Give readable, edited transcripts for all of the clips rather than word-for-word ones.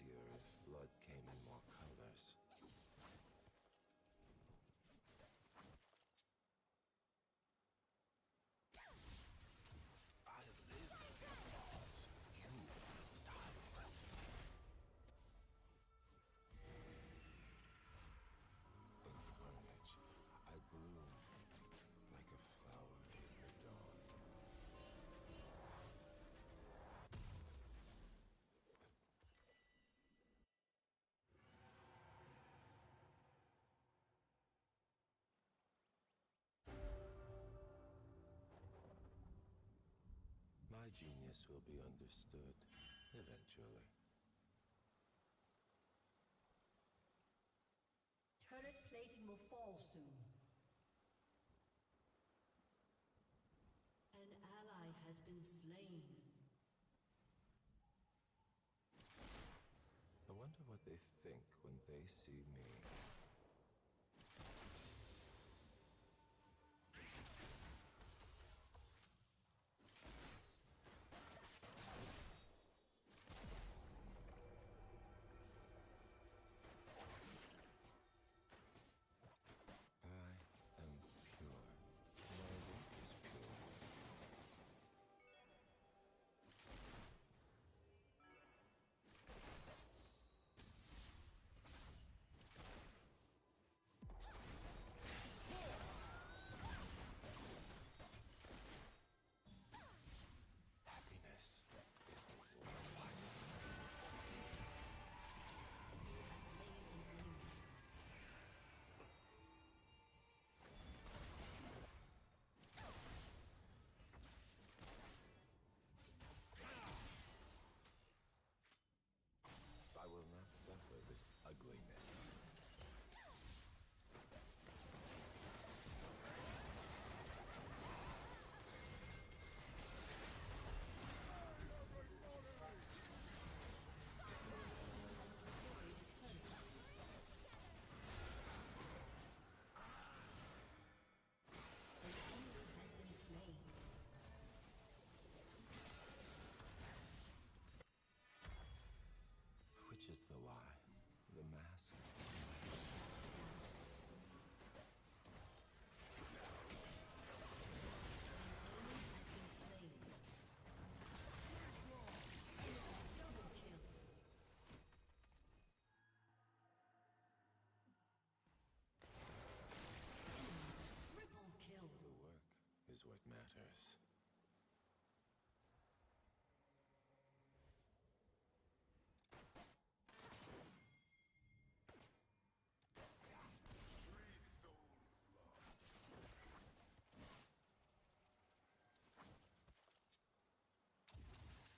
easier if blood came in more colors. I live for their laws. You will die for it. In carnage, I bloom like a flower in the dawn. My genius will be understood eventually. Turret plating will fall soon. An ally has been slain. I wonder what they think when they see me. I am pure. My work is pure. Happiness is the finest. I will not suffer this ugliness. Has been slain. Which is the lie? The mask? The work is what matters.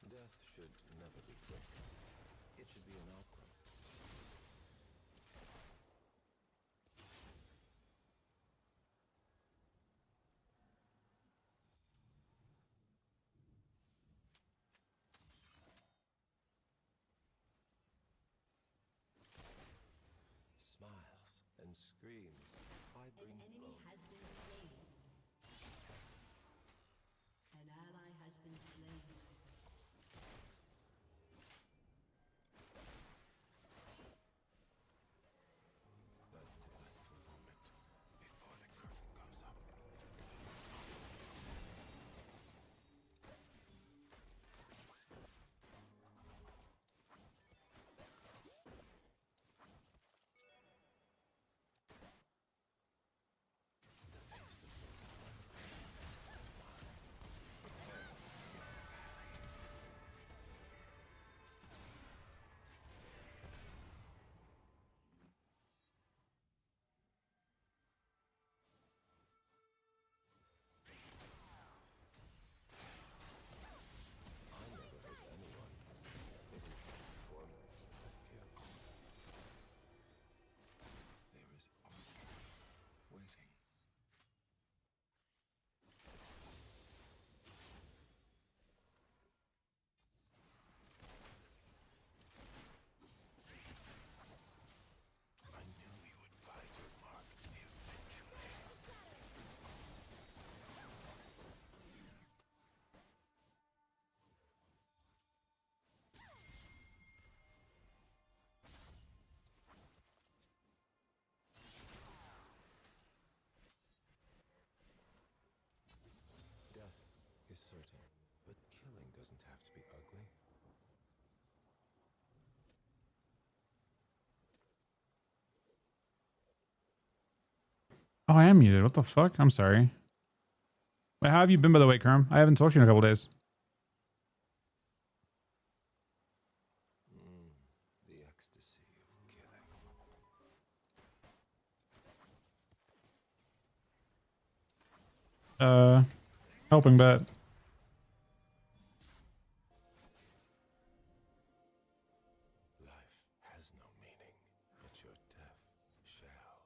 Death should never be quick. It should be an outcome. Smiles and screams. I bring An enemy both. has been slain. An ally has been slain. That delightful moment before the curtain goes up. The doesn't have to be ugly. Oh, I am muted. What the fuck? I'm sorry. Wait, how have you been, by the way, Kerm? I haven't talked to you in a couple days. The ecstasy of killing. Helping bet. Life has no meaning, but your death shall.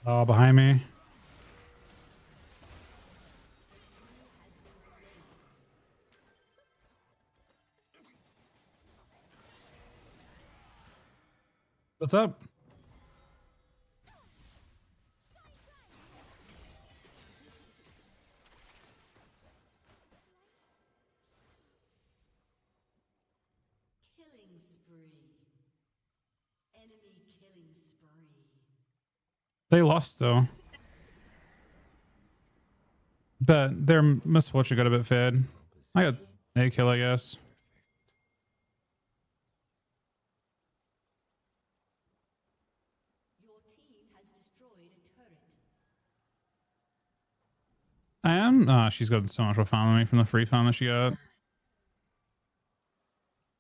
Oh, behind me. What's up? Killing spree. Enemy killing spree. They lost though. But their misfortune got a bit fed. I got a kill, I guess. Your team has destroyed a turret. I am. Ah, she's got so much more fun than me from the free farm that she got.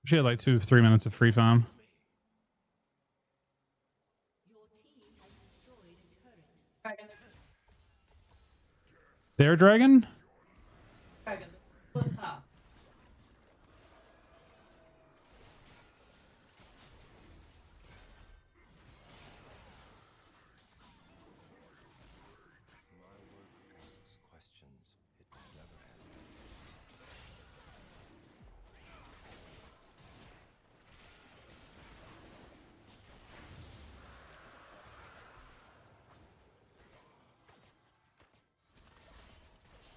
She had like 2-3 minutes of free farm. Your team has destroyed a turret. Their dragon? My work asks questions. It never has answers.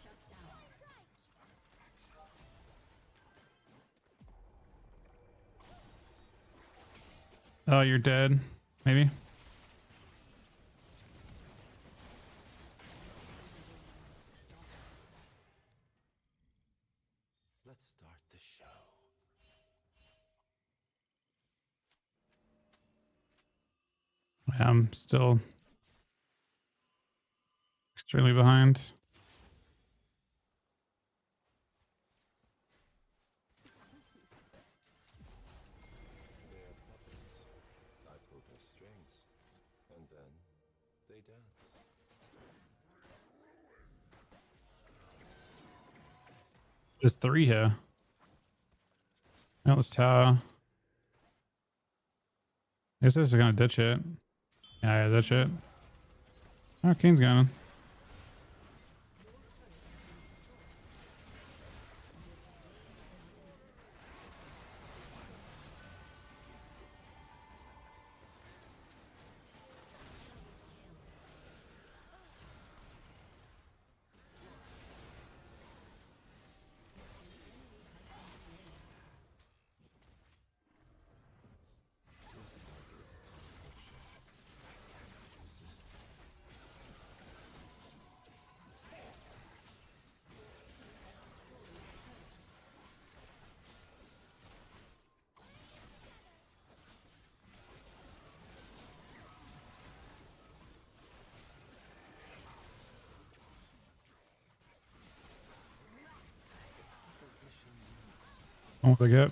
Shut down. Oh, you're dead. Maybe. Let's start the show. I'm still extremely behind. They're puppets. I pull their strings. And then they dance. There's 3 here. That was tower. I guess this is gonna ditch it. Yeah, ditch it. Oh, Kane's gone. Oh, they get.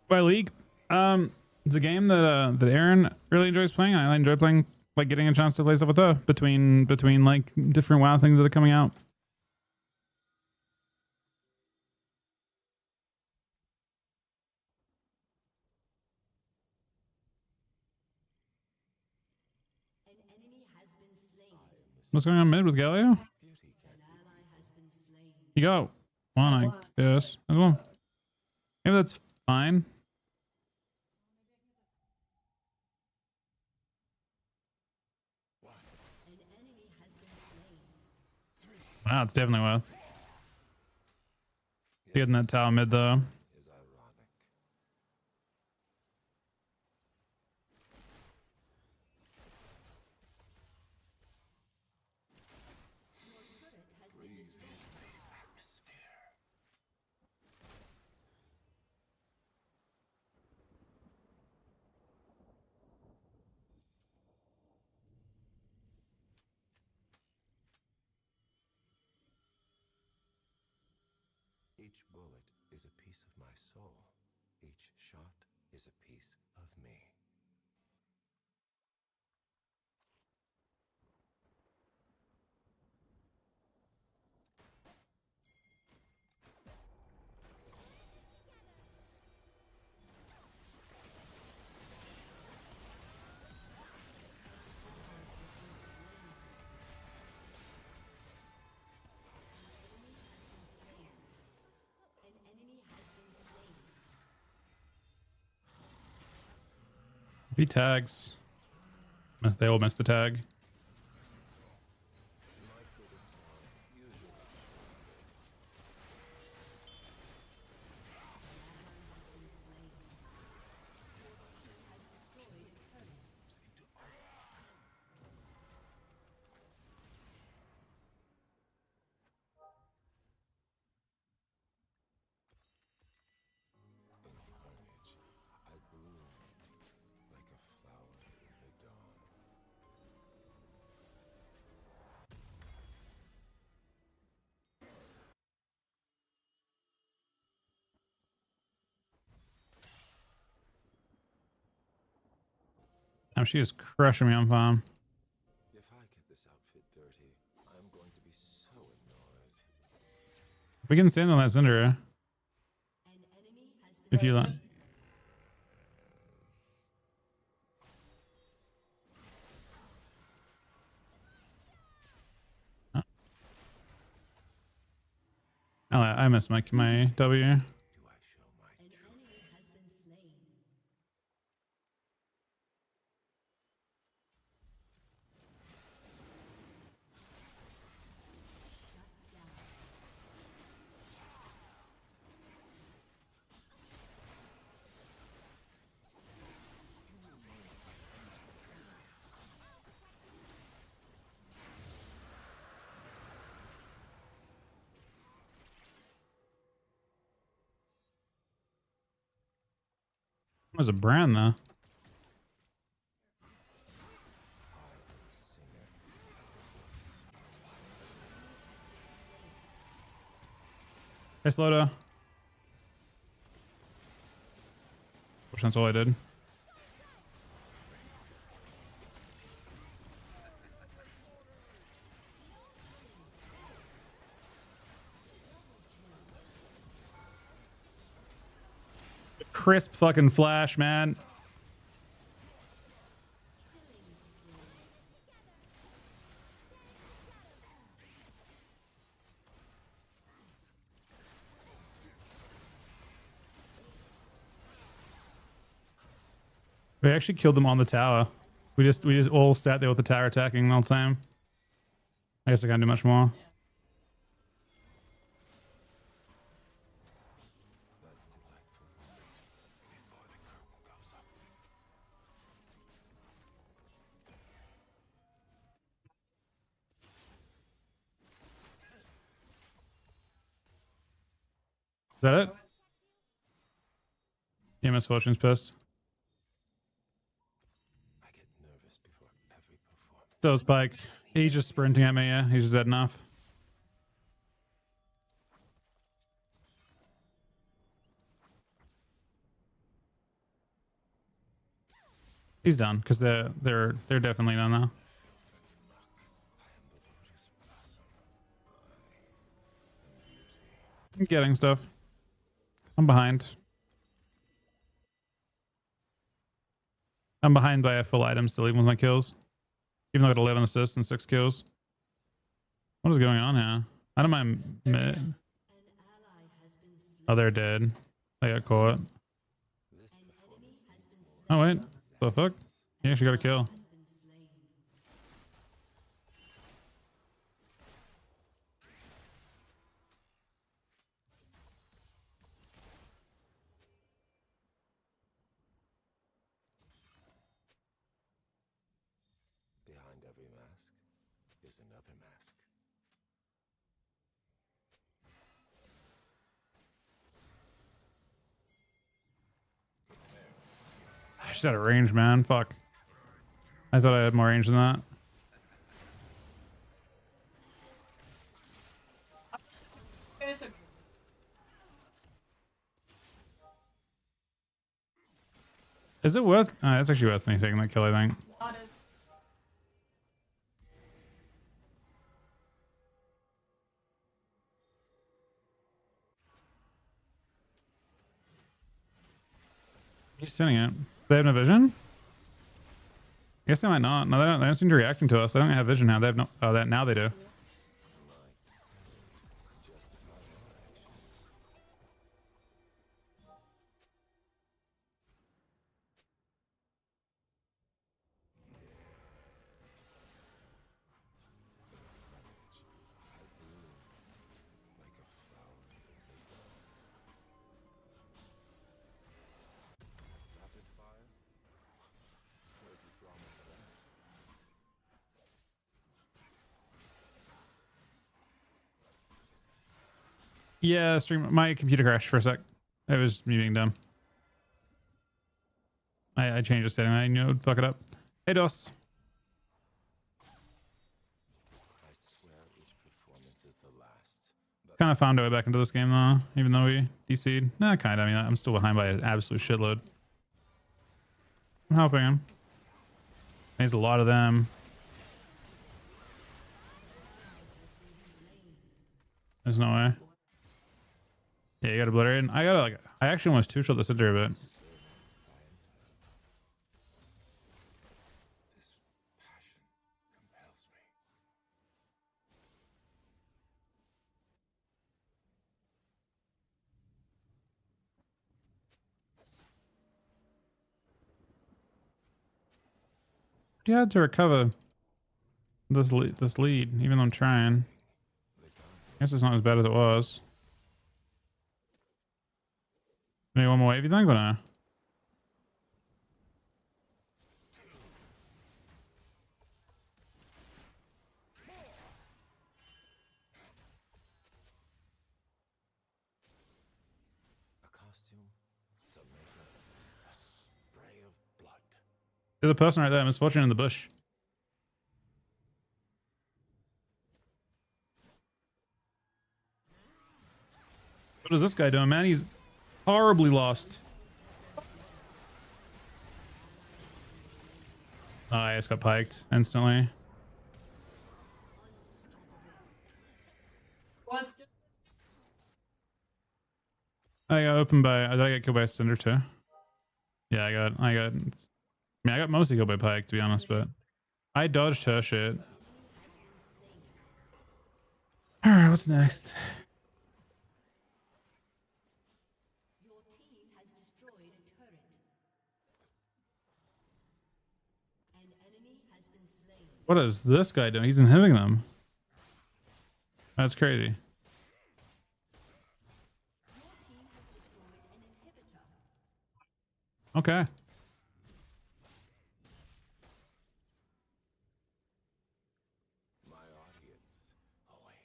By league, it's a game that that Aaron really enjoys playing. I enjoy playing, like getting a chance to play stuff with her between like different WoW things that are coming out. An enemy has been slain. What's going on mid with Galio? Beauty An can't ally has been slain. You go one, I guess. As well. Maybe that's fine. Wow, it's definitely worth getting that tower mid though. Is ironic. Breathe the atmosphere. Each bullet is a piece of my soul. Each shot is a piece of me. An enemy has been slain. Be tags. They all missed the tag. In carnage, I bloom like a flower in the dawn. Damn, she is crushing me on farm. If I get this outfit dirty, I'm going to be so annoyed. We can stand on that Cinder An enemy has been if you like. Oh. I missed my W. Do I show my an truth? enemy has been slain. Shut down. There's a brand though. Hey, Sloda. Which that's all I did. Crisp fucking flash, man. We actually killed them on the tower. We just all sat there with the tower attacking the whole time. I guess I can't do much more. That delightful moment before the curtain goes up. Is that it? EMS Fortune's pissed. I get nervous before every performance. So Spike. He's just sprinting at me, yeah. He's just had enough. He's done, because they're definitely done now. I'm getting stuff. I'm behind. I'm behind by a full item still, even with my kills. Even though I got 11 assists and 6 kills. What is going on here? I don't mind mid. An ally has been slain. Oh, they're dead. They got caught. This An enemy has been slain. Oh, wait. The fuck? He actually got a kill. Has been slain. every mask is another mask. She's out of range, man. Fuck. I thought I had more range than that. Is it worth? It's actually worth me taking that kill, I think. He's sending it. They have no vision? I guess they might not. No, they don't seem to be reacting to us. They don't have vision now. They have no. Oh, that now they do. Yeah, stream. My computer crashed for a sec. It was me being dumb. I changed the setting. I knew it would fuck it up. Hey, Dos. I swear each performance is the last. But Kind of found our way back into this game though, even though we DC'd. Nah, kind of. I mean, I'm still behind by an absolute shitload. I'm helping him. There's a lot of them. There's no way. Yeah, you gotta obliterate. I gotta like. I actually almost two-shot the Cinder a bit. this passion compels me. You had to recover this lead, even though I'm trying. I guess it's not as bad as it was. Maybe one more wave, you think? Or no? A costume, some makeup, a spray of blood. There's a person right there. Misfortune in the bush. What is this guy doing, man? He's horribly lost. Oh, I just got piked instantly. I got opened by. Did I get killed by a Cinder too? Yeah, I mean, I got mostly killed by Pike, to be honest, but I dodged her shit. Alright, what's next? Your team has destroyed a turret. An enemy has been slain. What is this guy doing? He's inhibiting them. That's crazy. Your team has destroyed an inhibitor. Okay. My audience awaits.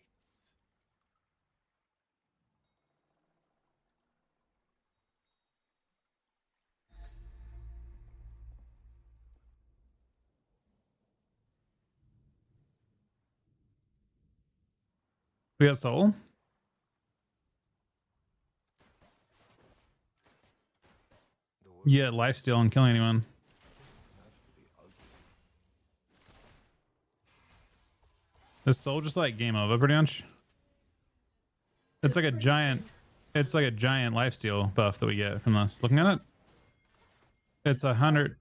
We got Soul. The world Yeah, lifesteal and killing anyone. has to be ugly. Is Soul just like game over pretty much? It's like a giant lifesteal buff that we get from this. Looking at it, it's 100.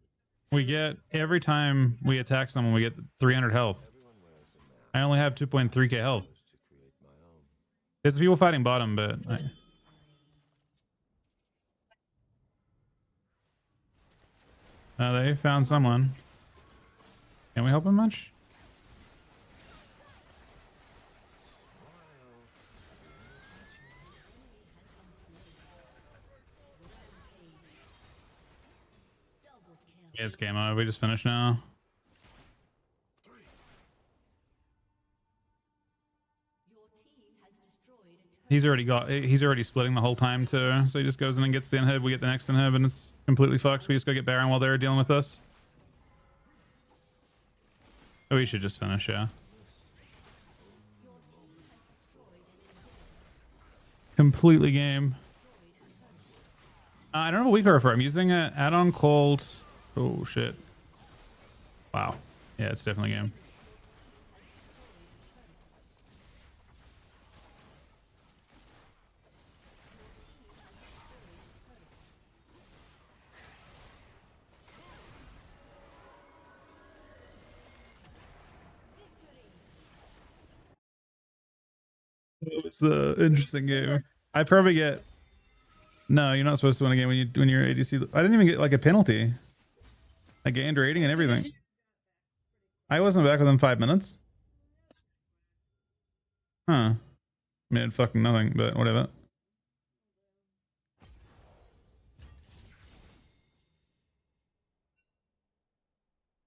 We get every time we attack someone, we get 300 health. Everyone wears a mask. I only have 2.3k health. To create my own. There's people fighting bottom, but they found someone. Can we help him much? Double kill. Yeah, it's game over. We just finished now. He's already splitting the whole time too. So he just goes in and gets the inhib. We get the next inhib, and it's completely fucked. We just go get Baron while they're dealing with us. Oh, we should just finish, yeah. Completely game. I don't have a weak for. I'm using an add-on called... Oh, shit. Wow. Yeah, it's definitely game. It was an interesting game. I probably get... No, you're not supposed to win a game when you're ADC. I didn't even get like a penalty. I gained rating and everything. I wasn't back within 5 minutes. Huh. Made fucking nothing, but whatever.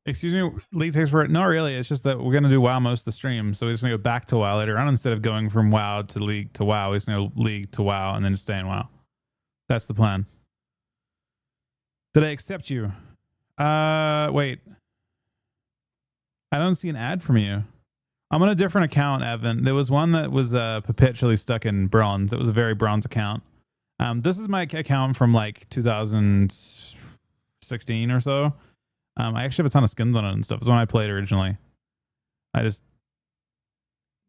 Excuse me, league takes for it. Not really. It's just that we're gonna do WoW most of the stream, so we're just gonna go back to WoW later on instead of going from WoW to League to WoW. We're just gonna go League to WoW and then stay in WoW. That's the plan. Did I accept you? Wait. I don't see an ad from you. I'm on a different account, Evan. There was one that was perpetually stuck in bronze. It was a very bronze account. This is my account from like 2016 or so. I actually have a ton of skins on it and stuff. It's when I played originally.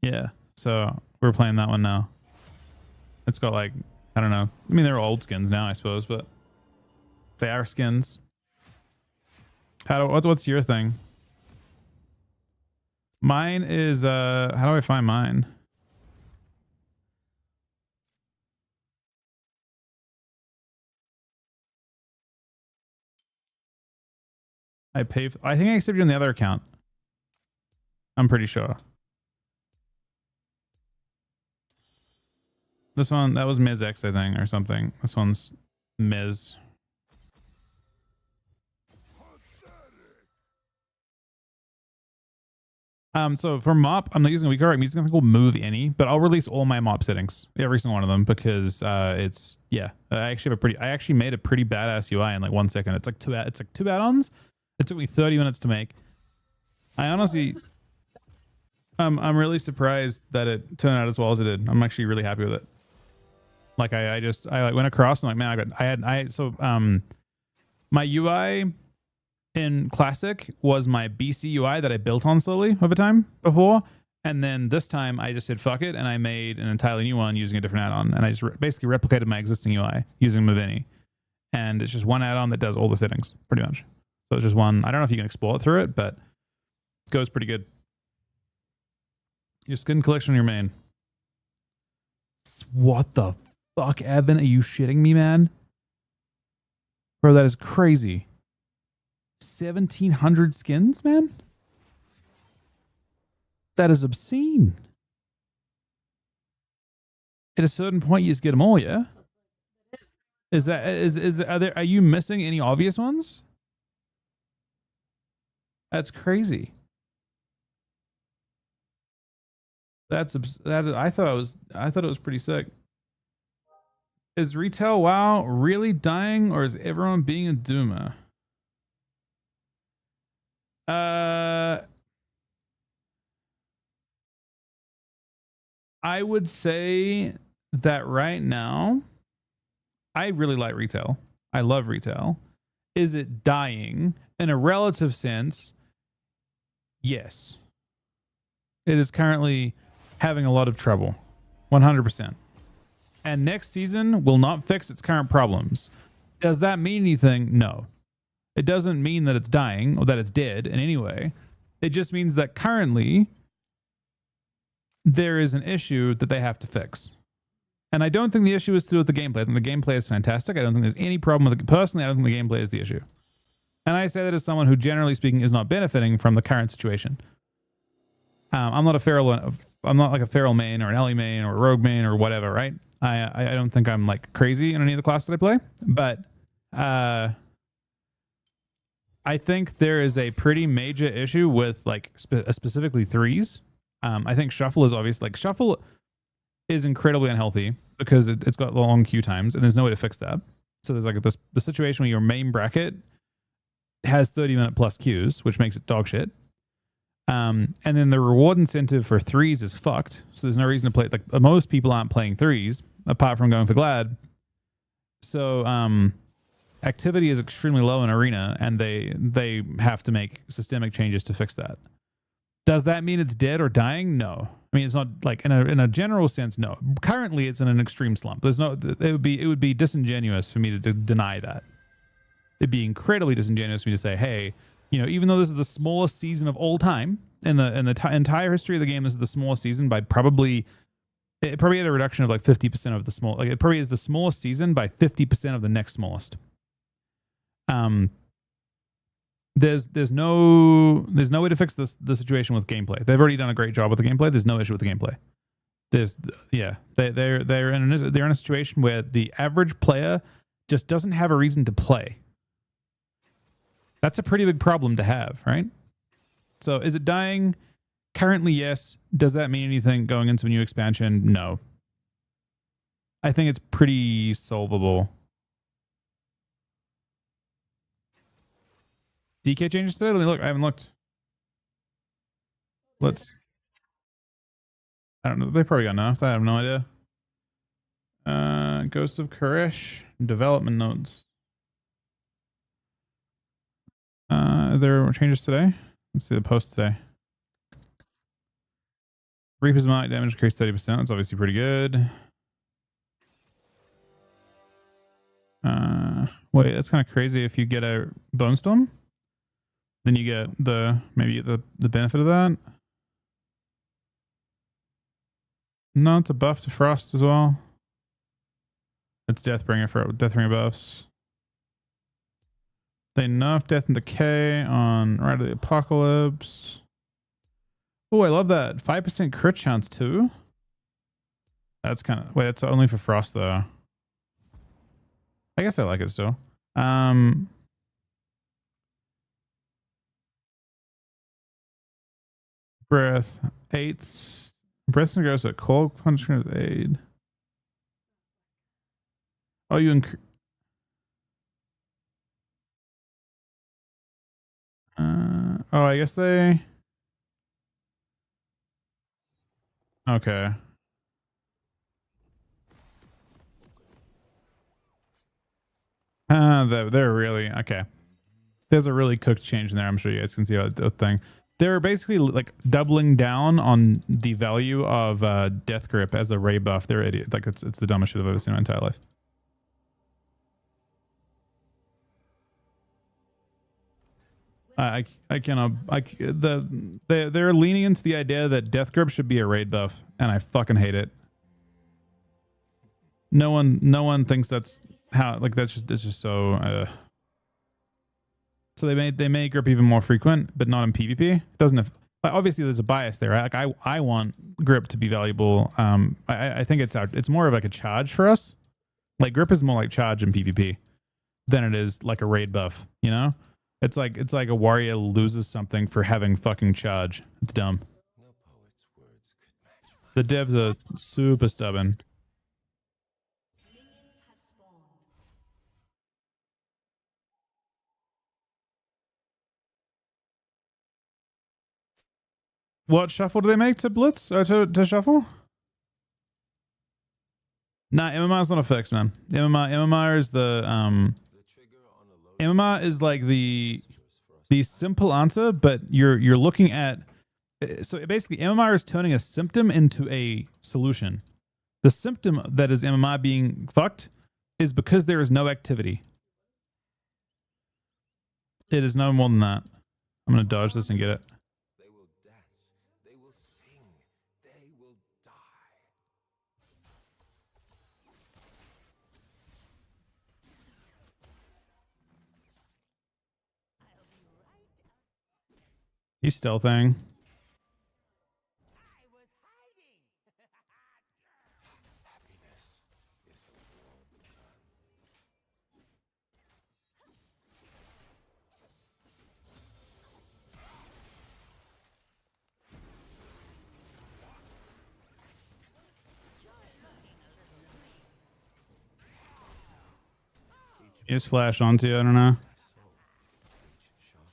Yeah. So we're playing that one now. It's got like, I don't know. I mean, they're old skins now, I suppose, but they are skins. What's your thing? Mine is, how do I find mine? I think I accepted you on the other account. I'm pretty sure. This one, that was Miz X, I think, or something. This one's Miz. So for mop, I'm not using a weaker. I'm using something called Move Any, but I'll release all my mop settings, every single one of them, because it's I actually made a pretty badass UI in like 1 second. It's like two add-ons. It took me 30 minutes to make. I honestly, I'm really surprised that it turned out as well as it did. I'm actually really happy with it. Like I like went across and like, man, my UI in Classic was my BC UI that I built on slowly over time before. And then this time I just said fuck it and I made an entirely new one using a different add-on. And I just basically replicated my existing UI using Mavini. And it's just one add-on that does all the settings pretty much. So it's just one. I don't know if you can explore it through it, but it goes pretty good. Your skin collection on your main. What the fuck, Evan? Are you shitting me, man? Bro, that is crazy. 1,700 skins, man? That is obscene. At a certain point, you just get them all, yeah? Are you missing any obvious ones? That's crazy. I thought it was pretty sick. Is retail WoW really dying, or is everyone being a doomer? I would say that right now, I really like retail. I love retail. Is it dying? In a relative sense, yes. It is currently having a lot of trouble. 100%. And next season will not fix its current problems. Does that mean anything? No. It doesn't mean that it's dying or that it's dead in any way. It just means that currently there is an issue that they have to fix. And I don't think the issue is to do with the gameplay. I think the gameplay is fantastic. I don't think there's any problem with it. Personally, I don't think the gameplay is the issue. And I say that as someone who, generally speaking, is not benefiting from the current situation. I'm not like a feral main or an Ellie main or a rogue main or whatever, right? I don't think I'm like crazy in any of the classes I play, but I think there is a pretty major issue with like specifically threes. I think shuffle is obvious. Like shuffle is incredibly unhealthy because it's got long queue times and there's no way to fix that. So there's like the situation where your main bracket has 30-minute plus queues, which makes it dog shit. And then the reward incentive for threes is fucked. So there's no reason to play. Like most people aren't playing threes apart from going for Glad. So activity is extremely low in Arena, and they have to make systemic changes to fix that. Does that mean it's dead or dying? No. I mean, it's not like in a general sense. No. Currently, it's in an extreme slump. There's no. It would be disingenuous for me to deny that. It'd be incredibly disingenuous for me to say, hey, you know, even though this is the smallest season of all time in the entire history of the game, this is the smallest season by probably. It probably had a reduction of like 50% of the small. Like it probably is the smallest season by 50% of the next smallest. There's no way to fix the situation with gameplay. They've already done a great job with the gameplay. There's no issue with the gameplay. They're in a situation where the average player just doesn't have a reason to play. That's a pretty big problem to have, right? So is it dying? Currently, yes. Does that mean anything going into a new expansion? No. I think it's pretty solvable. DK changes today? Let me look. I haven't looked. I don't know. They probably got nerfed. I have no idea. Ghost of Koresh. Development nodes. There were changes today. Let's see the post today. Reaper's Might damage increased 30%. That's obviously pretty good. Wait, that's kind of crazy. If you get a Bone Storm, then you get the benefit of that. No, it's a buff to Frost as well. It's Deathbringer for Deathbringer buffs. They nerfed Death and Decay on Rite of the Apocalypse. Oh, I love that. 5% crit chance too. That's kind of... Wait, it's only for Frost though. I guess I like it still. Breath. 8. Breath and goes at cold punishment with aid. Oh, you oh, I guess they... Okay. They're really... Okay. There's a really cooked change in there. I'm sure you guys can see the thing. They're basically like doubling down on the value of Death Grip as a Ray buff. They're idiot. Like it's the dumbest shit I've ever seen in my entire life. I cannot. They're leaning into the idea that Death Grip should be a raid buff, and I fucking hate it. No one thinks that's how. Like it's just so. So they made grip even more frequent, but not in PvP. It doesn't have. Obviously, there's a bias there. Right? Like I want grip to be valuable. I think it's more of like a charge for us. Like grip is more like charge in PvP than it is like a raid buff. You know. It's like a warrior loses something for having fucking charge. It's dumb. The devs are super stubborn. What shuffle do they make to blitz or to shuffle? Nah, MMR is not a fix, man. MMR is the MMR is like the simple answer, but you're looking at. So basically, MMR is turning a symptom into a solution. The symptom that is MMR being fucked is because there is no activity. It is no more than that. I'm gonna dodge this and get it. They will dance. They will sing. They will die. He's stealthing. He just flashed onto you. I don't know.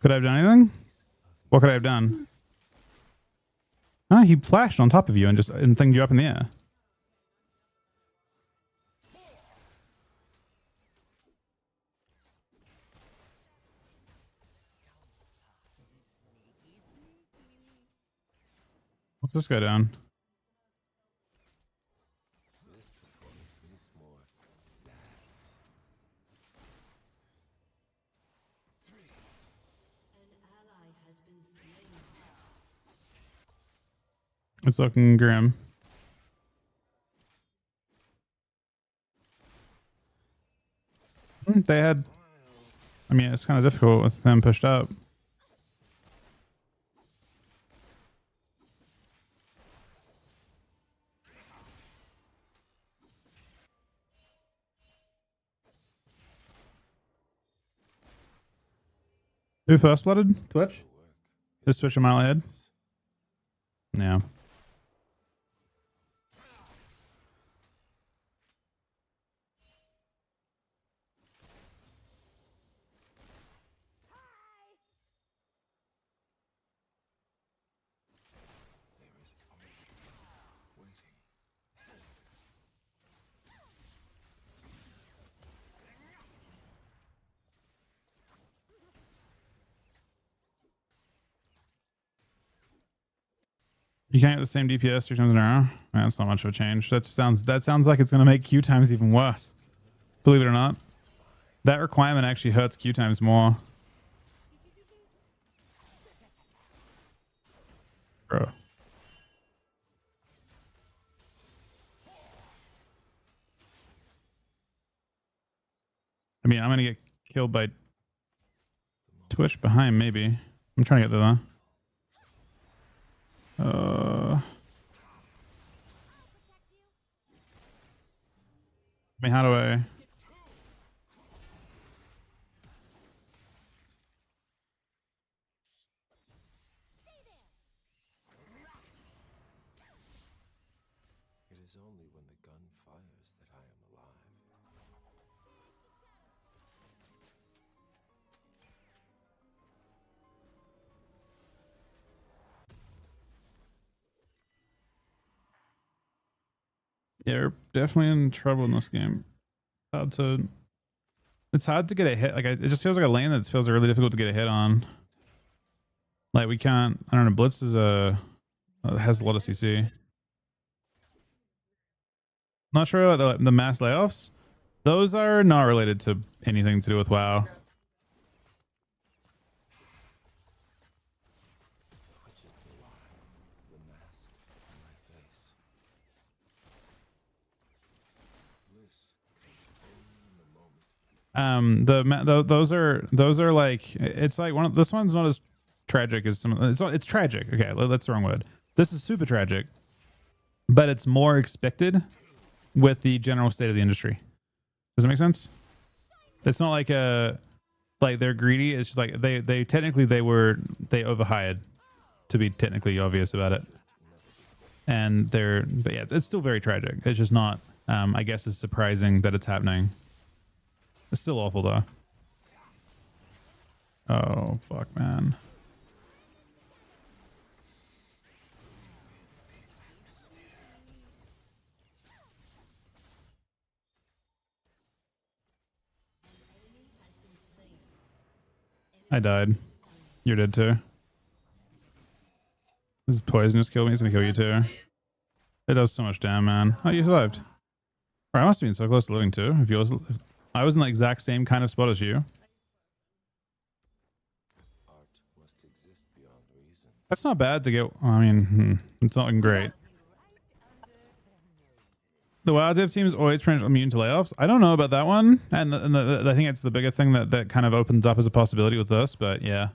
Could I have done anything? What could I have done? Ah, he flashed on top of you and just thinged you up in the air. What's this guy down? It's looking grim. They had... I mean, it's kind of difficult with them pushed up. Who first blooded? Twitch? Is Twitch a mile ahead? Yeah. You can't get the same DPS 3 times in a row? Man, that's not much of a change. That sounds like it's gonna make Q times even worse. Believe it or not. That requirement actually hurts Q times more. Bro. I mean, I'm gonna get killed by Twitch behind, maybe. I'm trying to get there though. I mean, how do I... It is only when the gun fires that I am alive. Yeah, we're definitely in trouble in this game. It's hard to get a hit. Like, it just feels like a lane that feels really difficult to get a hit on. Like, we can't... I don't know. Blitz is has a lot of CC. Not sure about the mass layoffs. Those are not related to anything to do with WoW. Those are like, it's like this one's not as tragic as some. It's tragic. Okay, that's the wrong word. This is super tragic, but it's more expected with the general state of the industry. Does that make sense? It's not like they're greedy. It's just like they technically they overhired, to be technically obvious about it. And but yeah, it's still very tragic. It's just not, I guess it's surprising that it's happening. It's still awful though. Oh, fuck, man. I died. You're dead too. This poison just killed me. It's gonna kill you too. It does so much damn, man. Oh, you survived. Right, I must have been so close to living too. If I was in the exact same kind of spot as you. Art must exist beyond reason. That's not bad to get. I mean, it's not great. The WoW dev team is always pretty much immune to layoffs. I don't know about that one, and I think it's the bigger thing that kind of opens up as a possibility with this. But yeah,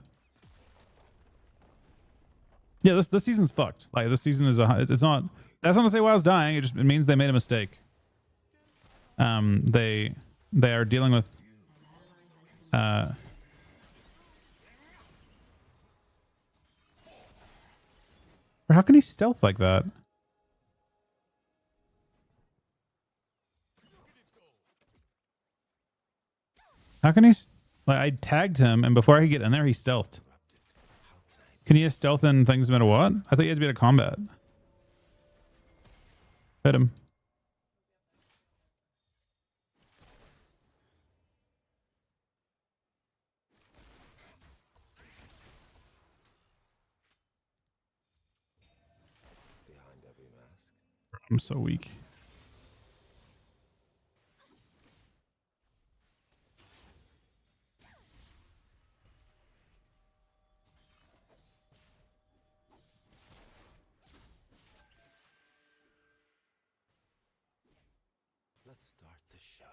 this season's fucked. Like, this season is it's not. That's not to say WoW's dying. It means they made a mistake. They are dealing with how can he stealth like that? How can he? Like, I tagged him, and before I could get in there, he stealthed. Can you stealth in things no matter what? I thought you had to be at a combat. Hit him. Behind every mask. I'm so weak. Let's start the show.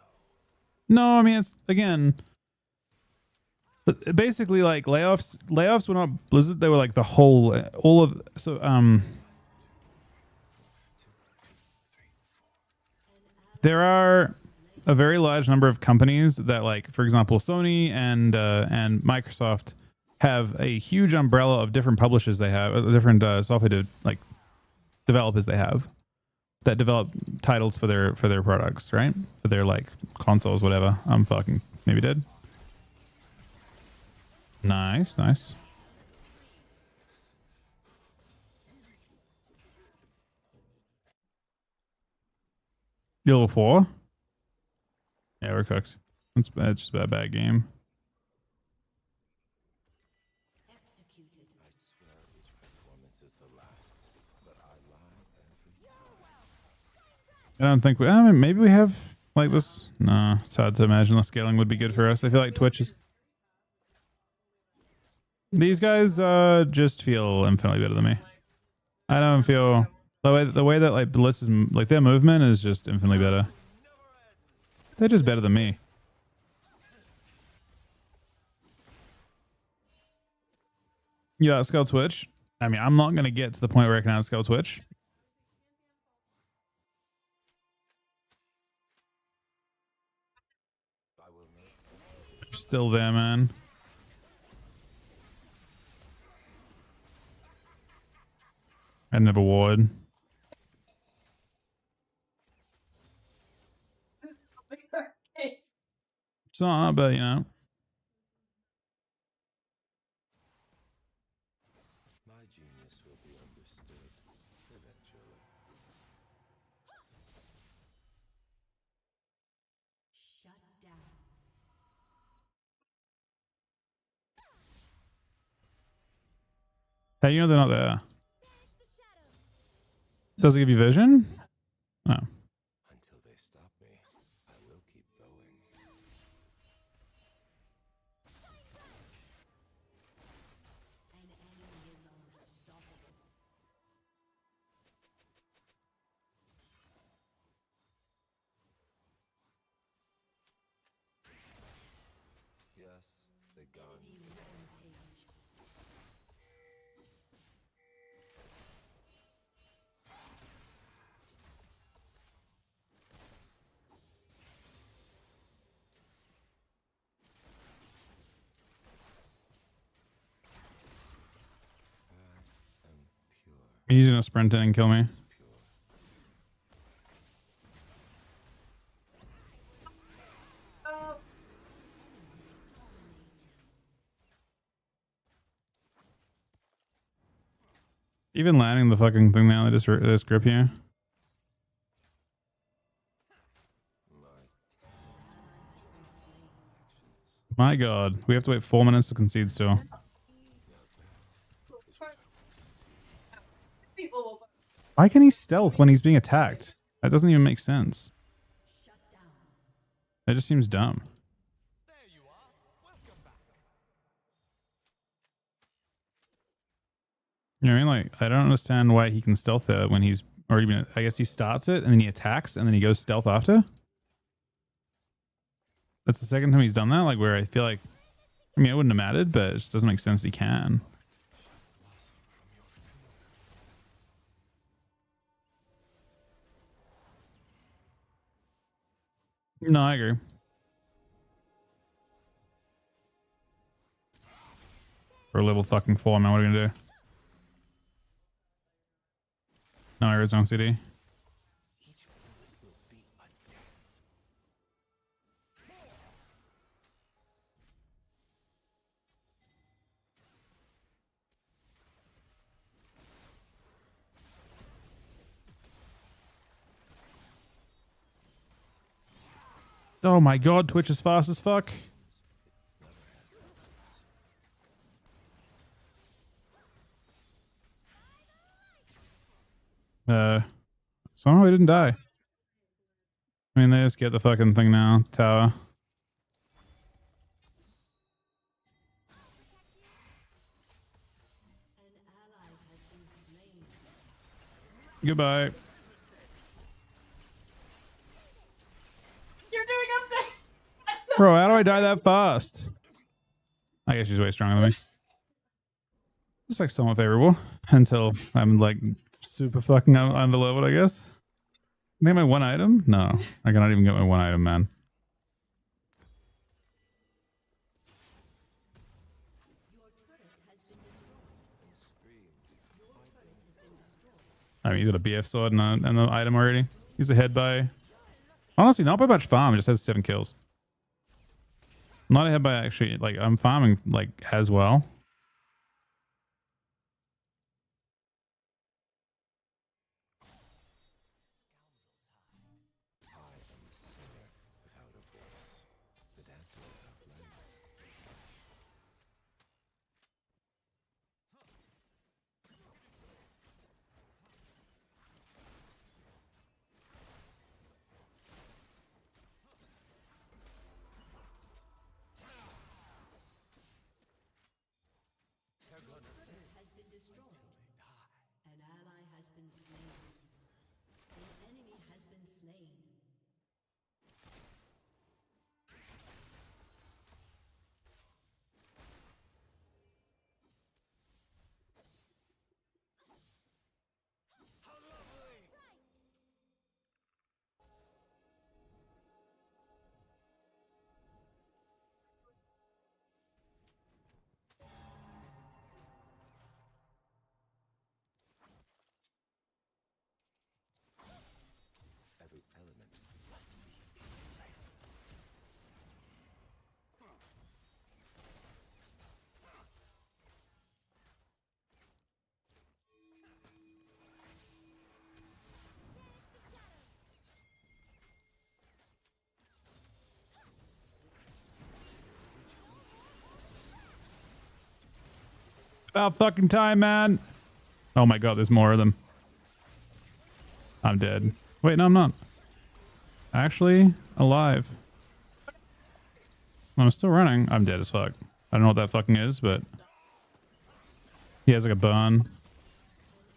No, I mean it's again. Basically, like layoffs were not Blizzard. They were like the whole, all of. So there are a very large number of companies that, like, for example, Sony and Microsoft have a huge umbrella of different publishers they have, different software like developers they have that develop titles for their products, right? For their like consoles, whatever. I'm fucking maybe dead. Nice, nice. You level 4? Yeah, we're cooked. It's just a bad game. Executed. I swear each performance is the last, but I lie every time. I don't think we. I mean, maybe we have like this. No, it's hard to imagine the scaling would be good for us. I feel like Twitch is. These guys just feel infinitely better than me. I don't feel the way that like Blitz's like their movement is just infinitely better. They're just better than me. You outscale Twitch. I mean, I'm not gonna get to the point where I can outscale Twitch. I will not. They're still there, man. I never would. It's not, but you know. My genius will be understood eventually. Shut down. How you know they're not there? Does it give you vision? Oh. Until they stop me, I will keep going. An enemy is unstoppable. Yes, they got me. Enemy rampage. I am pure. He's gonna sprint in and kill me. Pure. Even landing the fucking thing now, they just grip you. My god, we have to wait 4 minutes to concede still. Why can he stealth when he's being attacked? That doesn't even make sense. Shut down. That just seems dumb. You know what I mean? Like, I don't understand why he can stealth it when he's already been. I guess he starts it and then he attacks and then he goes stealth after. That's the second time he's done that. Like, where I feel like, I mean, it wouldn't have mattered, but it just doesn't make sense he can. No, I agree. For level fucking 4, man, what are we gonna do? No, I read on CD. Each bullet will be a dance. Oh my god, Twitch is fast as fuck. Somehow he didn't die. I mean, they just get the fucking thing now. Tower. Goodbye. You're doing a thing. Bro, how do I die that fast? I guess she's way stronger than me. It's like somewhat favorable until I'm like super fucking underleveled, I guess. Can I get my one item? No, I cannot even get my one item, man. I mean, he's got a BF sword and an item already. He's ahead by... Honestly, not by much farm. He just has 7 kills. Not ahead by actually... Like, I'm farming, like, as well. About fucking time, man. Oh my god, there's more of them. I'm dead. Wait, no, I'm not. Actually, alive. I'm still running. I'm dead as fuck. I don't know what that fucking is, but... He has like a burn.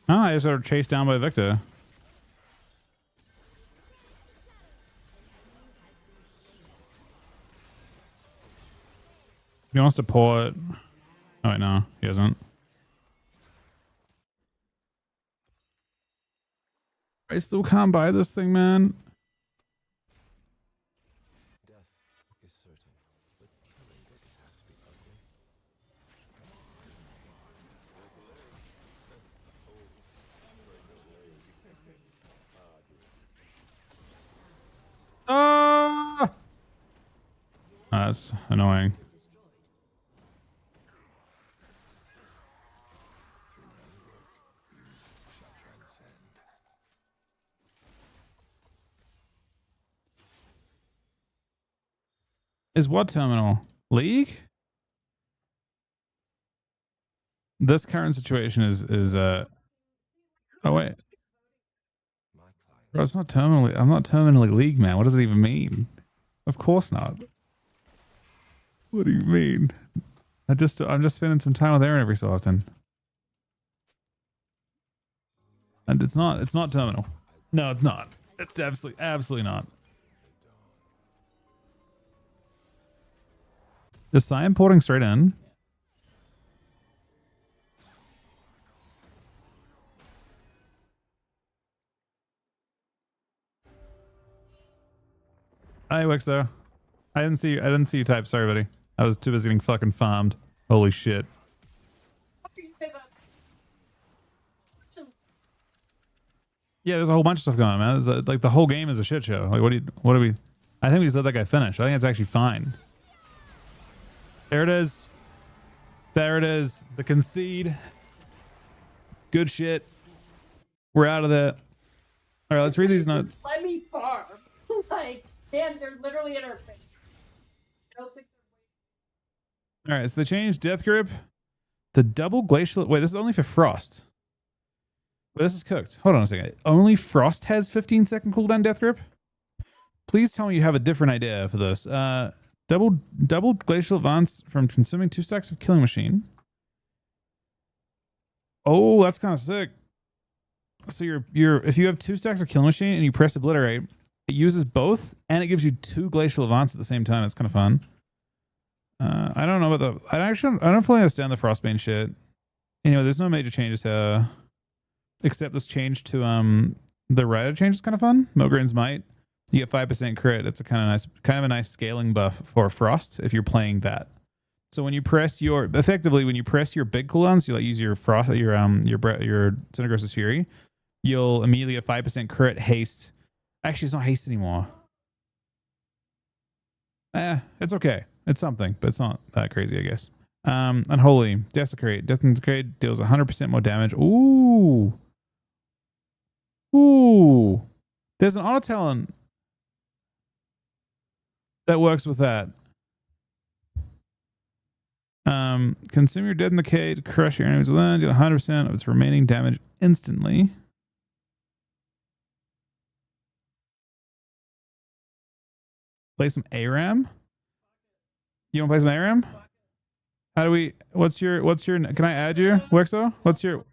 Oh, I just got chased down by Victor. He wants to port. Oh wait, no, he doesn't. I still can't buy this thing, man. Death is certain, but killing doesn't have to be ugly. Ah! That's annoying. Is what terminal? League? This current situation is oh wait. Bro, it's not terminally. I'm not terminally league, man. What does it even mean? Of course not. What do you mean? I'm just spending some time with Aaron every so often. And it's not terminal. No, it's not. It's absolutely not. Just I am porting straight in. Hi, Wixo. I didn't see you type. Sorry, buddy. I was too busy getting fucking farmed. Holy shit. Yeah, there's a whole bunch of stuff going on, man. There's like the whole game is a shit show. Like, what do we? I think we just let that guy finish. I think it's actually fine. There it is. There it is. The concede. Good shit. We're out of there. All right, let's read these notes. Let me farm. Like, Dan, they're literally in our face. I don't think All right, so they changed Death Grip. The double glacial. Wait, this is only for Frost. Wait, this is cooked. Hold on a second. Only Frost has 15-second cooldown Death Grip? Please tell me you have a different idea for this. Double glacial advance from consuming 2 stacks of Killing Machine. Oh, that's kind of sick. So you're if you have 2 stacks of Killing Machine and you press Obliterate, it uses both and it gives you 2 glacial advance at the same time. It's kind of fun. I don't know about the. I don't fully understand the Frostbane shit. Anyway, there's no major changes here, except this change to the rider change is kind of fun. Mogren's Might. You get 5% crit. It's a kind of a nice scaling buff for Frost if you're playing that. So when you press your big cooldowns, you like use your Frost, your Cinegross's Fury, you'll immediately get 5% crit haste. Actually, it's not haste anymore. It's okay. It's something, but it's not that crazy, I guess. Unholy Desecrate. Desecrate deals 100% more damage. Ooh. There's an auto talent that works with that. Consume your dead and decay to crush your enemies within, deal 100% of its remaining damage instantly. Play some ARAM. You want to play some ARAM? How do we? What's your? Can I add you, Wexo? What's your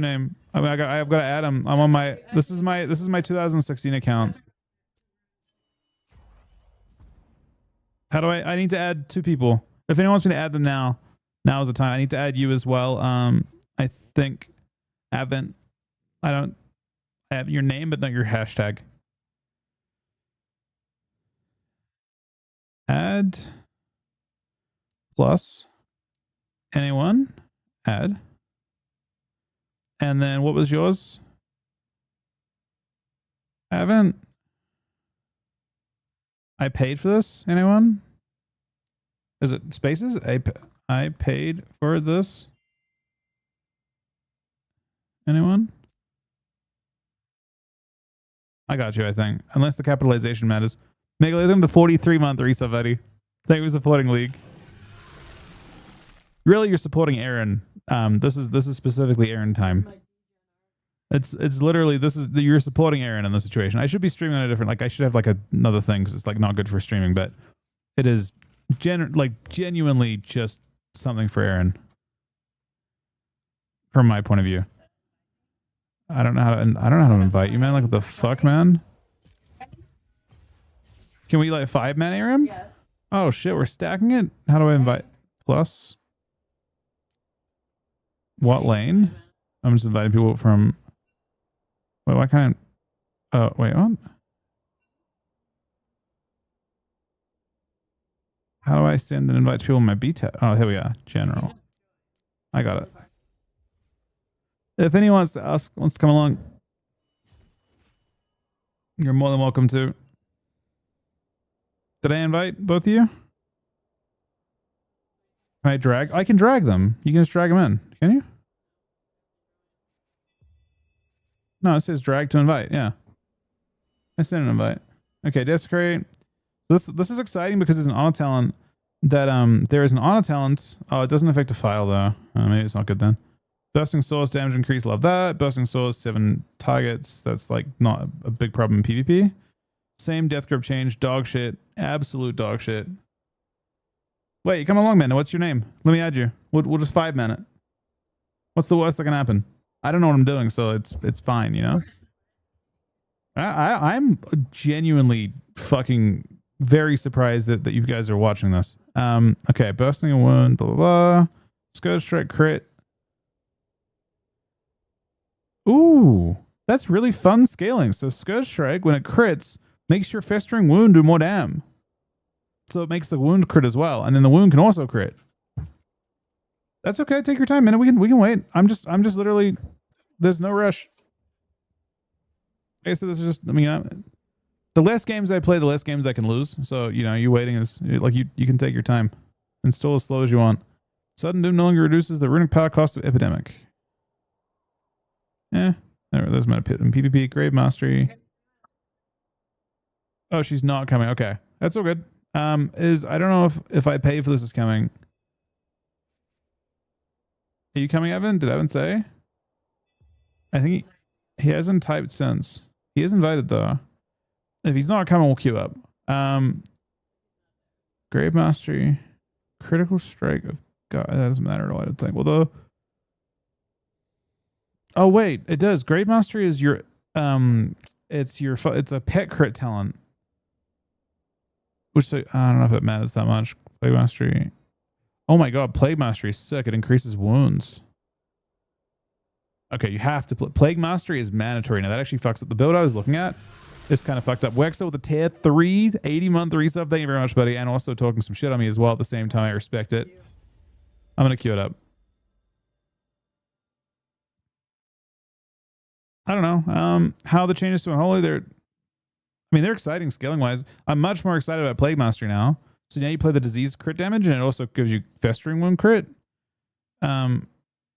name? I mean, I've got to add him. I'm on my. This is my 2016 account. How do I need to add 2 people. If anyone wants me to add them now is the time. I need to add you as well. I think Advent. I have your name, but not your hashtag. Add plus anyone. Add. And then what was yours? Advent. I paid for this. Anyone? Is it spaces? I paid for this. Anyone? I got you, I think. Unless the capitalization matters. Megalithium, the 43-month resub, buddy. Thank you for supporting League. Really, you're supporting Aaron. This is specifically Aaron time. It's literally you're supporting Aaron in this situation. I should be streaming on a different, I should have another thing because it's not good for streaming, but it is genuinely just something for Aaron from my point of view. I don't know how to invite you, man. What the fuck, man? Can we 5-man Aaron? yes. Oh shit, we're stacking it. How do I invite? Plus what lane? I'm just inviting people from. Wait, why can't? Oh wait, what? How do I send and invite people in my beta? Oh, here we are. General. I got it. If anyone wants to come along, you're more than welcome to. Did I invite both of you? Can I drag? I can drag them. You can just drag them in. Can you? No, it says drag to invite. Yeah. I sent an invite. Okay, Desecrate. This is exciting because there's an auto talent that there is an auto talent. Oh, it doesn't affect a file though. Maybe it's not good then. Bursting Swords damage increase, love that. Bursting Swords 7 targets. That's not a big problem in PvP. Same Death Grip change, dog shit, absolute dog shit. Wait, come along, man. What's your name? Let me add you. We'll just 5-man it. What's the worst that can happen? I don't know what I'm doing, so it's fine, you know. I'm genuinely fucking very surprised that you guys are watching this. Okay, bursting a wound, blah blah blah. Scourge strike crit. Ooh, that's really fun scaling. So Scourge strike, when it crits, makes your festering wound do more damn. So it makes the wound crit as well, and then the wound can also crit. That's okay. Take your time, man. We can wait. I'm just literally. There's no rush. Okay, so this is just. I mean, the less games I play, the less games I can lose. So you waiting is you can take your time. Install as slow as you want. Sudden Doom no longer reduces the runic power cost of Epidemic. There's my pit and PvP Grave Mastery. Oh, she's not coming. Okay, that's all good. Is I don't know if I pay for this is coming. Are you coming, Evan? Did Evan say? I think he hasn't typed since. He is invited though. If he's not coming, we'll queue up. Grave Mastery, Critical Strike of God. That doesn't matter at all, I don't think. Although, oh wait, it does. Grave Mastery is your it's a pet crit talent. Which I don't know if it matters that much. Plague Mastery. Oh my god, Plague Mastery is sick. It increases wounds. Okay, you have to play. Plague Mastery is mandatory. Now that actually fucks up. The build I was looking at is kind of fucked up. Wexo with a tier 3, 80-month resub. Thank you very much, buddy. And also talking some shit on me as well at the same time. I respect it. I'm going to queue it up. I don't know. How the changes to Unholy, they're exciting scaling wise. I'm much more excited about Plague Mastery now. So now you play the disease crit damage and it also gives you festering wound crit.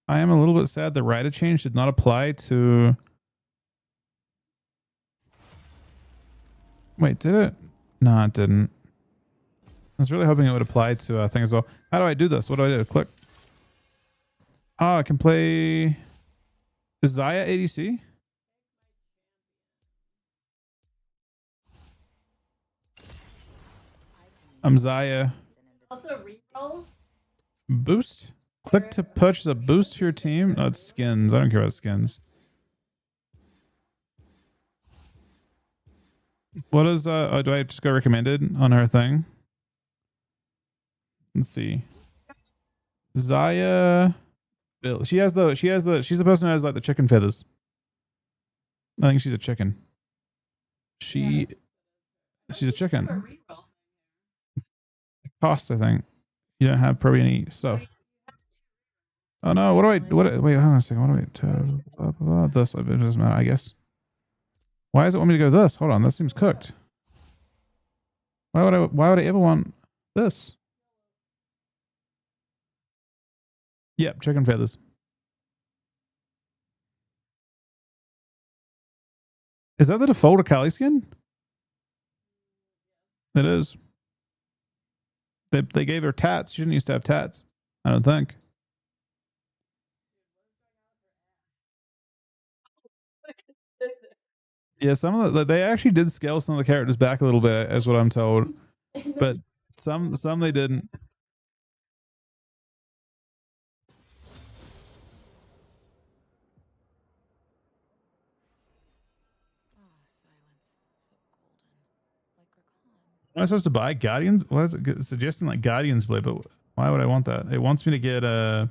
I am a little bit sad the Rider change did not apply to... Wait, did it? No, it didn't. I was really hoping it would apply to a thing as well. How do I do this? What do I do? Click. Oh, I can play... Is Zaya ADC? I'm Zaya. Also reroll. Boost? Click to purchase a boost to your team. No, it's skins. I don't care about skins. What is oh, do I just go recommended on her thing? Let's see. Zaya Bill. She's the person who has like the chicken feathers. I think she's a chicken. She's a chicken. Costs, I think. You don't have probably any stuff. Oh no, wait, hold on a second. What do I this? It doesn't matter, I guess. Why does it want me to go this? Hold on, this seems cooked. Why would I ever want this? Yep, chicken feathers. Is that the default Akali skin? It is. They gave her tats. She didn't used to have tats. I don't think. Yeah, some of they actually did scale some of the characters back a little bit, as what I'm told. But some they didn't. Am I supposed to buy Guardians? What is it suggesting like Guardians Blade? But why would I want that? It wants me to get a.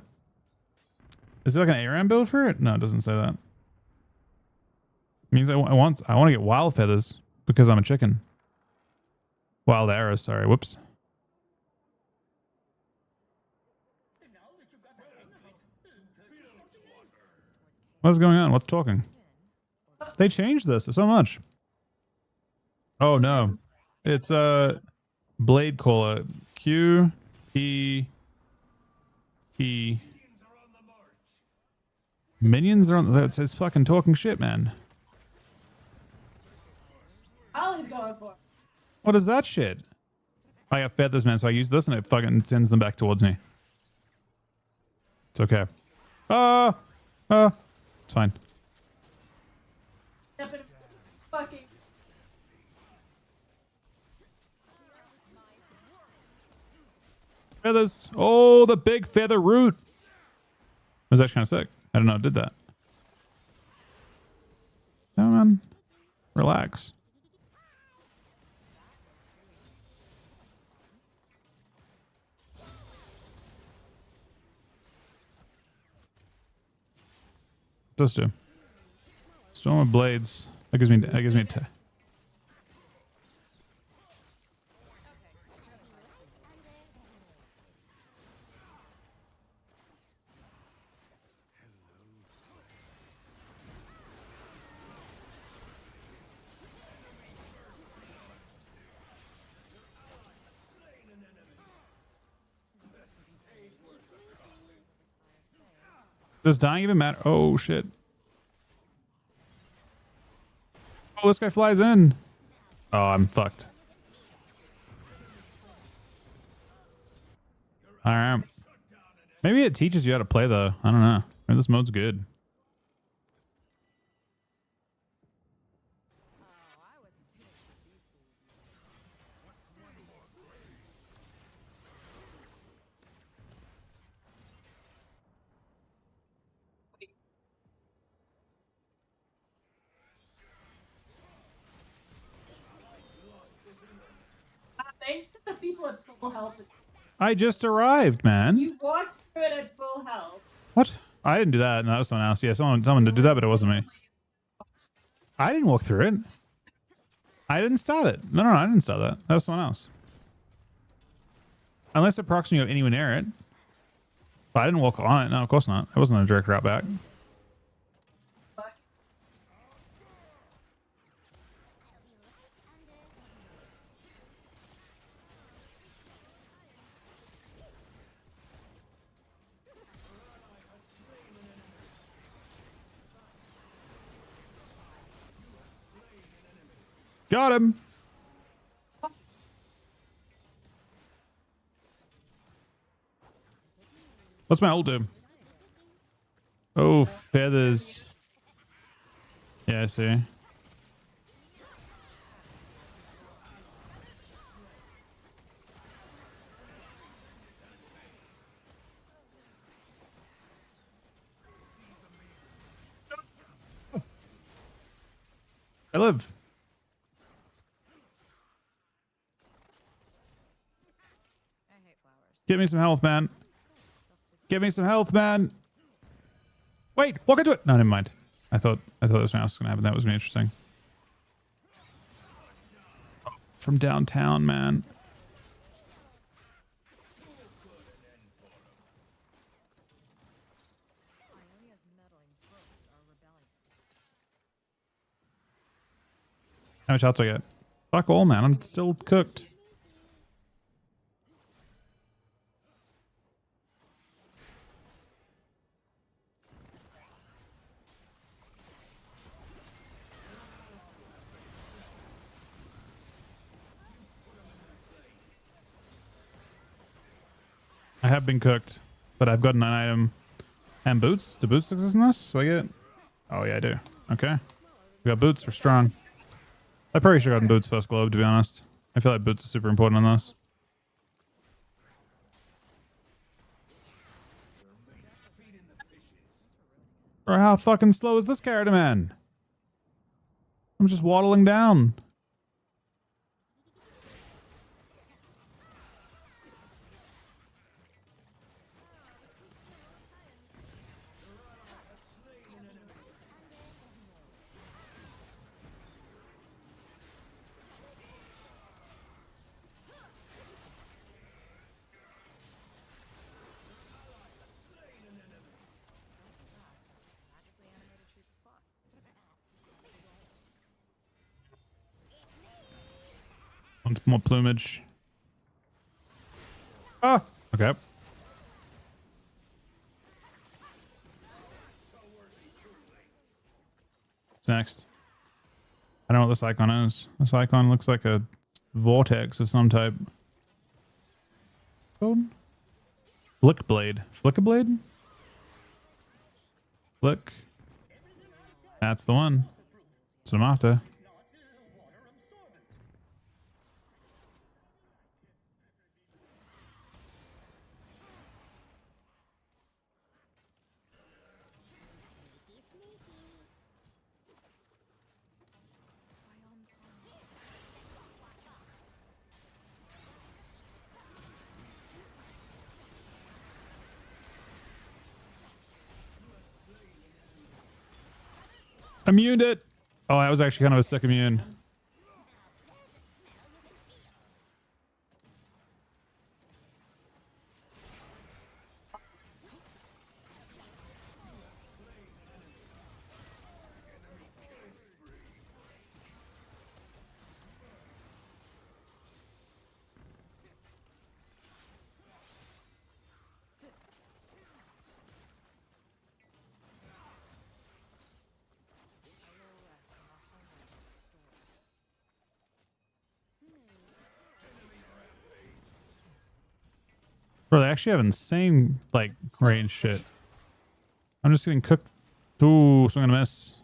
Is it like an ARAM build for it? No, it doesn't say that. It means I want to get wild feathers because I'm a chicken. Wild arrows, sorry. Whoops. What's going on? What's talking? They changed this so much. Oh no. It's Blade Caller. Q E E. Minions are on. That's his fucking talking shit, man. Ollie's going for it. What is that shit? I got feathers, man, so I use this and it fucking sends them back towards me. It's okay. It's fine. Fucking. Feathers. Oh, the big feather root. It was actually kind of sick. I don't know. It did that. Come on. Relax. Does do. Storm of Blades. That gives me a Does dying even matter? Oh shit. Oh, this guy flies in. Oh, I'm fucked. All right. Maybe it teaches you how to play though. I don't know. Maybe this mode's good. Thanks to the people at full health. I just arrived, man. You walked through it at full health. What? I didn't do that. No, that was someone else. Yeah, someone did do that, but it wasn't me. I didn't walk through it. I didn't start it. No, I didn't start that. That was someone else. Unless it procs you anywhere near it. But I didn't walk on it. No, of course not. It wasn't a direct route back. Got him. What's my ult do? Oh, feathers. Yeah, I see. I live. Give me some health, man. Give me some health, man. Wait, walk into it. No, never mind. I thought there was something else was gonna happen. That was gonna be interesting. From downtown, man. How much health do I get? Fuck all, man. I'm still cooked. I have been cooked, but I've gotten an item and boots. Do boots exist in this? Do I get? Oh yeah, I do. Okay, we got boots. We're strong. I probably should have gotten boots first globe, to be honest. I feel like boots are super important on this. Bro, how fucking slow is this character, man? I'm just waddling down. Want more plumage. Ah, okay. What's next? I don't know what this icon is. This icon looks like a vortex of some type. Code? Flick blade. Flick a blade? Flick. That's the one. That's what I'm after. Immuned it. Oh, that was actually kind of a sick immune. Bro, they actually have insane like range shit. I'm just getting cooked. Ooh, so I'm gonna miss.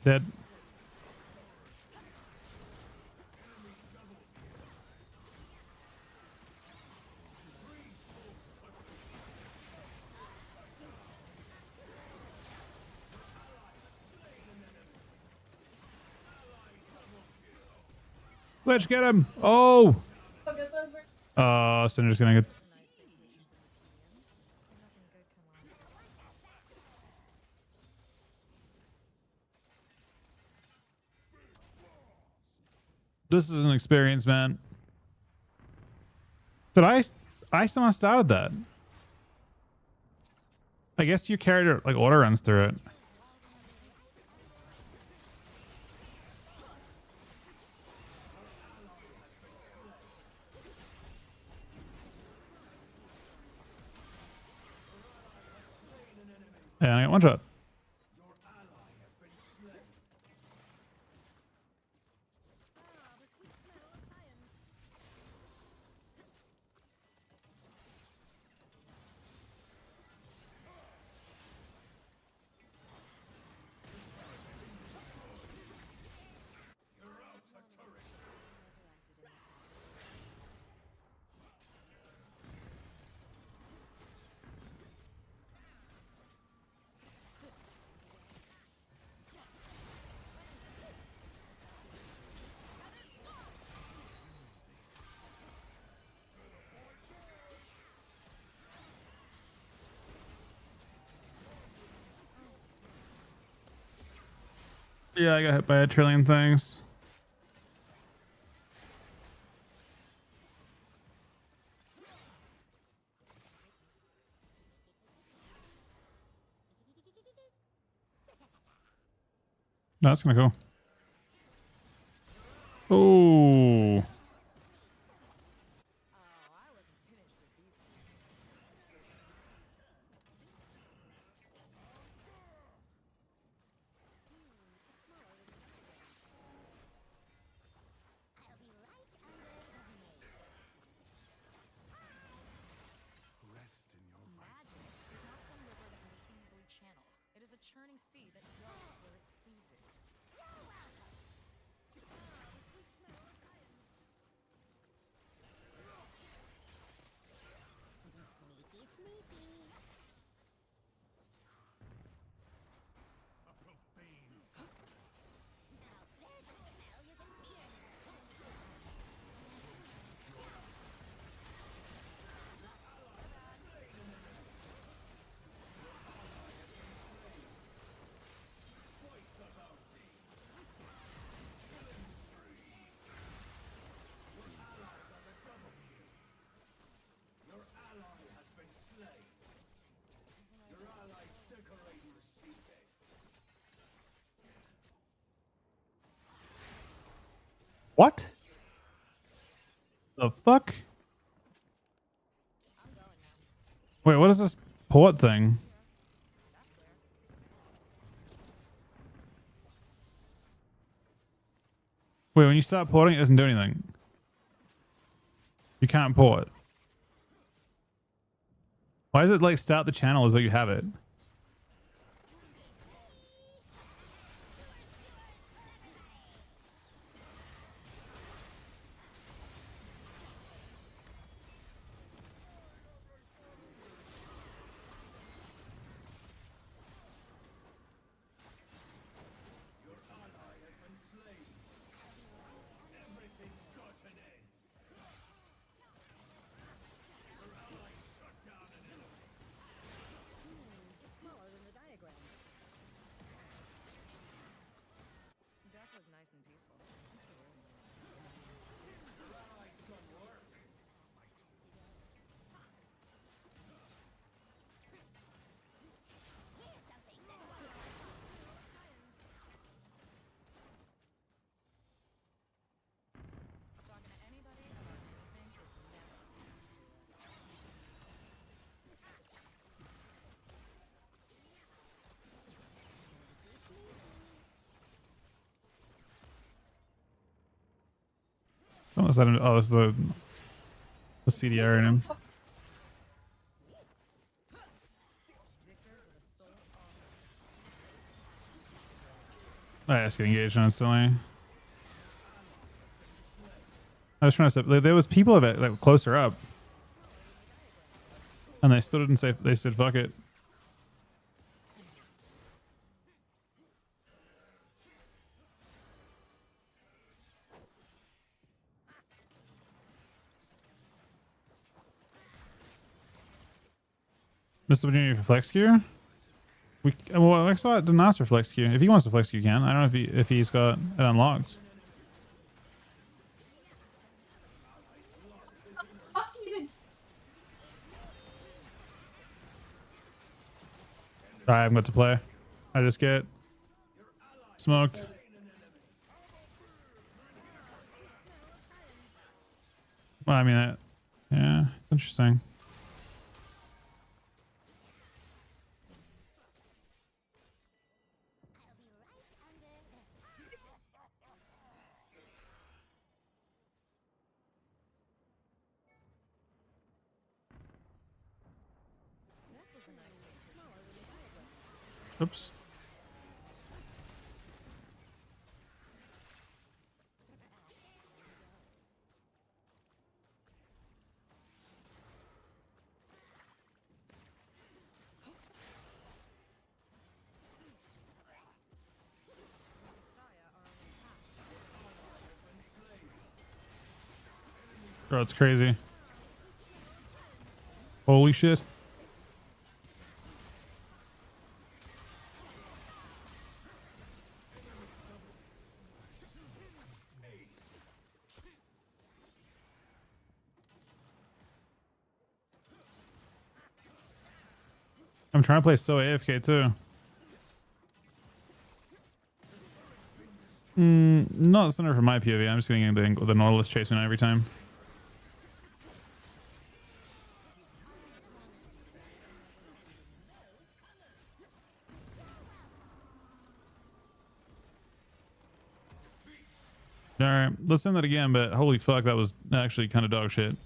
Dead. Let's get him. Oh. Cinder's gonna get. This is an experience, man. Did I somehow started that? I guess your character like auto runs through it. Yeah, I got one shot. Yeah, I got hit by a trillion things. No, that's gonna go. Oh. What? The fuck? Wait, what is this port thing? Wait, when you start porting, it doesn't do anything. You can't port. Why does it like start the channel as though you have it? Oh, is that oh, it's the CDR in him. I just get engaged on instantly. I was trying to say there was people of it like closer up, and they still didn't say. They said fuck it. Mr. Virginia for flex Q. Well, I saw it didn't ask for flex Q. If he wants to flex Q, he can. I don't know if he's got it unlocked. I haven't got to play. I just get smoked. Well, I mean, yeah, it's interesting. Oops. Bro, it's crazy. Holy shit. I'm trying to play so AFK too. Not the center for my POV. I'm just getting the Nautilus chasing me every time. Alright, let's send that again, but holy fuck, that was actually kind of dog shit.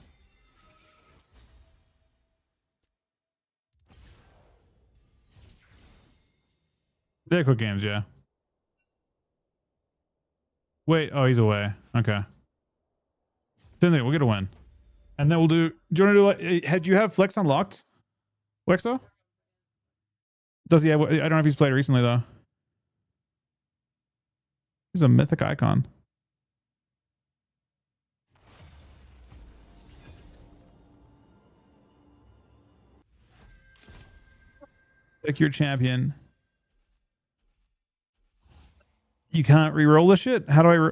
Yeah, quick games, yeah. Wait, oh, he's away. Okay. Then we'll get a win. And then we'll do you want to do like, had you have Flex unlocked? Wexo? Does he have, I don't know if he's played recently though. He's a mythic icon. Pick your champion. You can't re-roll this shit? How do I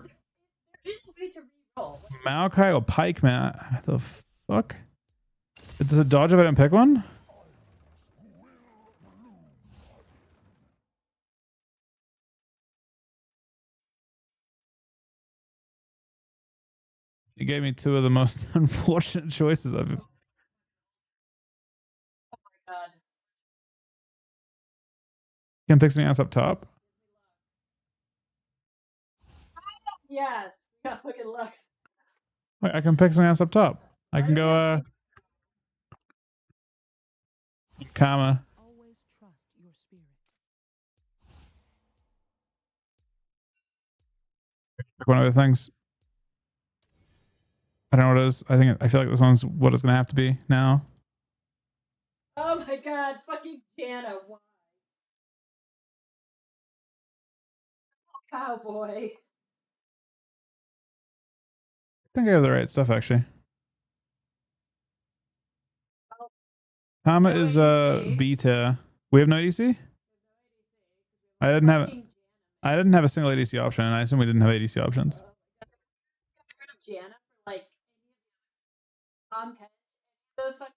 Maokai or Pike, man? What the fuck? Does it dodge if I don't pick one? You gave me two of the most unfortunate choices I've. Oh my god. Can pick something else up top. Yes. Yeah, fucking looks. Wait, I can pick something else up top. I can go Karma. Always trust your spirit. Pick one of the things. I don't know what it is. I feel like this one's what it's gonna have to be now. Oh my god, fucking Jana. Why? Cowboy. I think I have the right stuff actually. Karma No is ADC. beta. We have no ADC? I didn't have a single ADC option, and I assume we didn't have ADC options. Got rid of Jana for like those fucking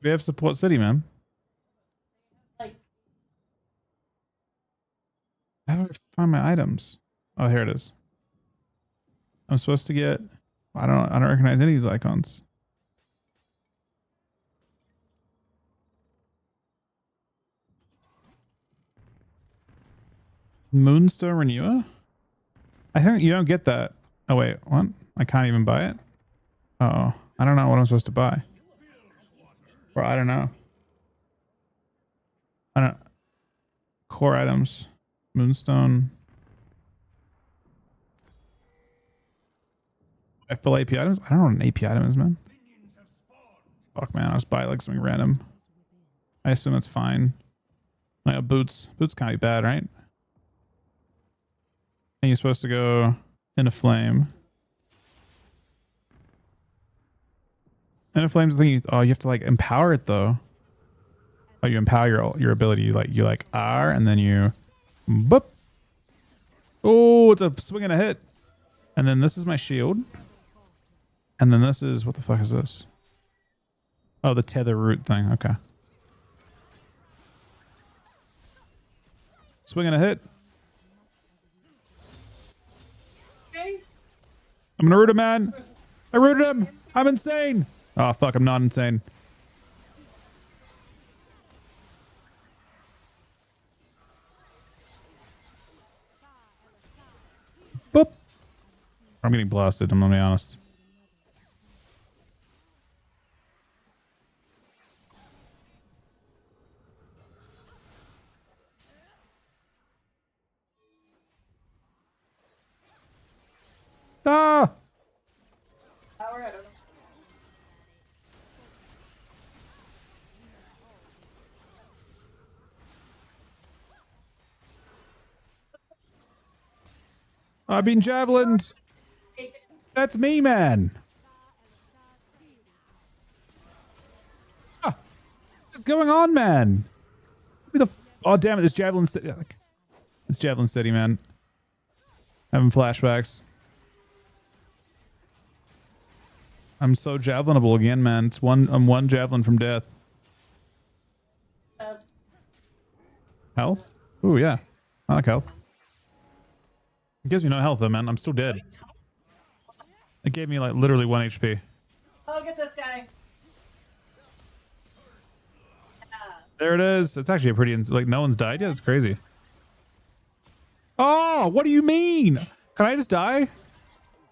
We have support city, man. like How do I find my items? Oh, here it is. I'm supposed to get. I don't recognize any of these icons. Moonstone Renewer? I think you don't get that. Oh wait, what? I can't even buy it? Uh-oh. I don't know what I'm supposed to buy. Or I don't know. I don't. Core items. Moonstone. I fill AP items? I don't know what an AP item is, man. Fuck, man. I'll just buy like something random. I assume it's fine. I got boots. Boots can't be bad, right? And you're supposed to go into flame. Into flame's the thing. Oh, you have to like empower it though. Oh, you empower your ability. You like R and then you boop. Oh, it's a swing and a hit. And then this is my shield. And then this is, what the fuck is this? Oh, the tether root thing. Okay. Swing and a hit. Okay. I'm gonna root him, man. I rooted him. I'm insane. Oh, fuck. I'm not insane. Boop. I'm getting blasted. I'm gonna be honest. Ah! Power, I don't know. I've been javelined. That's me, man. Ah, what's going on, man? Oh, damn it. This Javelin City. It's Javelin City, man. Having flashbacks. I'm so javelinable again, man. I'm one javelin from death. Health? Ooh, yeah. I like health. It gives me no health though, man. I'm still dead. It gave me like literally 1 HP. Oh, get this guy. There it is. It's actually a pretty, like, no one's died yet. It's crazy. Oh, what do you mean? Can I just die?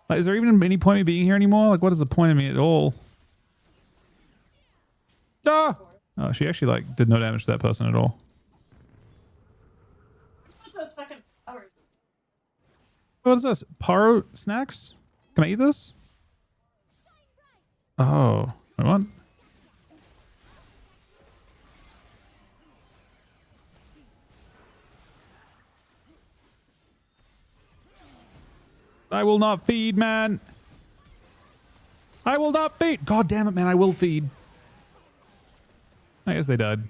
Like, is there even any point of me being here anymore? Like, what is the point of me at all? Ah! Oh, she actually, like, did no damage to that person at all. Those fucking powers. What is this? Paro snacks? Can I eat this? Oh, wait, what? I will not feed, man. I will not feed. God damn it, man. I will feed. I guess they died.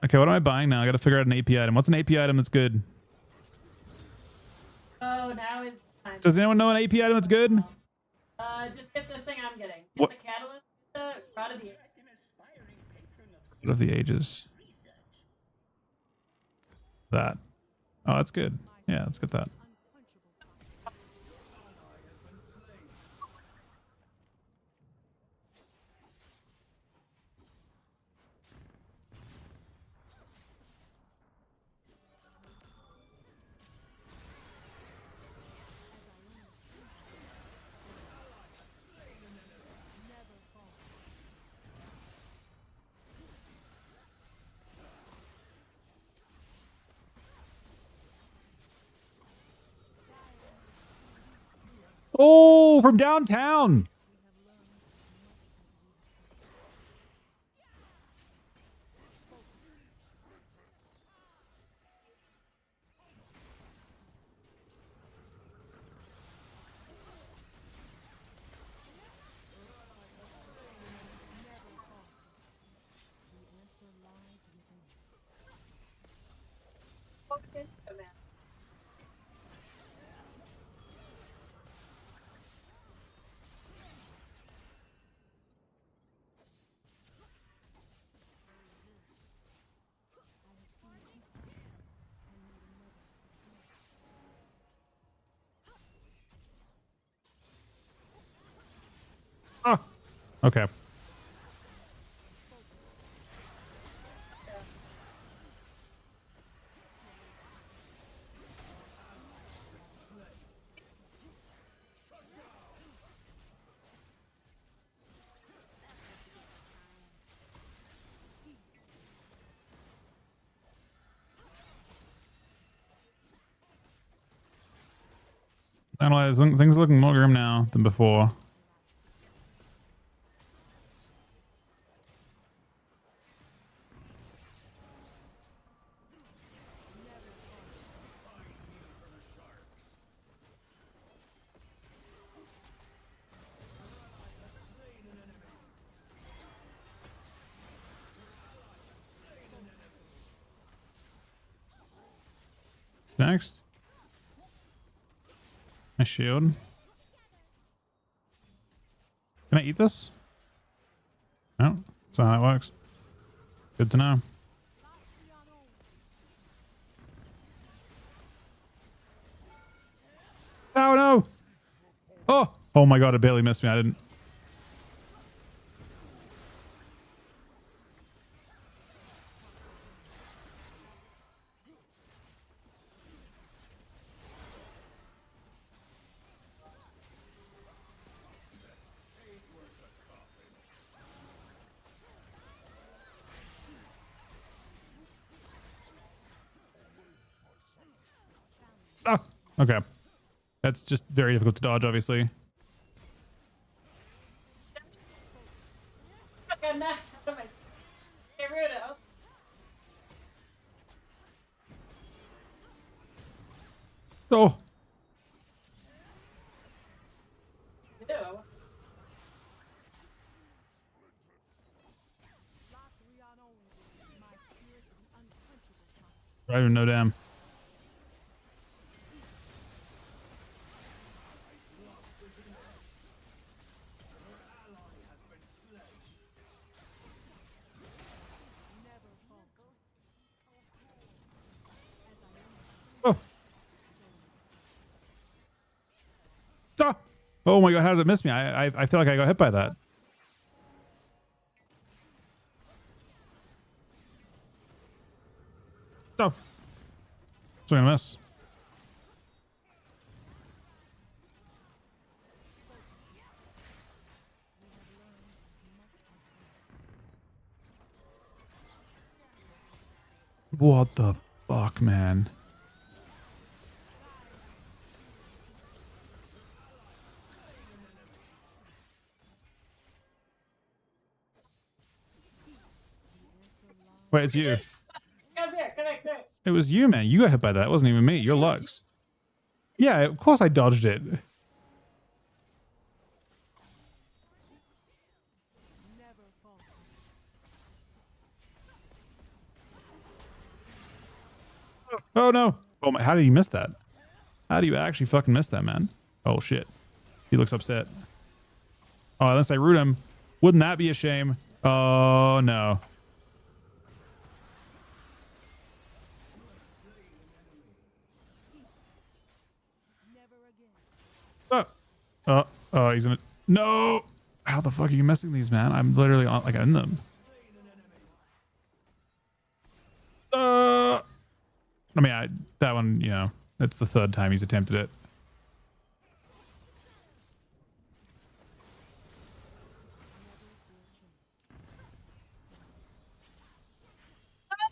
Okay, what am I buying now? I gotta figure out an AP item. What's an AP item that's good? Oh, now is the time. Does anyone know an AP item that's good? Just get this thing I'm getting. Get What? the catalyst, Rod of the What of the ages? That. Oh, that's good. Yeah, let's get that. Oh, from downtown. Oh, okay. Analyze. Things are looking more grim now than before. Next. My shield. Can I eat this? No, that's not how that works. Good to know. Oh no! Oh! Oh my god, it barely missed me. I didn't. Oh! Okay. That's just very difficult to dodge, obviously. I'm not out of my. Get rid of. Oh! Ew. I don't even know, damn. Oh! Ah! Oh my god, how did it miss me? I feel like I got hit by that. Oh! It's gonna miss. What the fuck, man? Wait, it's you. Come here, come here, come here. It was you, man. You got hit by that. It wasn't even me. Your lugs. Yeah, of course I dodged it. Oh no. Oh my, how did he miss that? How do you actually fucking miss that, man? Oh shit. He looks upset. Oh, unless I root him. Wouldn't that be a shame? Oh no. Oh. Oh, he's in it. No. How the fuck are you missing these, man? I'm literally on, like, in them. I mean, that one, you know, that's the third time he's attempted it.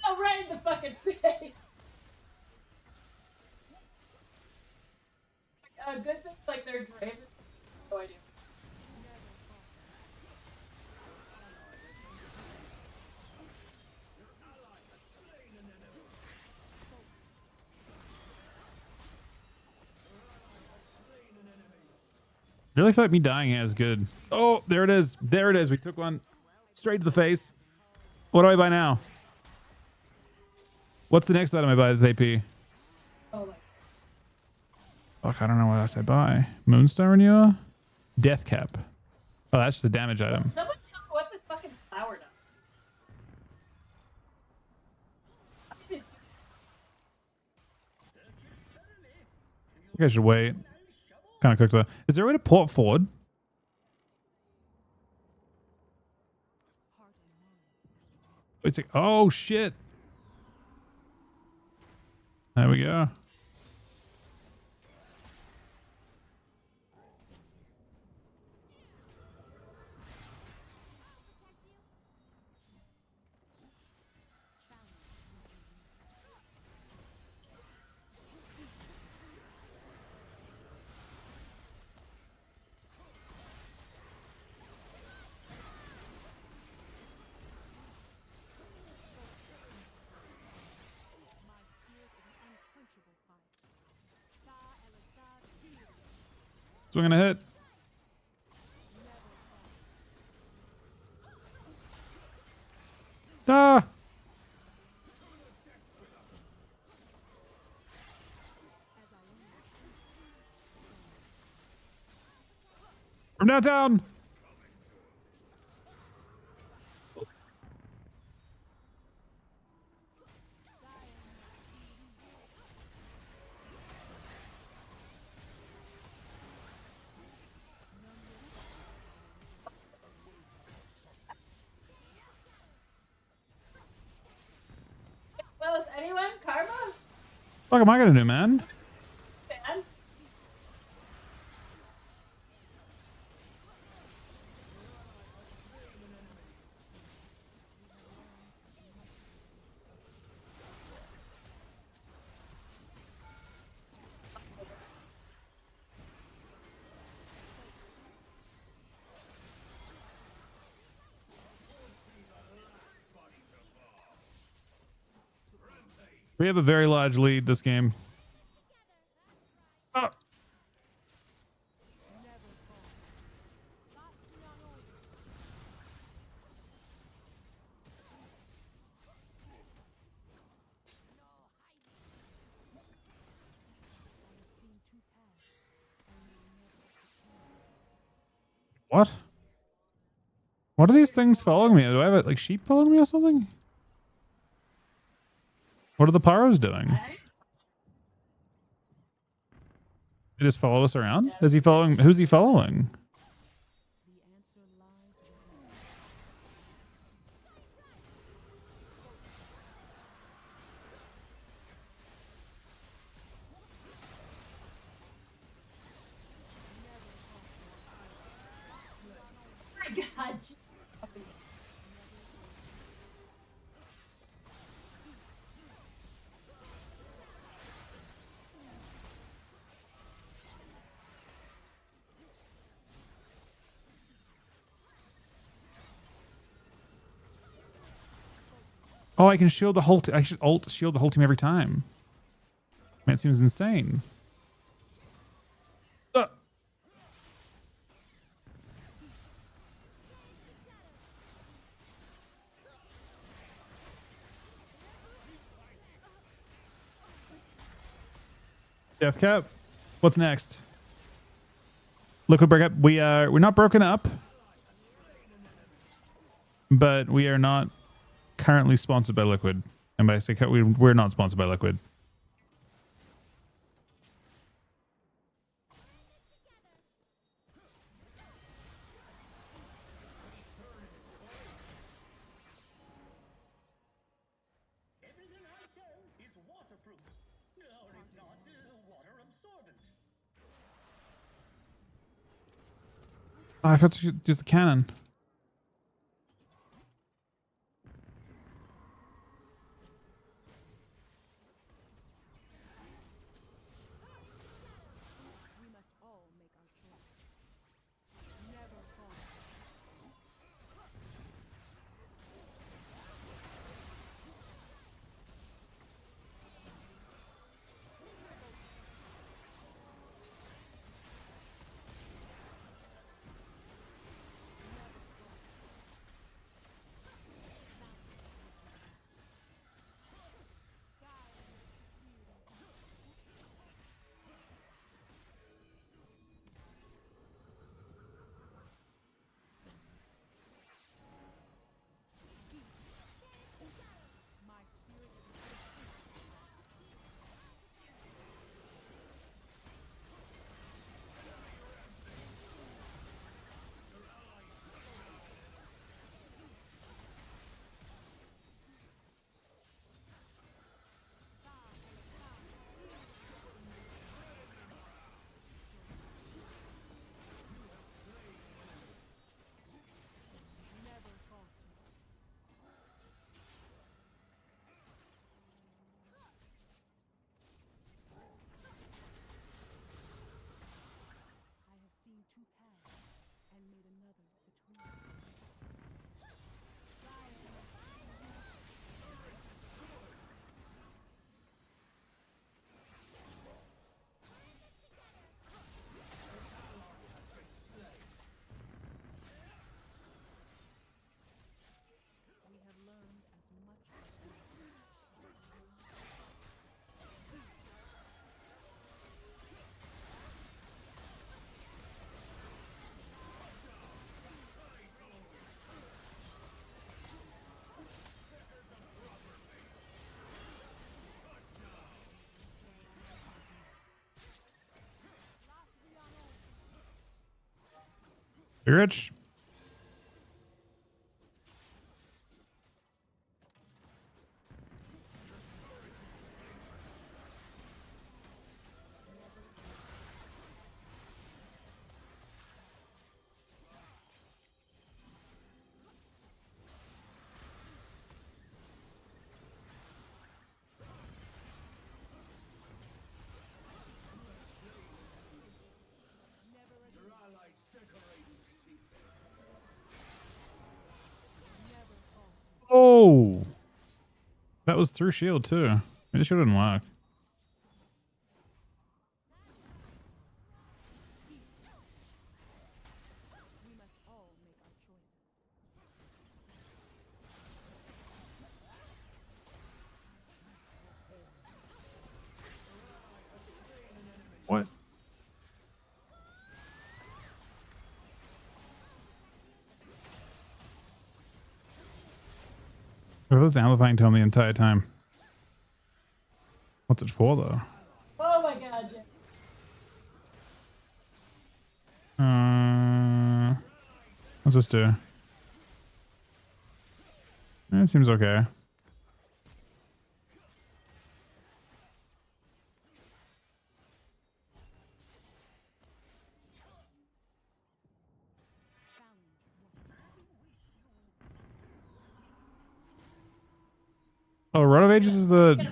Oh, right in the fucking face. Good things like they're draven. No idea. I really feel like me dying is good. Oh, there it is. There it is. We took one straight to the face. What do I buy now? What's the next item I buy that's AP? Oh, my. Fuck, I don't know what else I buy. Moonstar Renewer? Death Cap. Oh, that's just a damage item. Someone tell me what this fucking flower does. Obviously it's I think I should wait. Kind of cooked though. Is there a way to port forward? It's like, oh shit. There we go. Swing and a hit. Ah! From downtown. Well, is anyone Karma? What am I gonna do, man? Fan? We have a very large lead this game. Ah. What? What are these things following me? Do I have like sheep following me or something? What are the pyros doing? They just follow us around? Is he following? Who's he following? The answer lies within. Oh my god. just- Oh, I can shield the whole. I should ult shield the whole team every time. Man, it seems insane. Death cap. What's next? Liquid breakup. We're not broken up, but we are not currently sponsored by Liquid. And by say we're not sponsored by Liquid. Everything I sell is waterproof, or if not, water absorbent. Oh, I forgot to use the cannon. We must all make our choices. Never fall. Be rich. Oh, that was through shield too. Maybe it shouldn't work. We must all make our choices. What? What was the amplifying tone the entire time? What's it for though? Oh my god, Jay. What's this do? It seems okay. Oh, Rod of Ages is the.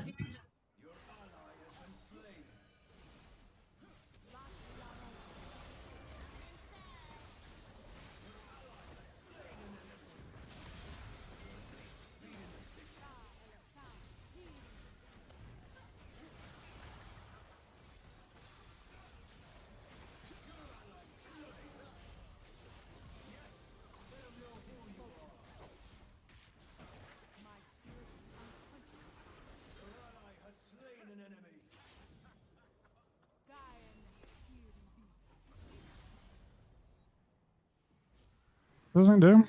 What does it do?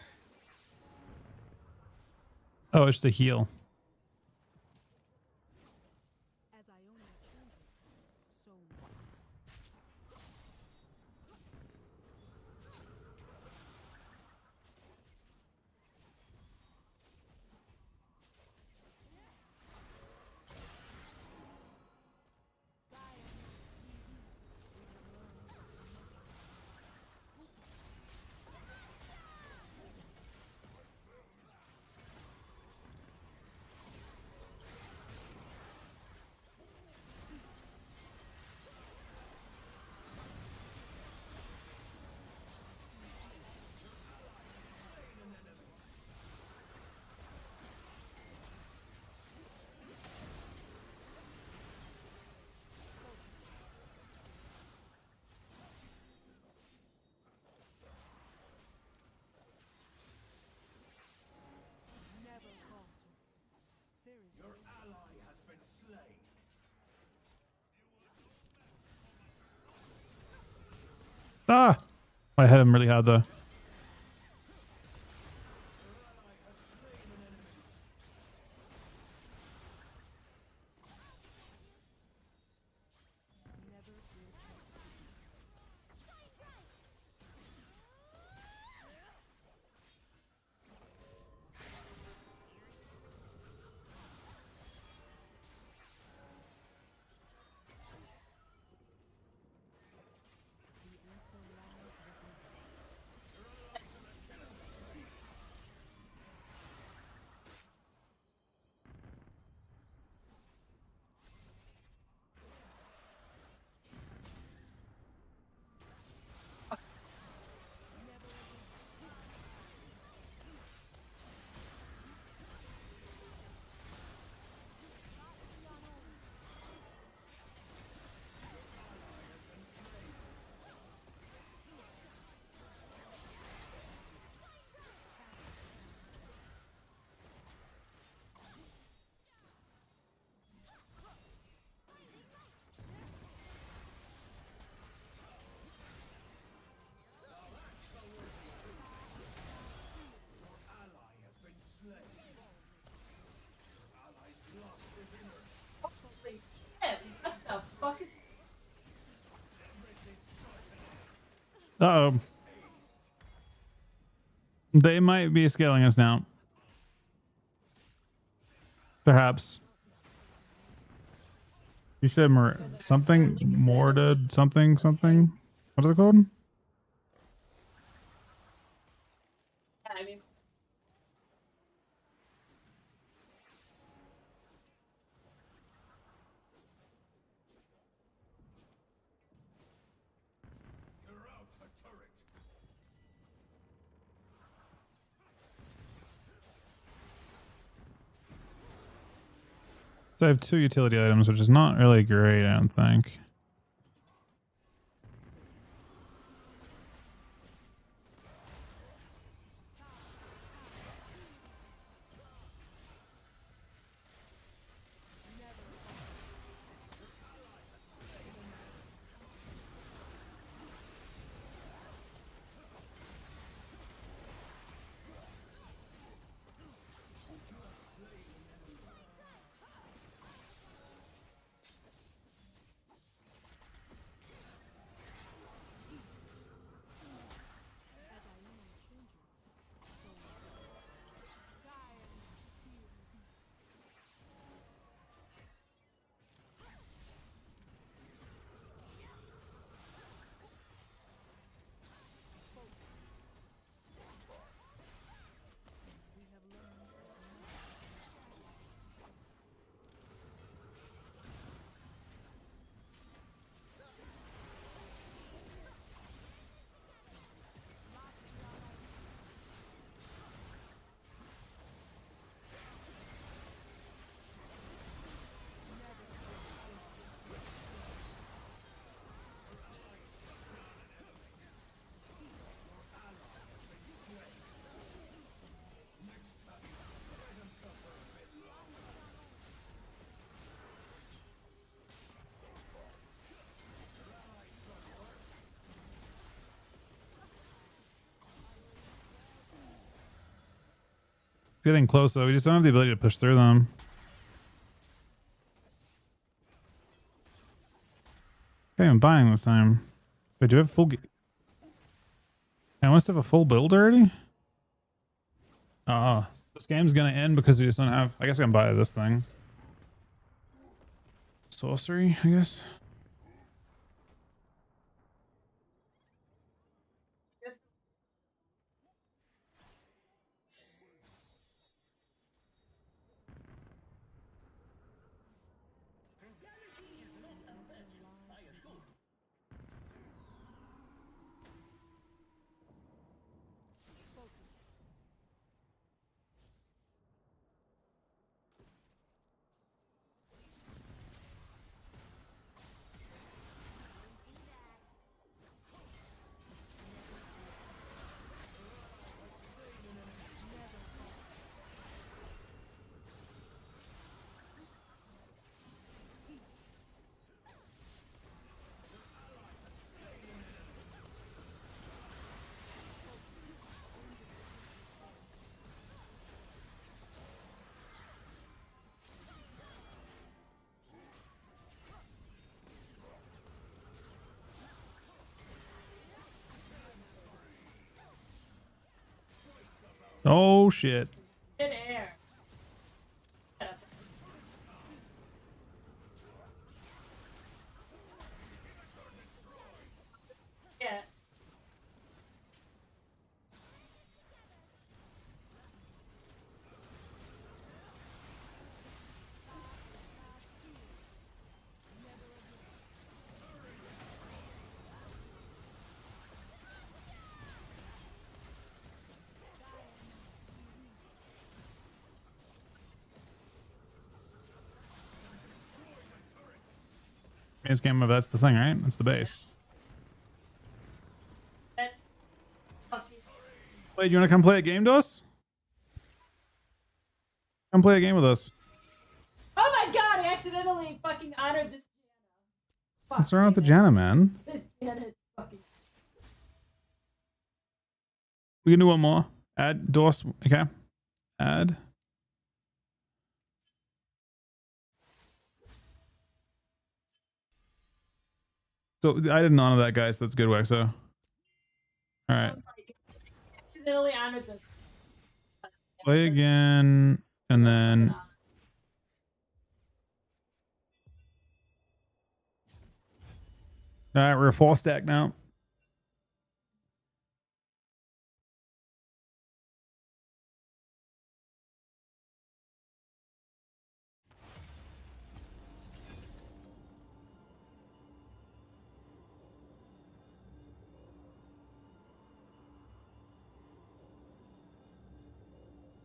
Oh, it's the heal. As I own my children, so much. Never falter. There is Your ally has been slain. Ah! I hit him really hard though. never fear death. The answer lies within. Ally has been slain. Your ally's lost his inner. Holy shit, what the fuck is Uh oh. They might be scaling us now. Perhaps. You said something Morded something something. What are they called? Yeah, I mean, So I have 2 utility items, which is not really great, I don't think. Getting close though. We just don't have the ability to push through them. Okay, I'm buying this time. Wait, do we have full? I must have a full build already. Oh, this game's gonna end because we just don't have. I guess I can buy this thing. Sorcery, I guess. Oh shit. in air. Yeah. Base game of that's the thing, right? That's the base. That's fucking. Wait, you want to come play a game to us? Come play a game with us. Oh my god! I accidentally fucking honored this. Fuck, What's wrong with the man. Janna, man? This Janna is fucking. We can do one more. Add Dorse. Okay. Add. So I didn't honor that, guys. So that's good work. So, all right. Oh my god. accidentally honored this. Play again, and then all right, we're a 4-stack now.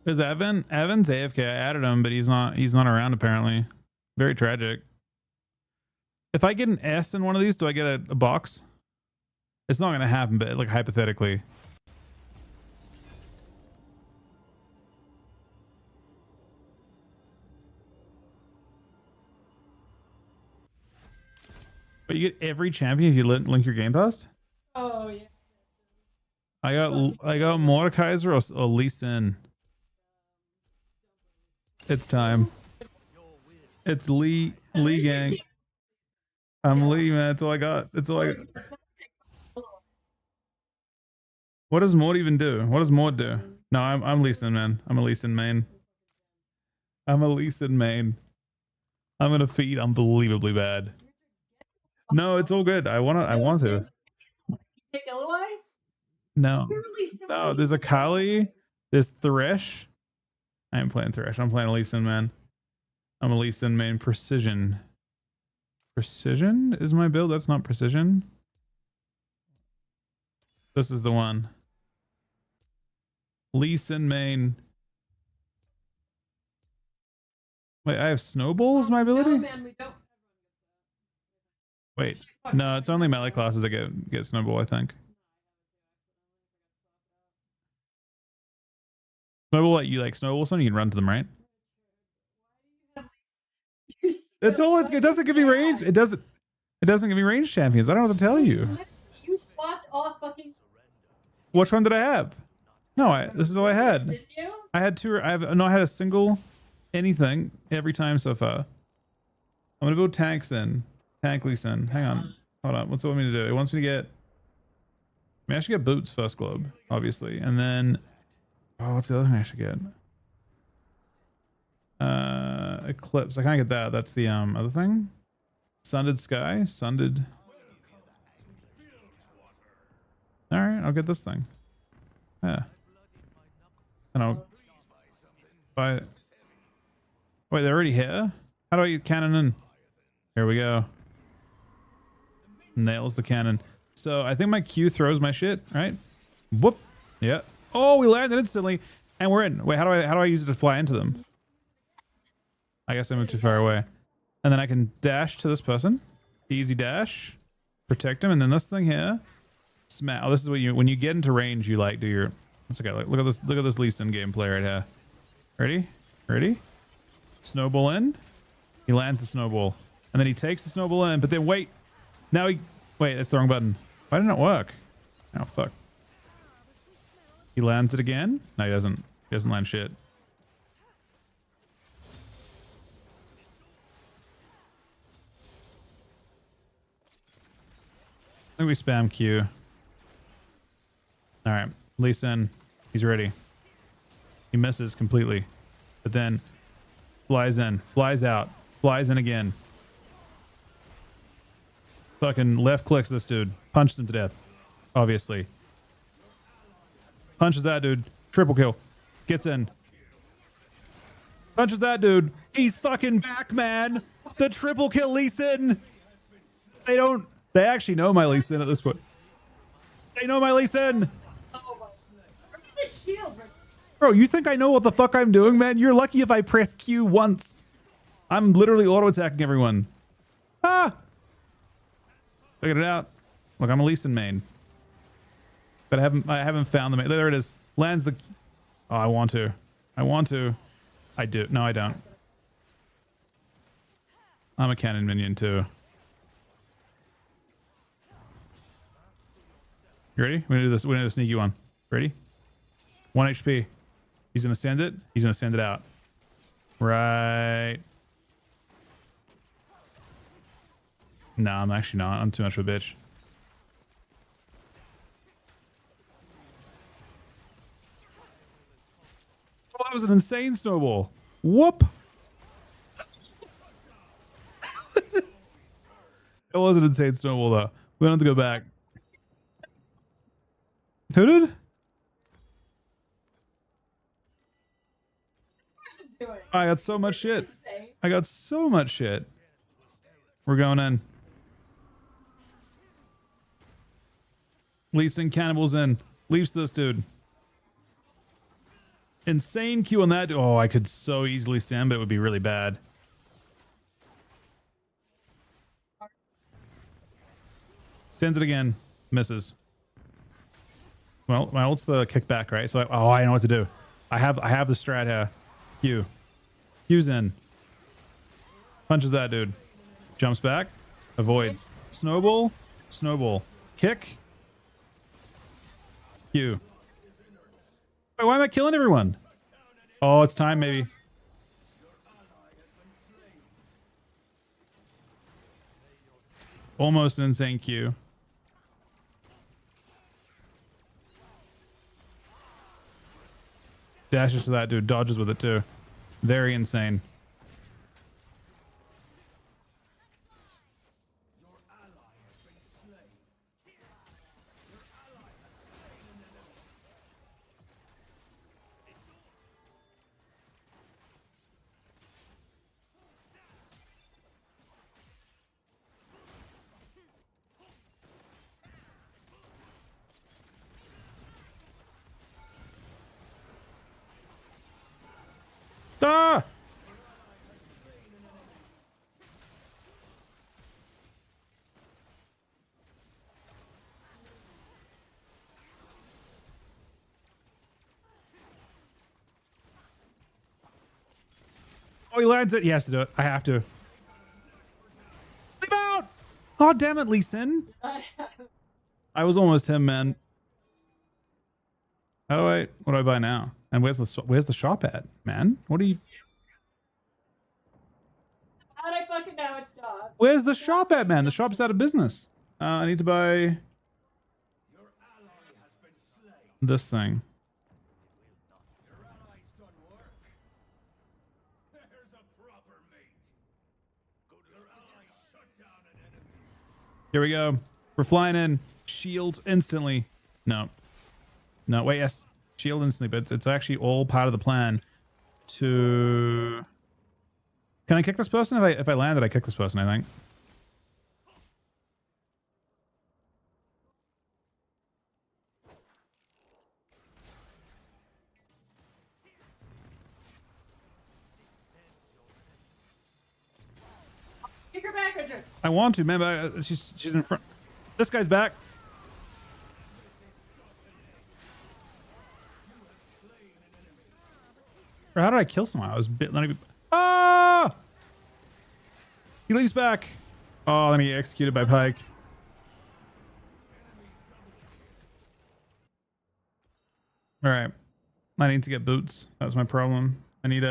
There's Evan. Evan's AFK. I added him, but he's not around apparently. Very tragic. If I get an S in one of these, do I get a box? It's not gonna happen, but like hypothetically. But you get every champion if you link your Game Pass? Oh yeah. I got Mordekaiser or Lee Sin. It's time. It's Lee gang. I'm Lee, man. That's all I got. That's all I got. What does Mord even do? What does Mord do? No, I'm Lee Sin, man. I'm a Lee Sin main. I'm a Lee Sin main. I'm gonna feed unbelievably bad. No, it's all good. I want to. Take LOI? No. You're releasing No, there's a Kali. There's Thresh. I ain't playing Thresh. I'm playing a Lee Sin, man. I'm a Lee Sin main. Precision. Precision is my build. That's not precision. This is the one. Lee Sin main. Wait, I have Snowball as my ability? No, man, we don't. Wait, no, it's only melee classes that get Snowball, I think. Snowball, like, you like Snowball something, you can run to them, right? That's all it doesn't give me range. It doesn't give me range champions. I don't know what to tell you. You swapped off fucking. Which one did I have? No, this is all I had. Did you? I had I had a single anything every time so far. I'm gonna build tanks in. Tank Lee Sin. Hang on. Hold on. What's it want me to do? It wants me to get. I should get boots first globe, obviously. And then what's the other thing I should get? Eclipse. I can't get that. That's the other thing. Sundered Sky. Sundered. Alright, I'll get this thing. Yeah. And I'll buy it. Wait, they're already here? How do I get cannon in? Here we go. Nails the cannon. So I think my Q throws my shit, right? Whoop. Yeah. Oh, we landed instantly. And we're in. Wait, how do I use it to fly into them? I guess I moved too far away. And then I can dash to this person. Easy dash. Protect him. And then this thing here. Smack. Oh, this is what you, when you get into range, you like do your, it's okay. Look at this Lee Sin gameplay right here. Ready? Ready? Snowball in. He lands the snowball. And then he takes the snowball in, but then wait. Now wait, that's the wrong button. Why didn't it work? Oh, fuck. He lands it again. No, he doesn't. He doesn't land shit. I think we spam Q. All right, Lee Sin, he's ready. He misses completely, but then flies in, flies out, flies in again. Fucking left clicks this dude, punched him to death, obviously. Punches that dude, triple kill, gets in. Punches that dude, he's fucking back, man. The triple kill Lee Sin. They actually know my Lee Sin at this point. They know my Lee Sin. The shield. Bro, you think I know what the fuck I'm doing, man? You're lucky if I press Q once. I'm literally auto-attacking everyone. Ah! Figured it out. Look, I'm a Lee Sin main. But I haven't found the main. There it is. Lands the... Oh, I want to. I want to. I do. No, I don't. I'm a cannon minion too. You ready? We're gonna do this. We're gonna do a sneaky one. Ready? 1 HP. He's gonna send it. He's gonna send it out. Right. No, I'm actually not. I'm too much of a bitch. that was an insane snowball. Whoop. It was an insane snowball though. We don't have to go back. Who did? Doing? I got so much shit. Insane. I got so much shit. We're going in. Leasing cannibals in. Leaps this dude. Insane Q on that. Oh, I could so easily stand, but it would be really bad. Sends it again. Misses. Well, my ult's the kickback, right? So I know what to do. I have the strat here. Q. Q's in. Punches that dude. Jumps back. Avoids. Snowball. Snowball. Kick. Q. Wait, why am I killing everyone? Oh, it's time maybe. Almost an insane Q. Dashes to that dude. Dodges with it too. Very insane. Ah! Oh, he lands it. He has to do it. I have to. Leap out! God damn it, Lee Sin. I was almost him, man. How do I? What do I buy now? And where's the shop at, man? What are you? How'd I fucking know it's dogs? Where's the shop at, man? The shop's out of business. I need to buy this thing. Here we go. We're flying in. Shield instantly. No. No, wait, yes. Shield instantly, but it's actually all part of the plan to... Can I kick this person? If I landed, I kick this person, I think. Kick her back, Richard. I want to, man, but she's in front. This guy's back. Or how did I kill someone? I was letting... Ah! He leaps back. Oh, let me get executed by Pike. All right. I need to get boots. That's my problem. I need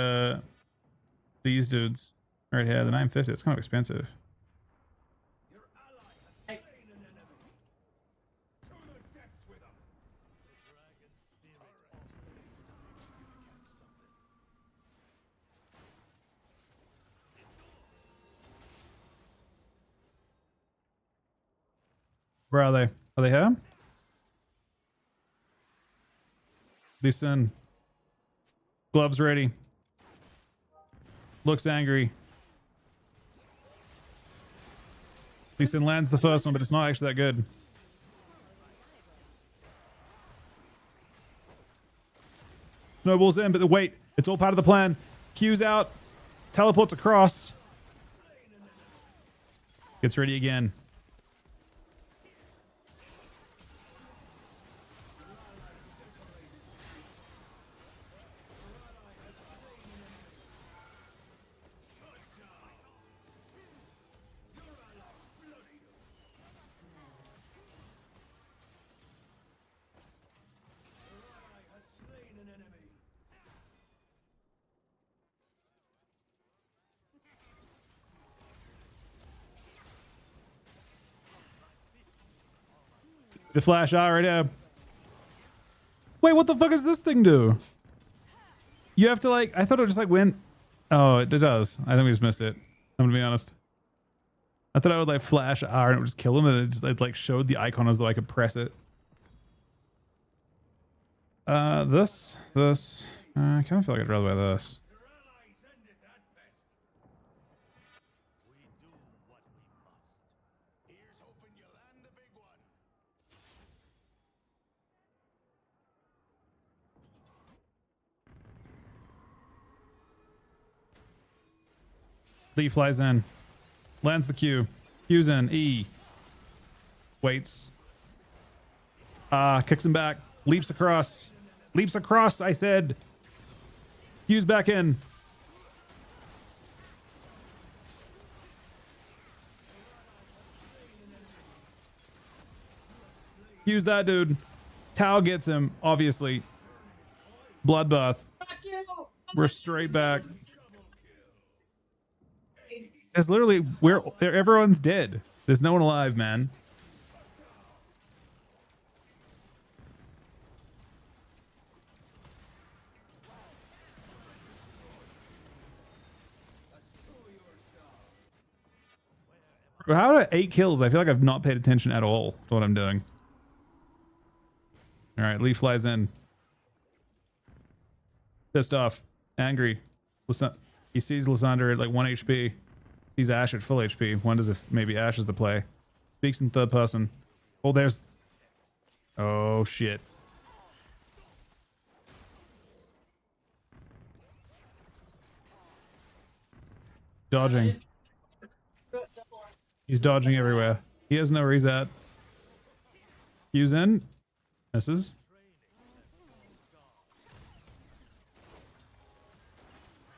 these dudes right here. The 950. It's kind of expensive. Where are they? Are they here? Lee Sin. Gloves ready. Looks angry. Lee Sin lands the first one, but it's not actually that good. Snowball's in, but wait, it's all part of the plan. Q's out. Teleports across. Gets ready again. The flash right now. Wait, what the fuck does this thing do? You have to like, I thought it would just like win. Oh, it does. I think we just missed it. I'm gonna be honest. I thought I would like flash R and it would just kill him, and it like showed the icon as though I could press it. This. I kind of feel like I'd rather buy this. Lee flies in, lands the Q, Q's in, E, waits, kicks him back, leaps across, I said, Q's back in. Q's that dude. Tau gets him, obviously. Bloodbath. Fuck you! We're straight back. It's literally everyone's dead. There's no one alive, man. How did 8 kills? I feel like I've not paid attention at all to what I'm doing. All right, Lee flies in. Pissed off, angry. He sees Lysandre at like 1 HP. Sees Ashe at full HP. Wonders if maybe Ashe is the play. Speaks in third person. Oh, there's... Oh, shit. Dodging. He's dodging everywhere. He doesn't know where he's at. Q's in. Misses.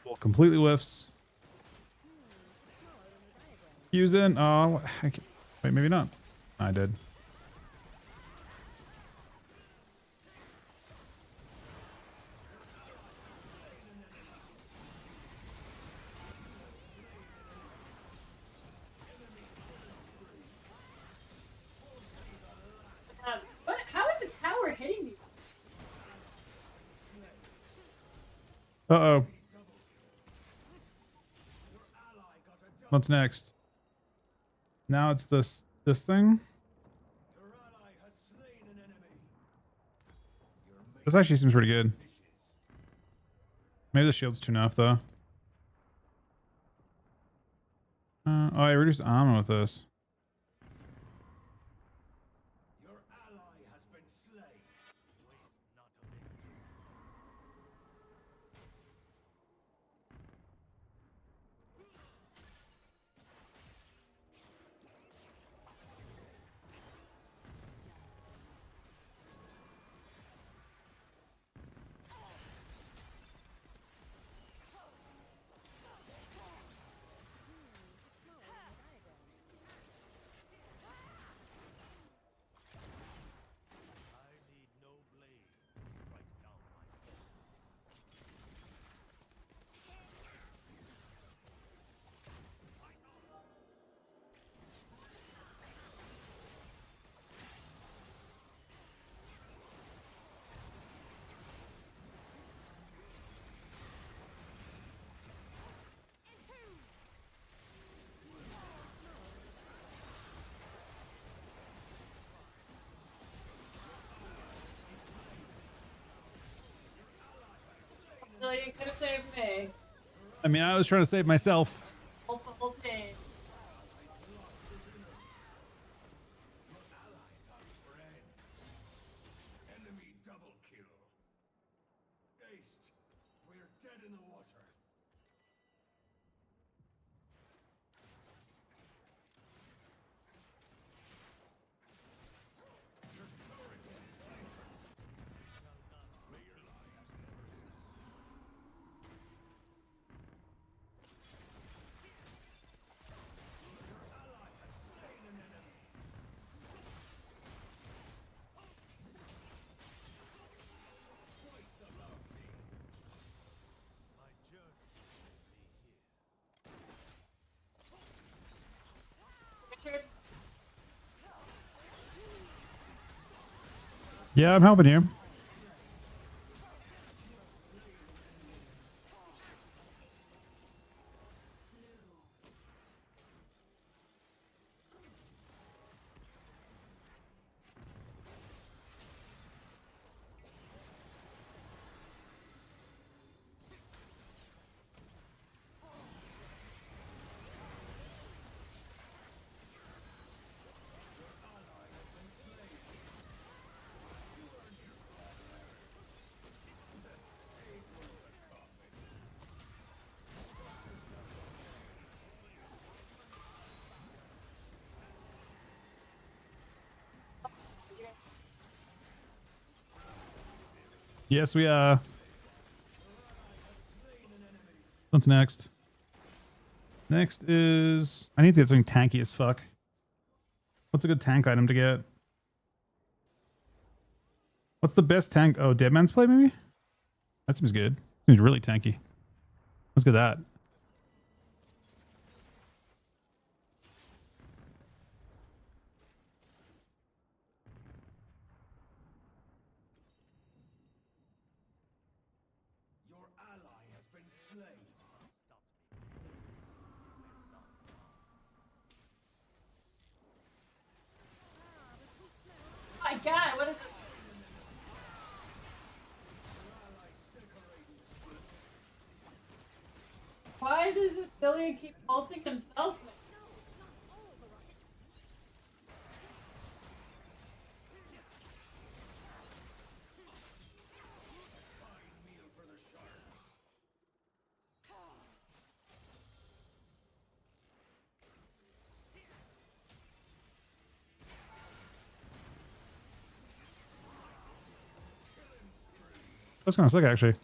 Well, completely whiffs. Q's in. Oh, wait, maybe not. I did. What? How is the tower hitting me? Uh-oh. What's next? Now it's this thing. This actually seems pretty good. Maybe the shield's too enough though. Oh, I reduced armor with this. So you could have saved me. I mean, I was trying to save myself. Multiple pain. Enemy double kill. Aced. We're dead in the water. Richard? Yeah, I'm helping you. Yes, we are. What's next? Next is... I need to get something tanky as fuck. What's a good tank item to get? What's the best tank? Oh, Dead Man's Play, maybe? That seems good. Seems really tanky. Let's get that. Your ally has been slain. Oh my god, what is this? Why does this Billy keep ulting himself? That's kind of sick, actually.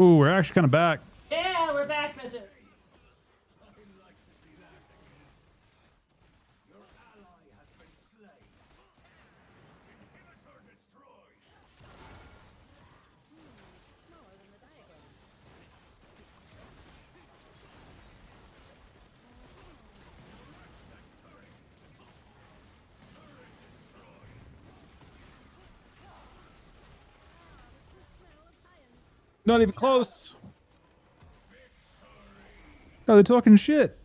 Ooh, we're actually kind of back. Yeah, we're back, bitches. Your ally has been slain. Inhibitor destroyed. Not even close. Oh, they're talking shit.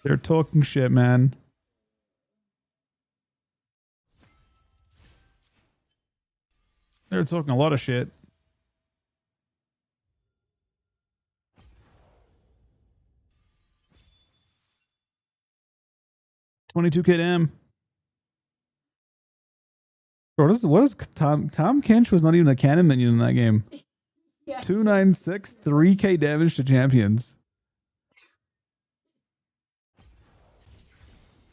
They're talking shit, man. They're talking a lot of shit. $22 Kid M. Bro, what is Tom Kench was not even a cannon minion in that game. Yeah. 296, 3k damage to champions.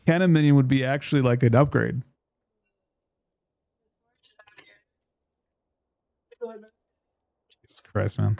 Cannon minion would be actually like an upgrade. Jesus Christ, man.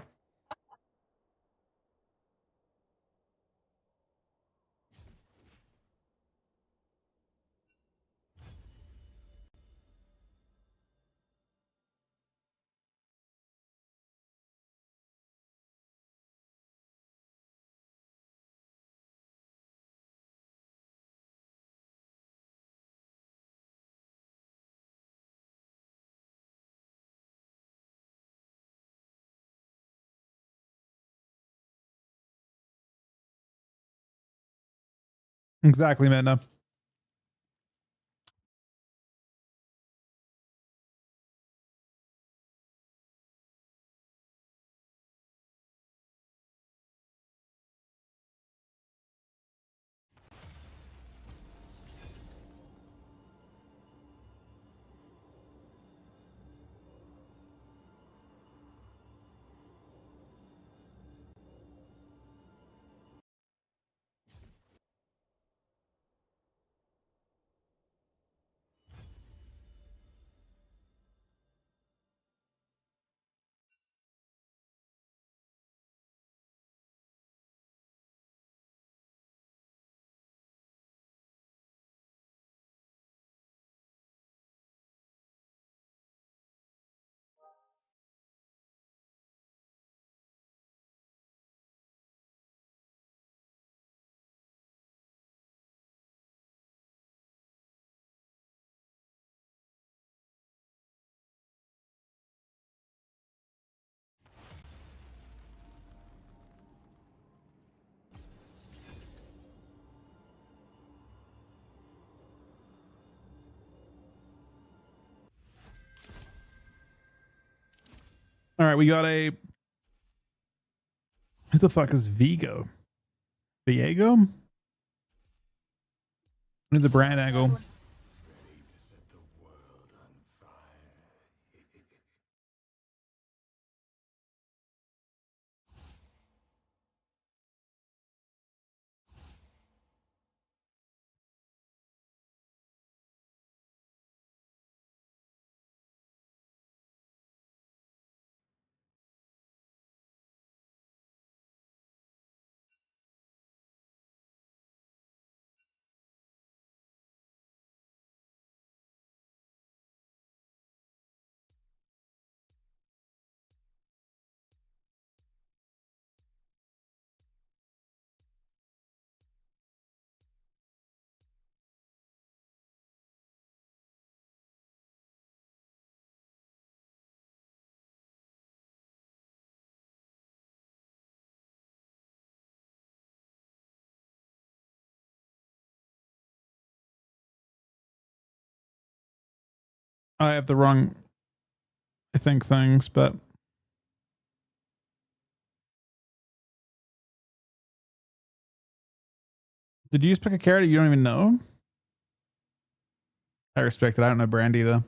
Exactly, man. No. All right, we got a. Who the fuck is Vigo? Viego? It's a brand angle. I have the wrong, I think, things, but did you just pick a character you don't even know? I respect it. I don't know Brandy though.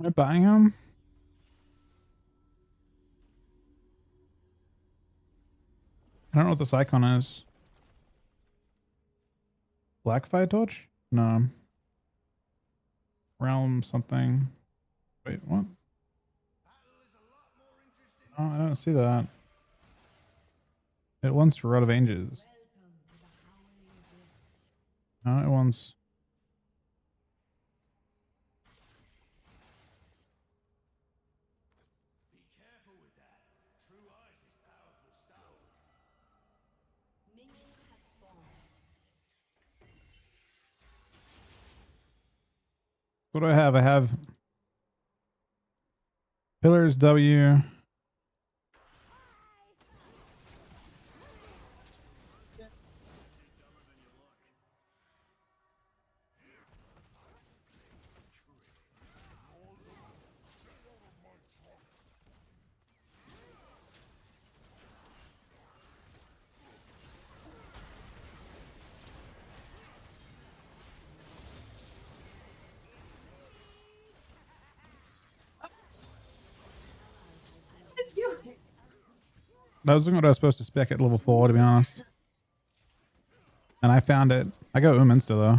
Am I buying him? I don't know what this icon is. Black Fire Torch? No. Realm something. Wait, what? Oh, I don't see that. It wants Rod of Ages. No, it wants. Minions have spawned. What do I have? I have Pillars W. That was what I was supposed to spec at level 4, to be honest. And I found it. I got insta though.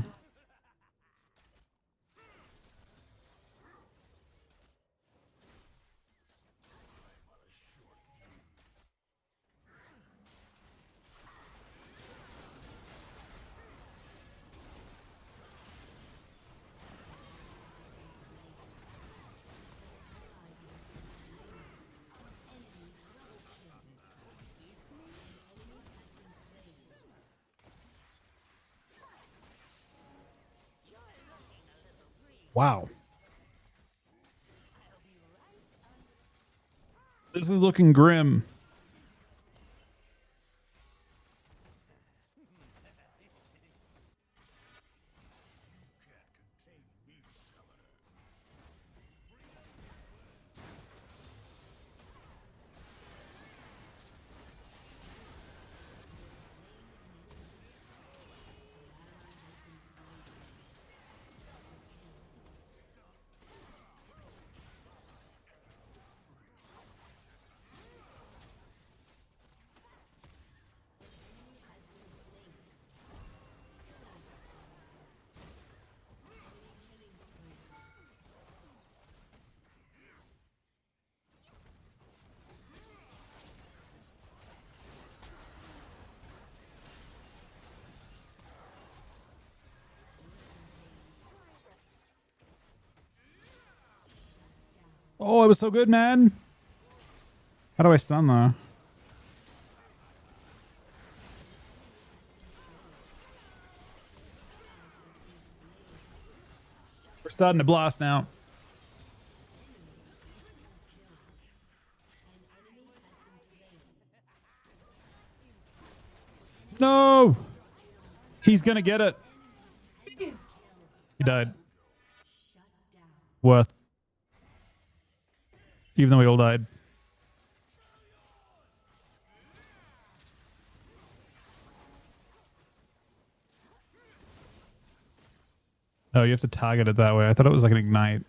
Wow. This is looking grim. Oh, it was so good, man. How do I stun though? We're starting to blast now. No! He's gonna get it. Jeez. He died. Worth. Even though we all died. Oh, you have to target it that way. I thought it was like an ignite.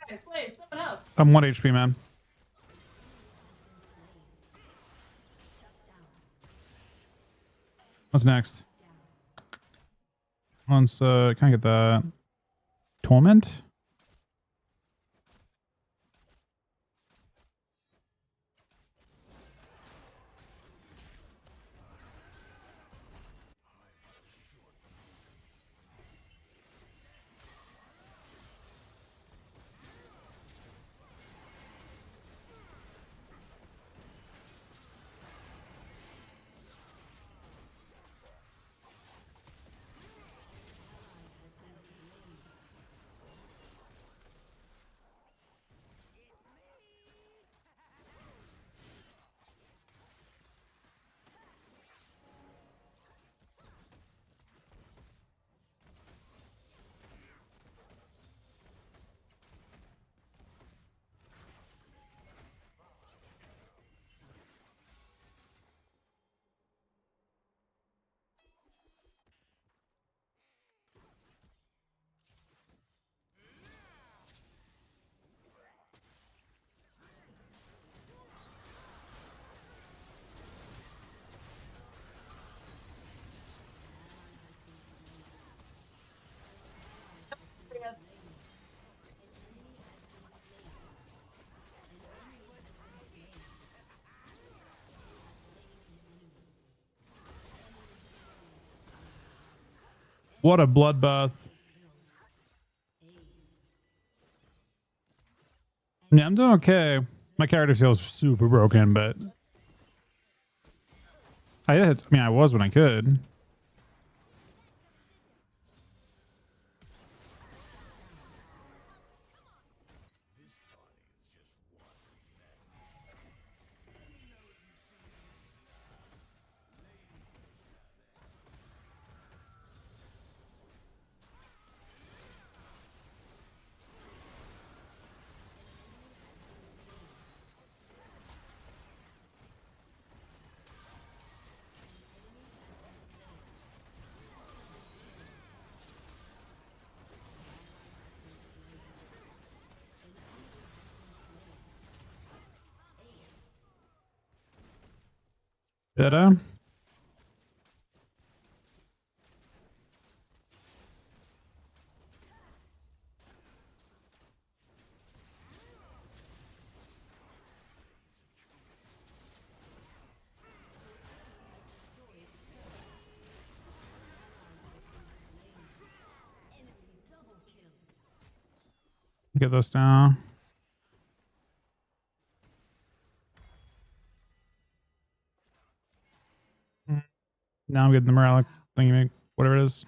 Okay, please, someone else. I'm 1 HP, man. What's next? Once, can't get that. Torment? What a bloodbath. Yeah, I'm doing okay. My character feels super broken, but I mean, I was when I could. Better. Get this down. Now I'm getting the morale thingy, whatever it is.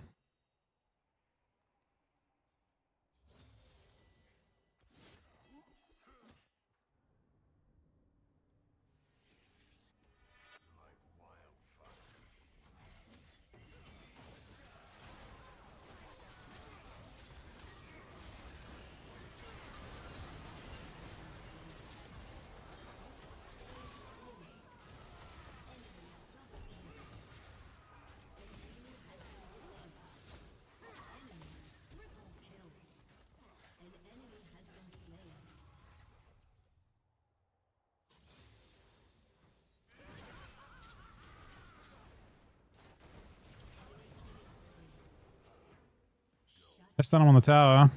I stun him on the tower.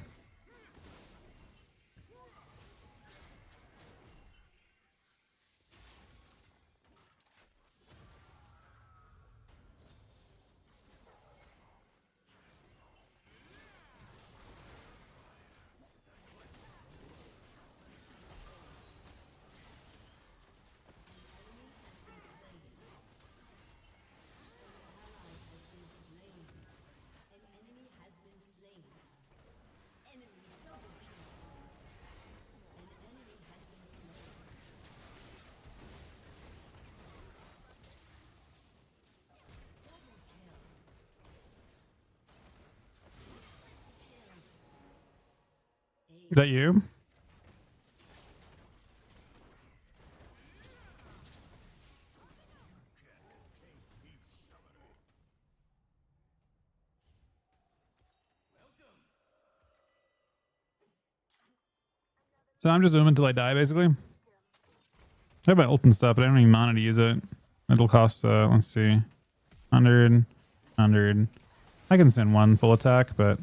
Is that you? So I'm just zooming until I die, basically. I have my ult and stuff, but I don't even mana to use it. It'll cost, let's see, 100, 100. I can send one full attack, but...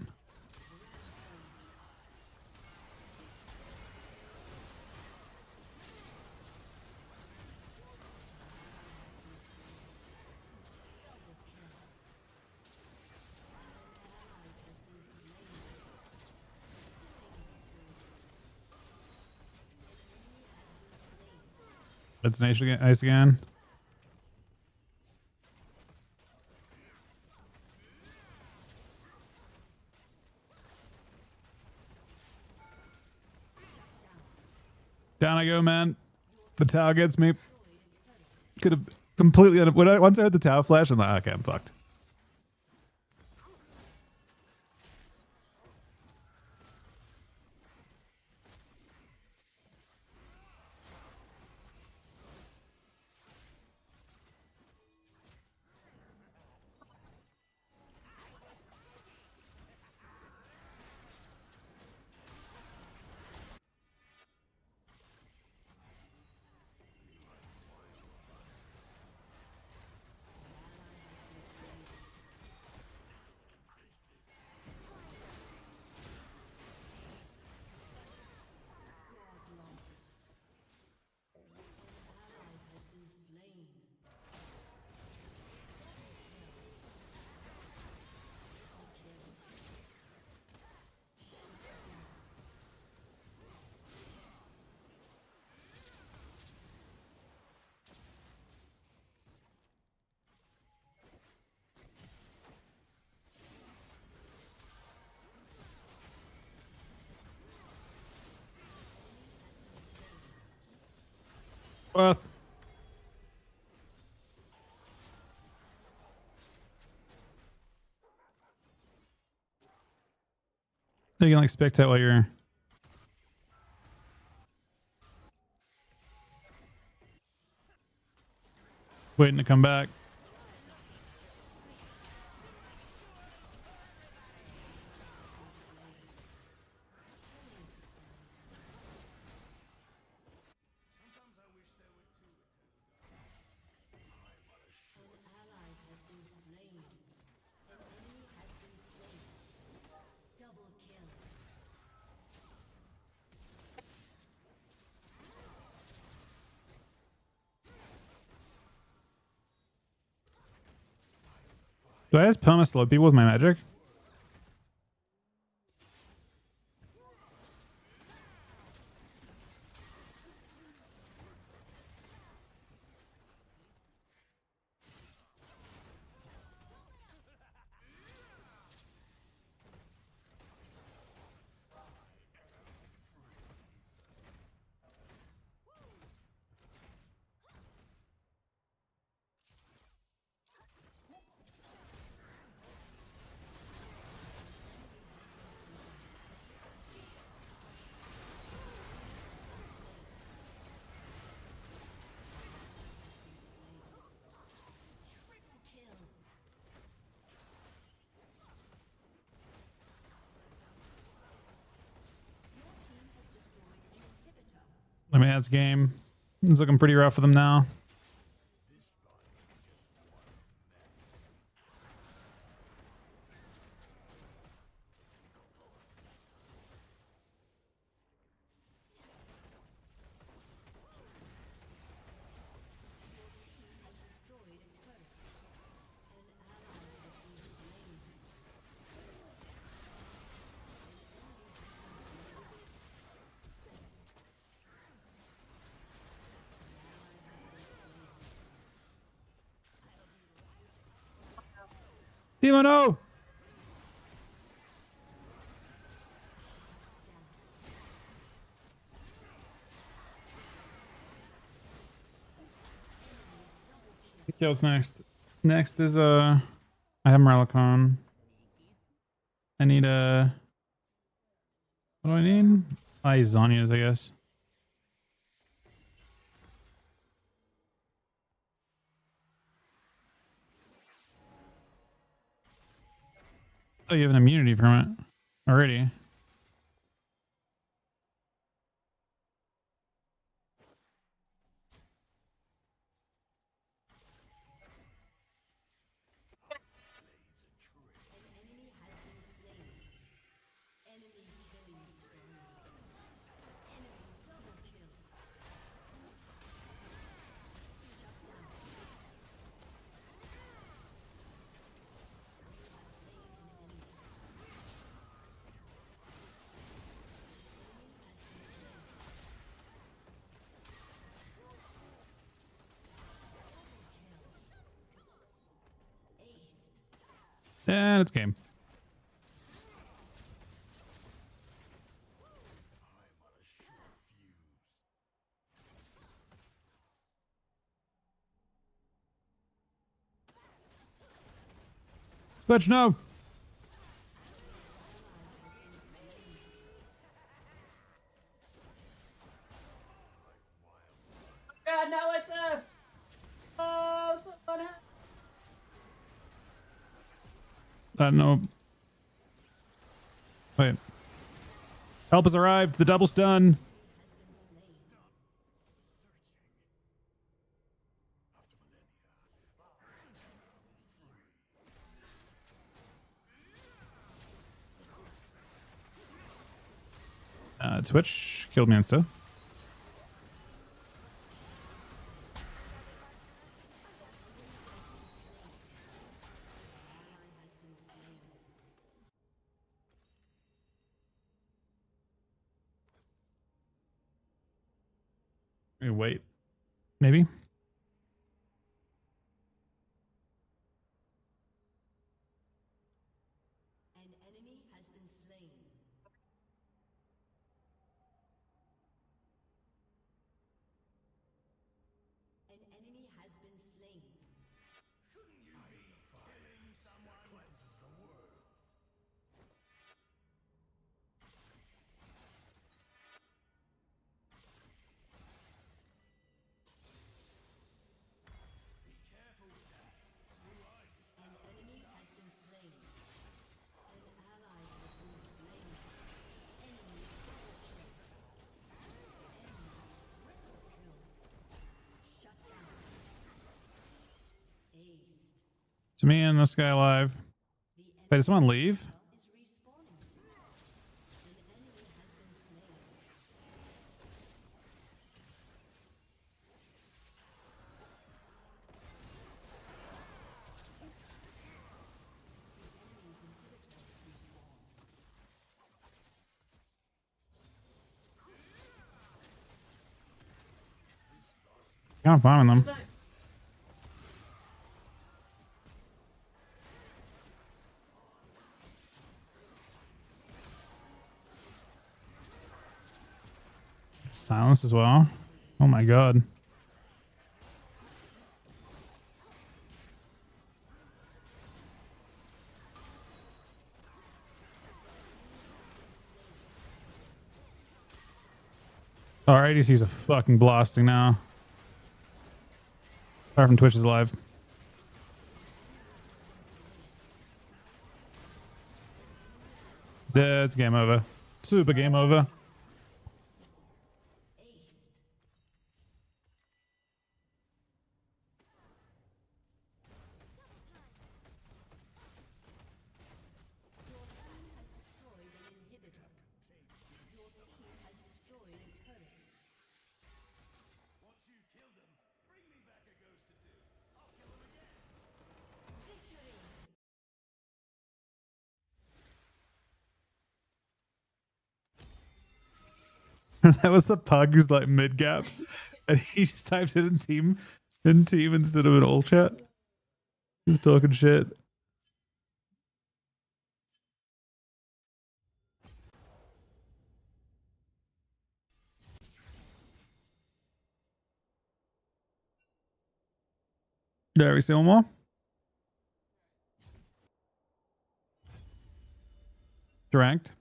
It's nice again. Nice again. Down I go, man. The tower gets me. Could have completely... Once I heard the tower flash, I'm like, okay, I'm fucked. Well, you can like spectate while you're... waiting to come back. Do I just perma slow people with my magic? Let me add this game. It's looking pretty rough for them now. Timo, no! Okay, what's next? Next is I have Morellicon. I need a what do I need? Zonias, I guess. Oh, you have an immunity from it already. And it's game. Switch, no. God, not like this. Oh, someone No. Wait. Help has arrived. The double stun. Twitch killed me insta. Wait. Maybe. An enemy has been slain. An enemy has been slain. An enemy has been slain. An ally has been slain. Enemy double kill. Enemy triple kill. Shut down. Aced. To me and this guy alive. The enemy Wait, did someone leave? is respawning soon. An enemy has been slain. Enemy's inhibitor is respawned. Kind of bombing them. Silence as well. Oh my god. Our ADC's a fucking blasting now. Fire from Twitch is live. It's game over. Super game over. Your team has destroyed an inhibitor. Your team has destroyed a turret. Once you kill them, bring me back a ghost or two. I'll kill them again. Victory! That was the pug who's like mid gap, and he just typed it in team instead of an all chat. He's talking shit. There, we see one more. Ranked.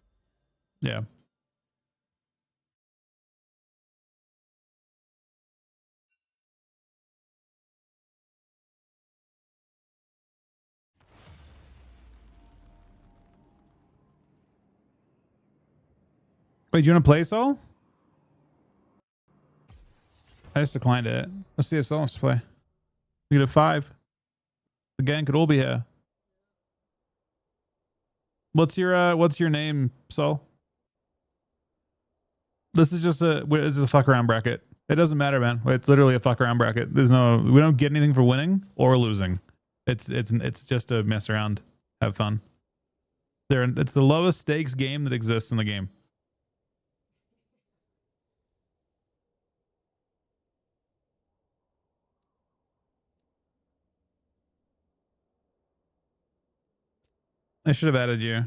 Yeah. Wait, do you want to play Soul? I just declined it. Let's see if Soul wants to play. We get a 5. The gang could all be here. What's your name, Soul? This is just a fuck around bracket. It doesn't matter, man. It's literally a fuck around bracket. We don't get anything for winning or losing. It's just to mess around, have fun. It's the lowest stakes game that exists in the game. I should have added you.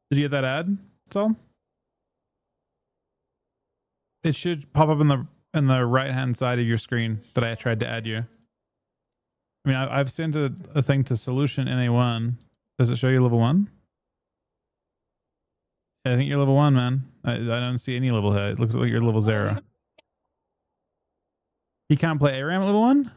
Did you get that ad? Soul? It should pop up in the right hand side of your screen that I tried to add you. I mean, I've sent a thing to solution NA1. Does it show you level 1? Yeah, I think you're level 1, man. I don't see any level here. It looks like you're level 0. You can't play ARAM at level 1?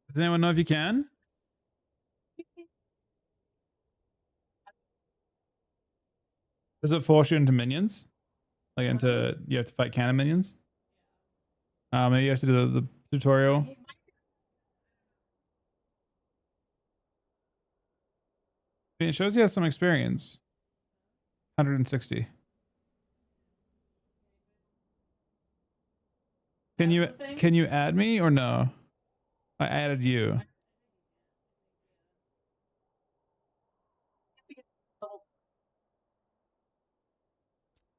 Does anyone know if you can? Does it force you into minions? Like into, you have to fight cannon minions? Maybe you have to do the tutorial. I mean, it shows you have some experience. 160. Can you add me or no? I added you.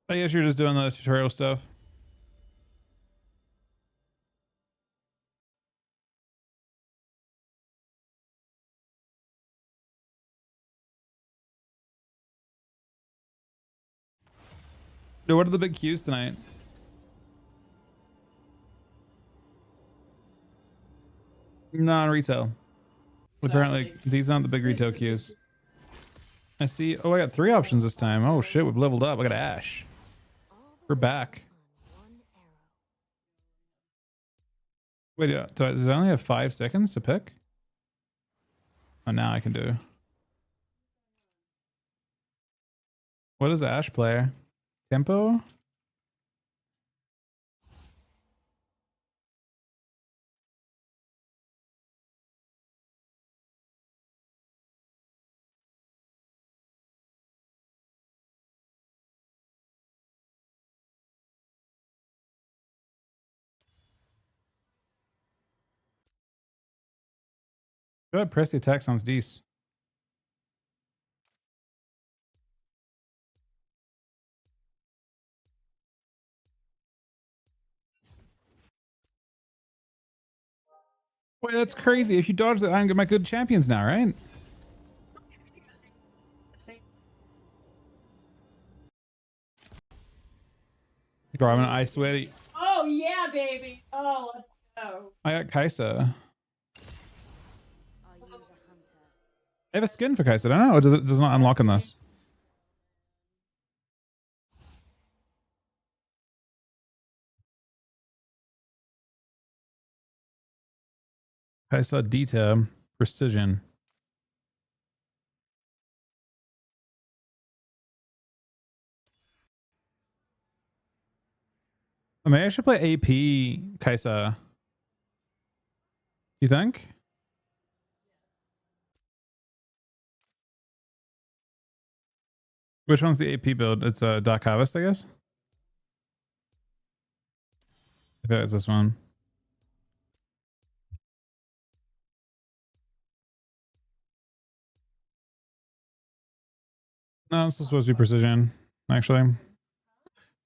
I guess you're just doing the tutorial stuff. Dude, what are the big queues tonight? Non-retail. Apparently, these aren't the big retail queues. I see. Oh, I got 3 options this time. Oh shit, we've leveled up. I got Ash. We're back. Wait, does I only have 5 seconds to pick? Oh, now I can do. What does Ash play? Tempo? Go ahead, press the attack sounds decent. Wait, that's crazy. If you dodge that, I'm my good champions now, right? Bro, I'm an ice sweaty. Oh yeah, baby. Oh, let's go. I got Kaisa. Are you the hunter? I have a skin for Kaisa. I don't know. Or does it not unlock in this? Kaisa Dita Precision. I mean, I should play AP Kaisa. You think? Which one's the AP build? It's a Dark Harvest, I guess. I bet it's this one. No, this is supposed to be precision, actually.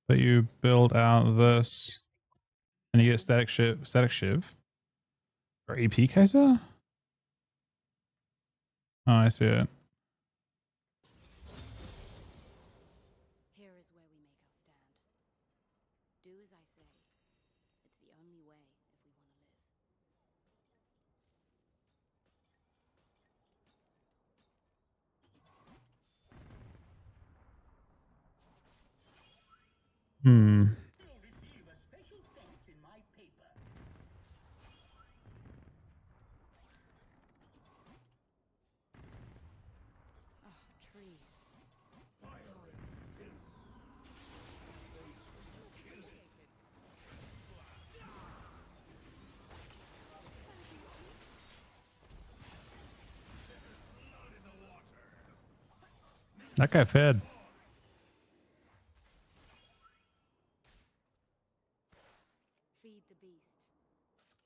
But you build out this, and you get static shiv, or AP Kaiser. Oh, I see it. Here is where we make our stand. Do as I say. It's the only way if we want to live. Hmm. You'll receive a special thanks in my paper. Oh, trees. That guy fed. Feed the beast.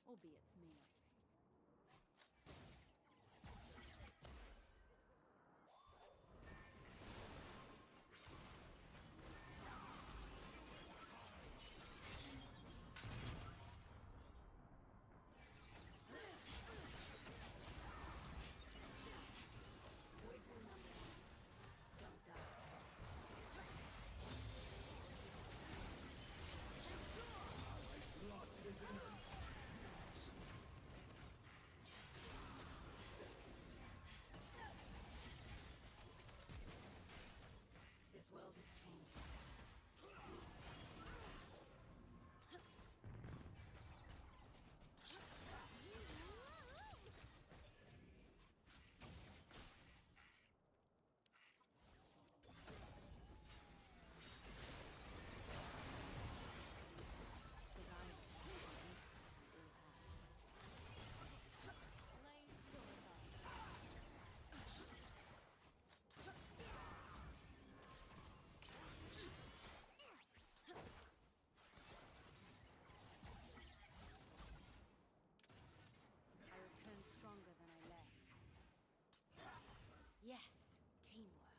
Albeit meal. This world is changing. I return stronger than I left. Yes, teamwork.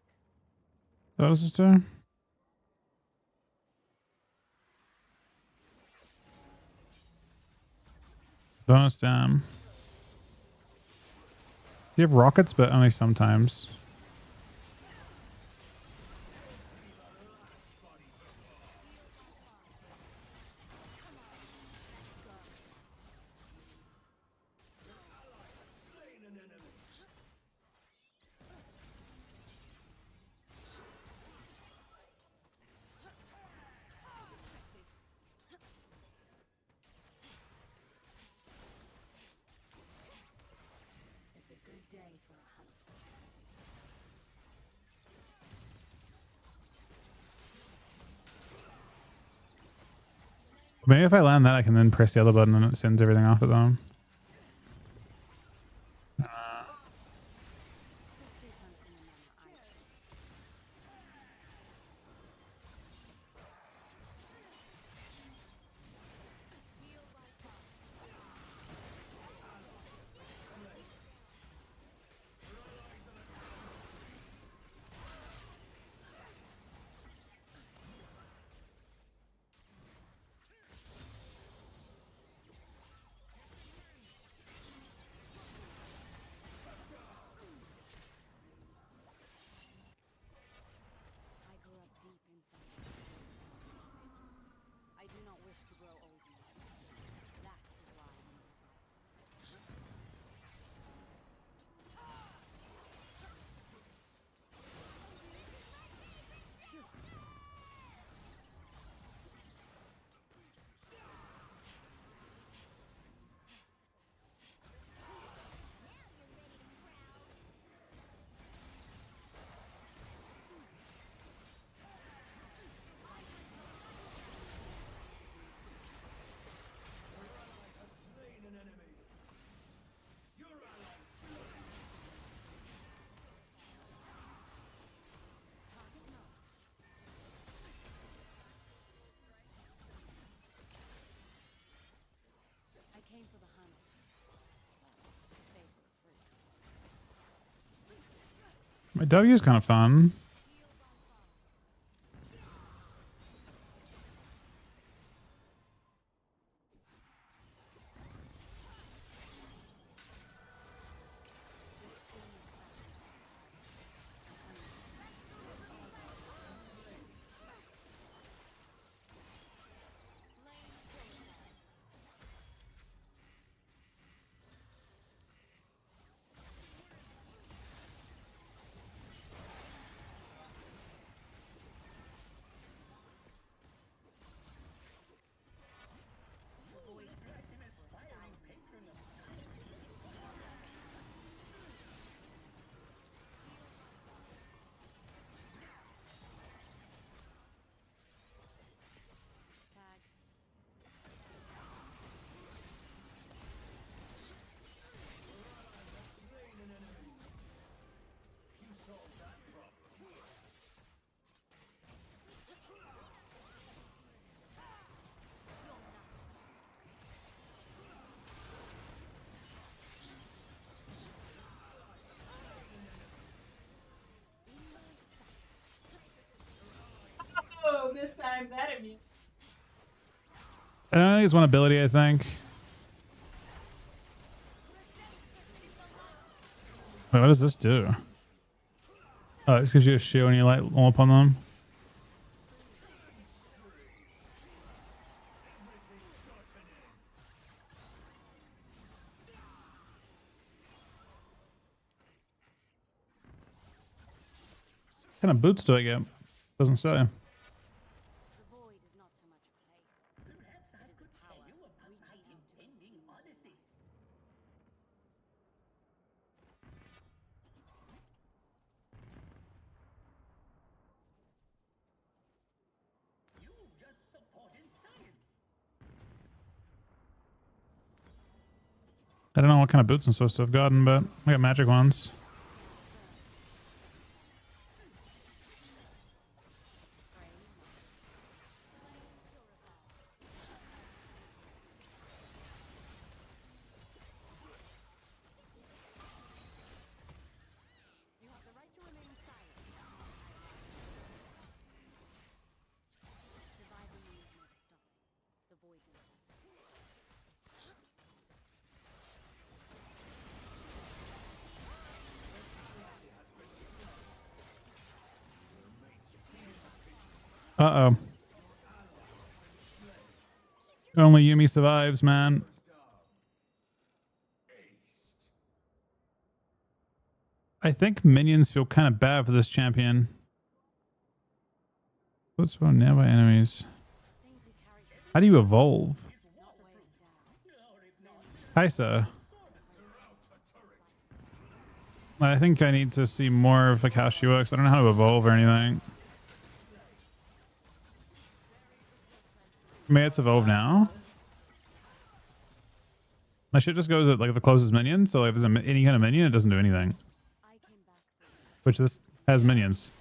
What does this do? Bonus dam. You have rockets, but only sometimes. It's a good day for a hunt. Maybe if I land that, I can then press the other button and it sends everything off at them. I grew up deep inside. I do not wish to grow old yet. That is why I must fight. I came for the hunt. Stay for the fruit. My W is kind of fun. I'm that immune. I don't think it's one ability, I think. Wait, what does this do? Oh, it gives you a shield when you light all upon them. What kind of boots do I get? Doesn't say. The void is not so much a place. Perhaps I could tell you about my impending odyssey. You just supported science. I don't know what kind of boots I'm supposed to have gotten, but I got magic ones. You have the right to remain silent. Surviving means never stopping. The void knows that. Uh-oh. Only Yumi survives, man. I think minions feel kind of bad for this champion. What's one nearby enemies? Things we carry should How do you evolve? not weigh us down. Hi, sir. I think I need to see more of like how she works. I don't know how to evolve or anything. May it's evolve now. My shit just goes at like the closest minion. So like, if there's any kind of minion, it doesn't do anything. I came back for you. Which this has minions.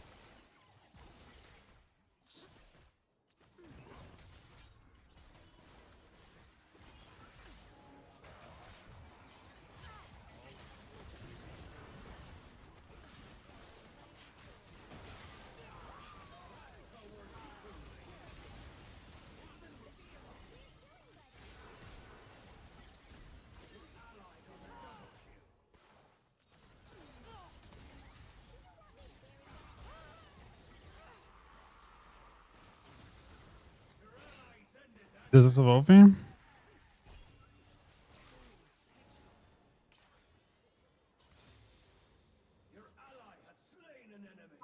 Does this evolve me?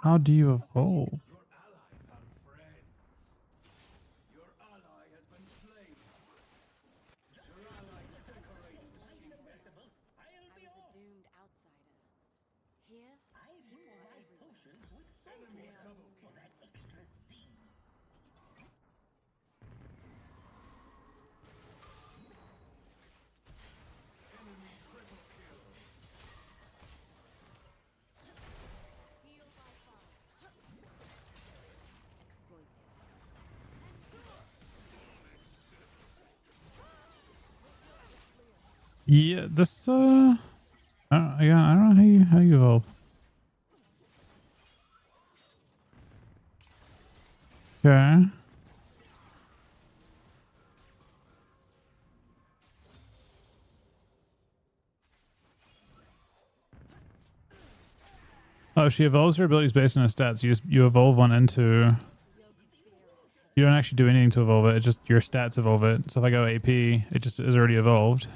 How do you evolve? I was a doomed outsider. Here, people are everywhere. For that extra Z. Exploit Yeah, this yeah, I don't know how you evolve. Okay. Oh, she evolves her abilities based on her stats. You evolve one into. You don't actually do anything to evolve it. It's just your stats evolve it. So if I go AP, it just is already evolved.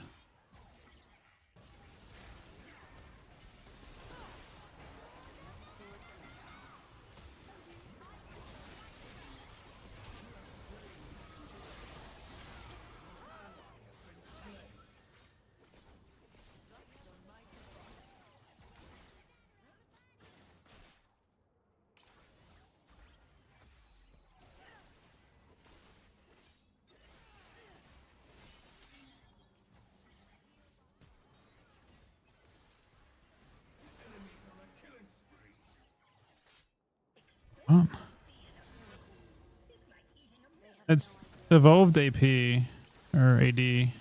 Oh. It's evolved AP or AD, and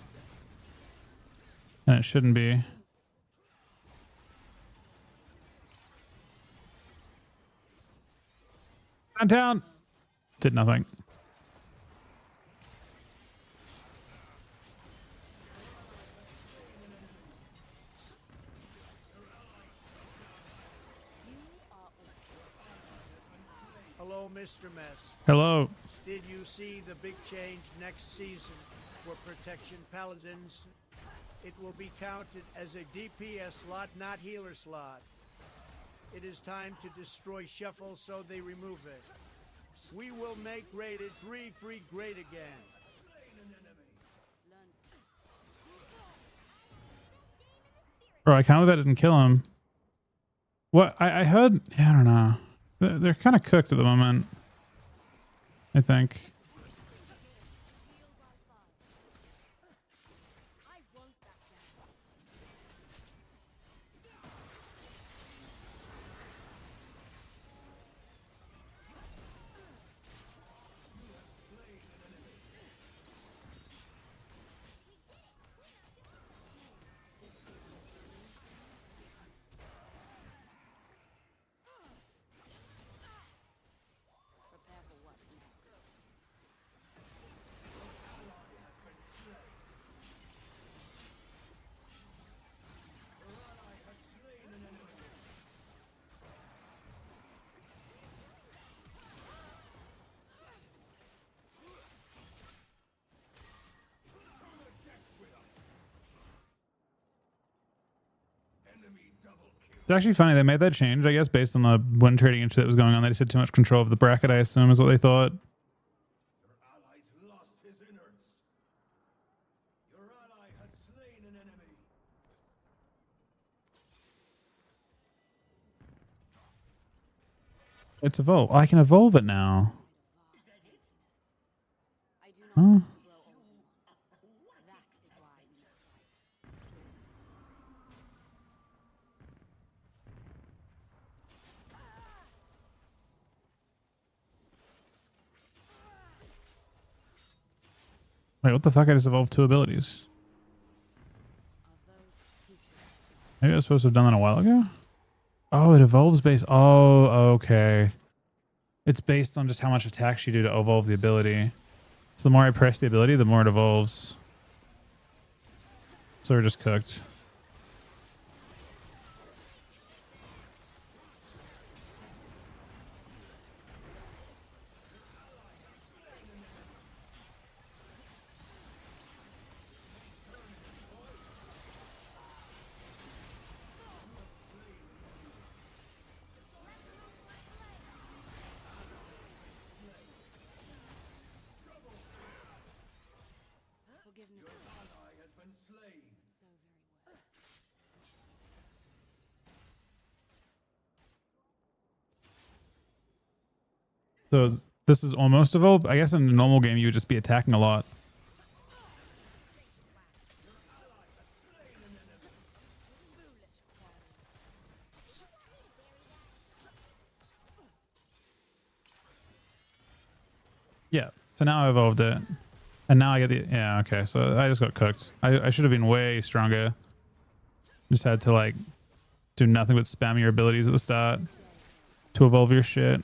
it shouldn't be. Downtown did nothing. Hello, Mr. Mess. Hello. Did you see the big change next season for Protection Paladins? It will be counted as a DPS slot, not healer slot. It is time to destroy Shuffle, so they remove it. We will make Rated 3 free great again. Bro, I counted that didn't kill him. What I heard, yeah, I don't know. They're kind of cooked at the moment, I think. Prepare for what's next. It's actually funny. They made that change, I guess, based on the wind trading and shit that was going on. They just had too much control of the bracket, I assume, is what they thought. Your allies lost his innards. Your ally has slain an enemy. It's evolve. Oh, I can evolve it now. I do not Huh? want to grow old in one. That is why I need to fight. Wait, what the fuck? I just evolved 2 abilities. Are those teachers? Maybe I was supposed to have done that a while ago? Oh, it evolves based... Oh, okay. It's based on just how much attacks you do to evolve the ability. So the more I press the ability, the more it evolves. So we're just cooked. Forgiveness Your is ally has been slain. so very well. So this is almost evolved. I guess in a normal game, you would just be attacking a lot. Yeah. So now I evolved it. And now I get the... Yeah, okay. So I just got cooked. I should have been way stronger. Just had to, like, do nothing but spam your abilities at the start to evolve your shit.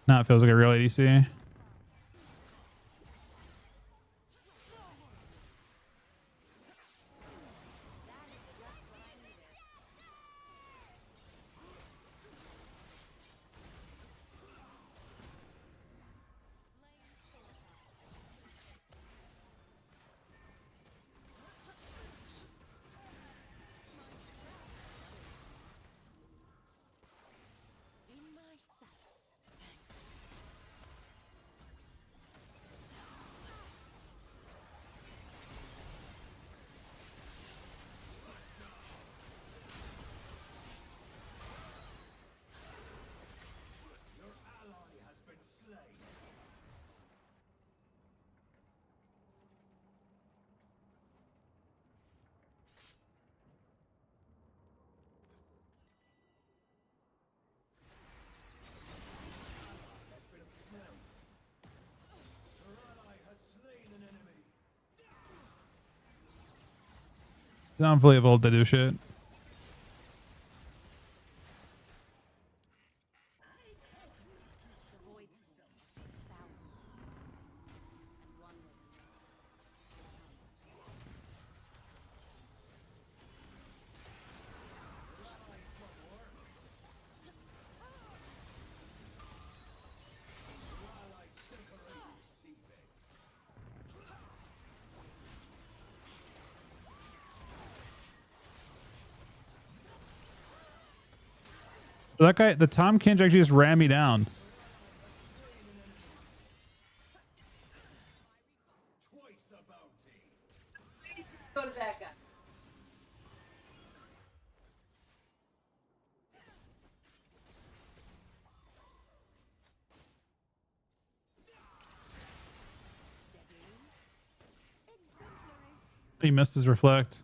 Now it feels like a real ADC. Be my solace. Thanks. Your ally has been slain. Your ally has slain an enemy. Now I'm fully evolved to do shit. The void swarm of thousands. And one will That guy, the Tom Kinch actually just ran me down. Go to that guy. He missed his reflect.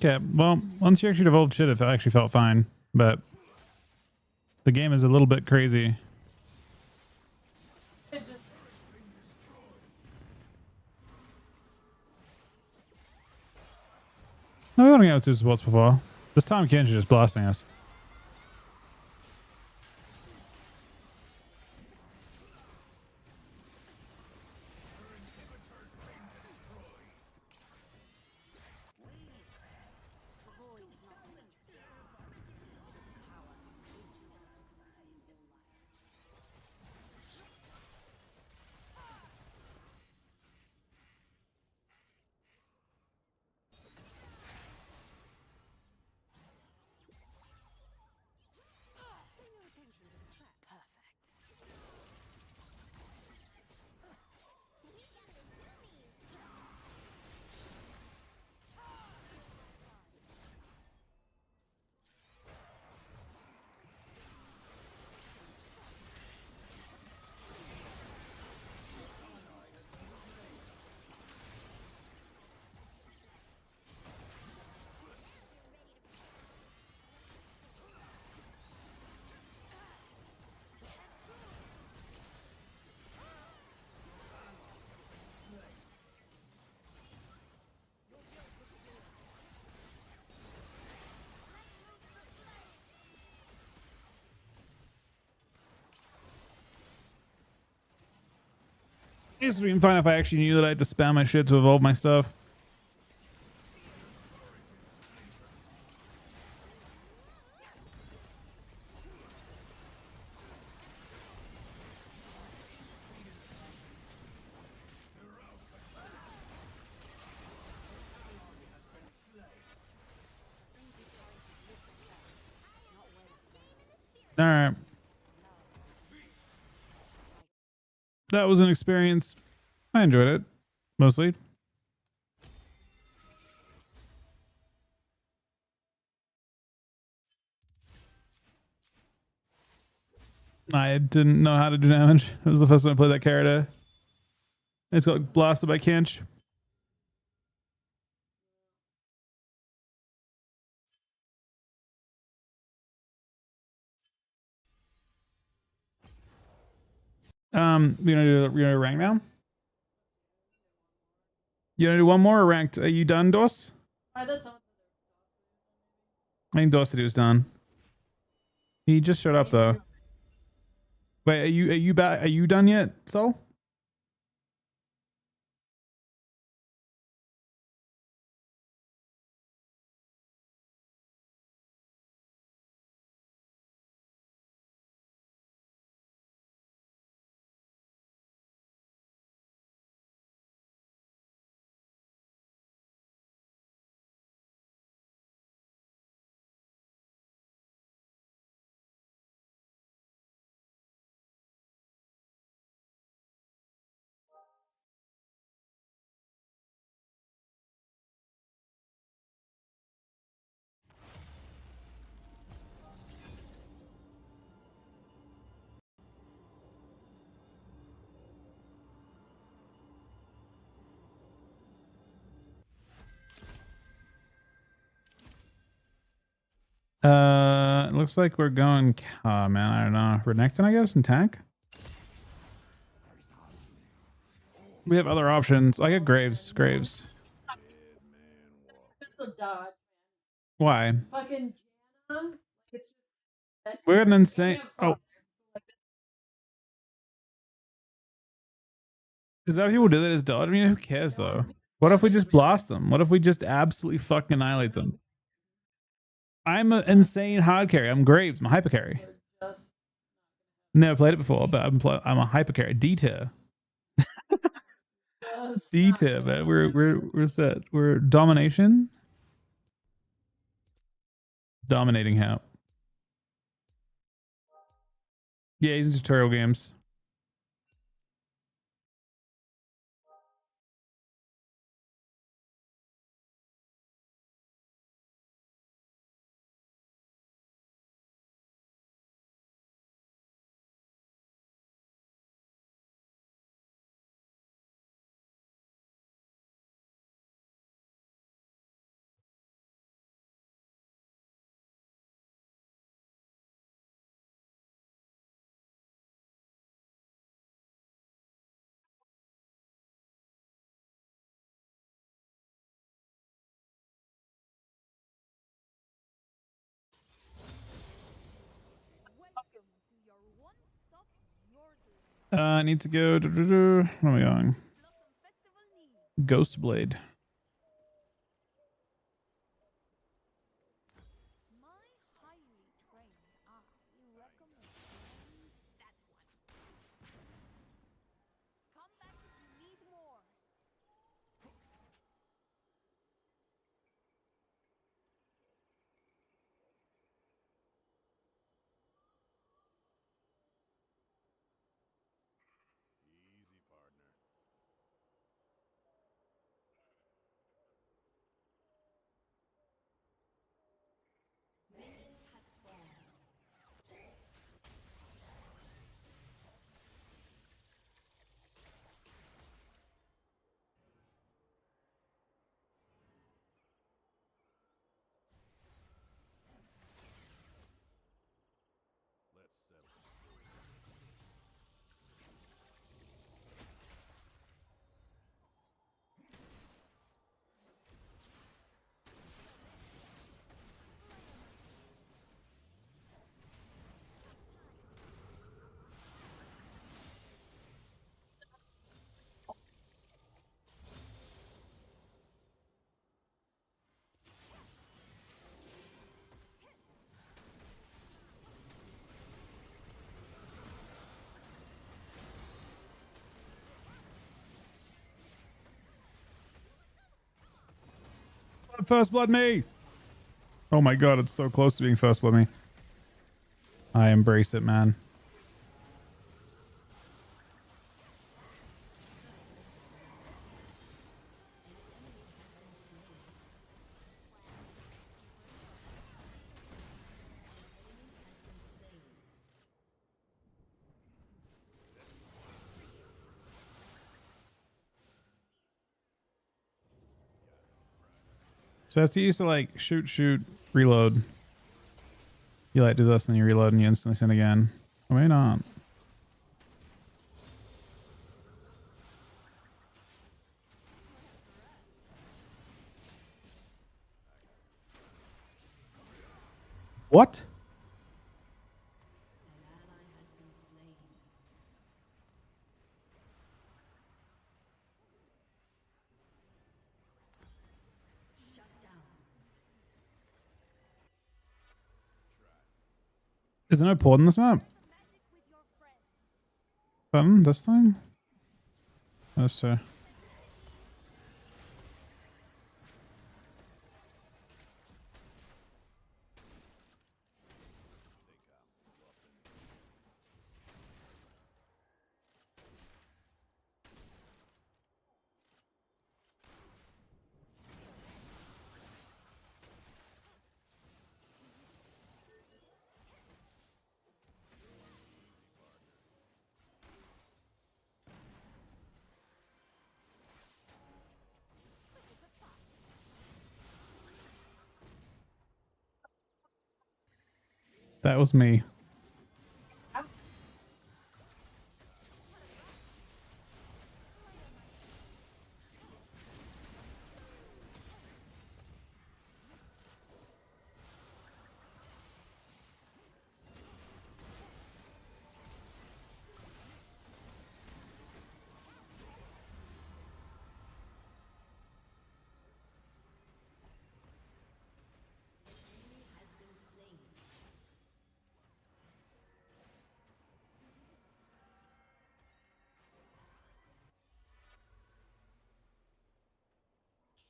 Okay, well, once you actually devolved shit, it actually felt fine, but the game is a little bit crazy. It's just No, we don't get two supports before. This Tom Kinch is just blasting us. It's been fine if I actually knew that I had to spam my shit to evolve my stuff. All right. That was an experience. I enjoyed it, mostly. I didn't know how to do damage. It was the first time I played that character. I just got blasted by Kinch. We're gonna rank now. You gonna do one more or ranked? Are you done, Dos? that's not. I think Dos done. He just showed up though. Wait, are you back? Are you done yet, Soul? looks like we're going. Man, I don't know. Renekton, I guess, and tank. We have other options. I get Graves. Graves. It's a dodge. Why? Fucking Janna. It's just We're an insane. Oh, is that what people do that as dodge? I mean, who cares though? What if we just blast them? What if we just absolutely fucking annihilate them? I'm an insane hard carry. I'm Graves. I'm a hyper carry. just Never played it before, but I'm a hyper carry. D tier. D tier, man. We're set. We're domination. Dominating how? Yeah, he's in tutorial games. Welcome to your one-stop Nordic I need to go. Where am I going? Blossom Festival needs. Ghost Blade. My highly trained eye recommends that one. Come back if you need more. First blood me. Oh my god, it's so close to being first blood me. I embrace it, man. So after you used to like shoot, reload. You like do this and you reload and you instantly send again. Or maybe not. What? Is there no port in this map? Magic with your friends. This thing? That's true. That was me.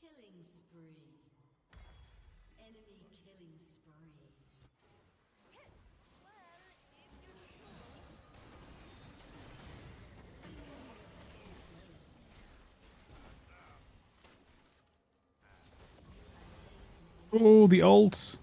Killing spree. Enemy killing spree. Oh, the ult.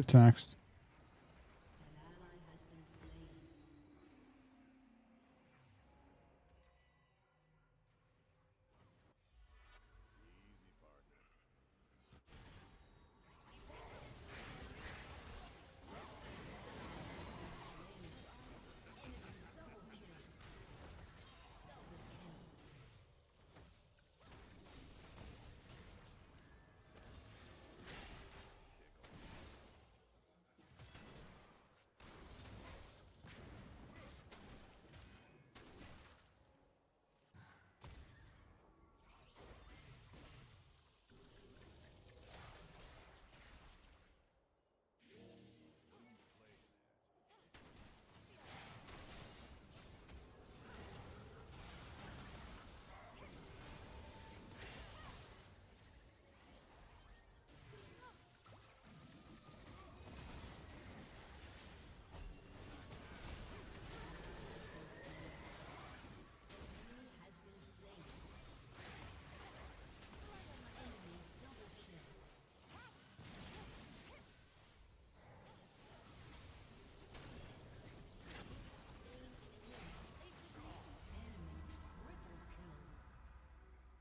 Text. An ally has been slain.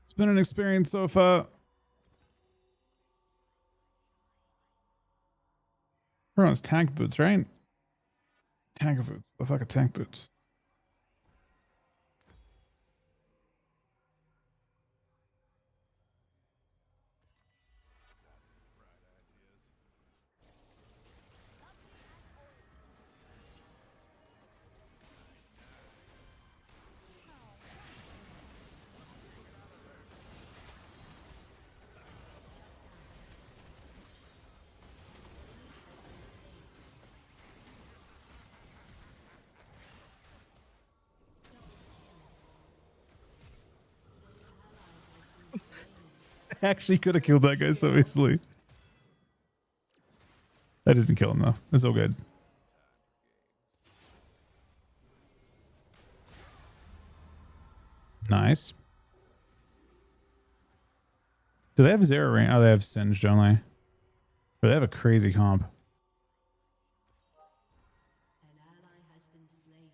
It's been an experience so far. Everyone's tank boots, right? Tank boots. The fuck are tank boots? I actually could have killed that guy so easily. I didn't kill him though. It's all good. Nice. Do they have zero range? Oh, they have Singed, don't they? But they have a crazy comp. An ally has been slain.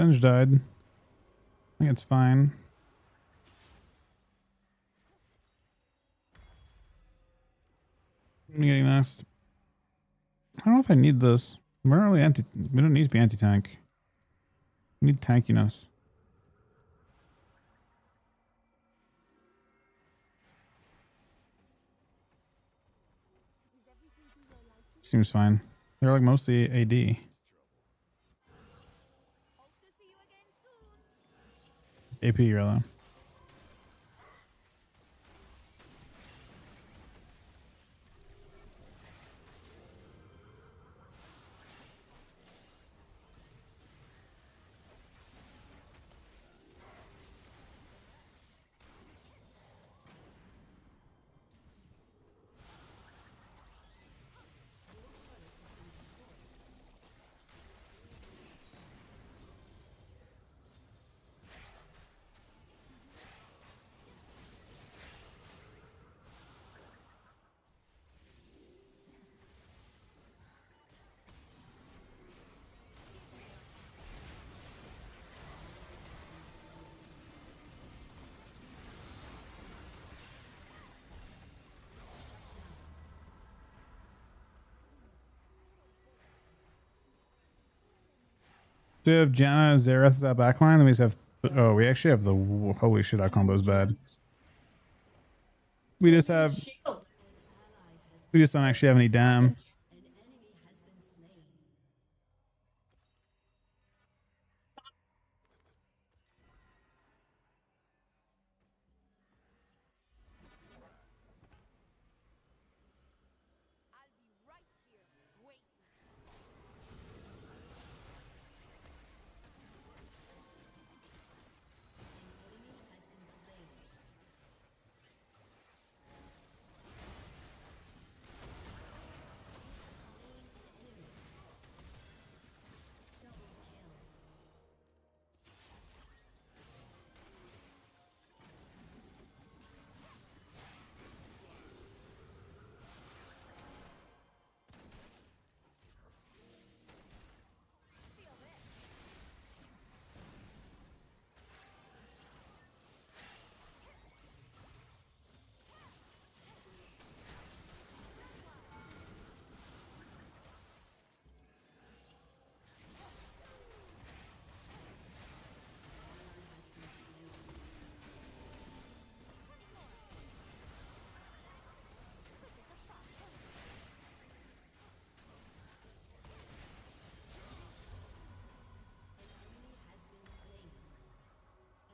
Finge died. I think it's fine. I'm getting this. I don't know if I need this. We're not really anti. We don't need to be anti-tank. We need tankiness. Seems fine. They're like mostly AD. AP really. Do we have Janna Zareth as that backline? Then we just have. Oh, we actually have the. Holy shit, that combo is bad. We just have. Shield. We just don't actually have any dam. An enemy has been slain.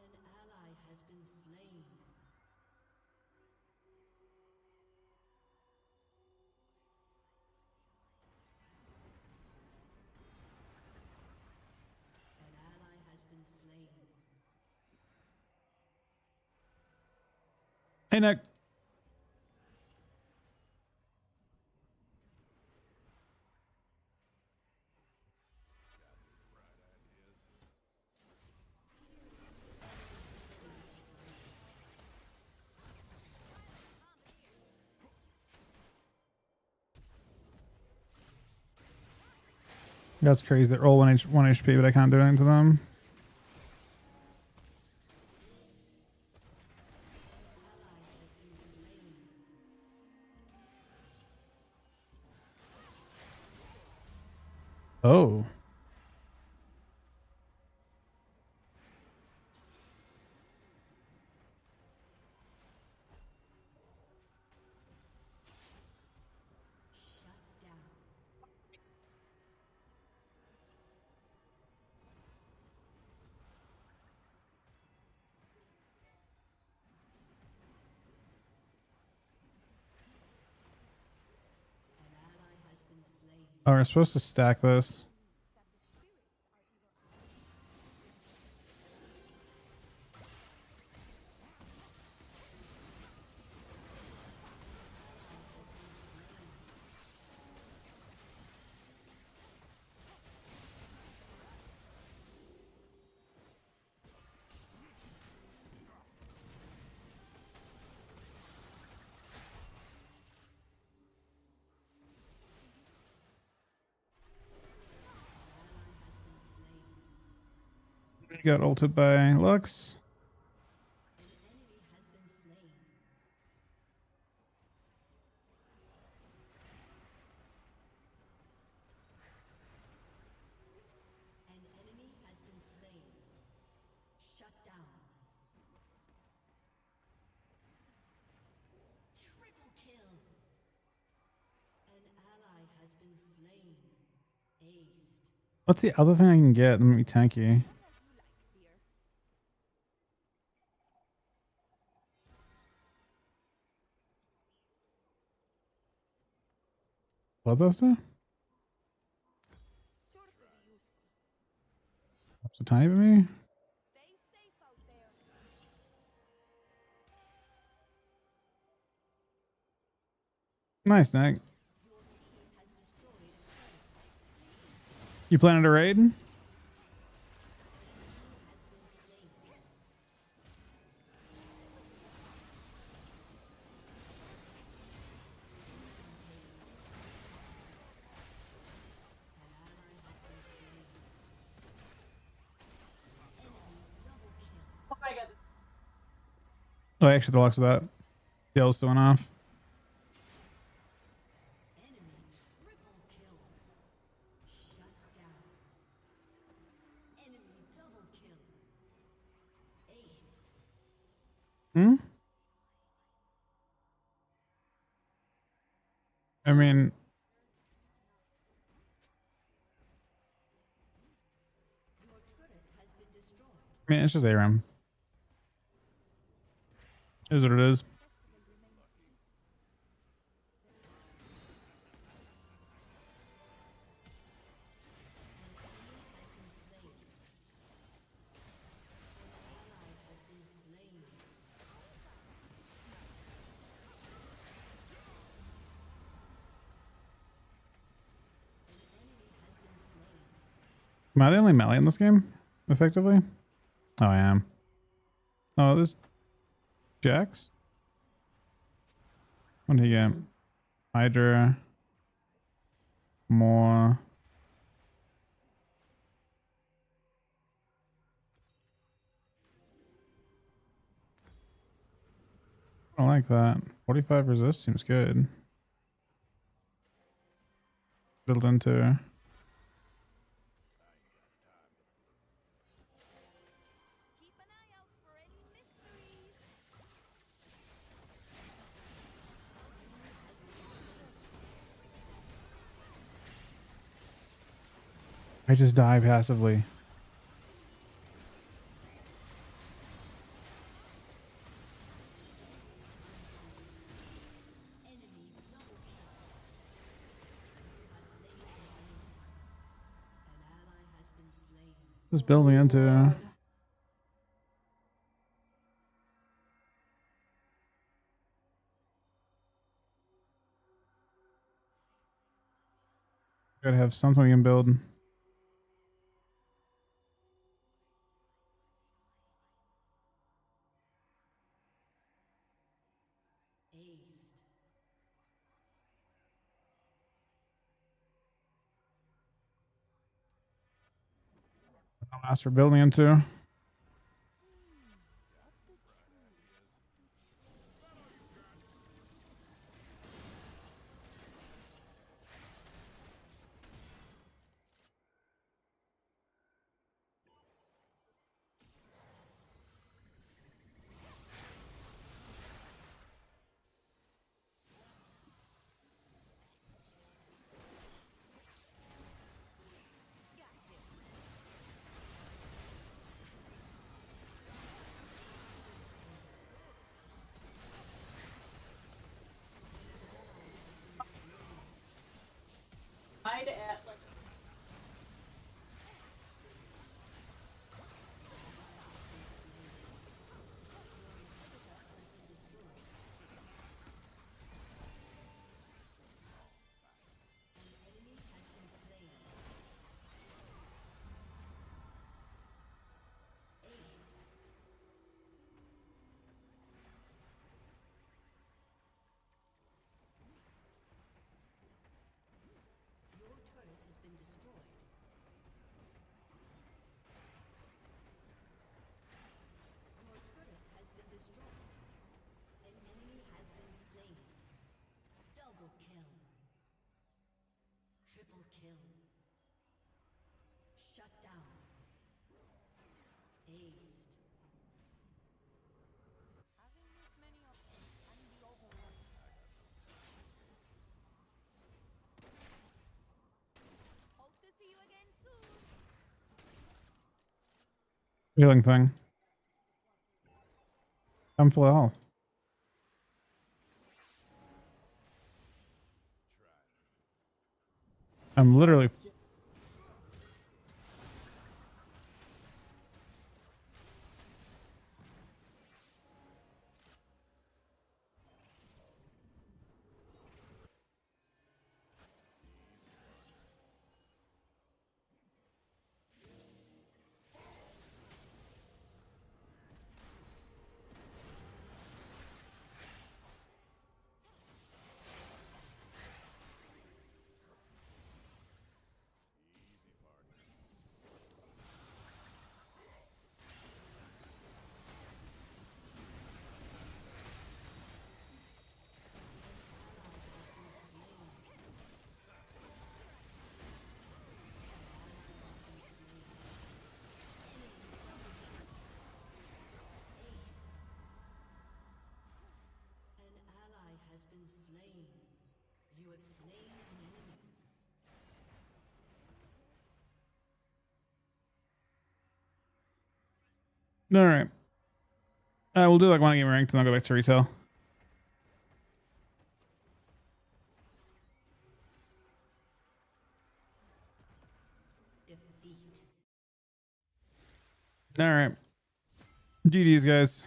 An ally has been slain. An ally has been slain. Hey, Nick. That's crazy. They're all 1 HP, but I can't do anything to them. Oh. Shut down. An ally has been slain. Oh, we're supposed to stack this. Got ulted by Lux. An enemy has been slain. An enemy has been slain. Shut down. Triple kill. An ally has been slain. Aced. What's the other thing I can get? Let me be tanky. Bloodthirster? That's a tiny bit of me. Nice, Nick. You planning to raid? Oh my god. Oh, actually, the Lux of that. Tail's still went off. Enemy triple kill. Shut down. Enemy double kill. Aced. Hmm? I mean, Your turret has been destroyed. it's just ARAM. It is what it is. Am I the only melee in this game? Effectively? Oh, I am. Oh, this Jax? What did he get? Hydra. More. I like that. 45 resist seems good. Build into. I just die passively. Just building into. Gotta have something we can build. Aced. Ask for building into. I'd at like Your turret Double kill. Triple kill. Shut down. Aced. Having this many options can be overwhelming. Hope to see you again soon. Healing thing. I'm full of health. I'm literally. An ally has been slain. You have slain an enemy. All right. We'll do like one game ranked and I'll go back to retail. Defeat. All right. GG's, guys.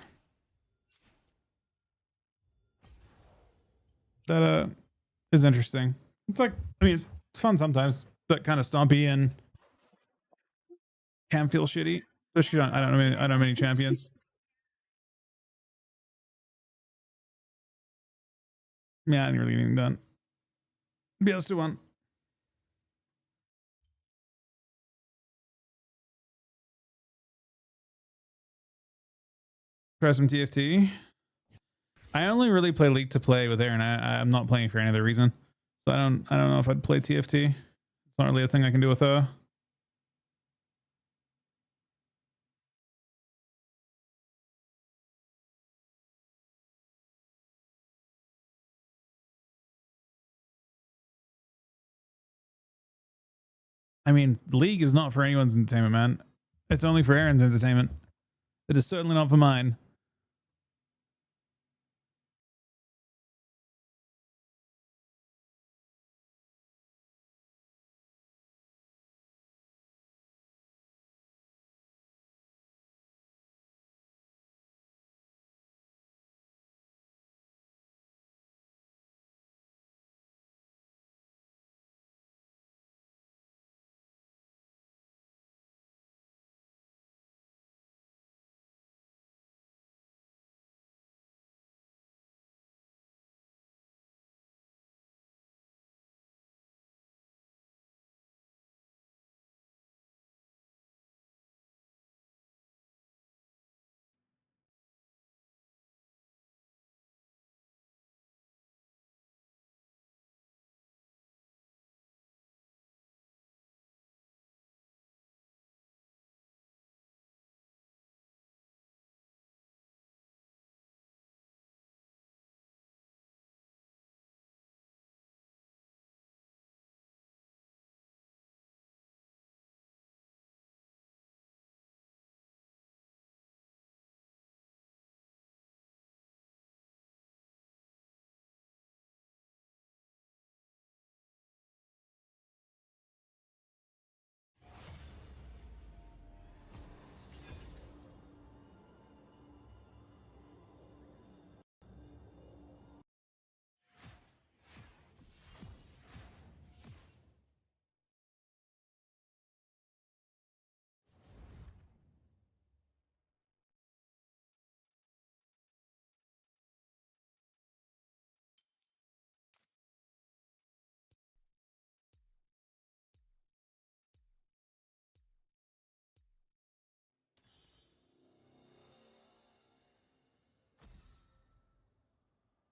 That is interesting. It's like, I mean, it's fun sometimes, but kind of stompy and can feel shitty. Especially I don't know many champions. Yeah, I didn't really anything done. Yeah, let's do one. Try some TFT. I only really play League to play with Aaron. I'm not playing for any other reason. So I don't know if I'd play TFT. It's not really a thing I can do with her. I mean, League is not for anyone's entertainment, man. It's only for Aaron's entertainment. It is certainly not for mine.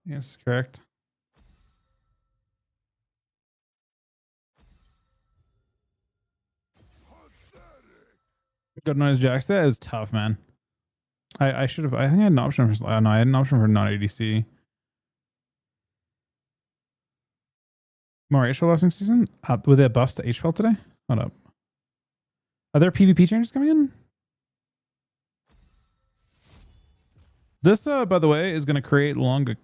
Yes, correct. Good noise jacks. That is tough, man. I should have. I think I had an option for. No, I had an option for not ADC. More HL last season? Were there buffs to HL today? Hold up. Are there PvP changes coming in? This, by the way, is going to create longer.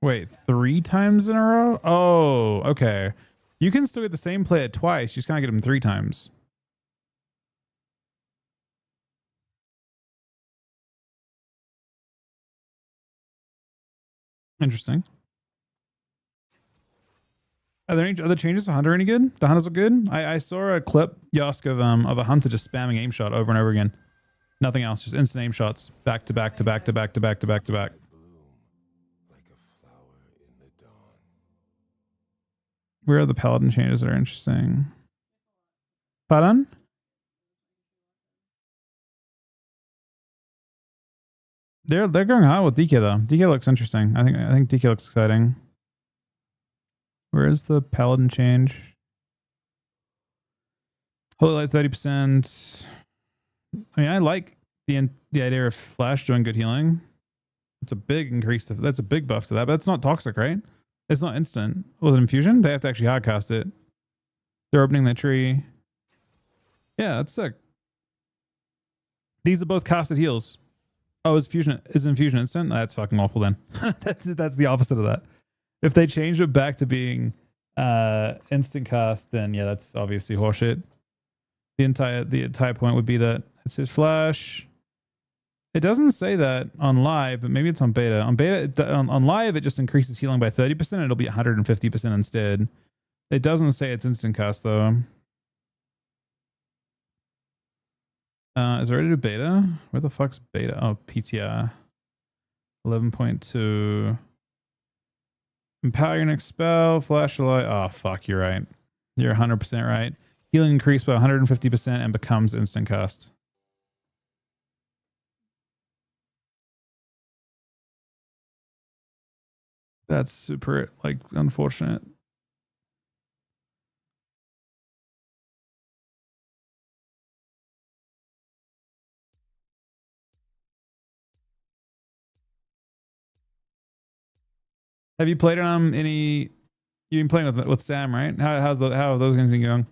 Wait, 3 times in a row? Oh, okay. You can still get the same player twice. You just can't get him 3 times. Interesting. Are there any other changes to Hunter any good? The Hunters are good? I saw a clip, Yosk, of a Hunter just spamming aim shot over and over again. Nothing else, just instant aim shots. Back to back to back to back to back to back to back. Bloom like a flower in the dawn. Where are the paladin changes that are interesting? Pardon? They're going hot with DK though. DK looks interesting. I think DK looks exciting. Where is the paladin change? Holy light 30%. I mean, I like the idea of Flash doing good healing. It's a big increase. That's a big buff to that, but it's not toxic, right? It's not instant. With infusion, they have to actually hardcast it. They're opening the tree. Yeah, that's sick. These are both casted heals. Oh, is infusion instant? That's fucking awful then. that's the opposite of that. If they change it back to being instant cast, then yeah, that's obviously horseshit. The entire point would be that it says Flash. It doesn't say that on live, but maybe it's on beta. On live, it just increases healing by 30%. It'll be 150% instead. It doesn't say it's instant cast though. Is it ready to beta? Where the fuck's beta? Oh, PTR 11.2. Empower and expel, flashlight. Oh, fuck, you're right. You're 100% right. Healing increased by 150% and becomes instant cast. That's super, like, unfortunate. Have you played any? You've been playing with Sam, right? How have those games been going?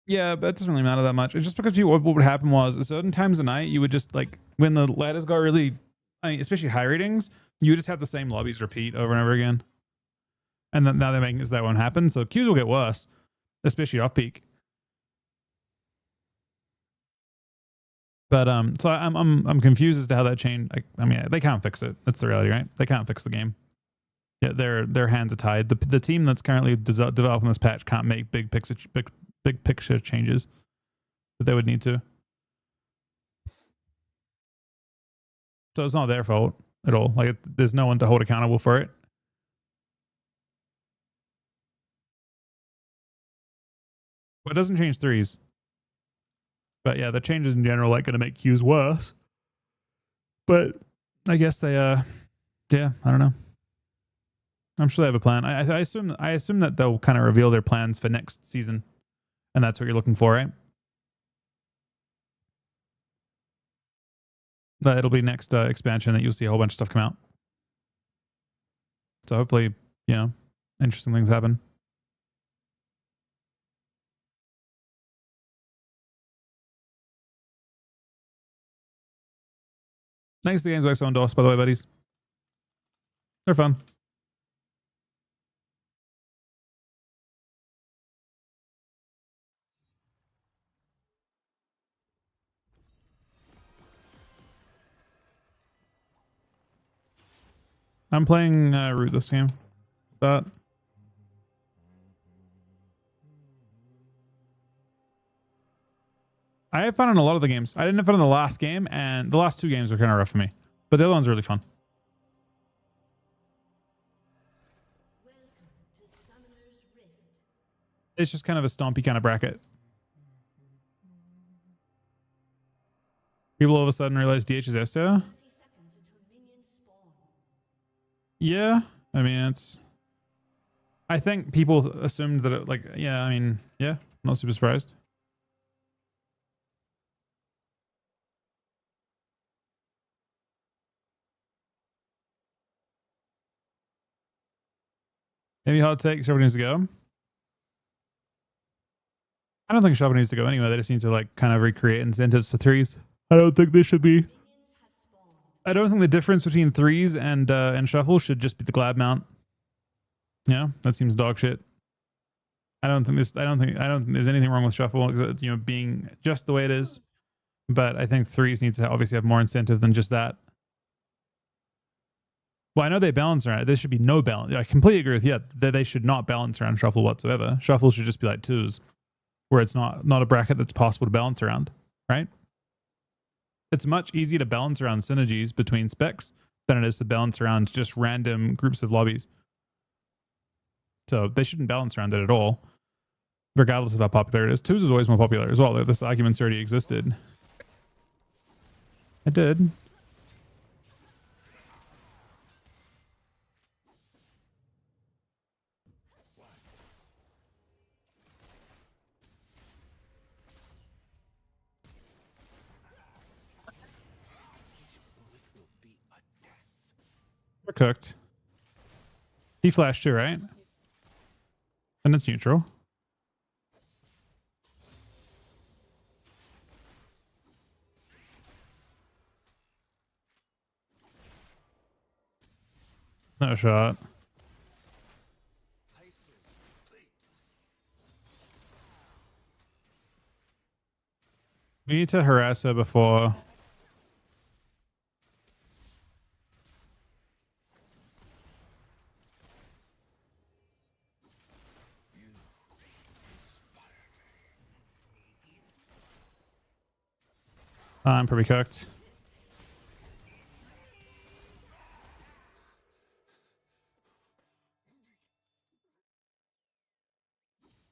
Yeah, but it doesn't really matter that much. It's just because what would happen was at certain times of night, you would just like when the ladders got really, I mean, especially high ratings, you would just have the same lobbies repeat over and over again. And then now they're making it so that won't happen. So queues will get worse, especially off peak. But so I'm confused as to how that changed. I mean, they can't fix it. That's the reality, right? They can't fix the game. Yeah, their hands are tied. The team that's currently developing this patch can't make big picture changes that they would need to. So it's not their fault at all. Like there's no one to hold accountable for it. Well, it doesn't change threes. But yeah, the changes in general like going to make queues worse. But I guess they yeah, I don't know. I'm sure they have a plan. I assume that they'll kind of reveal their plans for next season. And that's what you're looking for, right? That it'll be next expansion that you'll see a whole bunch of stuff come out. So hopefully, you know, interesting things happen. Thanks to Games Exo endorsed, by the way, buddies. They're fun. I'm playing Root this game. But I have fun in a lot of the games. I didn't have fun in the last game, and the last 2 games were kind of rough for me. But the other one's really fun. It's just kind of a stompy kind of bracket. People all of a sudden realize DH is Esther. Yeah, I mean it's. I think people assumed that it like yeah. I mean yeah, not super surprised. Maybe hot take. Shuffle needs to go. I don't think Shuffle needs to go anyway. They just need to like kind of recreate incentives for threes. I don't think they should be. I don't think the difference between threes and Shuffle should just be the glad mount. Yeah, that seems dog shit. I don't think there's anything wrong with Shuffle, you know, being just the way it is. But I think threes needs to obviously have more incentive than just that. Well, I know they balance around it. There should be no balance. I completely agree with you. That they should not balance around Shuffle whatsoever. Shuffle should just be like twos, where it's not a bracket that's possible to balance around, right? It's much easier to balance around synergies between specs than it is to balance around just random groups of lobbies. So they shouldn't balance around it at all, regardless of how popular it is. Twos is always more popular as well. This argument's already existed. I did. We're cooked. He flashed too, right? And it's neutral. No shot. We need to harass her before. I'm pretty cooked.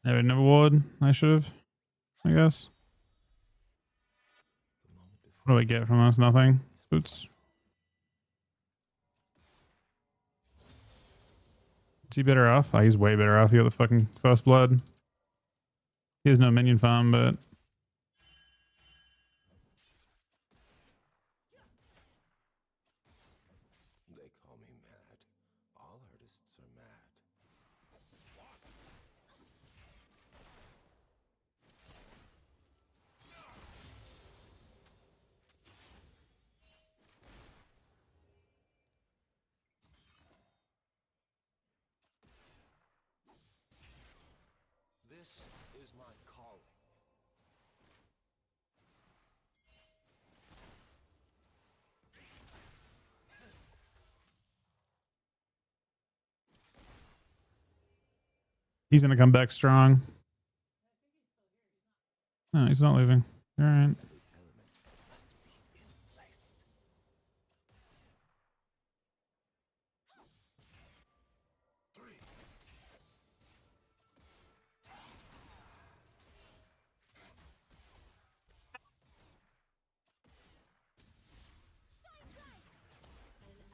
Never would. I should have, I guess. What do we get from this? Nothing. Boots. Is he better off? Oh, he's way better off. He got the fucking first blood. He has no minion farm, but They call me mad. All artists are mad. This is my calling. he's gonna come back strong. No, he's not leaving. All right. An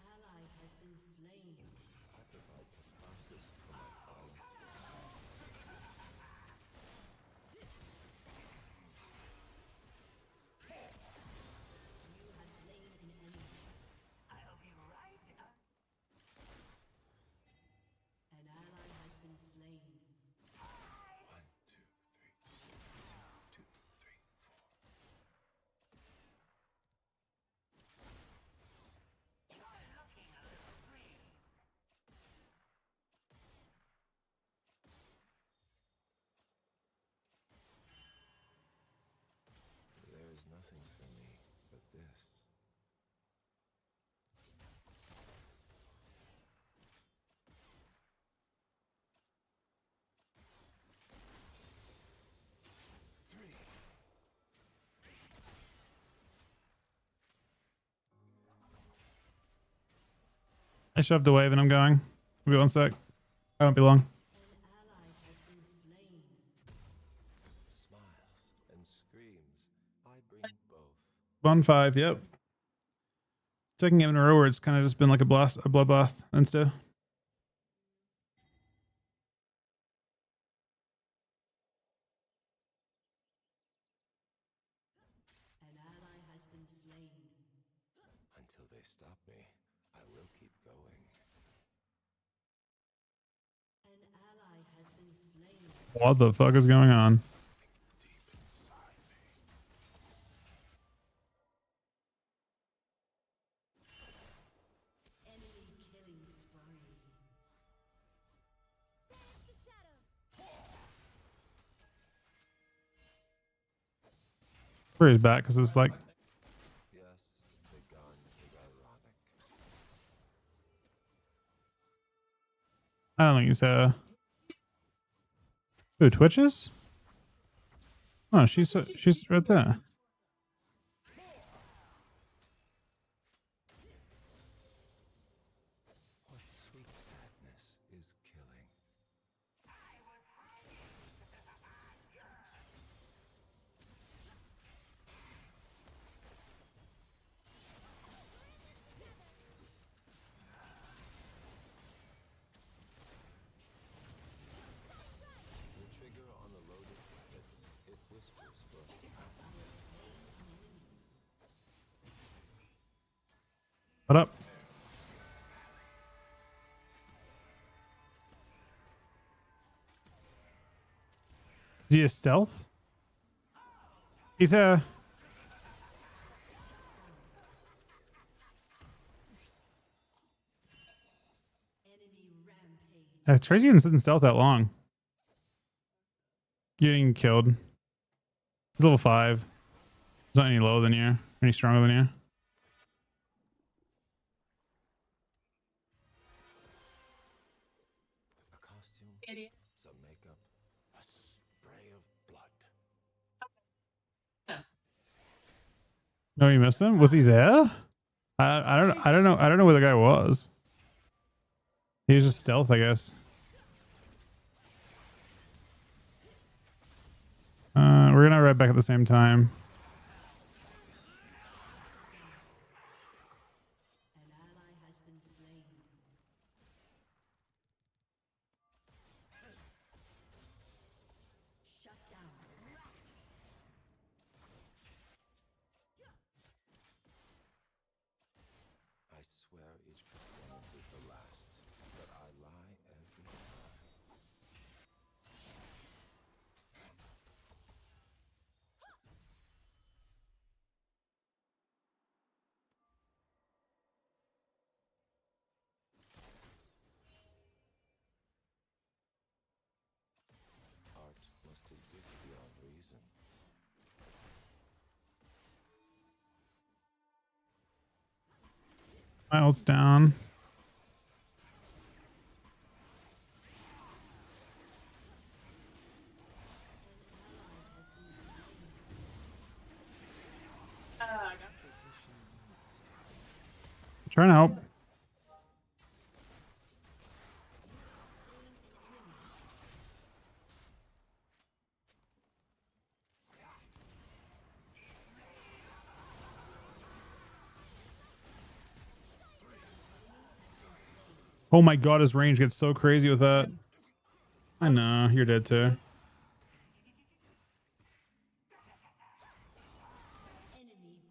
ally has been slain. I provide catharsis for my clients. You have slain an enemy. I'll be right up. An ally has been slain. 1, 2, 3. 2, 3, 4. There is nothing for me but this. I shoved the wave and I'm going. Give me 1 sec. I won't be long. An ally has been slain. Smiles and screams. I bring both. 1-5. Yep. Second game in a row where it's kind of just been like a bloodbath and stuff. An ally has been slain. Until they stop me, I will keep going. An ally has been slain. What the fuck is going on? Deep inside me. Enemy killing spree. Where he's back because it's like Yes, the gun is ironic. I don't think he's Ooh, Twitches? Oh, she's right there. What sweet sadness is killing? The trigger on the loaded weapon, it whispers for us to act. What up? Is he a stealth? He's Enemy rampage. Tracy didn't sit in stealth that long. Getting killed. He's level 5. He's not any lower than you. Any stronger than you. A costume, Idiot. some makeup, a spray of blood. No, you missed him? Was he there? I don't know where the guy was. He was just stealth, I guess. We're gonna ride back at the same time. An ally has been slain. Shut down. I swear each performance is the last, but I lie every time. Art must exist beyond reason. My ult's down. Trying to help. Oh my god, his range gets so crazy with that. I know, you're dead too. Enemy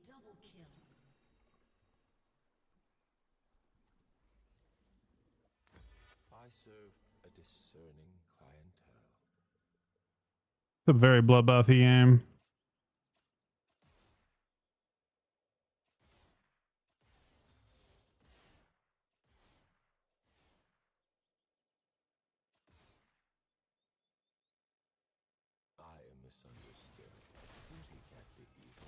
double kill. I serve a discerning clientele. It's a very bloodbathy game. I am misunderstood. Beauty can't be evil.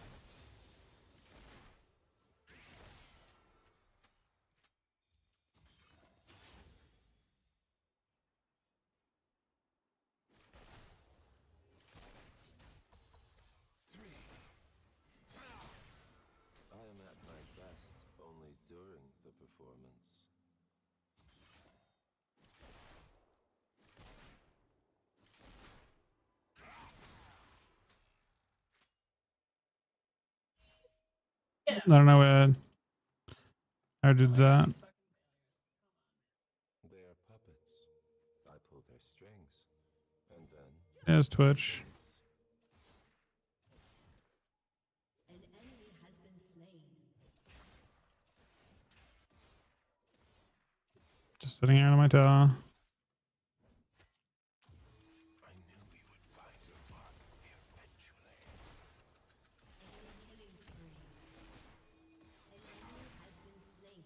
I am at my best only during the performance. I don't know. I did that. They are puppets. I pull their strings. And then There's Twitch. An enemy has been slain. Just sitting here on my tower. I knew we would find your mark eventually. Enemy killing spree. An enemy has been slain.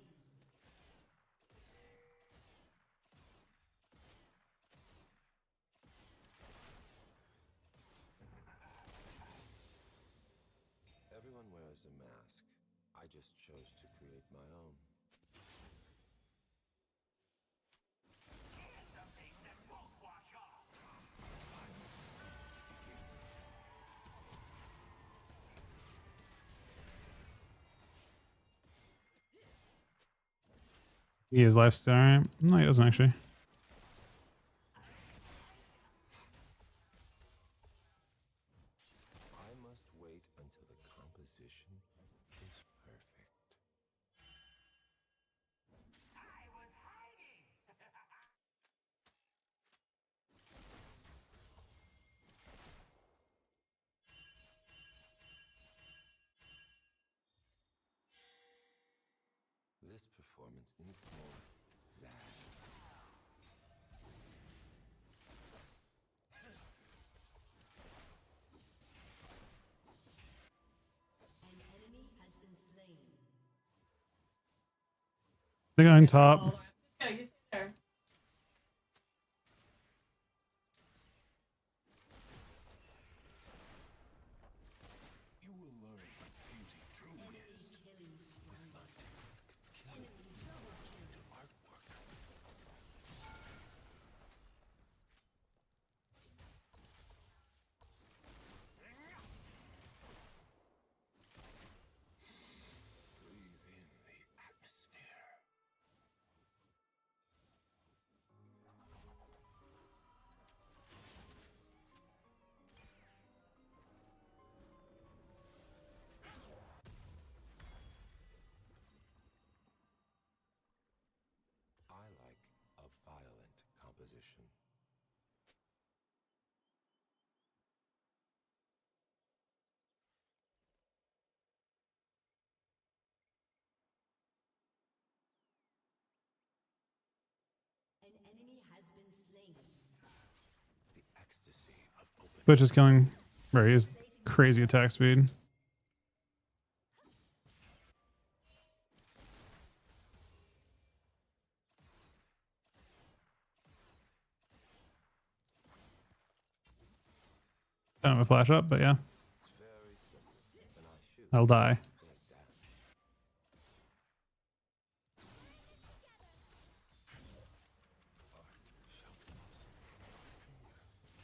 Everyone wears a mask. I just chose to create my own. He has life still, right? No, he doesn't actually. I must wait until the composition is perfect. This performance needs more zazz. An enemy has been slain. They're going top. Yeah, you sit there. You will learn what beauty truly is. Killing spree. Enemy double kill. Artwork. Breathe in the atmosphere. I like a violent composition. An enemy has been slain. The ecstasy of open. Twitch is killing. Right, he has crazy attack speed. I don't have a flash up, but yeah, Very simple. And I shoot. I'll die. They dance. Art shall blossom from my finger.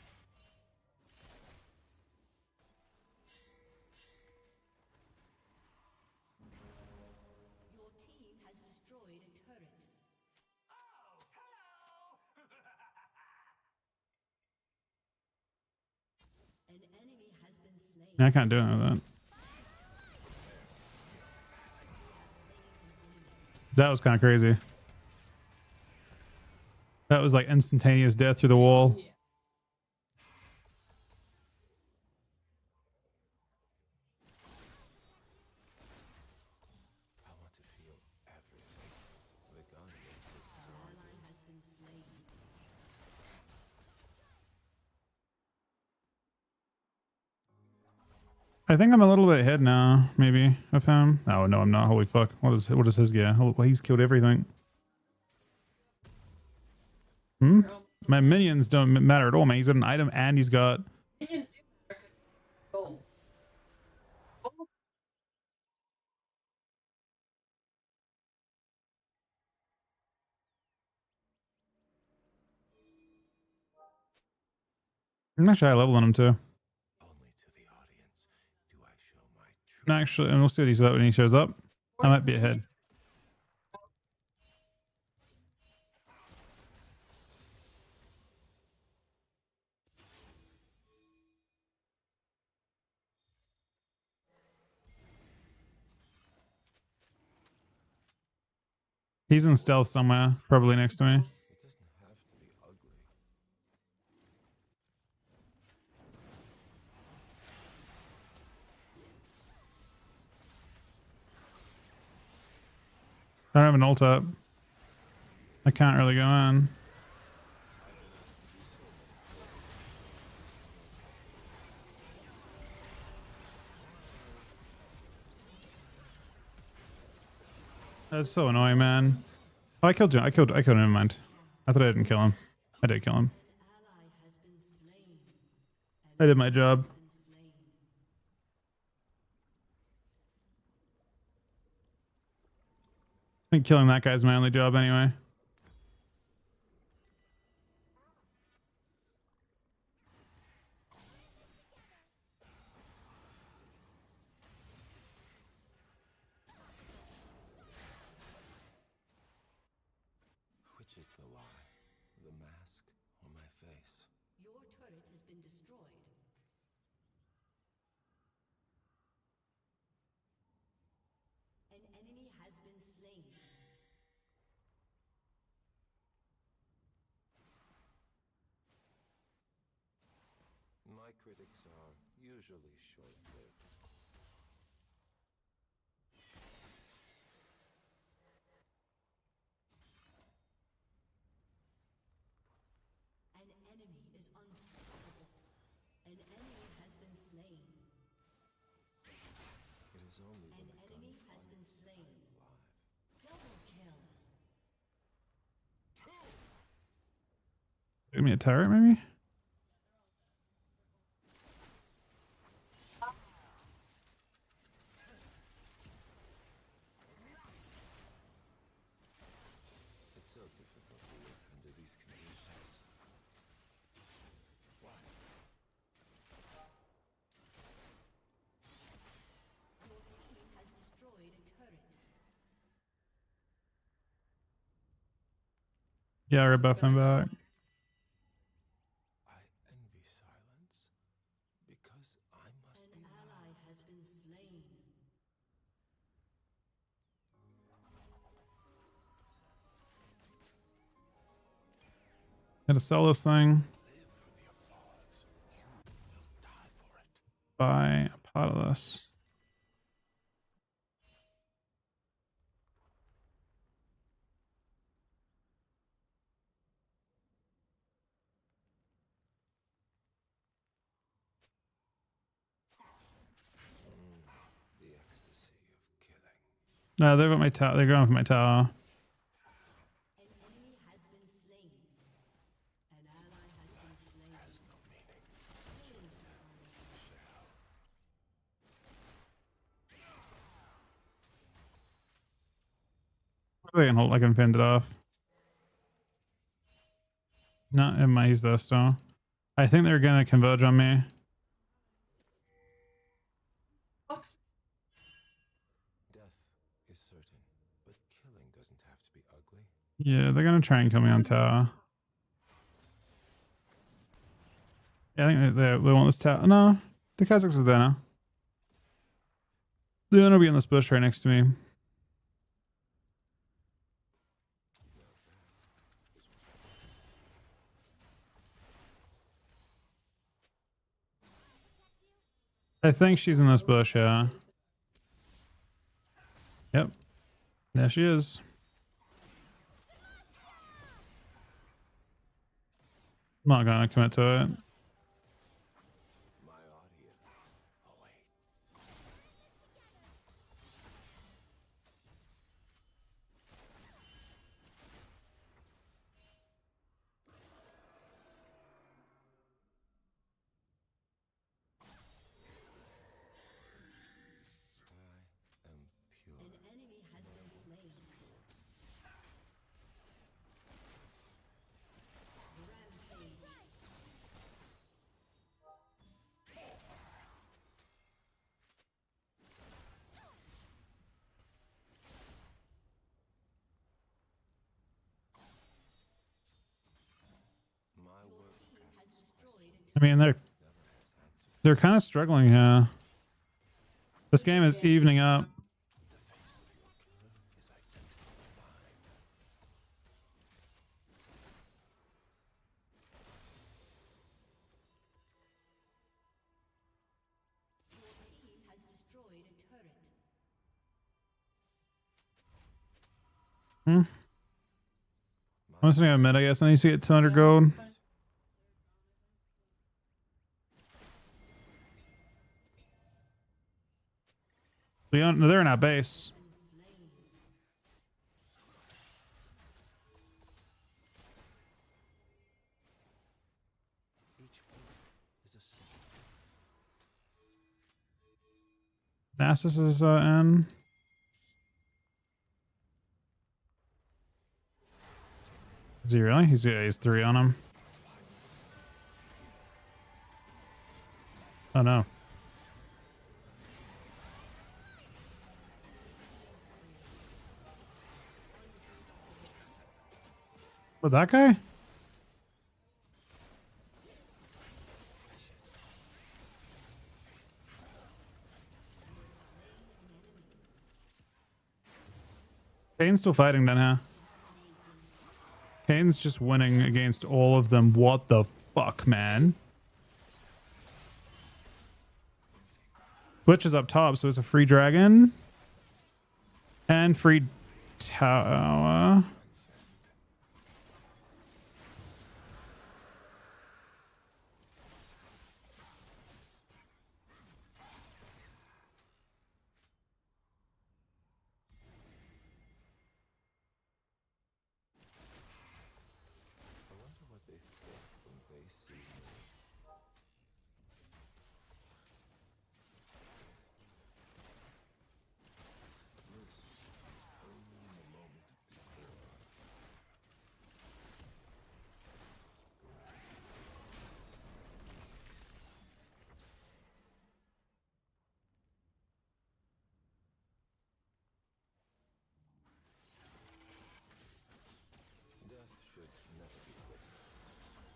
Your team has destroyed a turret. An enemy has been slain. Yeah, I can't do anything with that. That was kind of crazy. That was like instantaneous death through the wall. Yeah. I want to feel everything. The gun makes it so I Ally has been slain. I think I'm a little bit ahead now, maybe, of him. Oh no, I'm not. Holy fuck! What is his gear? Oh, well, he's killed everything. Hmm. My minions don't matter at all, man. He's got an item and he's got. Minions do matter 'cause gold. I'm actually high leveling him too. only to the audience do I show my true. Actually, and we'll see what he's up when he shows up. I might be ahead. He's in stealth somewhere, probably next to me. It doesn't have to be ugly. I don't have an ult up. I can't really go in. That's so annoying, man. Oh, I killed him. I killed him. Never mind. I thought I didn't kill him. I did kill him. I did my job. I think killing that guy is my only job anyway. Which is the lie? The mask or my face? Your turret has been destroyed. An enemy has been slain. My critics are usually short-lived. An enemy is unstoppable. An enemy has been slain. It is only An when the enemy gun has been finds slain. alive. Double kill. Give me a turret, maybe? It's so difficult to work under these conditions. Why? Your team has destroyed a turret. Yeah, rebuff them back. I envy silence because I must An be ally has been slain. Gotta sell this thing. live for the applause. You will die for it. Buy a pot of this. The ecstasy of killing. No, they're at my tower. They're going for my tower. An enemy has been slain. An ally has been slain. Has no meaning. Killing I can hold. I can fend it off. Not in my. He's there still. I think they're gonna converge on me. Fuck's Death is certain, but killing doesn't have to be ugly. Yeah, they're gonna try and kill me on tower. Yeah, I think they want this tower. No, the Kazakhs is there now. They're gonna be in this bush right next to me. I think she's in this bush, yeah. Yep. There she is. I'm not gonna commit to it. My audience awaits. I am pure. An enemy has been slain. Rampage. My work Team has asks destroyed a I mean, never has answered. they're kind of struggling here. This game is evening up. The face of your killer is identical to mine. I'm just gonna admit, I guess I need to get 200 gold. They're in our base. Each bullet is a soul. Nasus is in. Is he really? He's 3 on him. Oh no. What, that guy? Kane's still fighting then, huh? Kane's just winning against all of them. What the fuck, man? Butch is up top, so it's a free dragon. And free tower. I wonder what they think when they see me. This is only the moment before. Death should never be quick.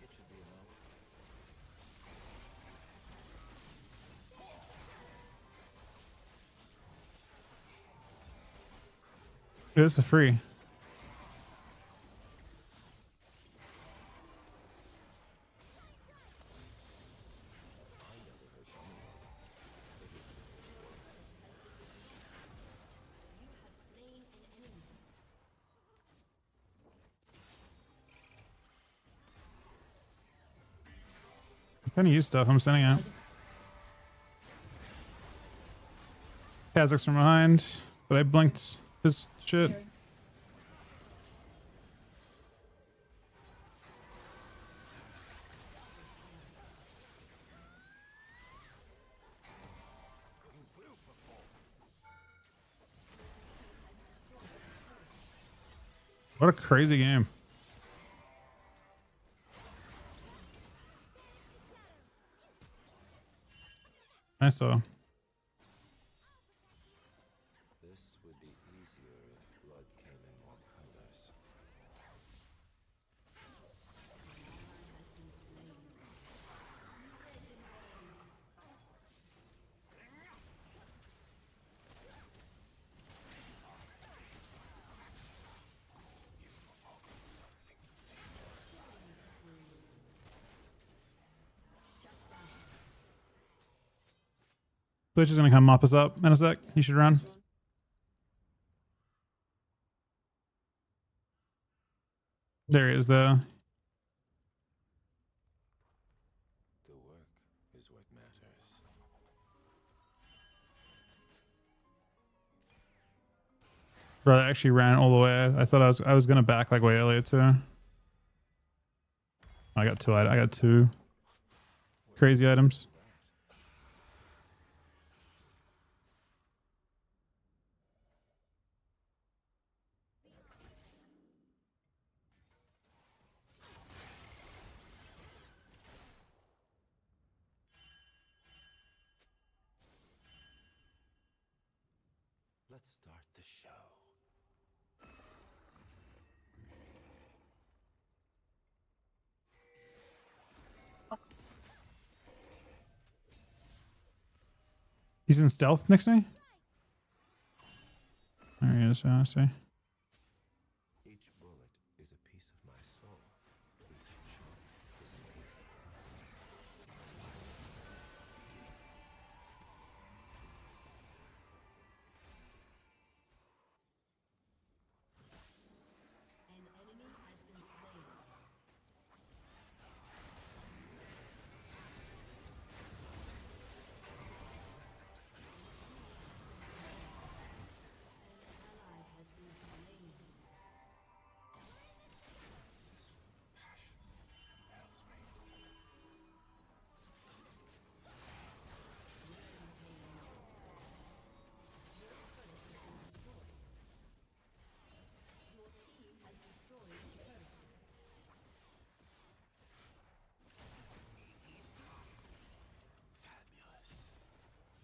It should be enough. It's a free. I'm trying to use stuff. I'm sending out. Kazakh's from behind, but I blinked his shit. What a crazy game. I saw. This would be easier if blood came in more colors. Butch is gonna come mop us up in a sec. You should run. There he is, though. The work is what matters. Bro, I actually ran all the way. I thought I was gonna back like way earlier too. I got two crazy items. Let's start the show. He's in stealth next to me? There he is, I see. Each bullet is a piece of my soul. Each shot is a piece.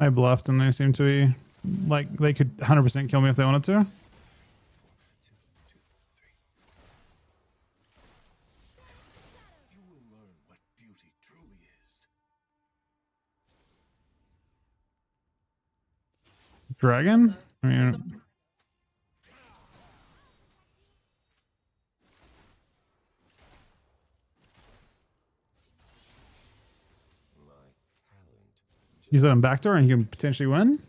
I bluffed and they seemed to be like they could 100% kill me if they wanted to. You will learn what beauty truly is. Dragon? I mean, My talent. use that on backdoor and you can potentially win.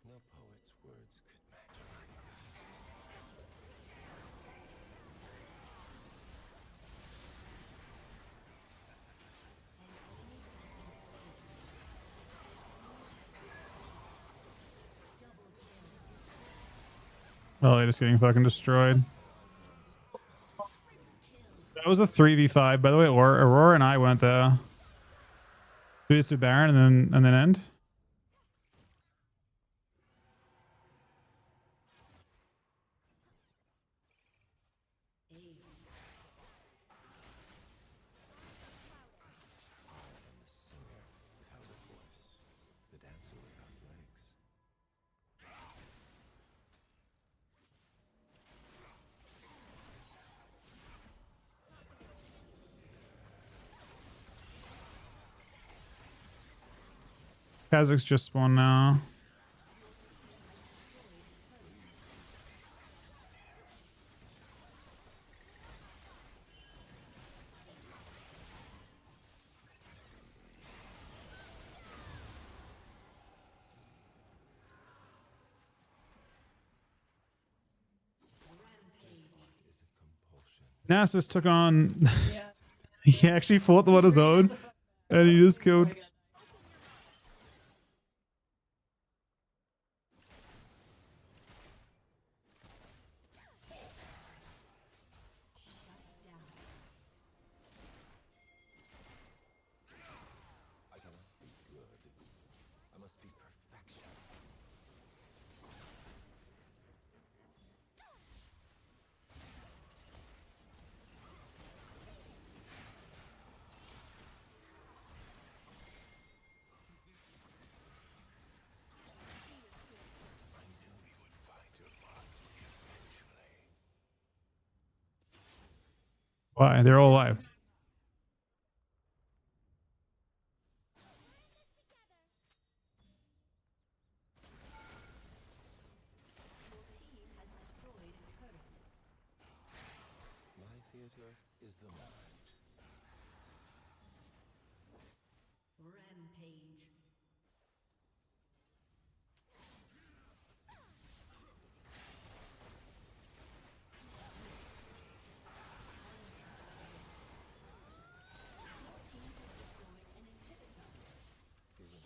No poet's words could match mine. Oh, they're just getting fucking destroyed. That was a 3v5, by the way. Aurora and I went there. We just do Baron and then end. I am the singer without a voice, the dancer without legs. Kazakh's just spawned now. Is a compulsion. Nasus took on. Yeah. He actually fought the one his own, and he just killed. I cannot be good. I must be perfection. I knew you would find your luck eventually. Why? They're all alive. My theater is the mind. Rampage.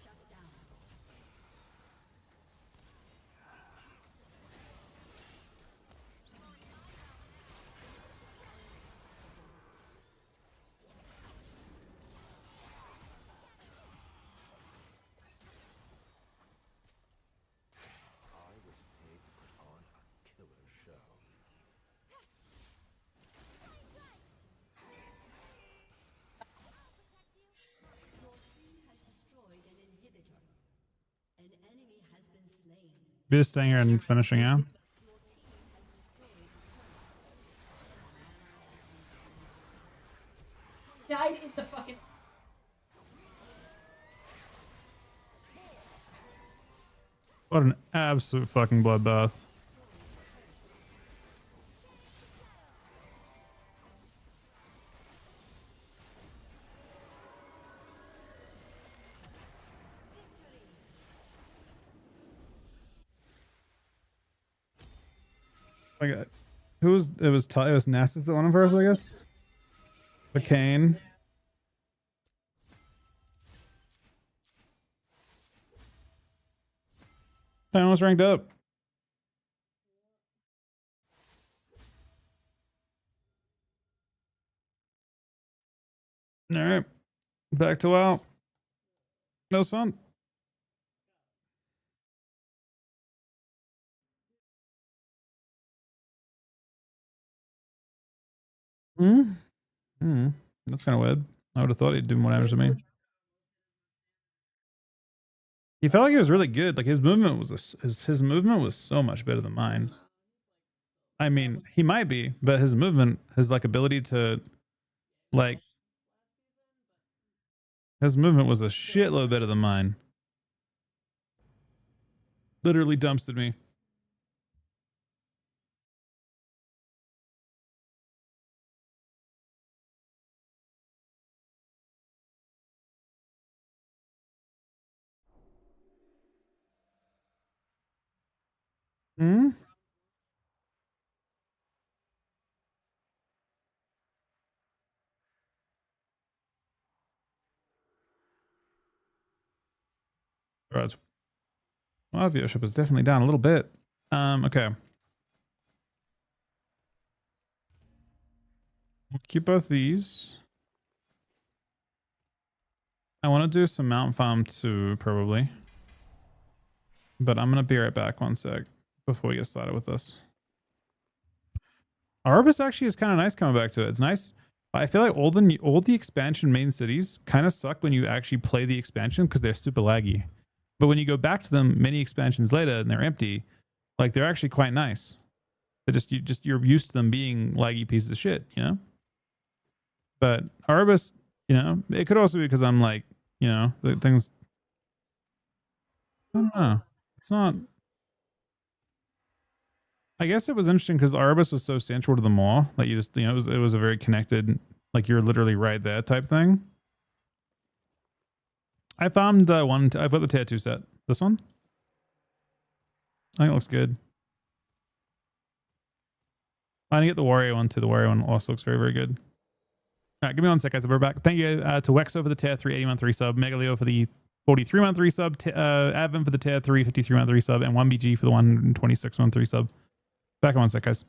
Shut down. I was paid to put on a killer show. Your team has destroyed an inhibitor. An enemy has been slain. We're just staying here and finishing out. Your team has destroyed a turret. Died in the fucking. What an absolute fucking bloodbath. Oh my god. Who was it? Was it was Nasus that won him first, I guess? The Kane. I almost ranked up. All right. Back to WoW. That was fun. Hmm. Hmm. That's kind of weird. I would have thought he'd do more damage to me. He felt like he was really good. Like his movement was his movement was so much better than mine. I mean, he might be, but his movement, his like ability to like his movement was a shitload better than mine. Literally dumpstered me. Hmm. Right. Well, viewership is definitely down a little bit. Okay. We'll keep both these. I want to do some mount farm too, probably. But I'm gonna be right back one sec before we get started with this. Arbus actually is kind of nice coming back to it. It's nice. I feel like all the expansion main cities kind of suck when you actually play the expansion because they're super laggy. But when you go back to them many expansions later and they're empty, like they're actually quite nice. They you're used to them being laggy pieces of shit, you know? But Arbus, you know, it could also be because I'm like, you know, the things I don't know. It's not I guess it was interesting because Arbus was so central to the mall that you just, you know, it was a very connected, like you're literally right there type thing. I found I've got the tier 2 set. This one? I think it looks good. I didn't get the Wario one too. The Wario one also looks very, very good. All right, give me 1 sec, guys. We're back. Thank you to Wexo for the tier 3 80-month resub, Megaleo for the 43-month resub, Advent for the tier 3 53-month resub, and 1BG for the 126-month resub. Back in 1 sec, guys.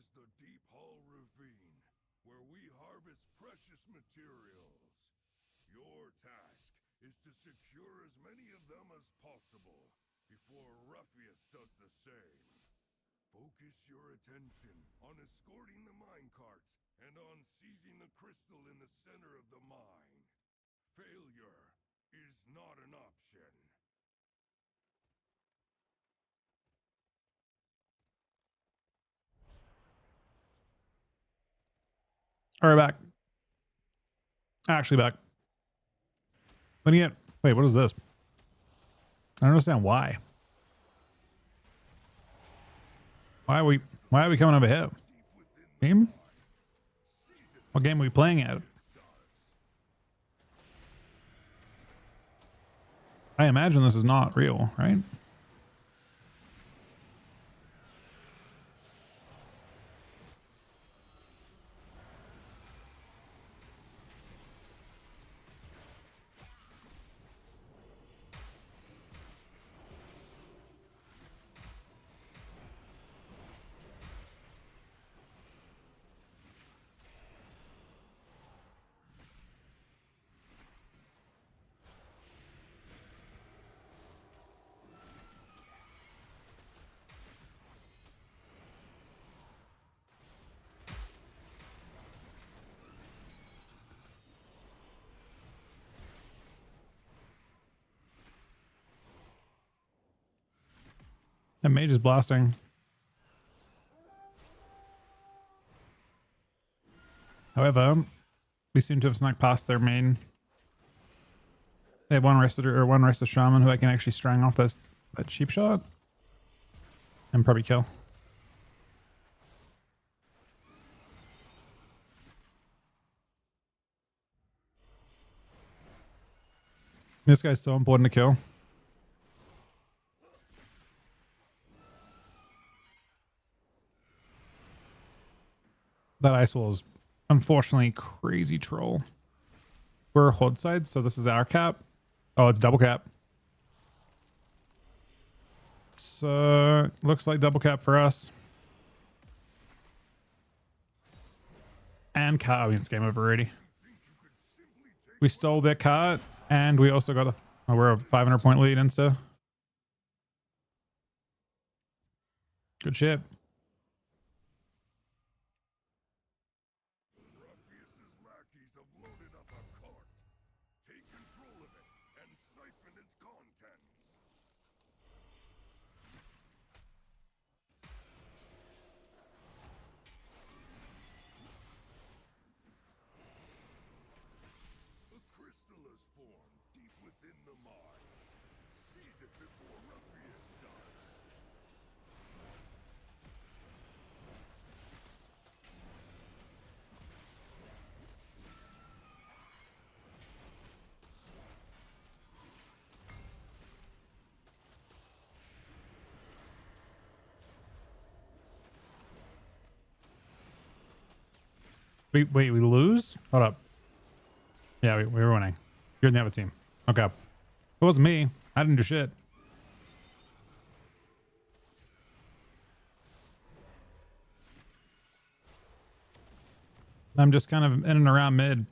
is the Deep Hull Ravine, where we harvest precious materials. Your task is to secure as many of them as possible before Ruffius does the same. Focus your attention on escorting the minecarts and on seizing the crystal in the center of the mine. Failure is not an option. All right, back. Actually back. When you get... Wait, what is this? I don't understand why. Why are we coming over here? Game? What game are we playing at? I imagine this is not real, right? That mage is blasting. However, we seem to have snuck past their main. They have one rested shaman who I can actually strang off that cheap shot and probably kill. This guy's so important to kill. That ice wall is unfortunately crazy troll. We're Horde side, so this is our cap. Oh, it's double cap. So looks like double cap for us. And cart. I mean, it's game over already. We stole their cart, and we also got a. Oh, we're a 500 point lead insta. Good shit. Ruffius's lackeys have loaded up a cart. Take control of it and siphon its contents. A crystal has formed deep within the mine. Seize it before Ruffius does. Wait, we lose? Hold up. Yeah, we were winning. You're in the other team. Okay. It wasn't me. I didn't do shit. I'm just kind of in and around mid.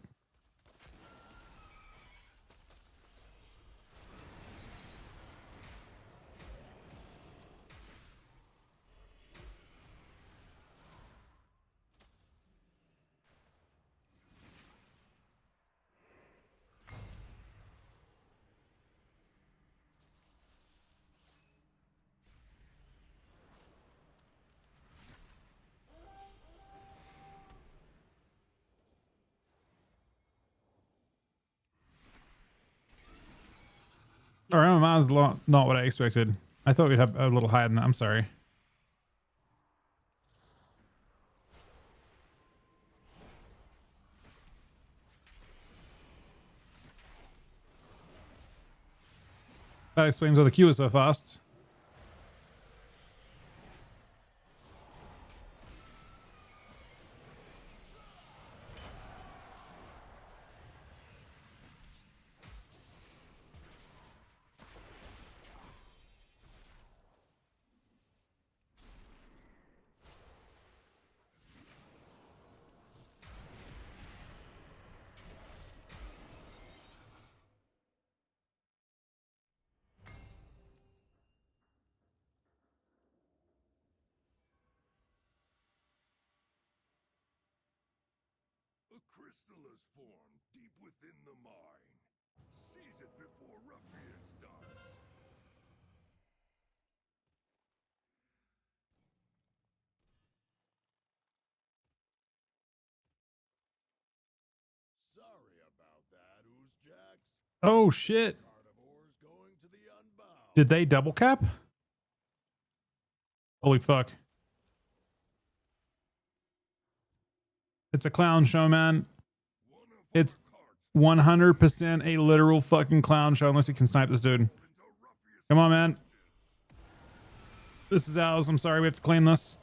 Our MMR is not what I expected. I thought we'd have a little higher than that. I'm sorry. That explains why the queue is so fast. A crystal is formed deep within the mine. Seize it before Ruffius does. Sorry about that, Oozjacks. Oh shit. Carnivores going to the unbound. Did they double cap? Holy fuck. It's a clown show, man. It's 100% a literal fucking clown show unless you can snipe this dude. Come on, man. This is ours. I'm sorry we have to claim this.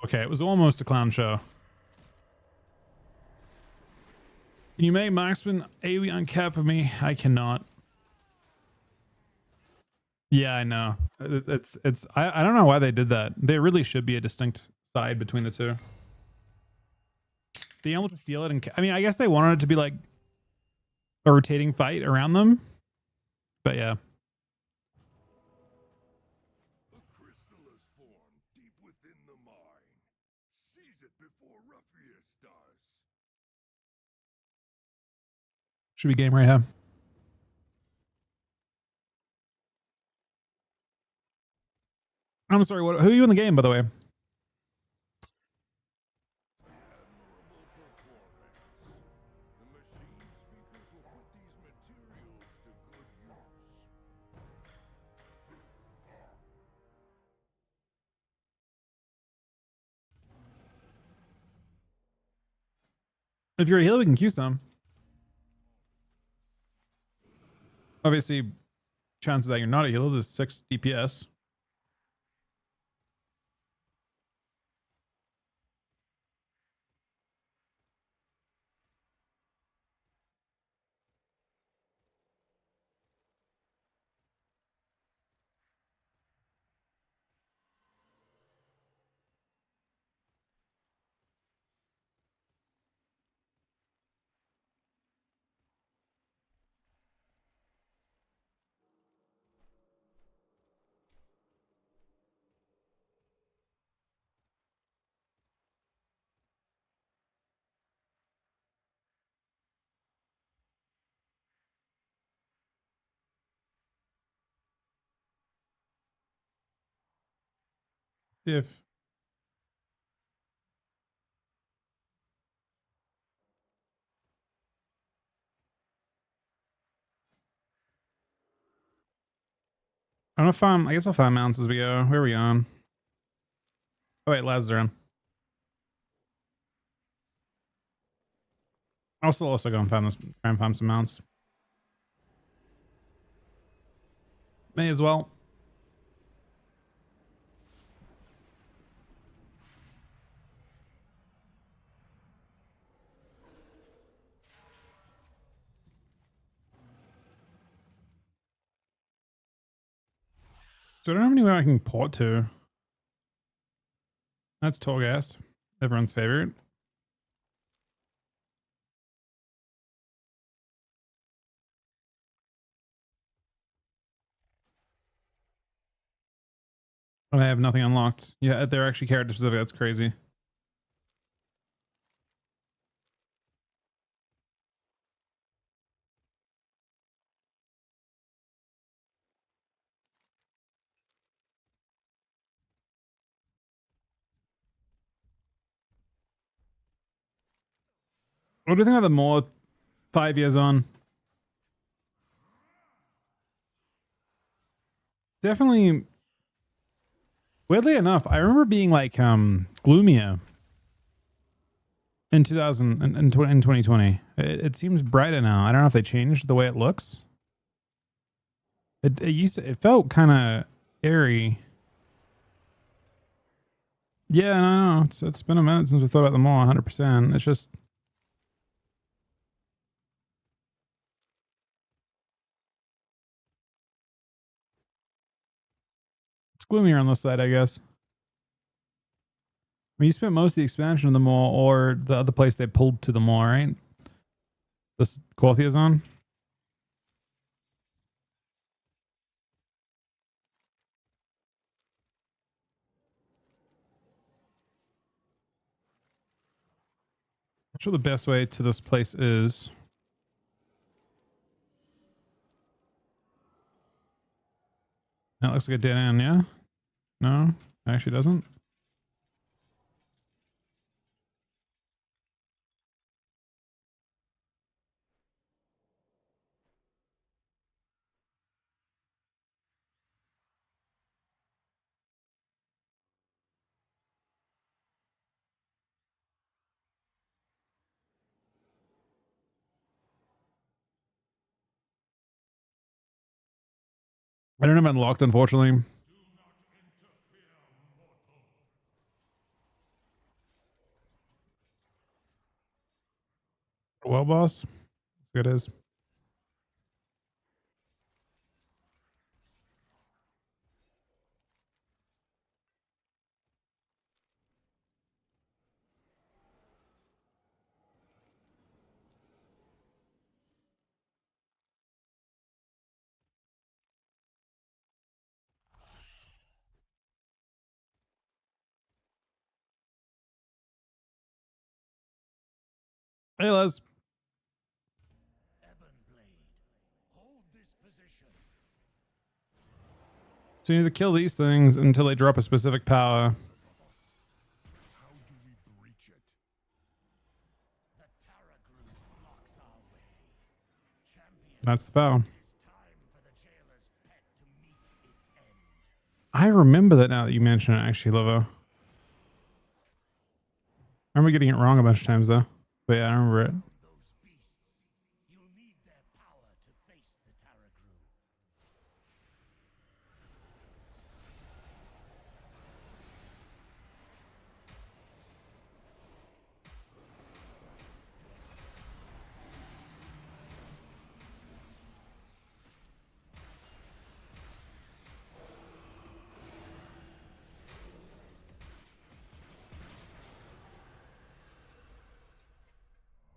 Okay, it was almost a clown show. Can you make marksman AoE uncap for me? I cannot. Yeah, I know. I don't know why they did that. There really should be a distinct side between the two. Being able to steal it and I mean, I guess they wanted it to be like a rotating fight around them. But yeah. A crystal is formed deep within the mine. Seize it before Ruffius does. Should be game right here. I'm sorry, who are you in the game, by the way? Admirable performance. The machine speakers will put these materials to good use. If you're a healer, we can queue some. Obviously, chances that you're not a healer is 6 DPS. If I don't know if I guess I'll find mounts as we go. Where are we on? Oh wait, Laz is around. I'll still also go and find this, try and find some mounts. May as well. So I don't have anywhere I can port to. That's Torghast, everyone's favorite. I have nothing unlocked. Yeah, they're actually character specific. That's crazy. What do you think of the more 5 years on? Definitely. Weirdly enough, I remember being like gloomier in 2000 in 2020. It seems brighter now. I don't know if they changed the way it looks. It felt kind of airy. Yeah, I know. It's been a minute since we thought about them all 100%. It's just it's gloomier on this side, I guess. I mean, you spent most of the expansion of the mall or the other place they pulled to the mall, right? This Qualthia's on. Not sure the best way to this place is. That looks like a dead end, yeah? No, actually doesn't. I don't have it unlocked, unfortunately. Well, boss. It is. Hey, Les. Hold this position. So you need to kill these things until they drop a specific power. How do we breach it? The Tarragrue blocks our way. Champion, That's the power. it's time for the jailer's pet to meet its end. I remember that now that you mention it, actually, Lovo. I remember getting it wrong a bunch of times, though. But yeah, I remember it. Those beasts, you'll need their power to face the Tarragrue.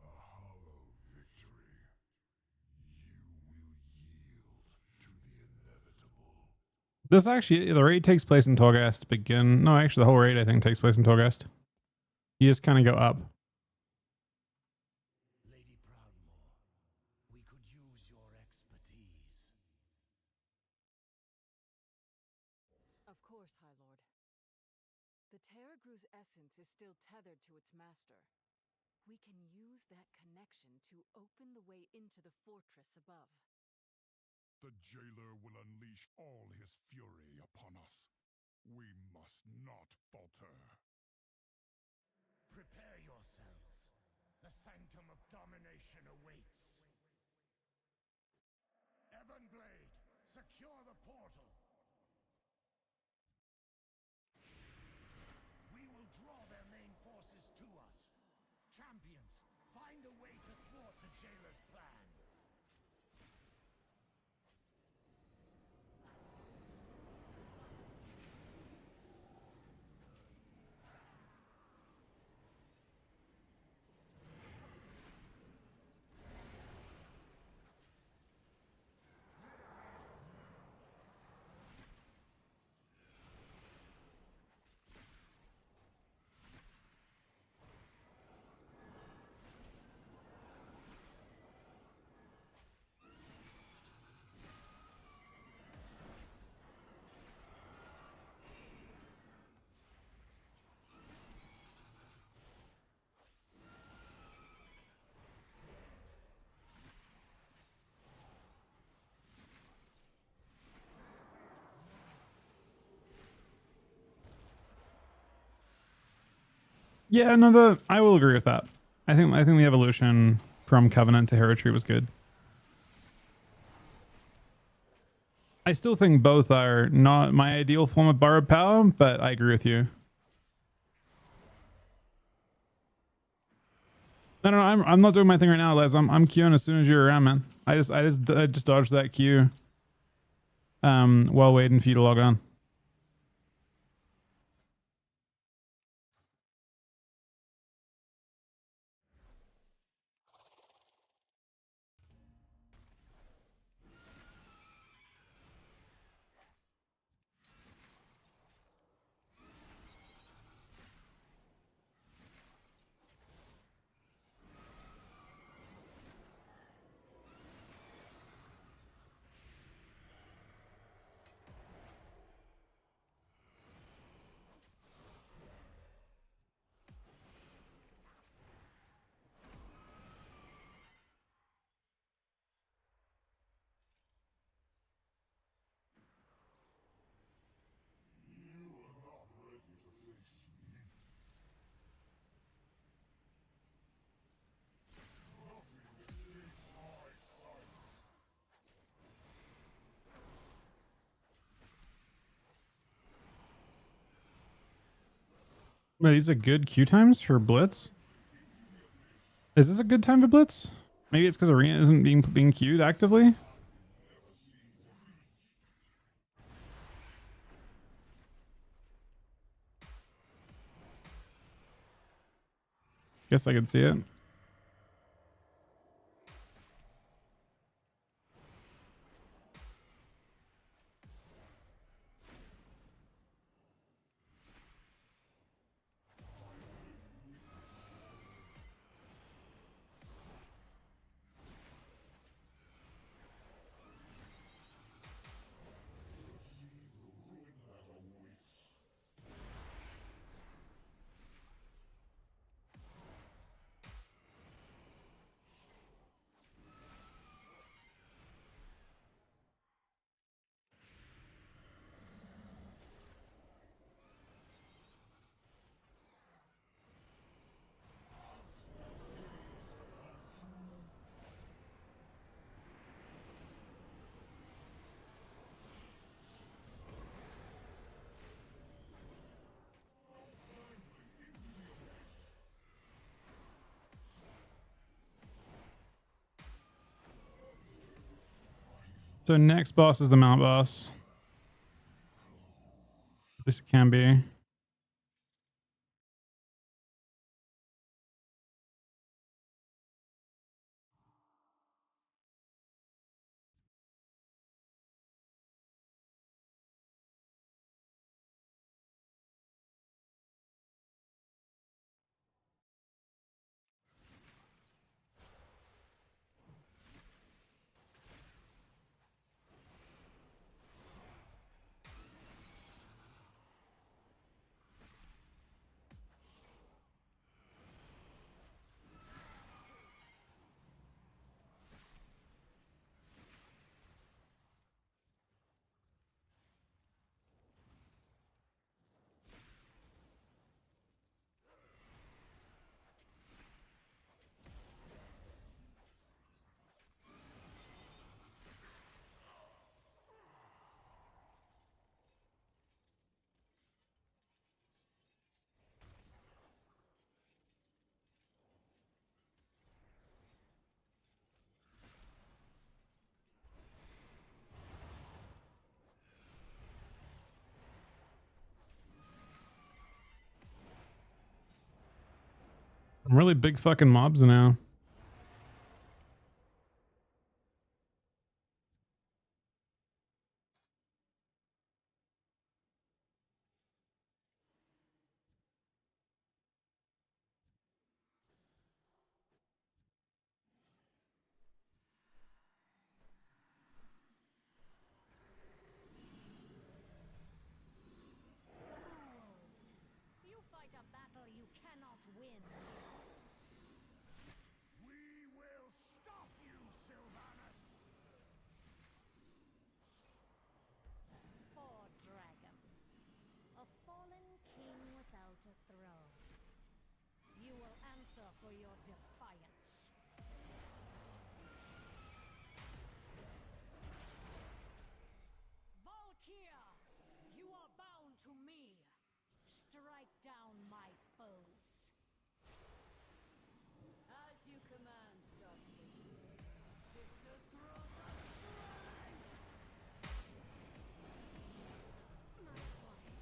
A hollow victory. You will yield to the inevitable. This actually, the raid takes place in Torghast to begin. No, actually, the whole raid, I think, takes place in Torghast. You just kind of go up. Lady Proudmoore, we could use your expertise. Of course, High Lord. The Tarragrue's essence is still tethered to its master. We can use that connection to open the way into the fortress above. The jailer will unleash all his fury upon us. We must not falter. Prepare yourselves. The sanctum of domination awaits. Ebonblade, secure the portal. We will draw their main forces to us. Champions, find a way to thwart the jailer's plan. Yeah, no, I will agree with that. I think the evolution from Covenant to Hereditary was good. I still think both are not my ideal form of borrowed power, but I agree with you. No, I'm not doing my thing right now, Les. I'm queuing as soon as you're around, man. I just dodged that queue while waiting for you to log on. Wait, these are good queue times for Blitz? Is this a good time for Blitz? Maybe it's because Arena isn't being queued actively? Guess I could see it. So next boss is the Mount boss. At least it can be. Really big fucking mobs now. You fight a battle you cannot win. We will stop you, Sylvanus! Poor dragon. A fallen king without a throne. You will answer for your defiance. Valkyr, you are bound to me. Strike down my foes. As you command, Dark Lady. Sisters grow by strength! My wife.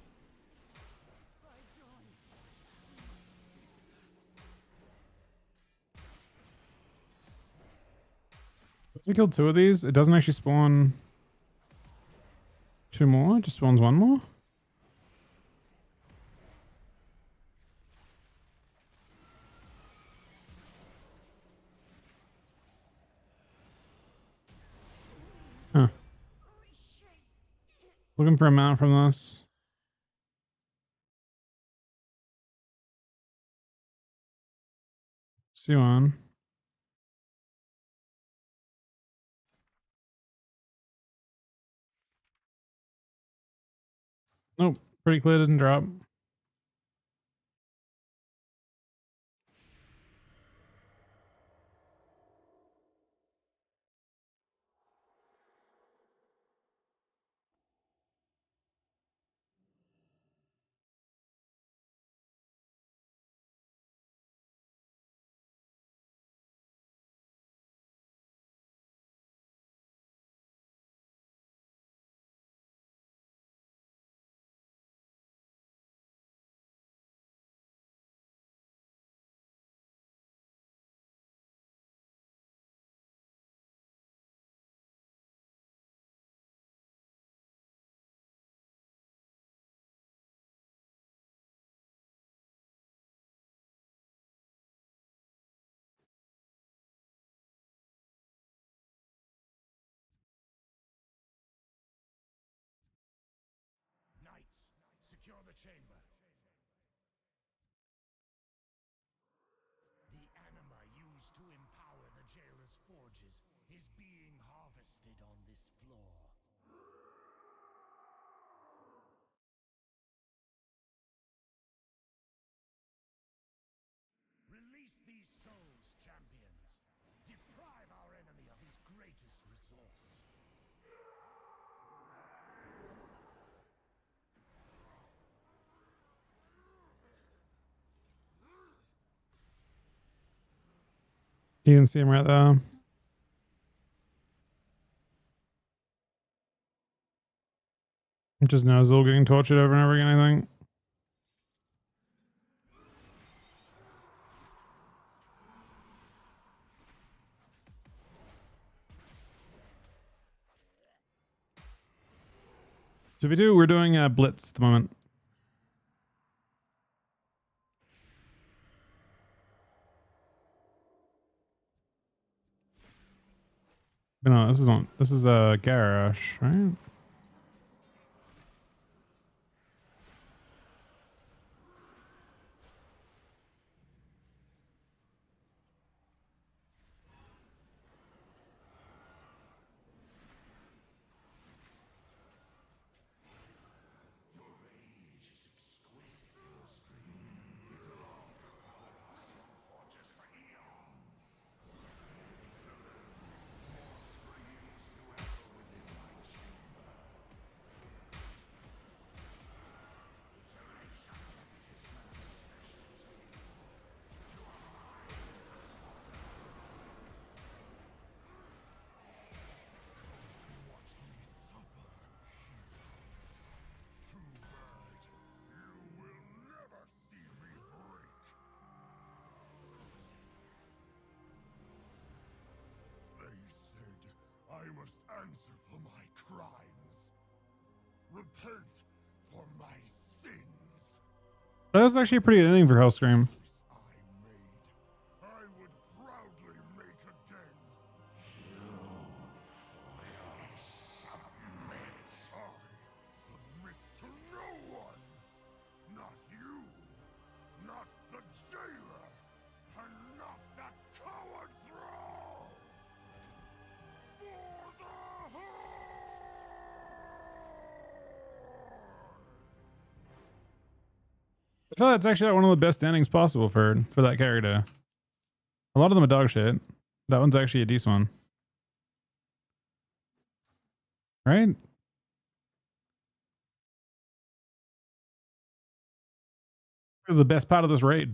I join. If I killed 2 of these, it doesn't actually spawn 2 more, it just spawns 1 more. Huh. Looking for a mount from this. See one. Nope. Pretty clear, didn't drop. chamber. The anima used to empower the jailer's forges is being harvested on this floor. Release these souls, champions. Deprive our enemy of his greatest resource. You can see him right there. Just Nozzle getting tortured over and over again, I think. So we're doing a Blitz at the moment. No, this is not. This is a Garrosh, right? I must answer for my crimes. Repent for my sins. That was actually a pretty good ending for Hellscream. I would proudly make again. I submit to no one. Not you. Not the jailer. And not that coward thrall. For the I feel that's actually one of the best endings possible for that character. A lot of them are dog shit. That one's actually a decent one. Right? This is the best part of this raid.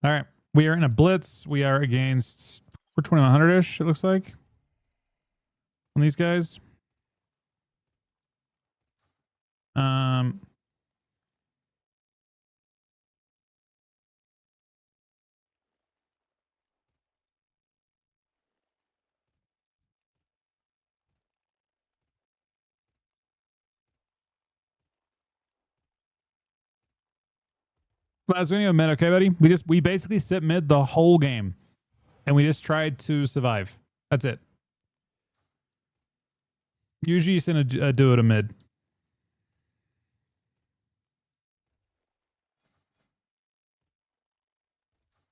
All right. We are in a blitz. We are against, we're 2100-ish, it looks like, on these guys. Last video mid, okay, buddy? We basically sit mid the whole game. And we just tried to survive. That's it. Usually you send a duo to mid.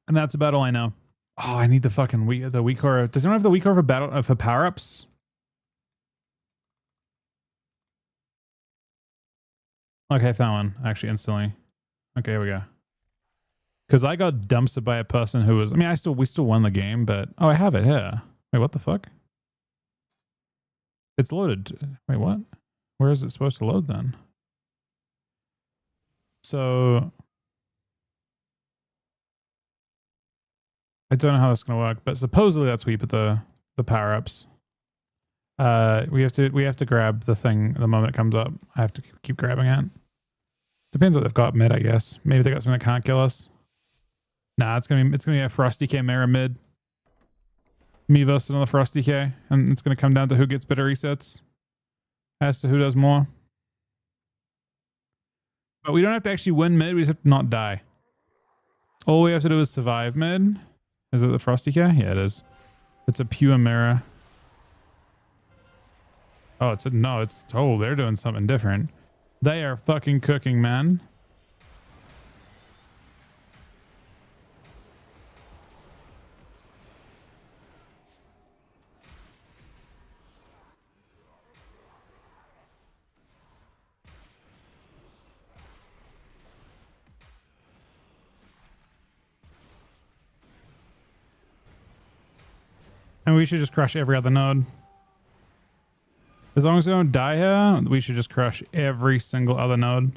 And that's about all I know. Oh, I need the fucking the weak core. Does anyone have the weak core for power-ups? Okay, I found one actually instantly. Okay, here we go. Because I got dumpstered by a person who was. I mean, we still won the game, but oh, I have it here. Wait, what the fuck? It's loaded. Wait, what? Where is it supposed to load then? So I don't know how that's gonna work, but supposedly that's where you put the power ups. We have to grab the thing the moment it comes up. I have to keep grabbing it. Depends what they've got mid, I guess. Maybe they got something that can't kill us. Nah, it's gonna be a Frosty K mirror mid. Me versus another Frosty K, and it's gonna come down to who gets better resets as to who does more. But we don't have to actually win mid, we just have to not die. All we have to do is survive mid. Is it the Frosty K? Yeah, it is. It's a pure mirror. Oh, they're doing something different. They are fucking cooking, man. And we should just crush every other node. As long as we don't die here, we should just crush every single other node.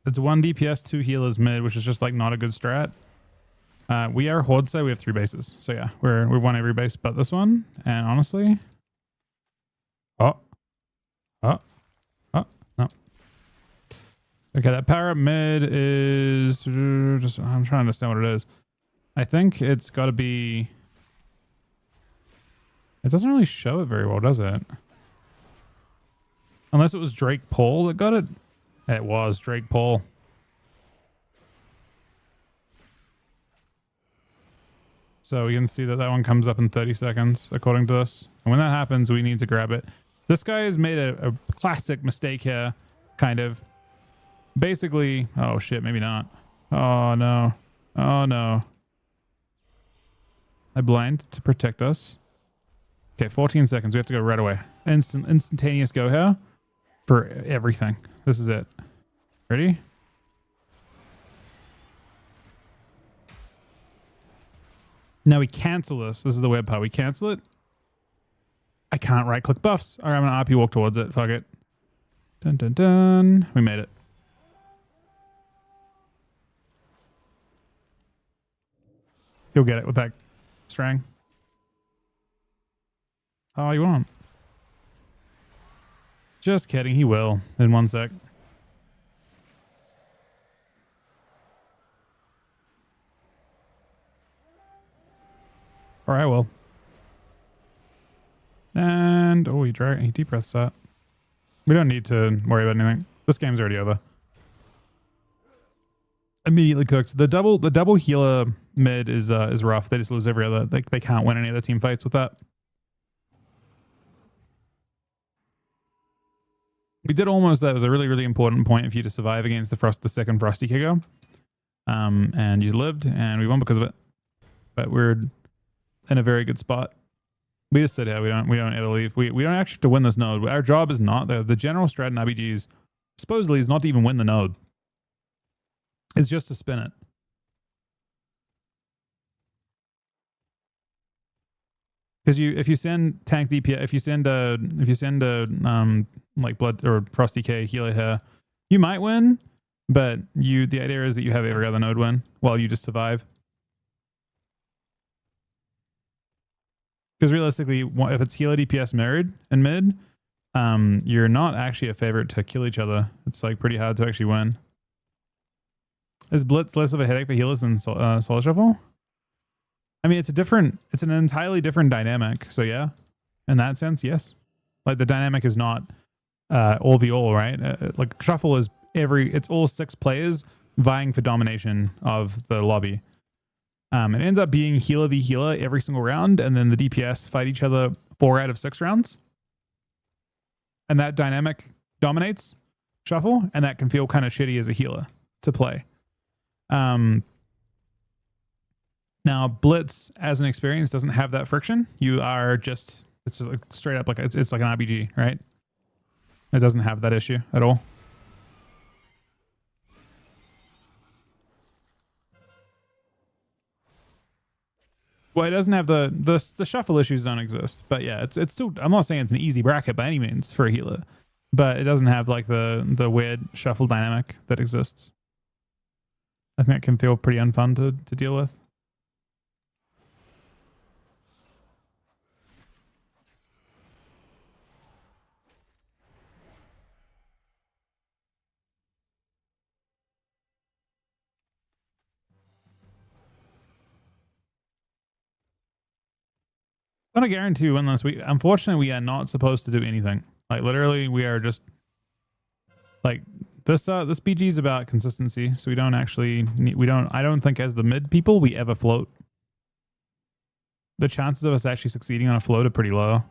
It's 1 DPS, 2 healers mid, which is just like not a good strat. We are Horde side, we have 3 bases. So yeah, we've won every base but this one. And honestly... no. Okay, that power up mid is... I'm trying to understand what it is. I think it's got to be... It doesn't really show it very well, does it? Unless it was Drake Paul that got it. It was Drake Paul. So you can see that one comes up in 30 seconds, according to this. And when that happens, we need to grab it. This guy has made a classic mistake here, kind of. Basically, oh shit, maybe not. Oh no. Oh no. I blind to protect us. Okay, 14 seconds. We have to go right away. Instantaneous go here for everything. This is it. Ready? Now we cancel this. This is the web part. We cancel it. I can't right click buffs. All right, I'm going to RP walk towards it. Fuck it. Dun dun dun. We made it. You'll get it with that string. Oh, you won't. Just kidding. He will in 1 sec. Or I will. And oh, he depressed that. We don't need to worry about anything. This game's already over. Immediately cooked. The double healer mid is rough. They just lose every other. They can't win any of the team fights with that. We did almost. That was a really, really important point for you to survive against the second Frosty Kicker. And you lived, and we won because of it. But we're in a very good spot. We just sit here. We don't ever leave. We don't actually have to win this node. Our job is not the general strat in RBGs. Supposedly is not to even win the node. It's just to spin it. Because if you send tank DPS, if you send like blood or Frosty K healer here, you might win, But the idea is that you have every other node win while you just survive. Because realistically, if it's healer DPS mirrored in mid, you're not actually a favorite to kill each other. It's like pretty hard to actually win. Is Blitz less of a headache for healers than Soul Shuffle? I mean, it's an entirely different dynamic. So yeah, in that sense, yes. Like the dynamic is not all v all, right? Like Shuffle is it's all 6 players vying for domination of the lobby. It ends up being healer v healer every single round, and then the DPS fight each other 4 out of 6 rounds. And that dynamic dominates Shuffle, and that can feel kind of shitty as a healer to play. Now Blitz as an experience doesn't have that friction. You are just, it's just like straight up like it's like an RPG, right? It doesn't have that issue at all. Well, it doesn't have the shuffle issues don't exist, but yeah, it's still. I'm not saying it's an easy bracket by any means for a healer, but it doesn't have like the weird shuffle dynamic that exists. I think it can feel pretty unfun to deal with. I'm gonna guarantee you win this week. Unfortunately, we are not supposed to do anything. Like literally, we are just like this. This BG is about consistency, so we don't actually I don't think as the mid people we ever float. The chances of us actually succeeding on a float are pretty low. I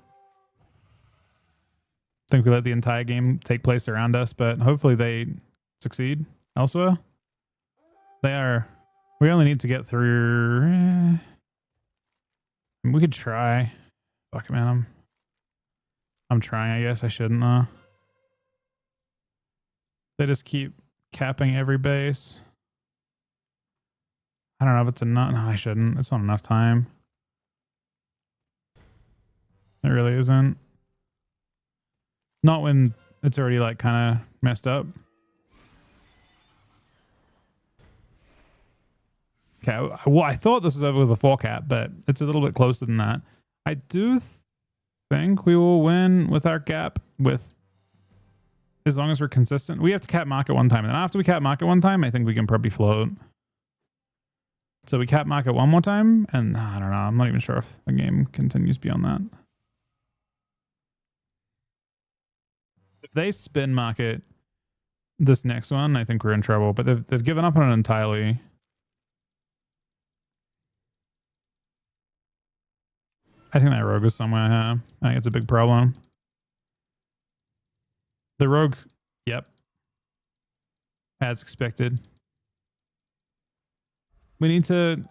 think we let the entire game take place around us, but hopefully they succeed elsewhere. They are. We only need to get through. We could try. Fuck it, man. I'm trying. I guess I shouldn't. They just keep capping every base. I don't know if it's enough. No, I shouldn't. It's not enough time. It really isn't. Not when it's already like kind of messed up. Okay, well, I thought this was over with a 4 cap, but it's a little bit closer than that. I do think we will win with our cap as long as we're consistent. We have to cap market one time, and after we cap market one time, I think we can probably float. So we cap market one more time, and I don't know. I'm not even sure if the game continues beyond that. If they spin market this next one, I think we're in trouble. But they've given up on it entirely. I think that rogue is somewhere here. I think it's a big problem. The rogue, yep. As expected. We need to...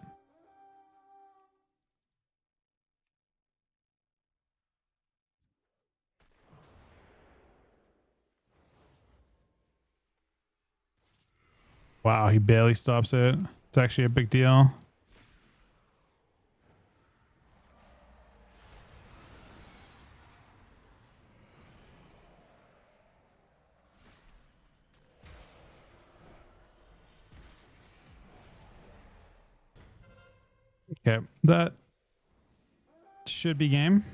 Wow, he barely stops it. It's actually a big deal. Okay, that should be game.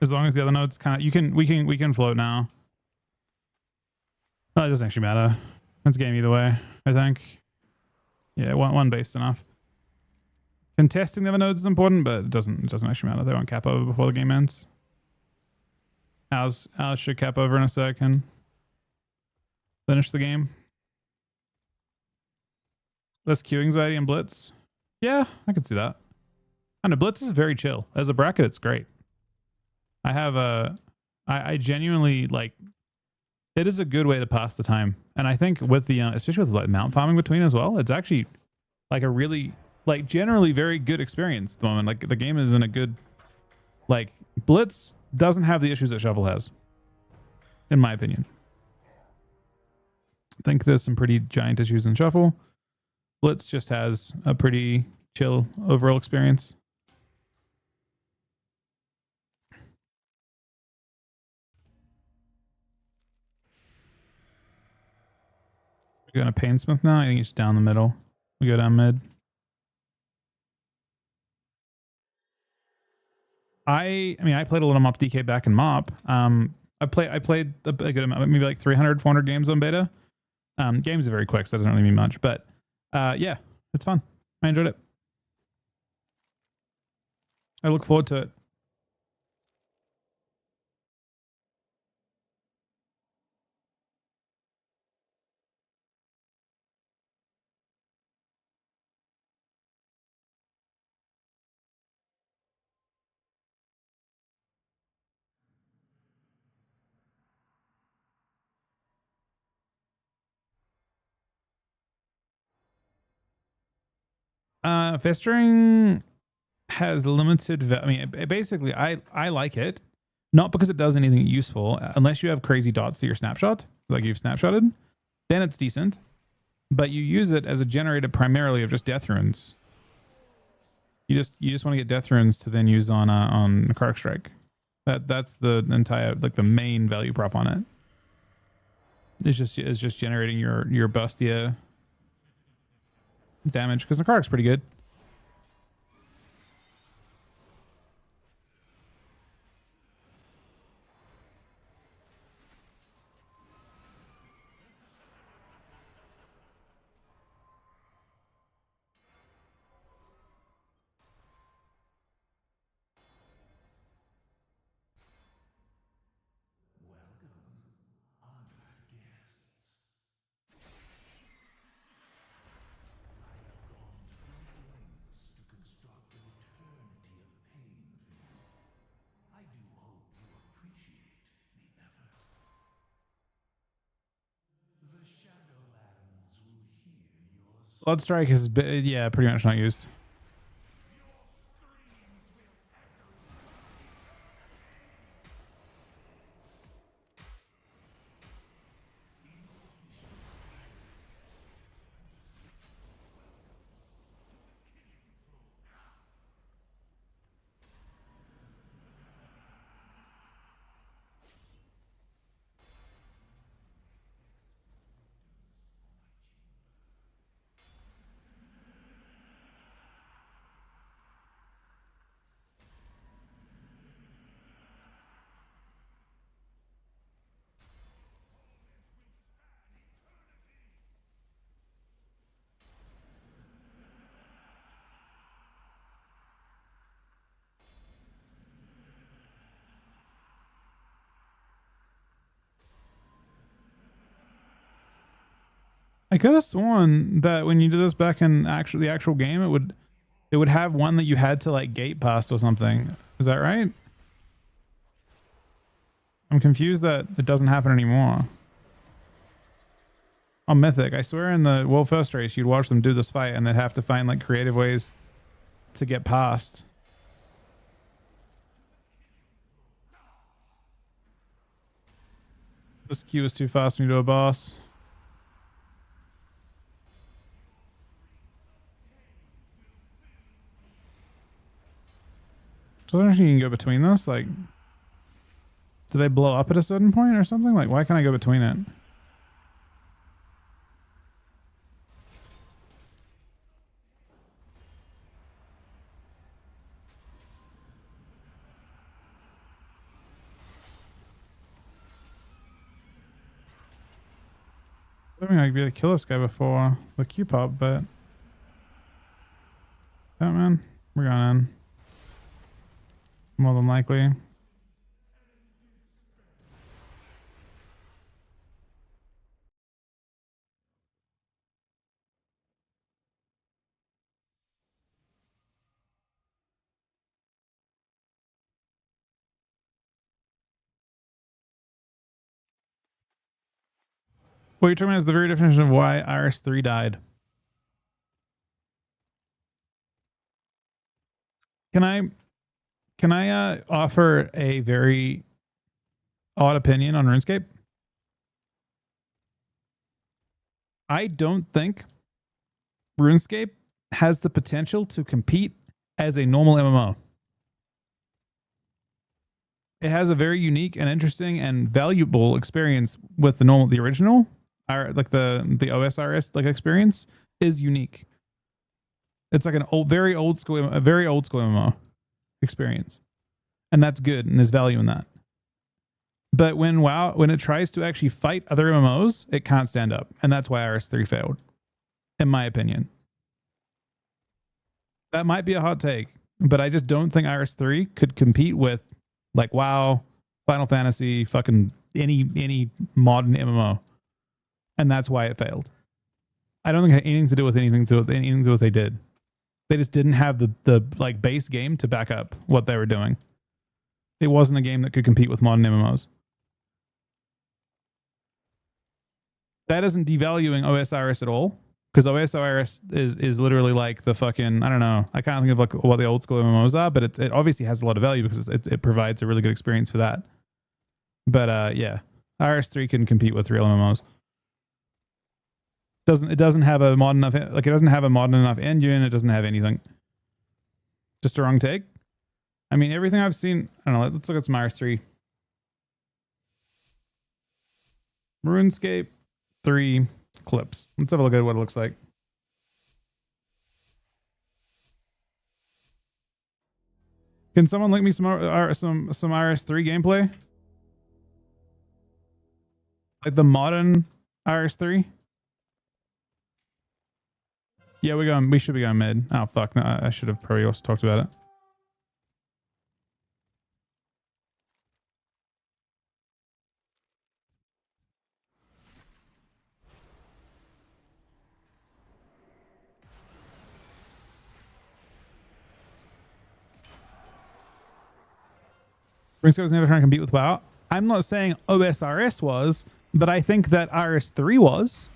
As long as the other nodes kind of we can float now. No, it doesn't actually matter. It's game either way, I think. Yeah, one base enough. Contesting the other nodes is important, but it doesn't actually matter. They won't cap over before the game ends. Ours should cap over in a second. Finish the game. Less queue anxiety and blitz. Yeah, I can see that. I know Blitz is very chill. As a bracket, it's great. I have I genuinely like, it is a good way to pass the time. And I think with the, especially with like mount farming between as well, it's actually like a really, like generally very good experience at the moment. Like the game is in a good, like Blitz doesn't have the issues that Shovel has, in my opinion. I think there's some pretty giant issues in Shuffle. Blitz just has a pretty chill overall experience. We go to Painsmith now. I think it's down the middle. We go down mid. I mean, I played a little Mop DK back in Mop. I played a good amount, maybe like 300, 400 games on beta. Games are very quick, so that doesn't really mean much. But yeah, it's fun. I enjoyed it. I look forward to it. Festering has limited. I mean, basically, I like it, not because it does anything useful, unless you have crazy dots to your snapshot, like you've snapshotted, then it's decent. But you use it as a generator primarily of just death runes. You just want to get death runes to then use on Necrotic Strike. That's the entire, like, the main value prop on it. It's just generating your Bustia damage, because Necrotic's pretty good. Blood Strike is, yeah, pretty much not used. I could have sworn that when you did this back in the actual game, it would have one that you had to, like, gate past or something. Is that right? I'm confused that it doesn't happen anymore. On Mythic, I swear in the WoW first race, you'd watch them do this fight and they'd have to find, like, creative ways to get past. This Q is too fast when you do a boss. So I don't think you can go between this. Like, do they blow up at a certain point or something? Like, why can't I go between it? I think I'd be able to kill this guy before the Q pop, but Batman, we're going in. More than likely. What you're talking about is the very definition of why Iris 3 died. Can I offer a very odd opinion on RuneScape? I don't think RuneScape has the potential to compete as a normal MMO. It has a very unique and interesting and valuable experience with the original. like the OSRS like experience is unique. It's like a very old school MMO experience, and that's good, and there's value in that. But when it tries to actually fight other MMOs, it can't stand up, and that's why RS3 failed, in my opinion. That might be a hot take, but I just don't think RS3 could compete with like WoW, Final Fantasy, fucking any modern MMO, and that's why it failed. I don't think it had anything to do with anything to do what they did. They just didn't have the like base game to back up what they were doing. It wasn't a game that could compete with modern MMOs. That isn't devaluing OSRS at all, because OSRS is literally like the fucking, I don't know, I can't think of like what the old school MMOs are, but it obviously has a lot of value because it provides a really good experience for that. But yeah, RS3 can compete with real MMOs. It doesn't have a modern enough, like it doesn't have a modern enough engine. It doesn't have anything. Just a wrong take. I mean, everything I've seen, I don't know. Let's look at some RS3. RuneScape 3 clips. Let's have a look at what it looks like. Can someone link me some RS3 gameplay? Like the modern RS3? Yeah, we should be going mid. Oh fuck, no, I should have probably also talked about it. RuneScape was never trying to compete with WoW. I'm not saying OSRS was, but I think that RS3 was.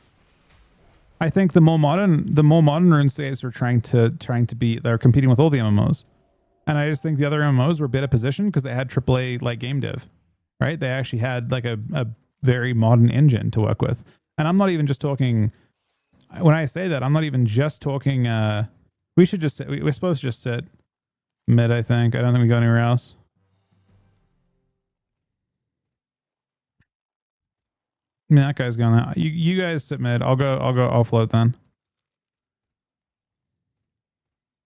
I think the more modern RuneScapes were trying to be, they're competing with all the MMOs. And I just think the other MMOs were better positioned because they had AAA like game dev, right? They actually had like a very modern engine to work with. And I'm not even just talking, when I say that, I'm not even just talking, we should just sit, we're supposed to just sit mid, I think. I don't think we go anywhere else. I mean, that guy's going out. You guys sit mid. I'll float then.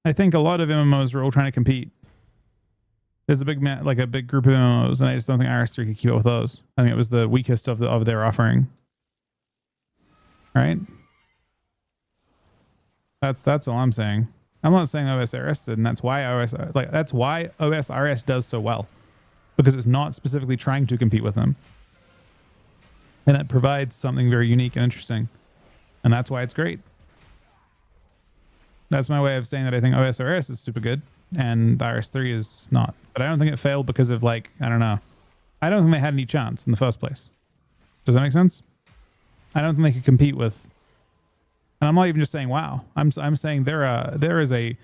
I think a lot of MMOs are all trying to compete. There's a big group of MMOs, and I just don't think RS3 could keep up with those. I think it was the weakest of their offering. Right? That's all I'm saying. I'm not saying OSRS did, and that's why OSRS does so well, because it's not specifically trying to compete with them. And it provides something very unique and interesting. And that's why it's great. That's my way of saying that I think OSRS is super good and RS3 is not. But I don't think it failed because of like, I don't know. I don't think they had any chance in the first place. Does that make sense? I don't think they could compete with, and I'm not even just saying WoW. I'm saying there is a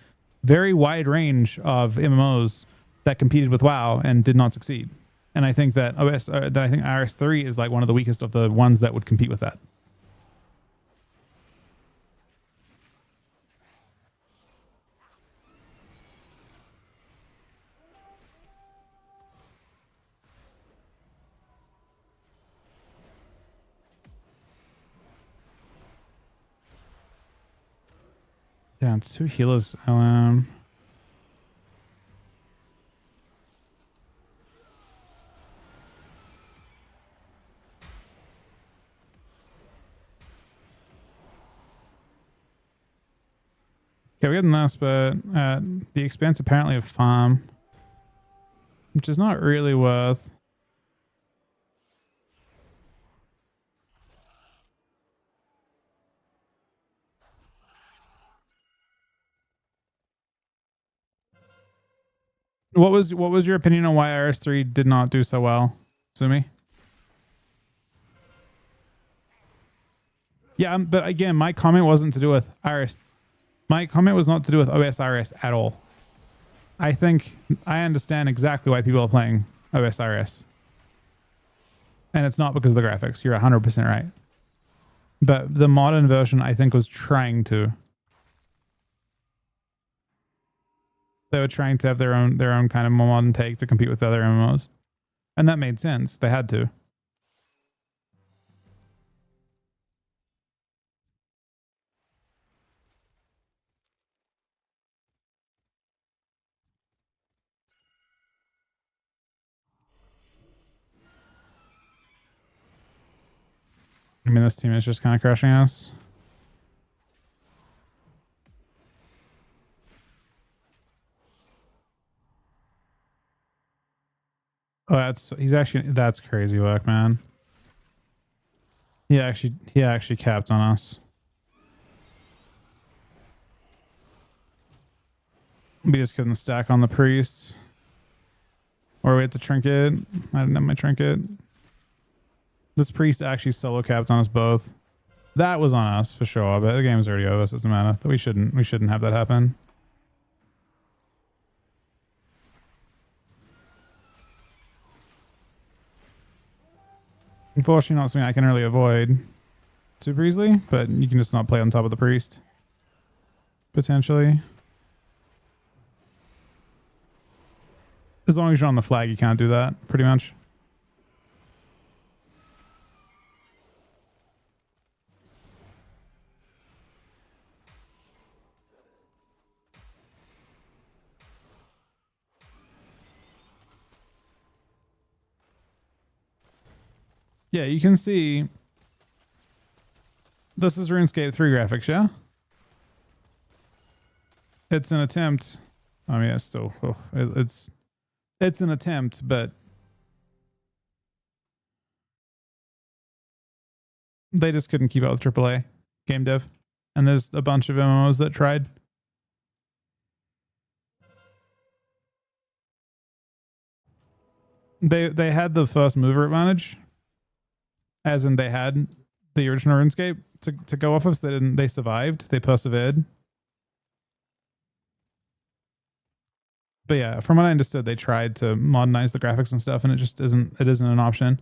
very wide range of MMOs that competed with WoW and did not succeed. And I think that RS3 is like one of the weakest of the ones that would compete with that. Yeah, it's 2 healers. Okay, we're getting this, but the expanse apparently of farm, which is not really worth. What was your opinion on why RS3 did not do so well, Sumi? Yeah, but again, my comment wasn't to do with RS. My comment was not to do with OSRS at all. I think I understand exactly why people are playing OSRS. And it's not because of the graphics. You're 100% right. But the modern version, I think, was trying to. They were trying to have their own kind of more modern take to compete with other MMOs. And that made sense. They had to. I mean, this team is just kind of crushing us. Oh, that's crazy work, man. He actually capped on us. We just couldn't stack on the priest. Or we had to trinket. I didn't have my trinket. This priest actually solo capped on us both. That was on us for sure, but the game's already over, so it doesn't matter. We shouldn't have that happen. Unfortunately, not something I can really avoid super easily, but you can just not play on top of the priest. Potentially. As long as you're on the flag, you can't do that, pretty much. Yeah, you can see this is RuneScape 3 graphics, yeah? It's an attempt. I mean, it's still it's an attempt, but they just couldn't keep up with AAA game dev. And there's a bunch of MMOs that tried. They had the first mover advantage, as in they had the original RuneScape to go off of, so they survived, they persevered. But yeah, from what I understood, they tried to modernize the graphics and stuff, and it just isn't an option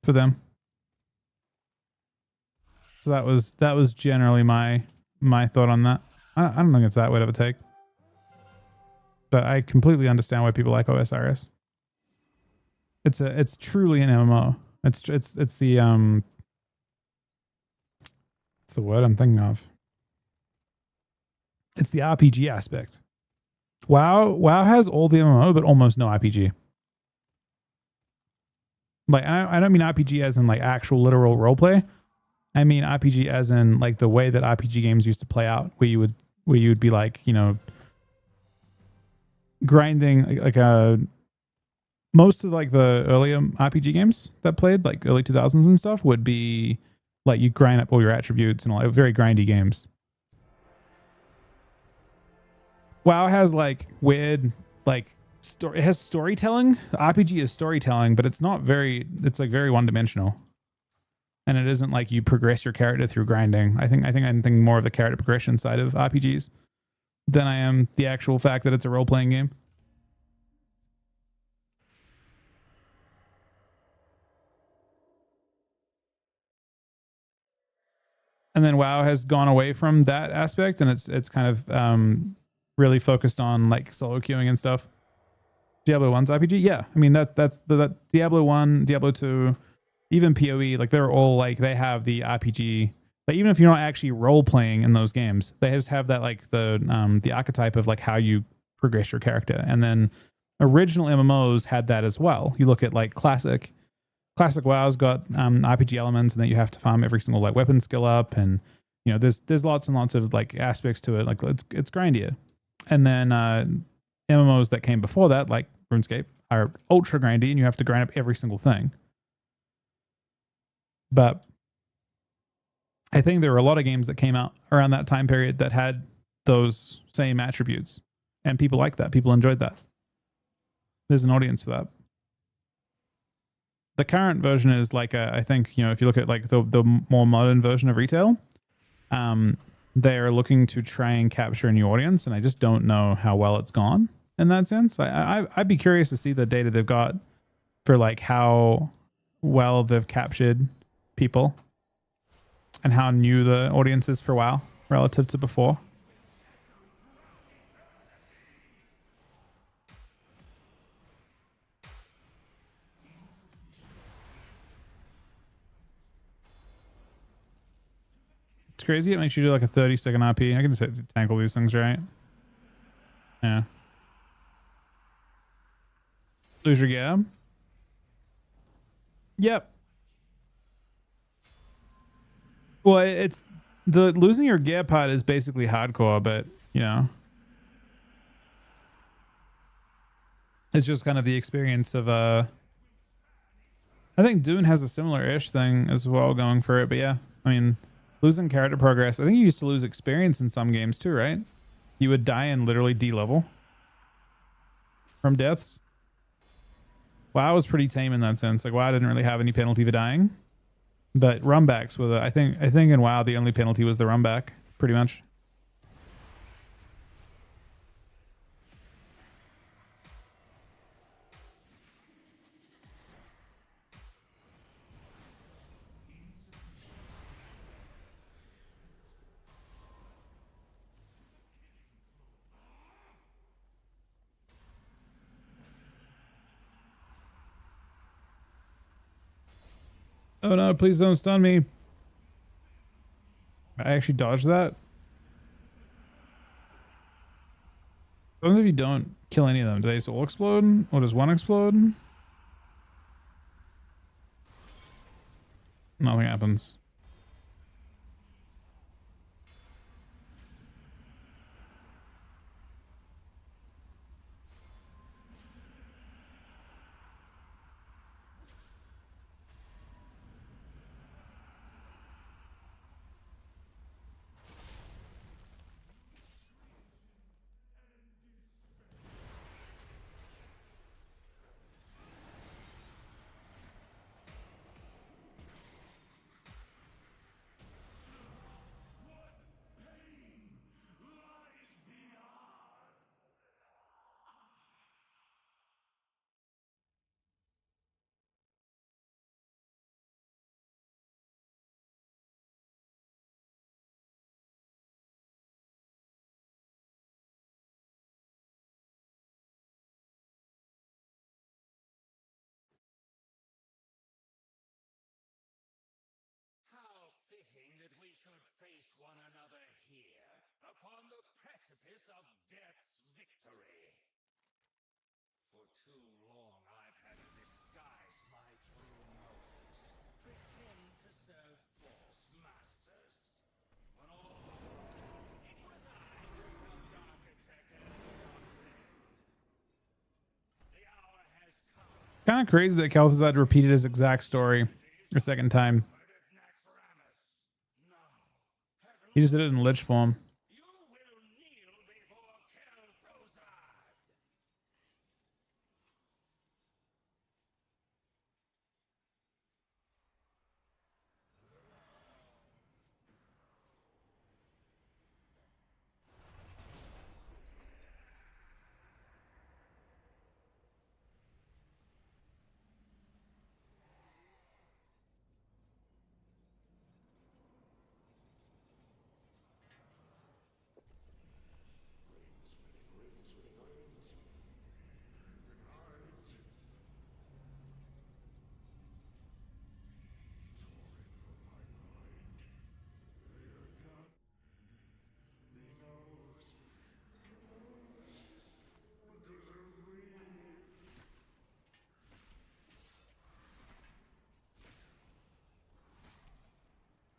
for them. So that was generally my thought on that. I don't think it's that way of a take, but I completely understand why people like OSRS. It's truly an MMO. It's the word I'm thinking of. It's the RPG aspect. WoW has all the MMO, but almost no RPG. Like I don't mean RPG as in like actual literal roleplay. I mean RPG as in like the way that RPG games used to play out, where you would be like, you know, grinding like most of like the earlier RPG games that played, like early 2000s and stuff, would be like you grind up all your attributes and all, very grindy games. WoW has like weird like it has storytelling. RPG is storytelling, but it's not very, it's like very one-dimensional. And it isn't like you progress your character through grinding. I think I'm thinking more of the character progression side of RPGs than I am the actual fact that it's a role-playing game. And then WoW has gone away from that aspect, and it's kind of really focused on like solo queuing and stuff. Diablo 1's RPG, yeah. I mean that's Diablo 1, Diablo 2, even PoE, like they're all like they have the RPG. Like even if you're not actually role playing in those games, they just have that like the archetype of like how you progress your character. And then original MMOs had that as well. You look at like classic WoW's got RPG elements, and then you have to farm every single like weapon skill up, and you know there's lots and lots of like aspects to it. Like it's grindier. And then MMOs that came before that, like RuneScape, are ultra grindy, and you have to grind up every single thing. But I think there were a lot of games that came out around that time period that had those same attributes, and people like that. People enjoyed that. There's an audience for that. The current version is like I think, you know, if you look at like the more modern version of retail, they're looking to try and capture a new audience, and I just don't know how well it's gone in that sense. I'd be curious to see the data they've got for like how well they've captured people and how new the audience is for WoW relative to before. It's crazy. It makes you do like a 30-second RP. I can just tackle these things, right? Yeah. Lose your gab? Yep. Well, it's the losing your gear part is basically hardcore, but you know, it's just kind of the experience of I think Dune has a similar-ish thing as well going for it, but yeah, I mean, losing character progress. I think you used to lose experience in some games too, right? You would die and literally D-level from deaths. WoW was pretty tame in that sense. Like WoW didn't really have any penalty for dying, but runbacks were the, I think in WoW the only penalty was the runback, pretty much. Oh no, please don't stun me. I actually dodged that. Sometimes if you don't kill any of them, do they just all explode? Or does one explode? Nothing happens. How fitting that we should face one another here, upon the precipice of death's victory. For too long I've had to disguise my true motives, pretend to serve false masters. When all along, it was I who helped architect a God's end. The hour has come. Kind of crazy that Kel'Thuzad repeated his exact story a second time. He just did it in lich form. You will kneel before Kel'Thuzad.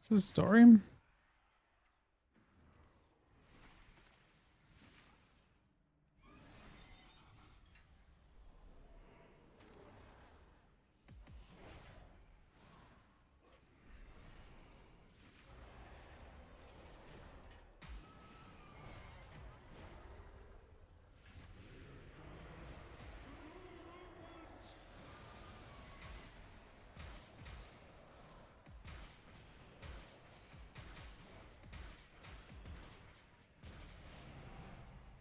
What's his story?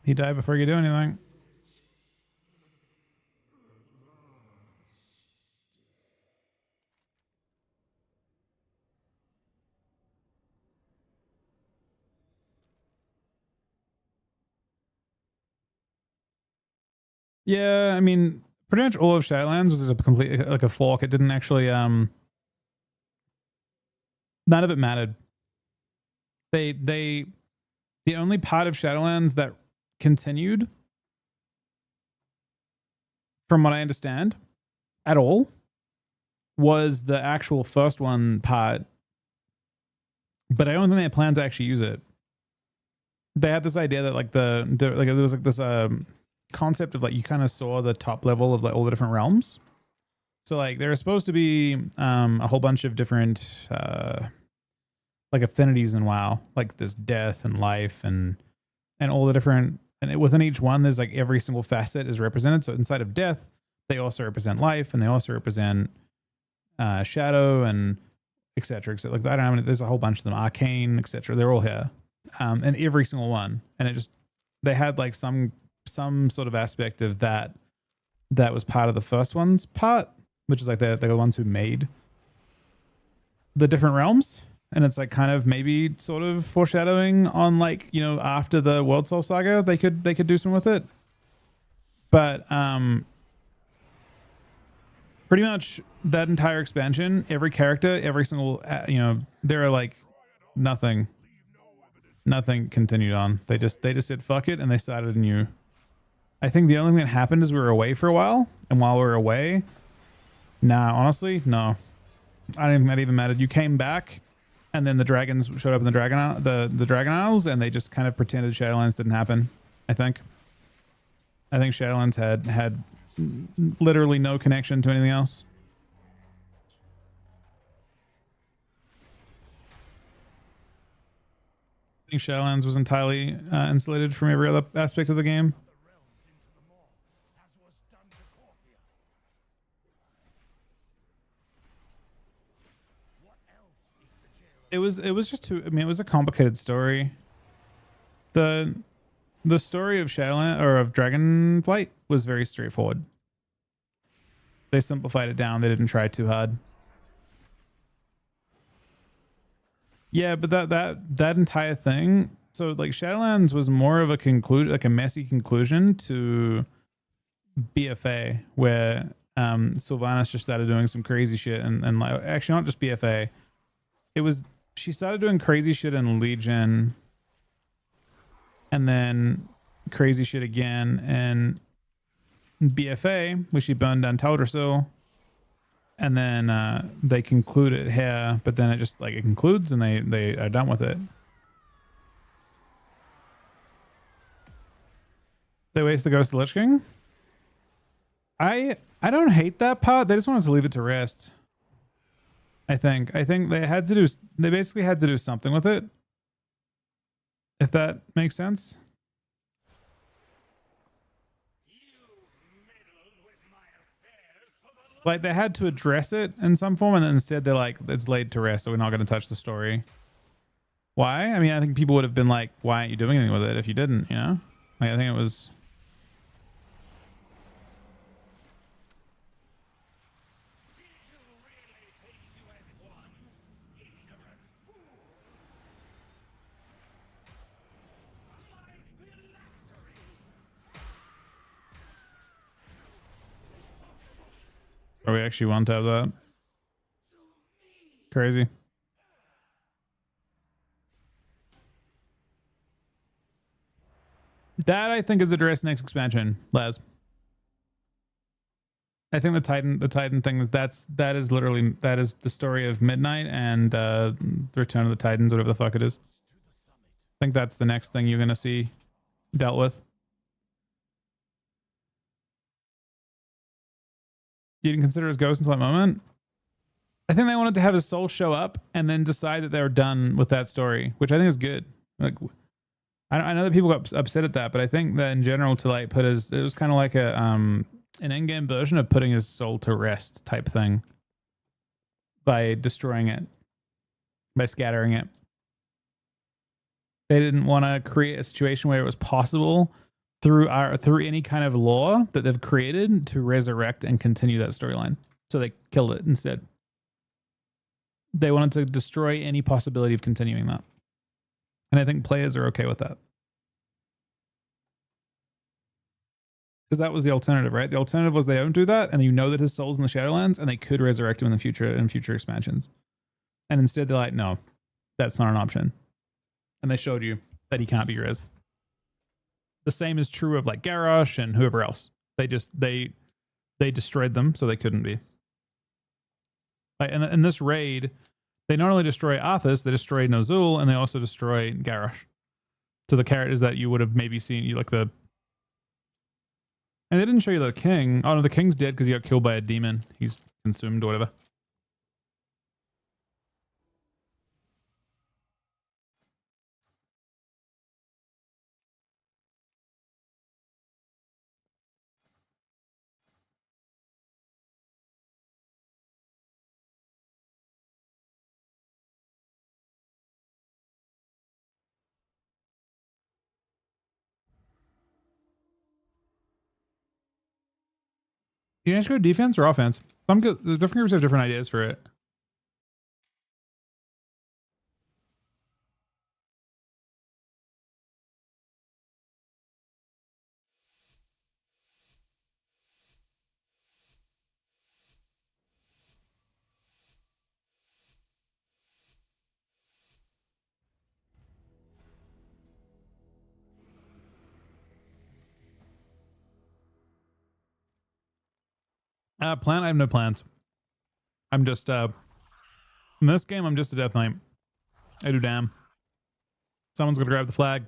He died before you could do anything. Yeah, I mean, pretty much all of Shadowlands was a complete like a fork. It didn't actually none of it mattered. The only part of Shadowlands that continued, from what I understand, at all, was the actual first one part but I don't think they plan to actually use it. They had this idea that like there was like this concept of like you kind of saw the top level of like all the different realms. So like there are supposed to be a whole bunch of different like affinities in WoW, like this death and life and all the different, and within each one there's like every single facet is represented. So inside of death they also represent life, and they also represent shadow and etc. Like I don't know, there's a whole bunch of them, arcane, etc. They're all here, and every single one, and it just they had like some sort of aspect of that was part of the first one's part, which is like they're the ones who made the different realms. And it's like kind of maybe sort of foreshadowing on like, you know, after the World Soul Saga, they could do something with it. But pretty much that entire expansion, every character, every single, you know, there are like nothing continued on. They just said fuck it and they started anew. I think the only thing that happened is we were away for a while, and while we were away, honestly, no. I don't think that even mattered. You came back, and then the dragons showed up in the Dragon Isles, and they just kind of pretended Shadowlands didn't happen. I think Shadowlands had literally no connection to anything else. I think Shadowlands was entirely insulated from every other aspect of the game. It was just too, I mean, it was a complicated story. The story of Shadowland or of Dragonflight was very straightforward. They simplified it down. They didn't try too hard. Yeah, but that entire thing. So like Shadowlands was more of a conclusion, like a messy conclusion to BFA, where Sylvanas just started doing some crazy shit, and like actually not just BFA. She started doing crazy shit in Legion, and then crazy shit again in BFA, where she burned down Teldrassil, and then they conclude it here, but then it just like it concludes and they are done with it. They waste the Ghost of the Lich King. I don't hate that part. They just wanted to leave it to rest. I think they basically had to do something with it, if that makes sense. Like they had to address it in some form, and then instead they're like, it's laid to rest, so we're not going to touch the story. Why? I mean, I think people would have been like, why aren't you doing anything with it if you didn't, you know? Like, I think it was... Or we actually want to have that. Crazy. That I think is addressed next expansion, Laz. I think the Titan thing is that is the story of Midnight and the Return of the Titans, whatever the fuck it is. I think that's the next thing you're gonna see dealt with. You didn't consider his ghost until that moment? I think they wanted to have his soul show up and then decide that they were done with that story, which I think is good. Like, I know that people got upset at that, but I think that in general to like put his, it was kind of like a an in-game version of putting his soul to rest type thing by destroying it, by scattering it. They didn't want to create a situation where it was possible through any kind of law that they've created to resurrect and continue that storyline. So they killed it instead. They wanted to destroy any possibility of continuing that. And I think players are okay with that. Because that was the alternative, right? The alternative was they don't do that, and you know that his soul's in the Shadowlands, and they could resurrect him in future expansions. And instead they're like, no, that's not an option. And they showed you that he can't be res. The same is true of like Garrosh and whoever else. They destroyed them, so they couldn't be. Like, and in this raid, They not only destroy Arthas, they destroy Nozul, and they also destroy Garrosh. To the characters that you would have maybe seen, you like the. And they didn't show you the king. Oh no, the king's dead because he got killed by a demon. He's consumed or whatever. You guys go defense or offense? Some the different groups have different ideas for it. Plan, I have no plans. I'm just in this game I'm just a Death Knight. I do damn. Someone's gonna grab the flag.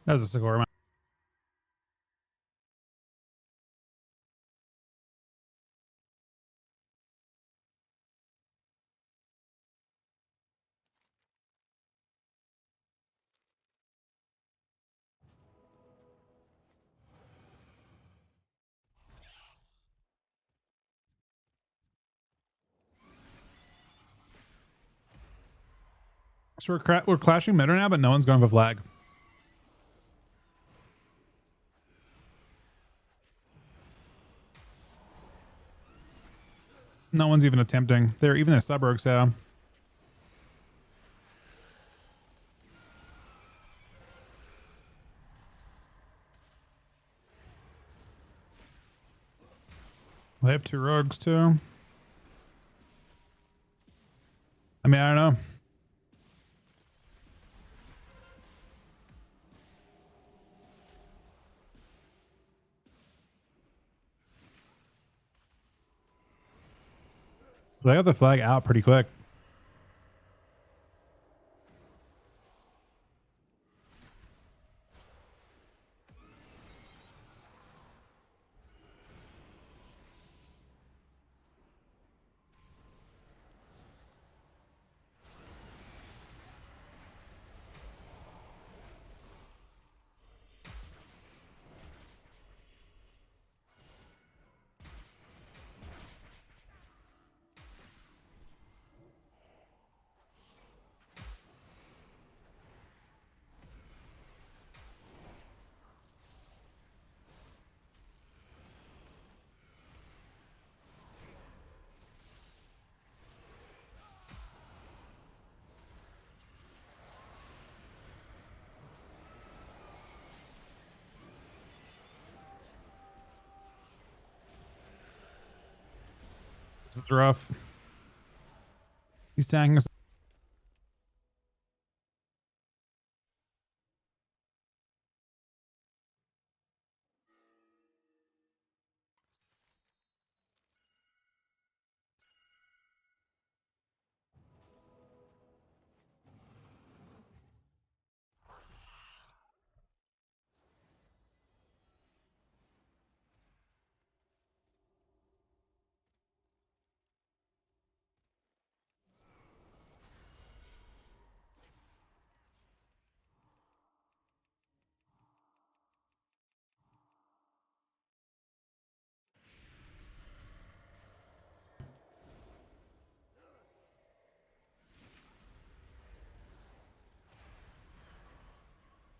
That was a Sigora. So we're clashing meta now, but no one's going for flag. No one's even attempting. They're even the suburbs, yeah. They have 2 rogues too. I mean, I don't know. They got the flag out pretty quick. It's rough. He's tanking us.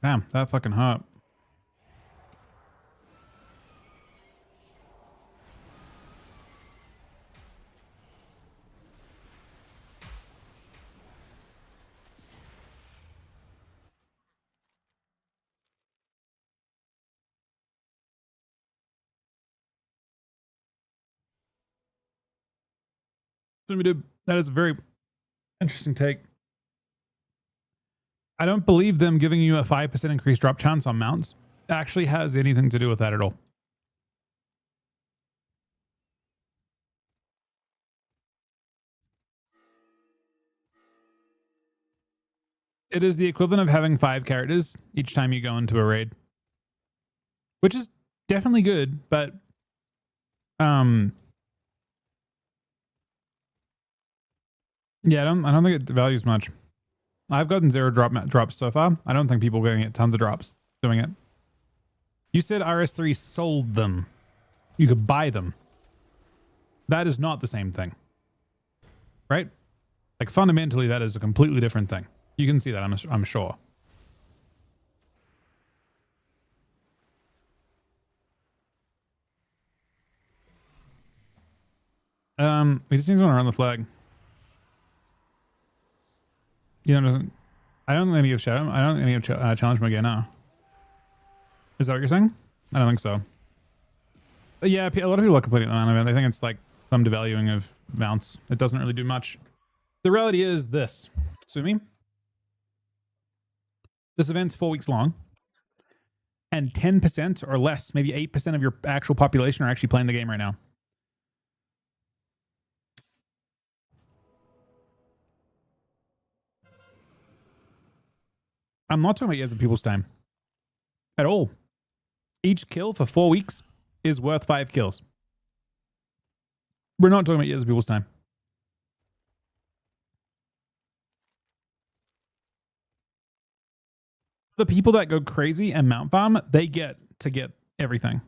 Damn, that fucking hurt. That is a very interesting take. I don't believe them giving you a 5% increased drop chance on mounts actually has anything to do with that at all. It is the equivalent of having 5 characters each time you go into a raid, which is definitely good, but yeah, I don't think it values much. I've gotten 0 drops so far. I don't think people are getting it tons of drops doing it. You said RS3 sold them. You could buy them. That is not the same thing, right? Like fundamentally, that is a completely different thing. You can see that, I'm sure. We just need someone around the flag. You know, I don't think any of Shadow. I don't think any of challenge mode now. Is that what you're saying? I don't think so. But yeah, a lot of people are complaining about the event. I think it's like some devaluing of mounts. It doesn't really do much. The reality is this, Sumi. This event's 4 weeks long, and 10% or less, maybe 8% of your actual population are actually playing the game right now. I'm not talking about years of people's time at all. Each kill for 4 weeks is worth 5 kills. We're not talking about years of people's time. The people that go crazy and mount farm, they get to get everything.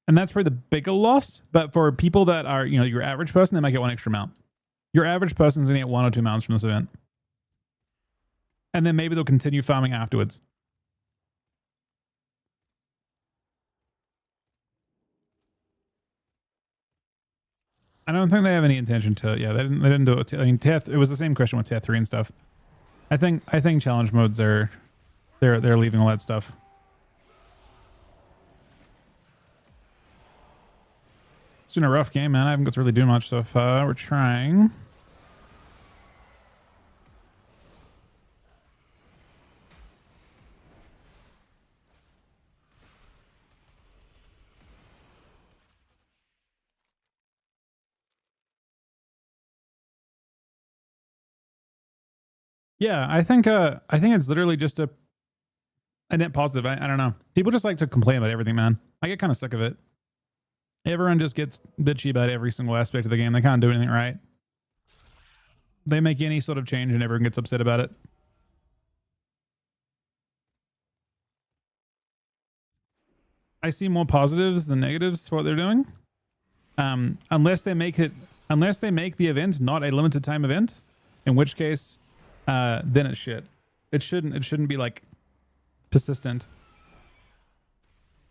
And that's probably the bigger loss. But for people that are, you know, your average person, they might get 1 extra mount. Your average person's going to get 1 or 2 mounts from this event. And then maybe they'll continue farming afterwards. I don't think they have any intention to. Yeah, they didn't do it. I mean, it was the same question with tier 3 and stuff. I think challenge modes are they're leaving all that stuff. It's been a rough game, man. I haven't got to really do much so far. We're trying. Yeah, I think it's literally just a net positive. I don't know. People just like to complain about everything, man. I get kind of sick of it. Everyone just gets bitchy about every single aspect of the game. They can't do anything right. They make any sort of change and everyone gets upset about it. I see more positives than negatives for what they're doing. Unless they make the event not a limited time event, in which case then it's shit. It shouldn't be like persistent.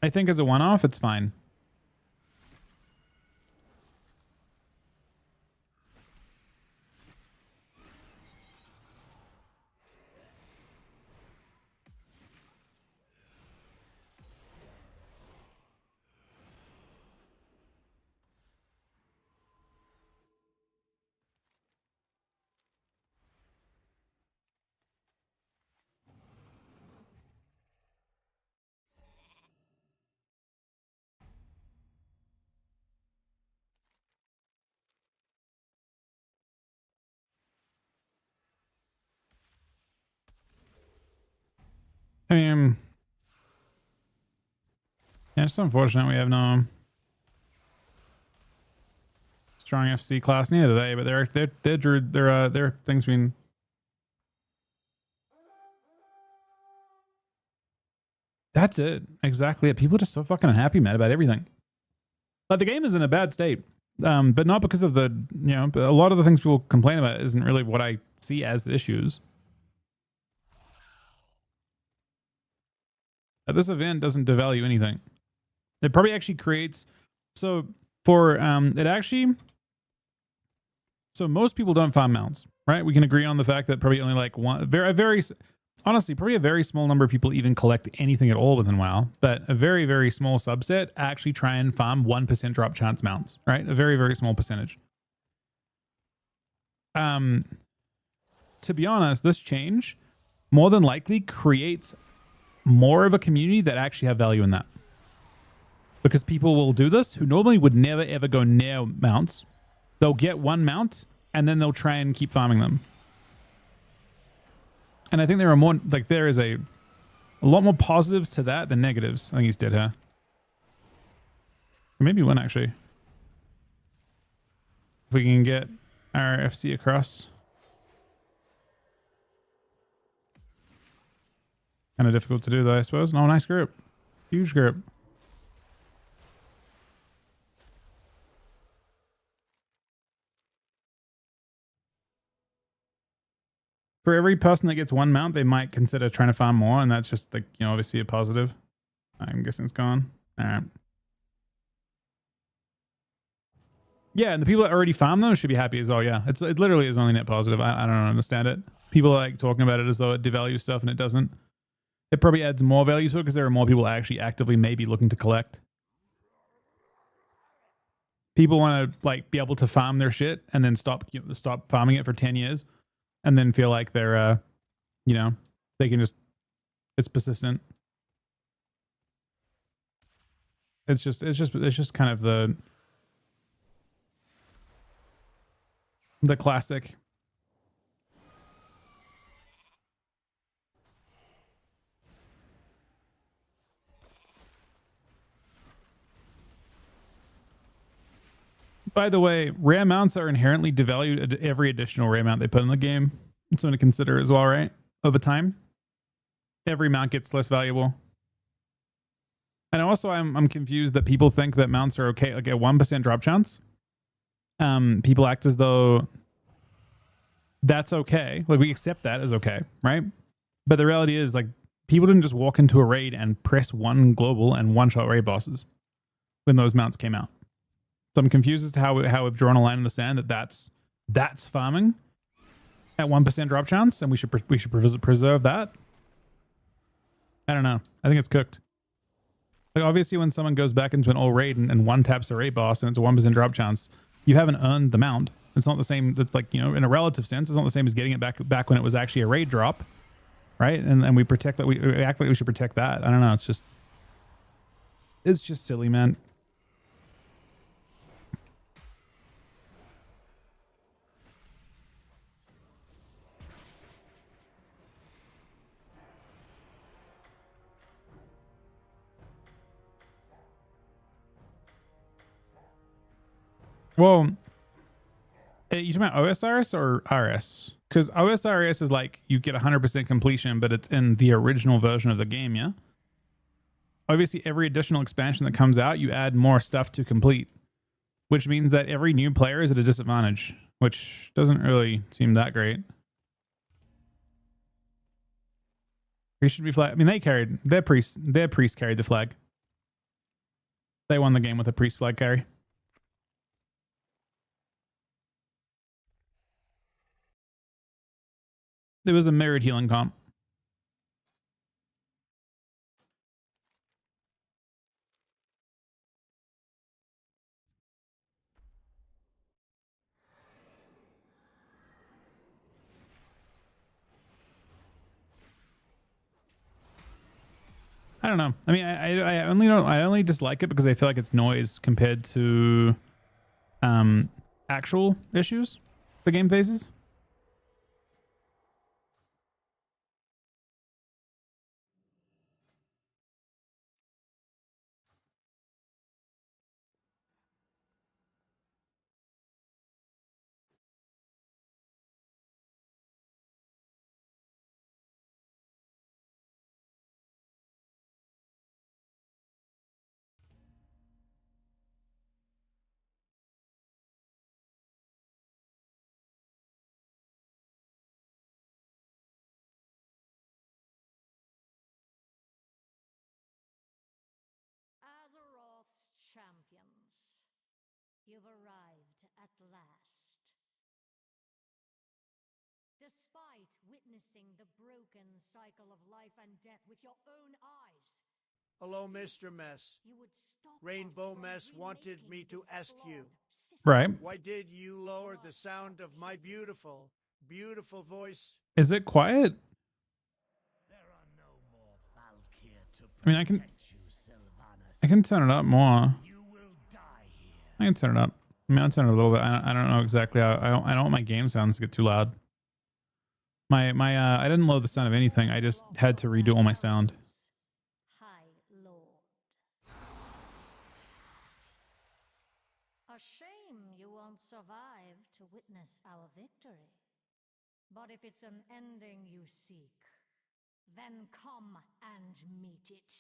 I think as a one-off, it's fine. I mean, yeah, it's unfortunate we have no strong FC class. Neither do they, but their things being. That's it. Exactly it. People are just so fucking unhappy, man, about everything. Like the game is in a bad state, but not because of the, you know, a lot of the things people complain about isn't really what I see as the issues. This event doesn't devalue anything. It probably actually creates, so for it actually, so most people don't farm mounts, right? We can agree on the fact that probably only like honestly, probably a very small number of people even collect anything at all within WoW, but a very, very small subset actually try and farm 1% drop chance mounts, right? A very, very small percentage. To be honest, this change more than likely creates more of a community that actually have value in that. Because people will do this who normally would never ever go near mounts. They'll get one mount and then they'll try and keep farming them. And I think there are more, like there is a lot more positives to that than negatives. I think he's dead here. Or maybe one actually. If we can get our FC across. Kind of difficult to do though, I suppose. No, nice group. Huge group. For every person that gets one mount, they might consider trying to farm more, and that's just like, you know, obviously a positive. I'm guessing it's gone. All right. Yeah, and the people that already farm them should be happy as well. Yeah, it literally is only net positive. I don't understand it. People are like talking about it as though it devalues stuff, and it doesn't. It probably adds more value to it because there are more people actually actively maybe looking to collect. People want to like be able to farm their shit and then stop farming it for 10 years, and then feel like they're, you know, they can just, it's persistent. It's just kind of the classic. By the way, rare mounts are inherently devalued at every additional rare mount they put in the game. It's something to consider as well, right? Over time, every mount gets less valuable. And also, I'm confused that people think that mounts are okay, like a 1% drop chance. People act as though that's okay. Like we accept that as okay, right? But the reality is, like, people didn't just walk into a raid and press one global and one-shot raid bosses when those mounts came out. So I'm confused as to how we've drawn a line in the sand that's farming at 1% drop chance, and we should preserve that. I don't know. I think it's cooked. Like obviously, when someone goes back into an old raid and one taps a raid boss and it's a 1% drop chance, you haven't earned the mount. It's not the same. That's like, you know, in a relative sense, it's not the same as getting it back when it was actually a raid drop, right? And we protect that. We act like we should protect that. I don't know. It's just silly, man. Well, you talking about OSRS or RS? Because OSRS is like you get 100% completion, but it's in the original version of the game, yeah? Obviously, every additional expansion that comes out, you add more stuff to complete, which means that every new player is at a disadvantage, which doesn't really seem that great. He should be flag. I mean, their priest carried the flag. They won the game with a priest flag carry. It was a mirrored healing comp. I don't know. I mean, I only dislike it because I feel like it's noise compared to actual issues the game faces. Azeroth's champions, you've arrived at last. Despite witnessing the broken cycle of life and death with your own eyes, Hello, Mr. Mess. you would stop Rainbow us from Mess wanted remaking me to this ask you, flawed Right. Why did you lower the sound of my beautiful, beautiful voice? Is it quiet? There are no more Valkyr to I mean, protect you, Sylvanas. I can turn it up more. You will die here. I can turn it up. I mean, I'll turn it a little bit. I don't know exactly how. I don't want my game sounds to get too loud. I didn't load the sound of anything. I just had to redo all my sound. High Lord. A shame you won't survive to witness our victory. But if it's an ending you seek, then come and meet it.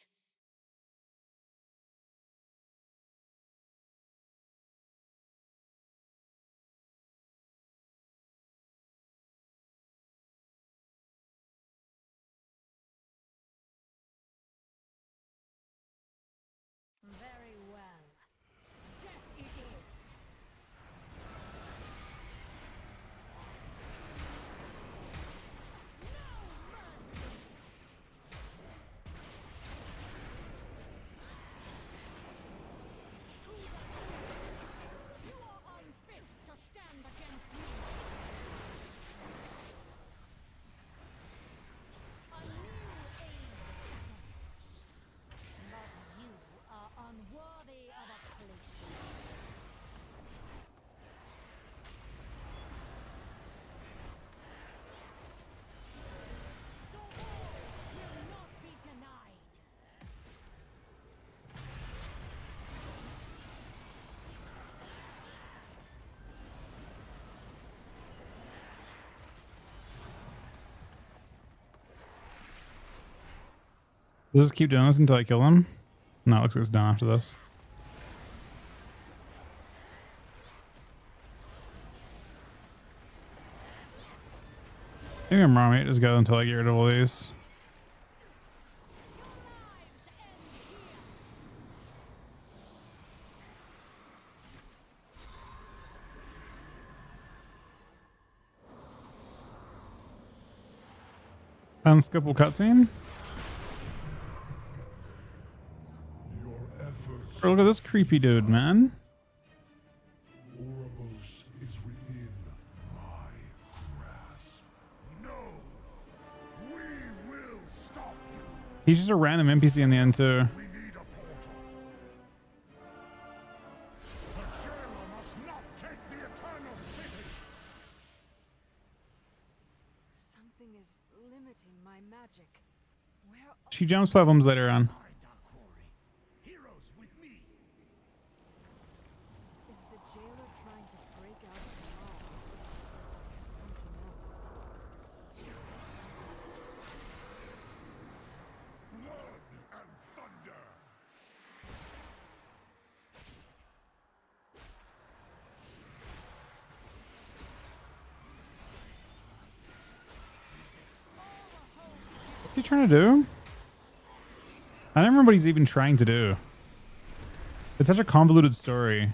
Very well. Death it is. You are unfit to stand against me. A new age. But you are unworthy of a place. So all will not be denied. Does this keep doing this until I kill him? No, it looks like it's done after this. Maybe I'm wrong. Maybe just go until I get rid of all these. Unskippable cutscene. Your efforts, Bro, look at this creepy dude, man. Ouroboros, is within my grasp. No! We will stop you! He's just a random NPC in the end too. We need a portal. The jailer must not take the Eternal City! Something is limiting my magic. Where She jumps platforms later on. Find our quarry. Heroes with me. is the jailer trying to break out of the law? Or something else? Blood and thunder! What's he trying to do? I don't remember what he's even trying to do. It's such a convoluted story.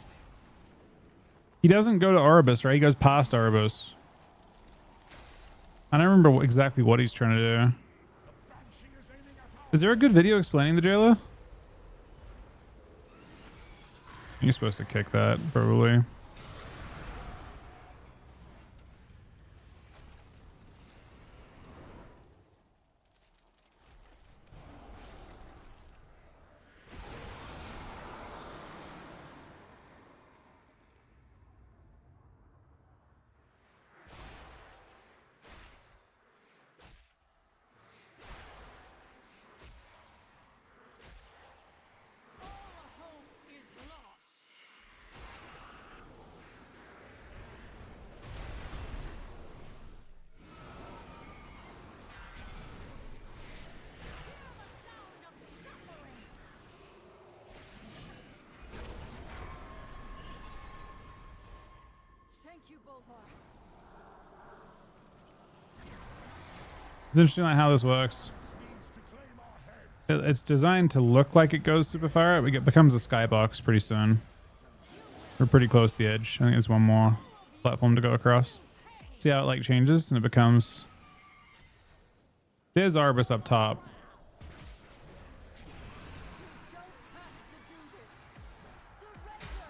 He doesn't go to Ouroboros, right? He goes past Ouroboros. I don't remember exactly what he's trying to do. Is there a good video explaining the jailer? You're supposed to kick that, probably. All hope is lost. Thank you, Bolvar. It's interesting like how this works. It's designed to look like it goes super far. It becomes a skybox pretty soon. We're pretty close to the edge. I think there's one more platform to go across. See how it like changes and it becomes... There's Arbus up top. Don't have to do this. Surrender.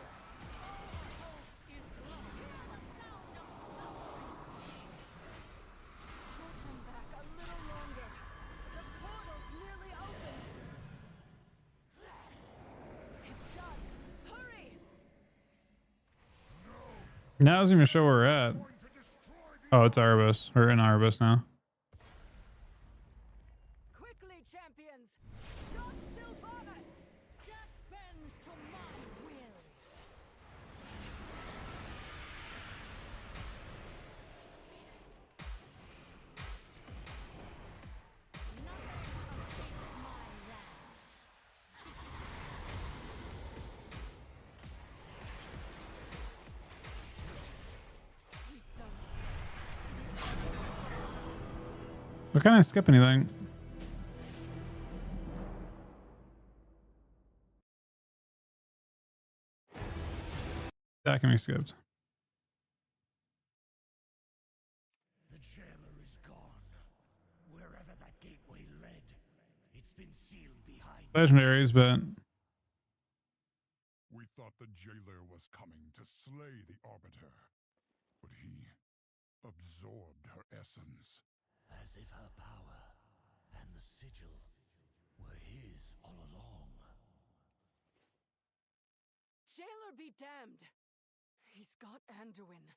Now it doesn't even show where we're at. Oh, it's Erebus. We're in Erebus now. Quickly, champions! Stop Sylvanas! Death bends to my will. We can't skip anything. That can be skipped. The jailer is gone. Wherever that gateway led, it's been sealed behind. Legendaries, but We thought the jailer was coming to slay the Arbiter, but he absorbed her essence. As if her power and the sigil were his all along. Jailer be damned! He's got Anduin.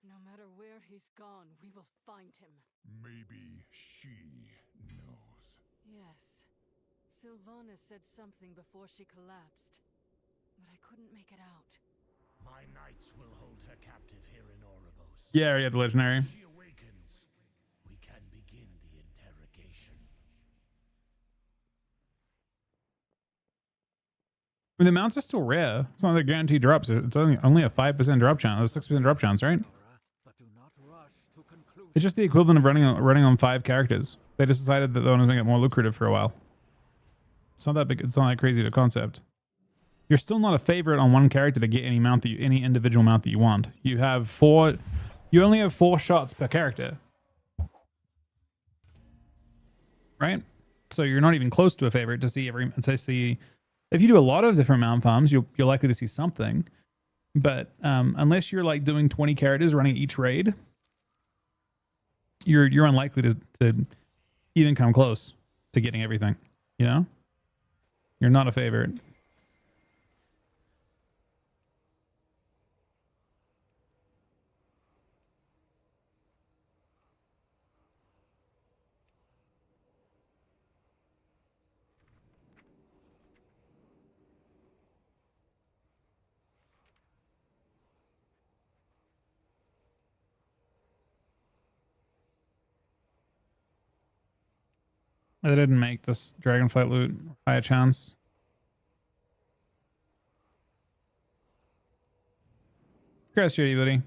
No matter where he's gone, we will find him. Maybe she knows. Yes. Sylvanas said something before she collapsed, but I couldn't make it out. My knights will hold her captive here in Oribos. yeah, I already had the legendary. She awakens. We can begin the interrogation. I mean, the mounts are still rare. It's not like guaranteed drops. It's only a 5% drop chance, a 6% drop chance, right? But do not rush to conclusion. It's just the equivalent of running on 5 characters. They just decided that they want to make it more lucrative for a while. It's not that big. It's not that crazy of a concept. You're still not a favorite on one character to get any mount that any individual mount that you want. You have 4. You only have 4 shots per character, right? So you're not even close to a favorite to see. If you do a lot of different mount farms, you're likely to see something. But unless you're like doing 20 characters running each raid, you're unlikely to even come close to getting everything. You know, you're not a favorite. They didn't make this Dragonflight loot by a chance. Congrats, shitty buddy.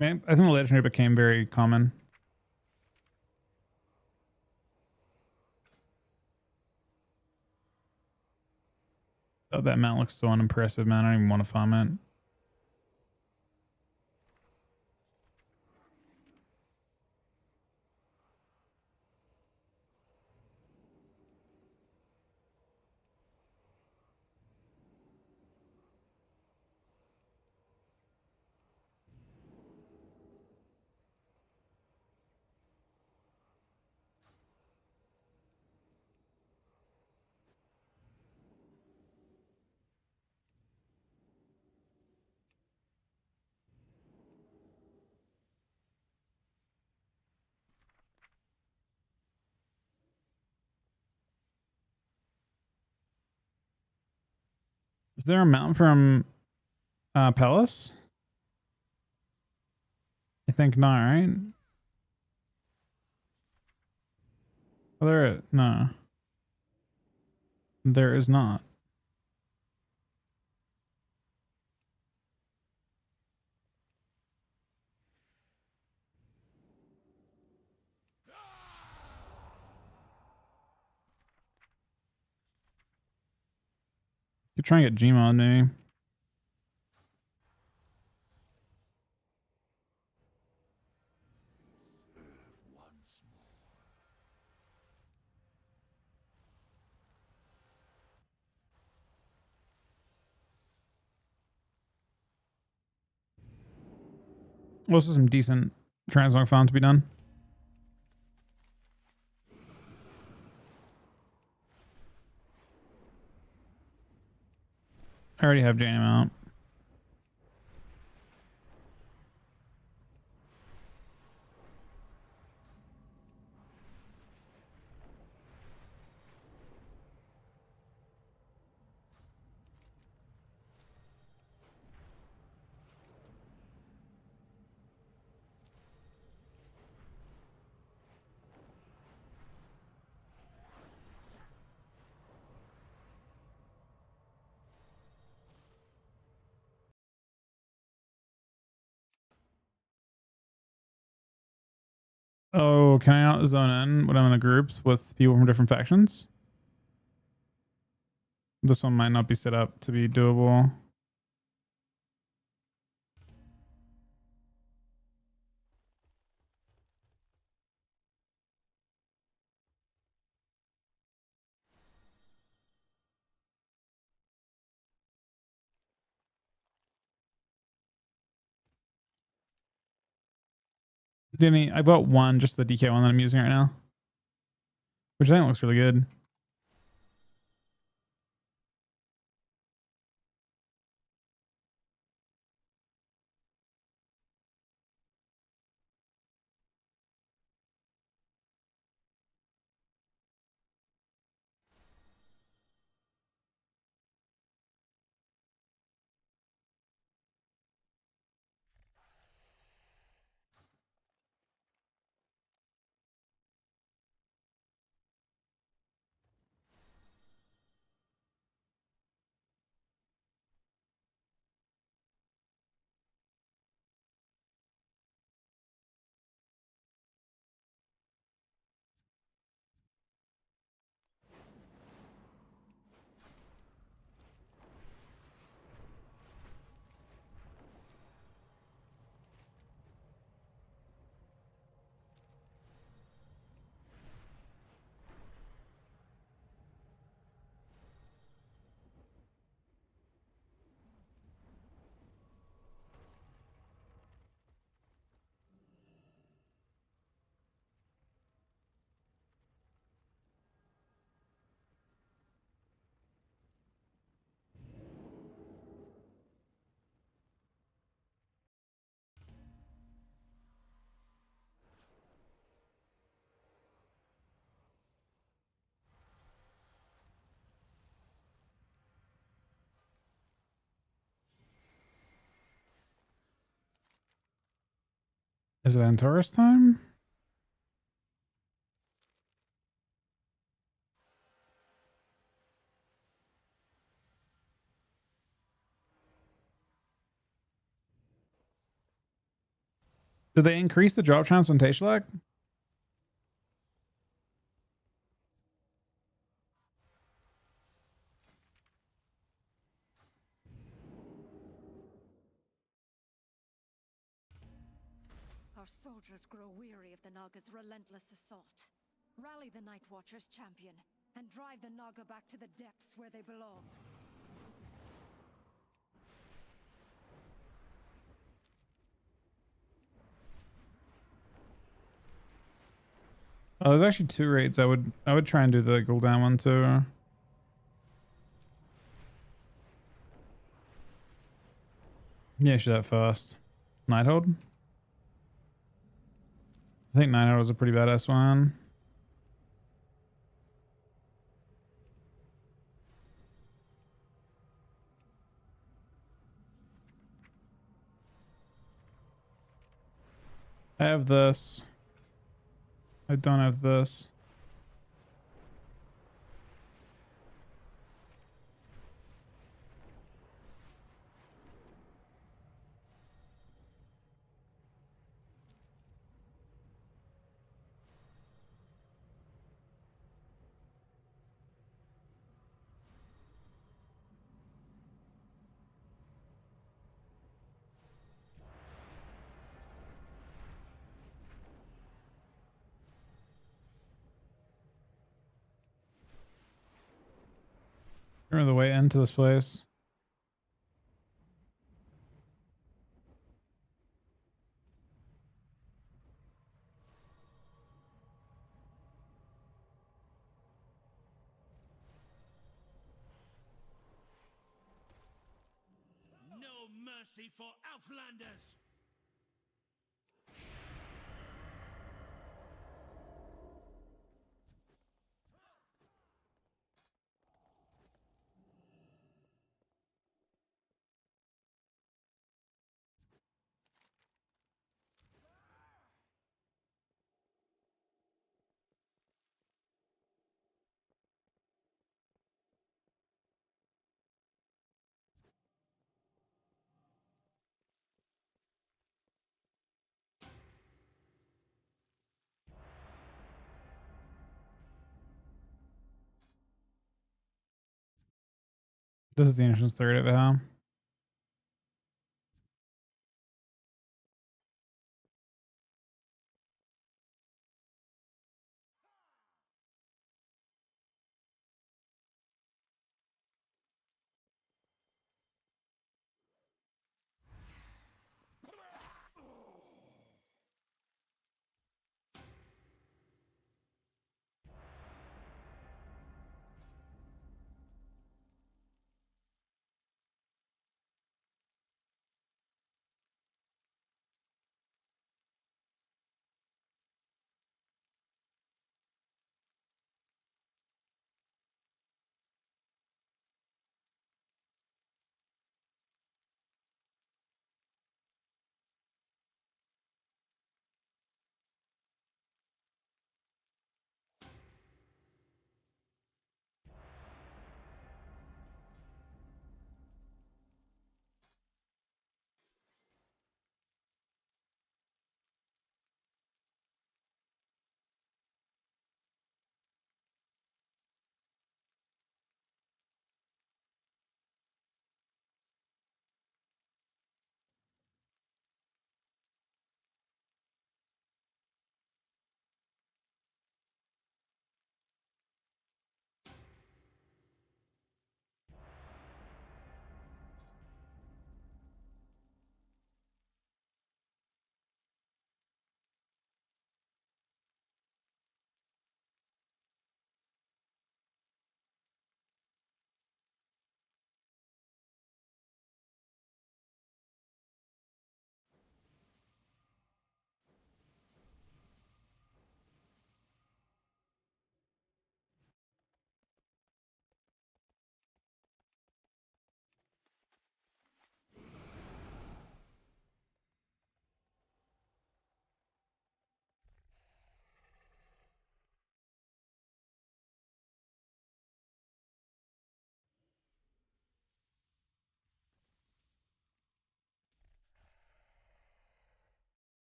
Man, I think the legendary became very common. Oh, that mount looks so unimpressive, man. I don't even want to farm it. Is there a mount from Palace? I think not, right? Oh, no. There is not. You're trying to get Gmod, maybe. Also some decent transmog farm to be done. I already have Jane out. Oh, can I out zone in when I'm in a group with people from different factions? This one might not be set up to be doable. Danny, I've got one, just the DK one that I'm using right now, which I think looks really good. Is it Antaurus time? Did they increase the drop chance on Tashalak? Our soldiers grow weary of the Naga's relentless assault. Rally the Night Watchers, champion, and drive the Naga back to the depths where they belong. Oh, there's actually 2 raids. I would try and do the Gul'dan one too. Yeah, should that first. Nighthold? I think Nighthold was a pretty badass one. I have this. I don't have this. Remember the way into this place. mercy for Outlanders! This is the Ancient's third of it, huh?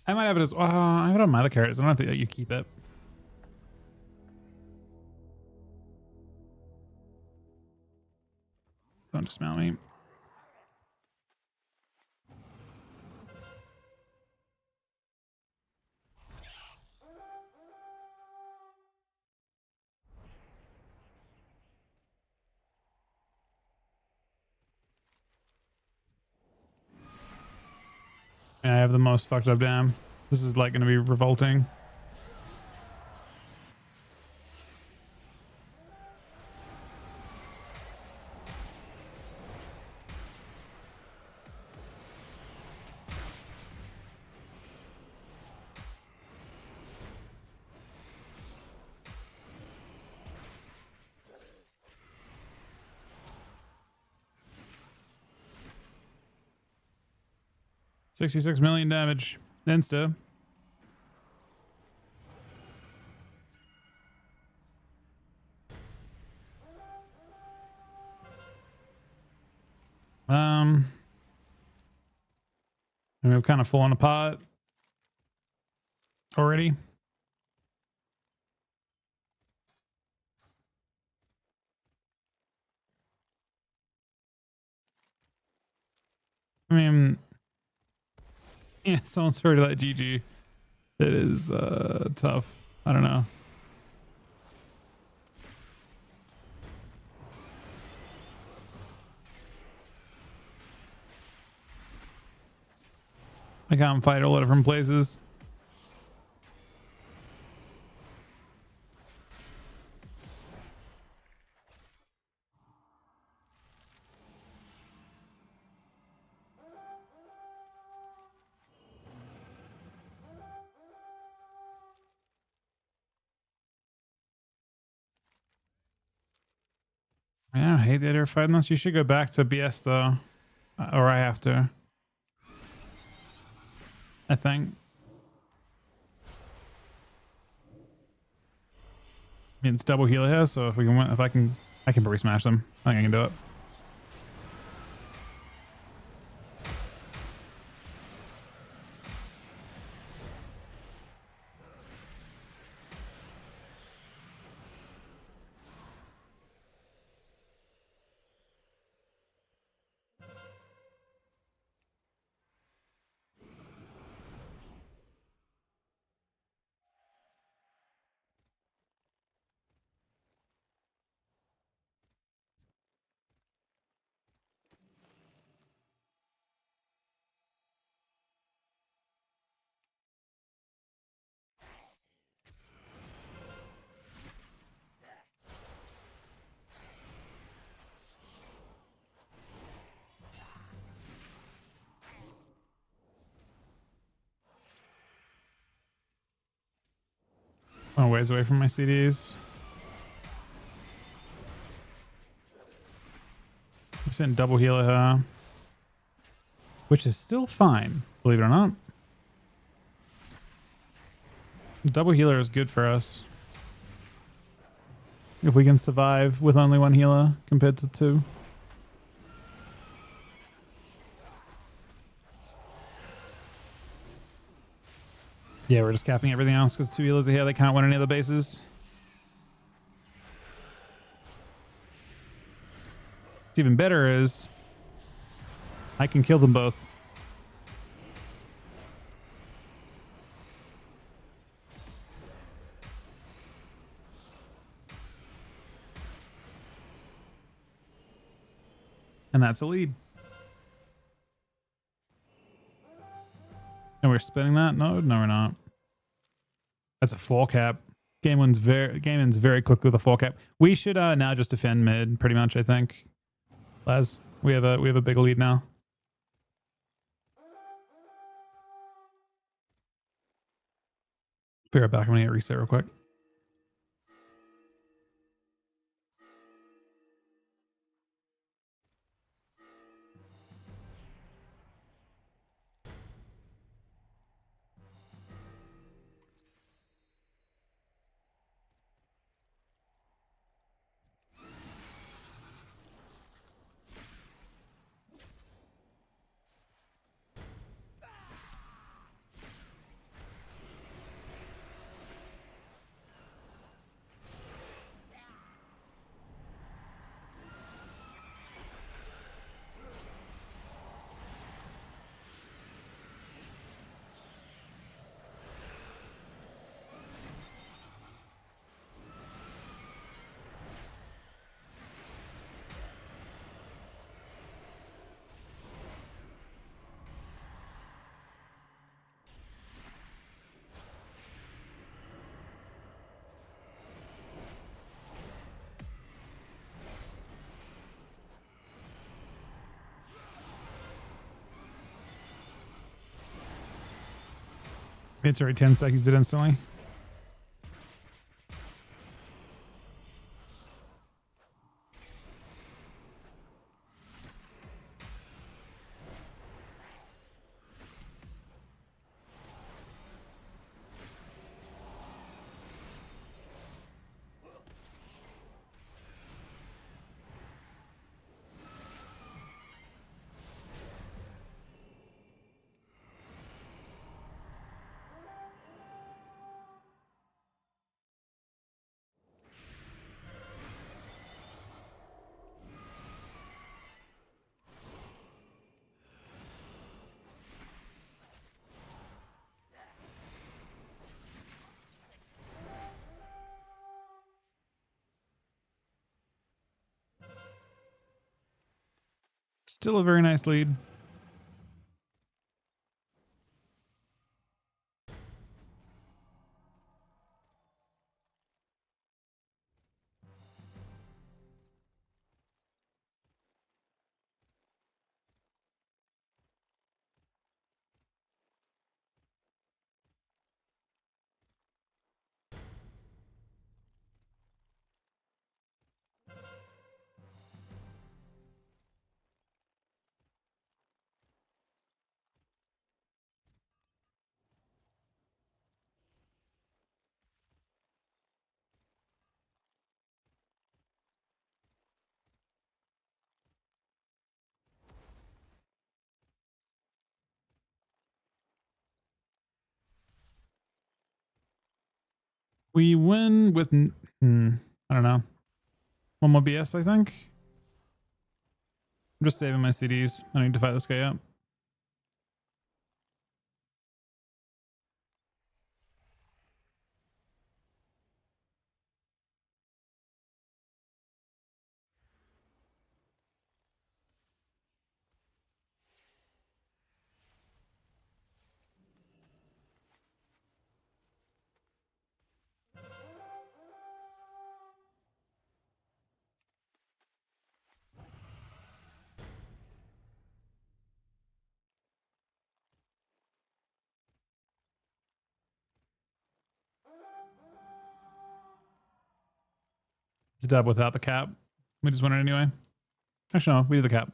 I might have it as I have it on my other characters. I don't have to let you keep it. Don't dismount me. Yeah, I have the most fucked up dam. This is like gonna be revolting. $66 million damage. Insta. And we've kind of fallen apart already. I mean, yeah, someone's heard of that GG. It is tough. I don't know. I can't fight all different places. Yeah, I hate that they're fighting us. You should go back to BS though. Or I have to. I think. I mean, it's double healer here, so if we can win, I can probably smash them. I think I can do it. I'm ways away from my CDs. I'm sitting double healer here, which is still fine, believe it or not. Double healer is good for us. If we can survive with only one healer compared to two. Yeah, we're just capping everything else because two healers are here. They can't win any other bases. What's even better is I can kill them both. And that's a lead. And we're spinning that node? No, we're not. That's a 4 cap. Game ends very quickly with a 4 cap. We should now just defend mid, pretty much, I think. Laz, we have a big lead now. Be right back. I'm gonna get reset real quick. It's already 10 seconds did instantly. Still a very nice lead. We win with, I don't know, one more BS, I think. I'm just saving my CDs. I need to fight this guy out. It's a dub without the cap. We just win it anyway. Actually, no, we did the cap.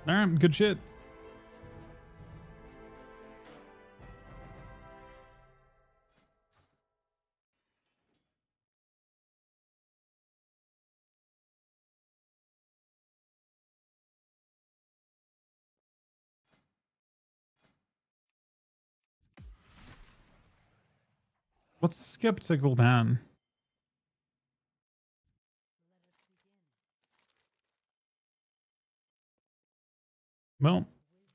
All right, good shit. What's the skeptical down? Well,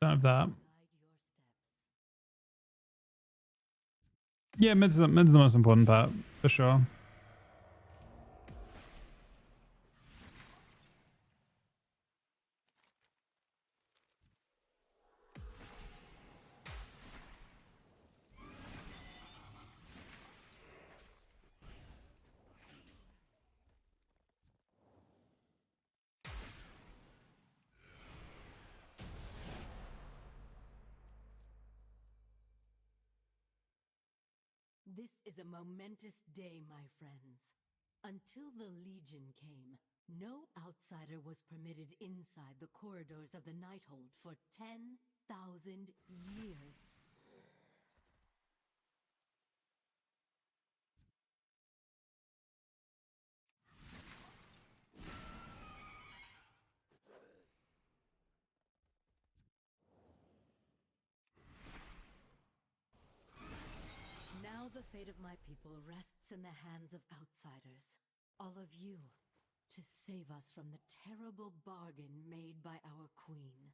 don't have that. Yeah, mid's the most important part, for sure. This is a momentous day, my friends. Until the Legion came, no outsider was permitted inside the corridors of the Nighthold for 10,000 years. Now the fate of my people rests in the hands of outsiders. All of you, to save us from the terrible bargain made by our queen.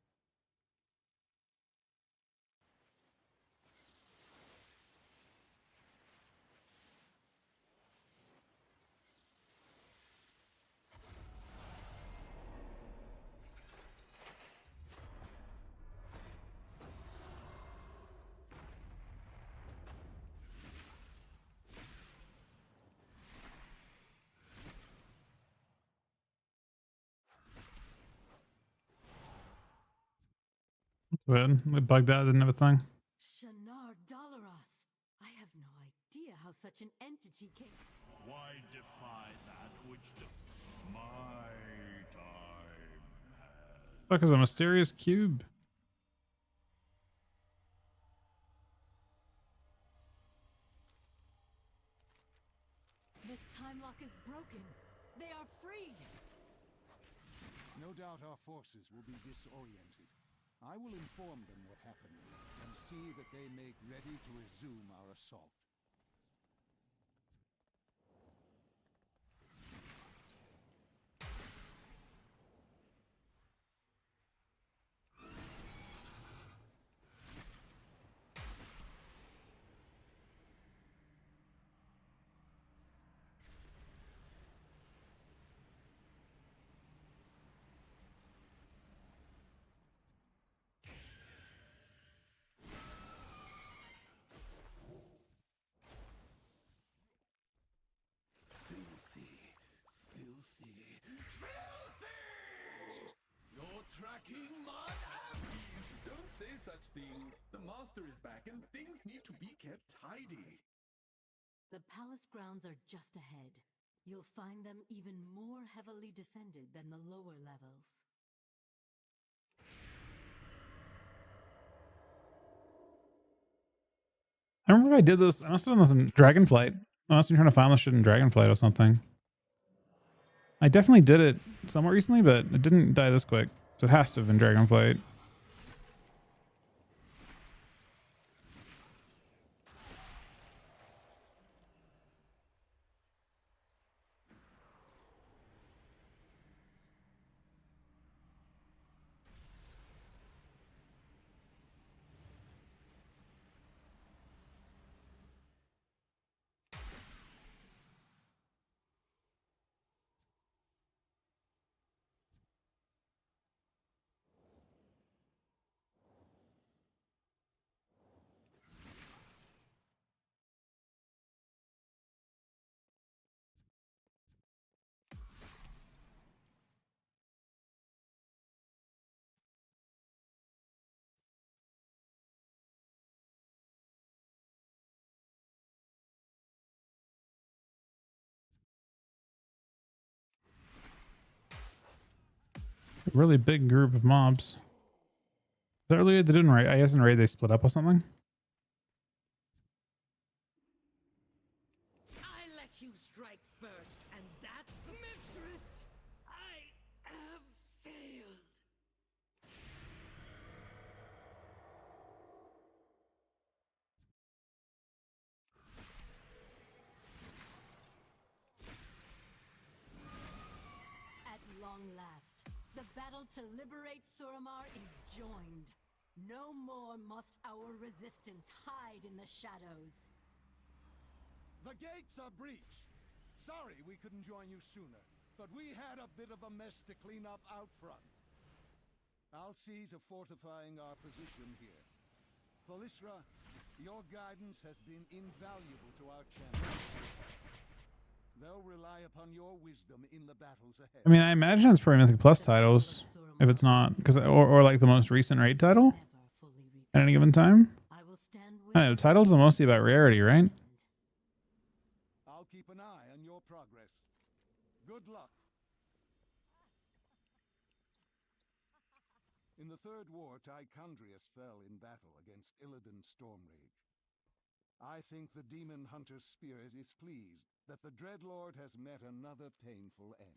Weird. We bugged out, didn't have a thing. Shanar Dalaras. I have no idea how such an entity came. Why defy that which my time has? Fuck is a mysterious cube? The time lock is broken. They are free. No doubt our forces will be disoriented. I will inform them what happened and see that they make ready to resume our assault. You're tracking my abbeys! Don't say such things. The master is back and things need to be kept tidy. The palace grounds are just ahead. You'll find them even more heavily defended than the lower levels. I remember I did this. I must have done this in Dragonflight. I must have been trying to find this shit in Dragonflight or something. I definitely did it somewhat recently, but it didn't die this quick. So it has to have been Dragonflight. A really big group of mobs. Is that really good to do in raid? I guess in raid they split up or something. I let you strike first, and that's the mistress. I have failed. At long last, the battle to liberate Suramar is joined. No more must our resistance hide in the shadows. The gates are breached. Sorry we couldn't join you sooner, but we had a bit of a mess to clean up out front. I'll see to fortifying our position here. Thalisra, your guidance has been invaluable to our champions. They'll rely upon your wisdom in the battles ahead. I mean, I imagine it's probably Mythic Plus titles. If it's not, because or like the most recent raid title at any given time. I know titles are mostly about rarity, right? I'll keep an eye on your progress. Good luck. In the Third War, Tychondrius fell in battle against Illidan's Stormrage. I think the Demon Hunter's spirit is pleased that the Dreadlord has met another painful end.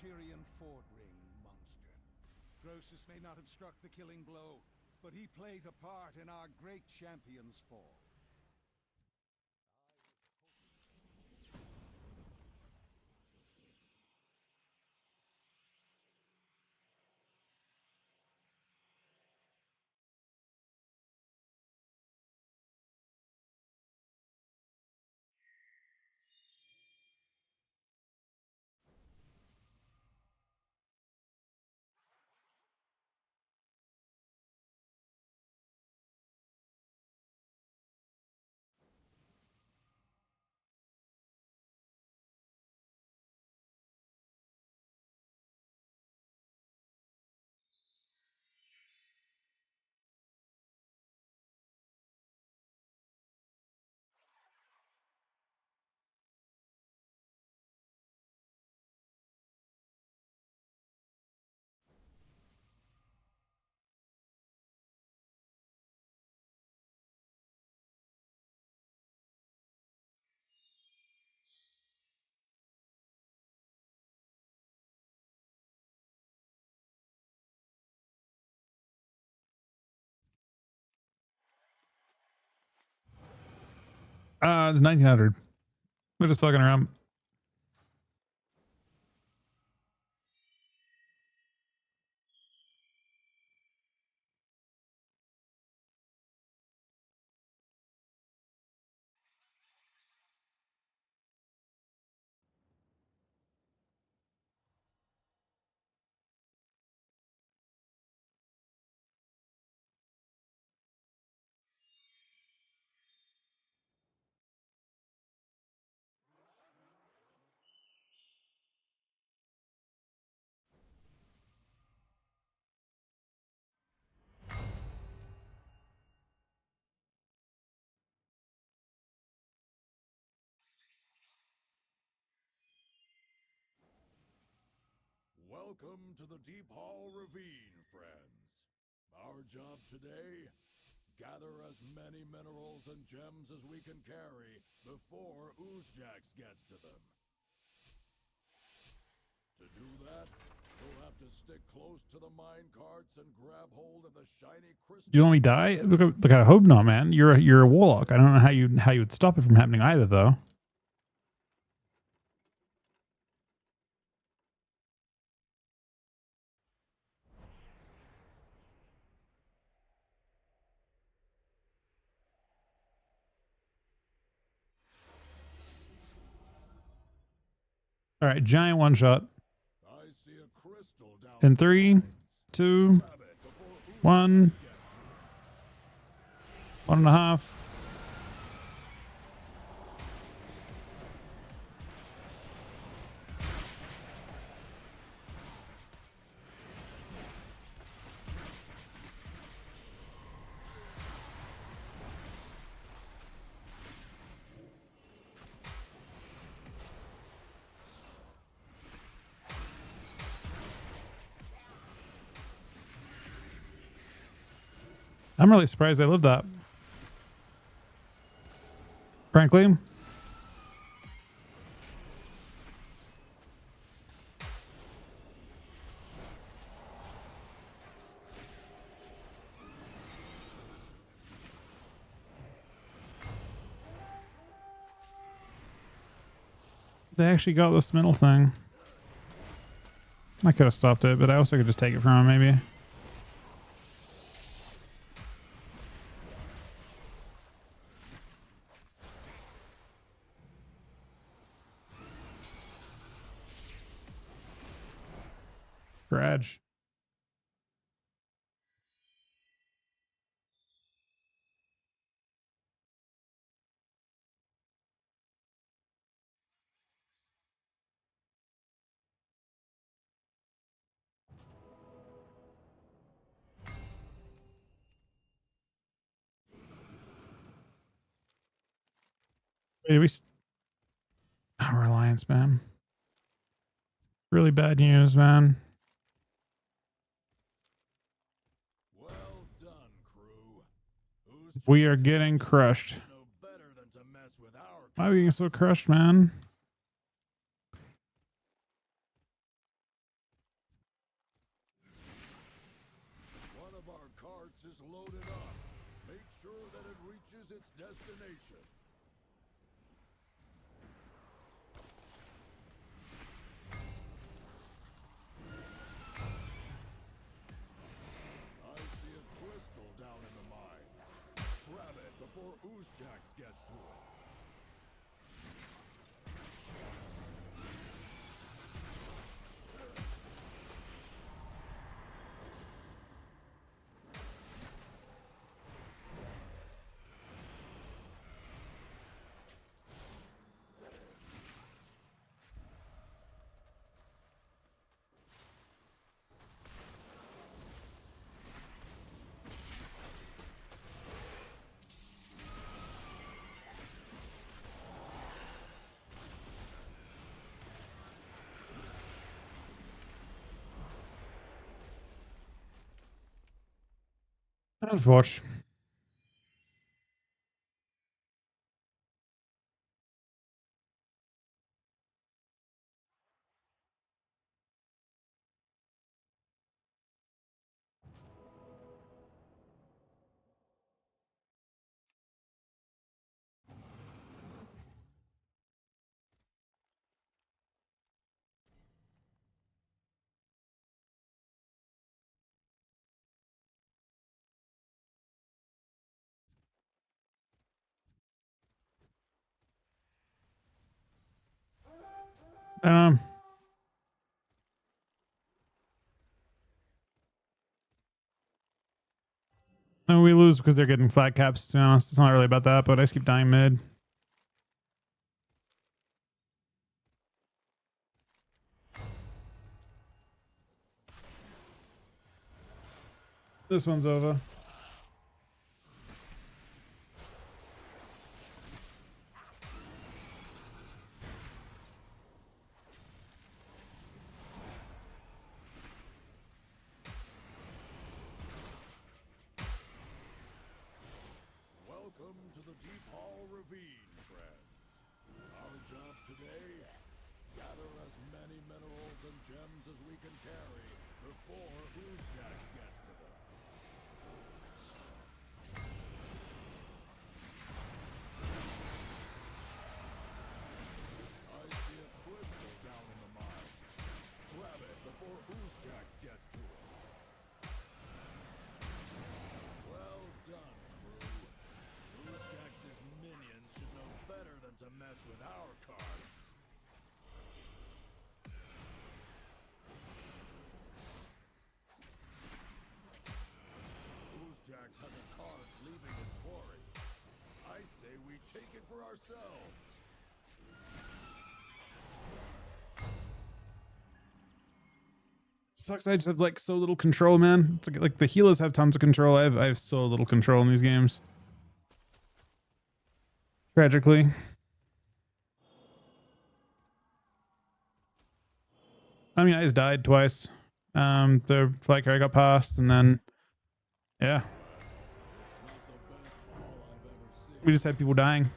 Tyrian Ford ring, monster. Croesus may not have struck the killing blow, but he played a part in our great champion's fall. It's 1900. We're just fucking around. Welcome to the Deep Hall Ravine, friends. Our job today, gather as many minerals and gems as we can carry before Oozjax gets to them. To do that, you'll have to stick close to the mine carts and grab hold of the shiny crystal. You only die? Look, I hope not, man. You're a warlock. I don't know how you would stop it from happening either, though. All right, giant one shot. I see a crystal down In 3, 2, 1, 1.5. I'm really surprised I lived that. Frankly. They actually got this middle thing. I could have stopped it, but I also could just take it from him, maybe. Garage. Wait, our alliance, man. Really bad news, man. Well done, crew. We are getting crushed. No better than to mess with our Why are we getting so crushed, man? is loaded up. Make sure that it reaches its destination. I see a crystal down in the mine. Grab it before Oozjax gets to it. Unfortunate. No, we lose because they're getting flat caps, to be honest. It's not really about that, but I just keep dying mid. This one's over. Welcome to the Deep Hall Ravine, friends. Our job today, gather as many minerals and gems as we can carry before Oozjax gets to them. I see a crystal down in the mine. Grab it before Oozjax gets to it. Well done, crew. Oozjax's minions should know better than to mess with our cards. Oozjax has a card leaving his quarry. I say we take it for ourselves. Sucks. I just have like so little control, man. It's like the healers have tons of control. I have so little control in these games. Tragically. I mean, I just died twice. The flight carrier got past, and then yeah, we just had people dying,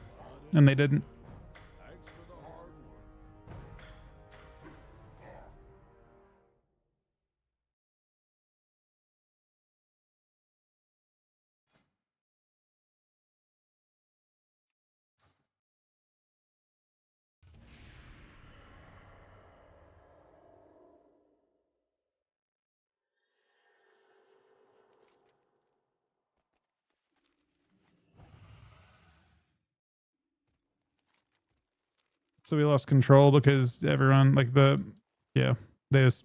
and they didn't. Thanks for the hard work. So we lost control because everyone like they just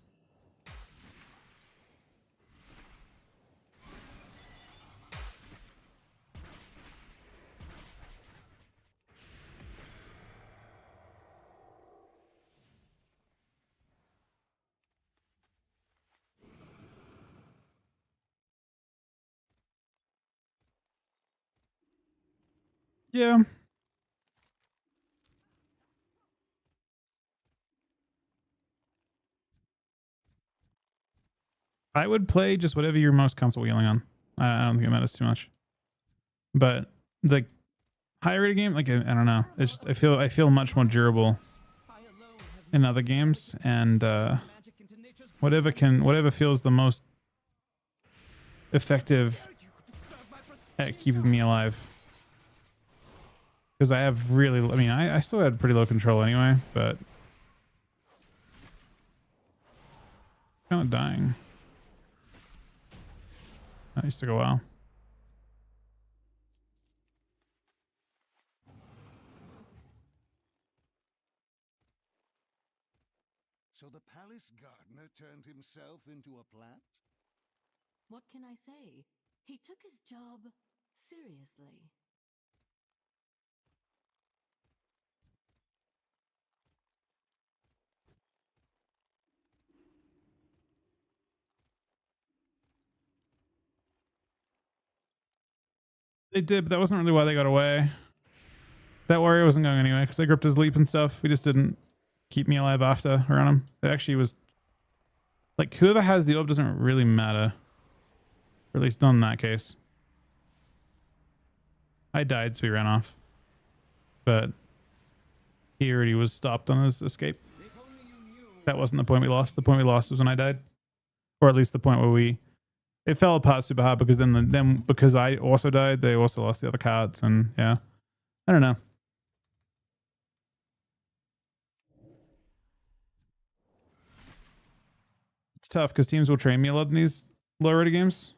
yeah. I would play just whatever you're most comfortable healing on. I don't think it matters too much. But the higher rated game, like I don't know. It's just I feel much more durable in other games, and whatever feels the most effective at keeping me alive. Because I have really, I mean, I still had pretty low control anyway, but kind of dying. That used to go well. So the palace gardener turned himself into a plant? What can I say? He took his job seriously. They did, but that wasn't really why they got away. That warrior wasn't going anyway because I gripped his leap and stuff. We just didn't keep me alive after around him. It actually was like whoever has the orb doesn't really matter. Or at least not in that case. I died, so he ran off. But he already was stopped on his escape. That wasn't the point we lost. The point we lost was when I died. Or at least the point where it fell apart super hard because then because I also died, they also lost the other cards, and yeah. I don't know. It's tough because teams will train me a lot in these low rated games.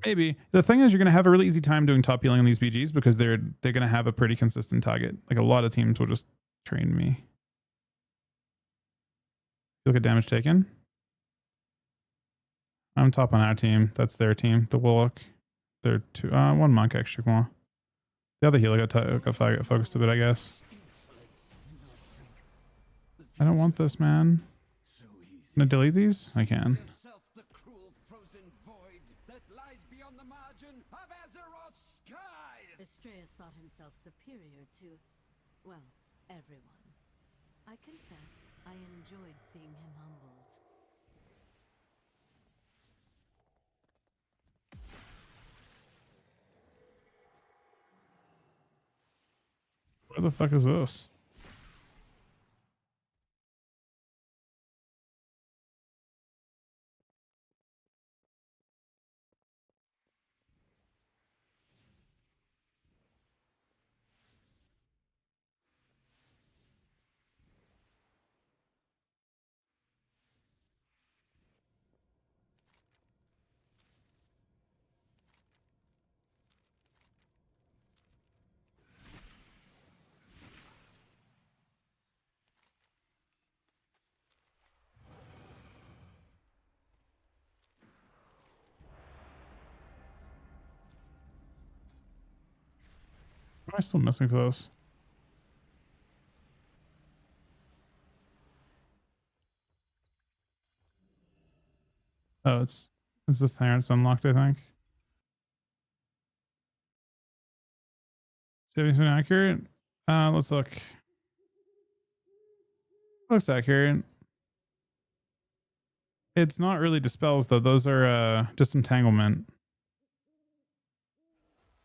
Maybe. The thing is, you're going to have a really easy time doing top healing on these BGs because they're going to have a pretty consistent target. Like a lot of teams will just train me. Look at damage taken. I'm top on our team. That's their team. The Warlock. They're two. One monk actually more. The other healer got focused a bit, I guess. I don't want this, man. Can I delete these? I can. Estrella thought himself superior to, well, everyone. I confess, I enjoyed seeing him humbled. Where the fuck is this? Am I still missing for this? Oh, it's this thing. It's unlocked, I think. Is anything accurate? Let's look. Looks accurate. It's not really dispels though. Those are disentanglement.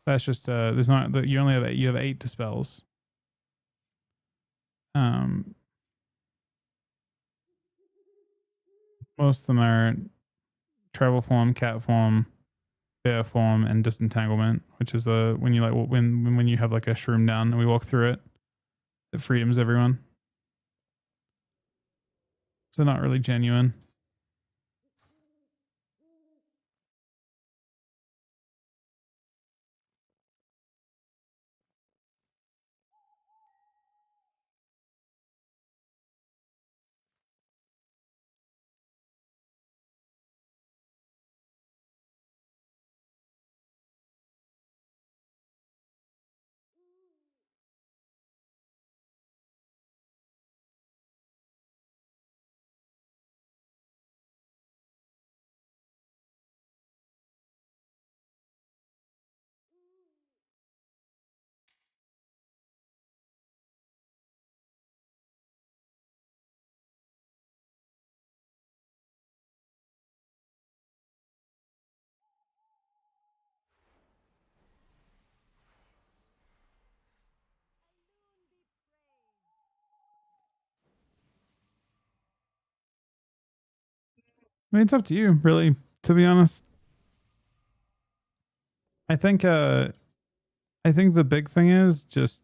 That's just there's not that you only have you have 8 dispels. Most of them are travel form, cat form, bear form, and disentanglement, which is when you like when you have like a shroom down and we walk through it, it freedoms everyone. So not really genuine. I mean, it's up to you, really, to be honest. I think the big thing is just,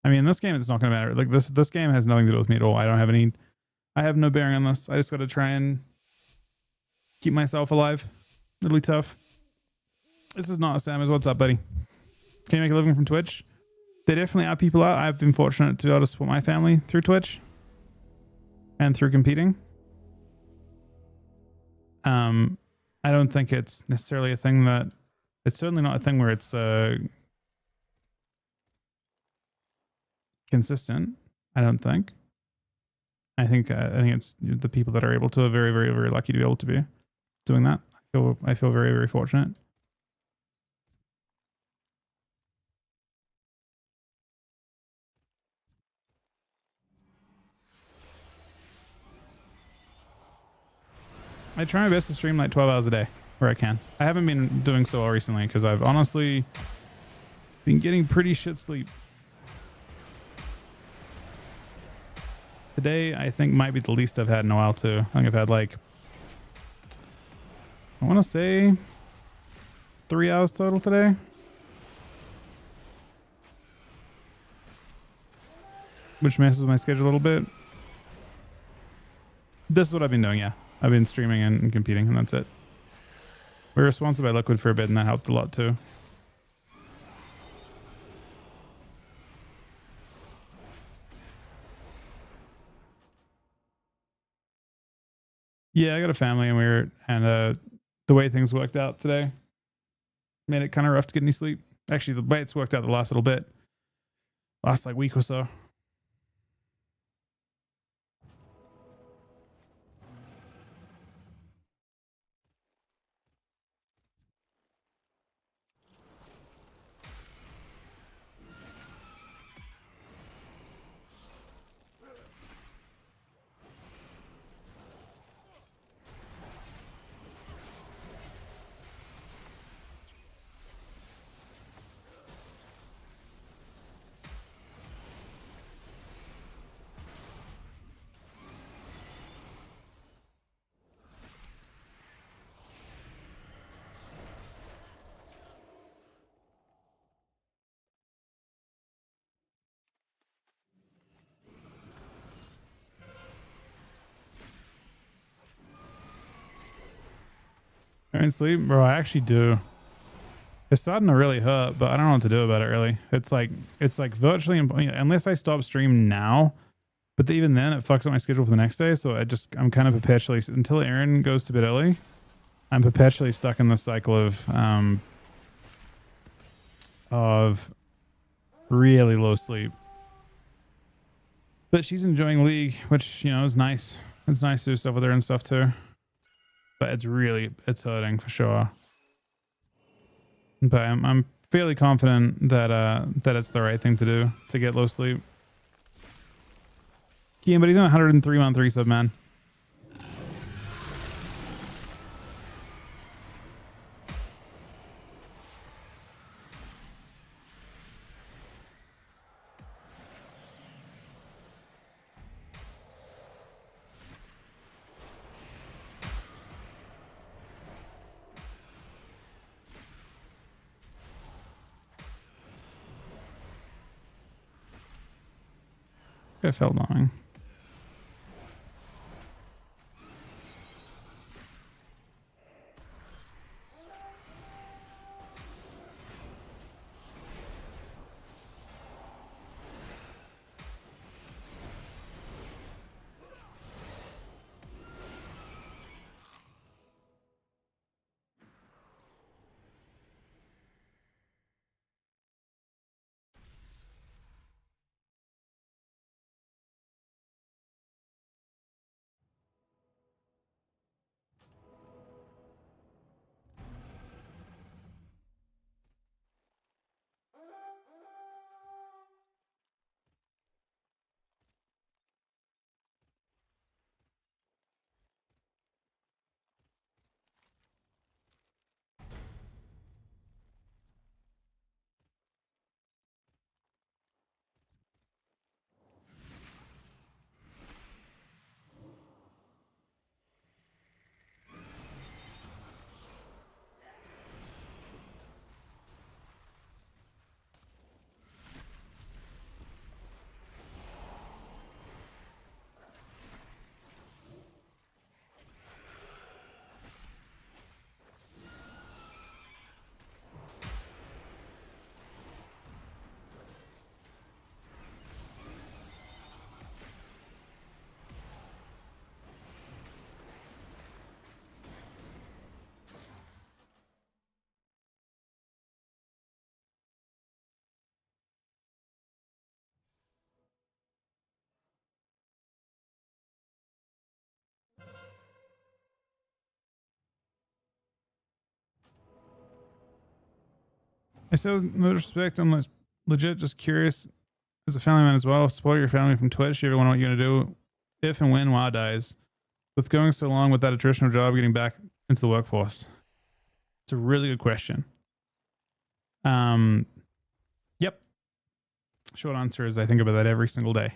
I mean, this game it's not gonna matter. Like this game has nothing to do with me at all. I have no bearing on this. I just gotta try and keep myself alive. It'll be tough. This is not Sam. What's up, buddy? Can you make a living from Twitch? They definitely are people out. I've been fortunate to be able to support my family through Twitch and through competing. I don't think it's necessarily a thing that, it's certainly not a thing where it's consistent. I don't think. I think it's the people that are able to are very, very, very lucky to be able to be doing that. I feel very, very fortunate. I try my best to stream like 12 hours a day where I can. I haven't been doing so well recently because I've honestly been getting pretty shit sleep. Today, I think might be the least I've had in a while too. I think I've had like, I want to say 3 hours total today. Which messes with my schedule a little bit. This is what I've been doing, yeah. I've been streaming and competing, and that's it. We were sponsored by Liquid for a bit, and that helped a lot too. Yeah, I got a family, and the way things worked out today made it kind of rough to get any sleep. Actually, the way it's worked out the last little bit, last like week or so. I mean, sleep, bro. I actually do. It's starting to really hurt, but I don't know what to do about it. Really, it's like virtually unless I stop stream now. But even then, it fucks up my schedule for the next day. So I'm kind of perpetually, until Aaron goes to bed early, I'm perpetually stuck in this cycle of really low sleep. But she's enjoying League, which is nice. It's nice to do stuff with her and stuff too. But it's hurting for sure. But I'm fairly confident that it's the right thing to do to get low sleep. Kian, but he's on 103 month resub, man. I felt dying. I said no respect. I'm legit just curious as a family man as well. Support your family from Twitch. You ever wonder what you're gonna do if and when WoW dies? With going so long without a traditional job, getting back into the workforce. It's a really good question. Yep. Short answer is I think about that every single day.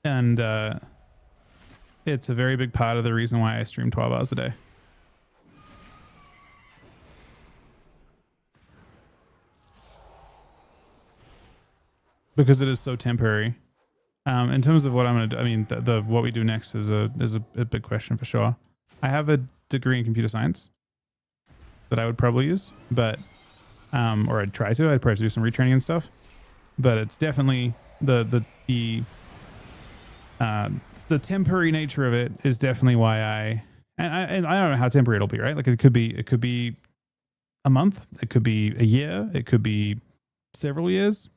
And it's a very big part of the reason why I stream 12 hours a day. Because it is so temporary. In terms of what I'm gonna do, I mean, the what we do next is a big question for sure. I have a degree in computer science that I would probably use, but or I'd try to. I'd probably do some retraining and stuff. But it's definitely the temporary nature of it is definitely why I don't know how temporary it'll be, right? Like it could be a month, it could be a year, it could be several years,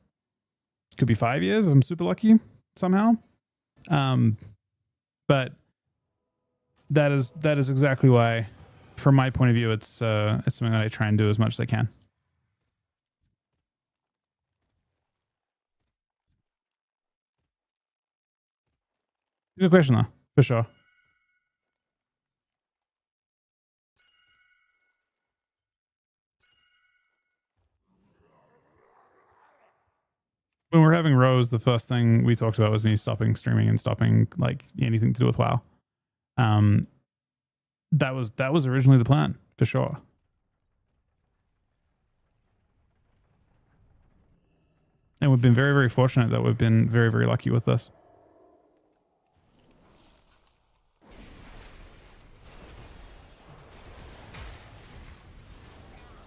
it could be 5 years if I'm super lucky somehow. But that is exactly why, from my point of view, it's something that I try and do as much as I can. Good question though, for sure. When we're having Rose, the first thing we talked about was me stopping streaming and stopping like anything to do with WoW. That was originally the plan, for sure. And we've been very, very fortunate that we've been very, very lucky with this.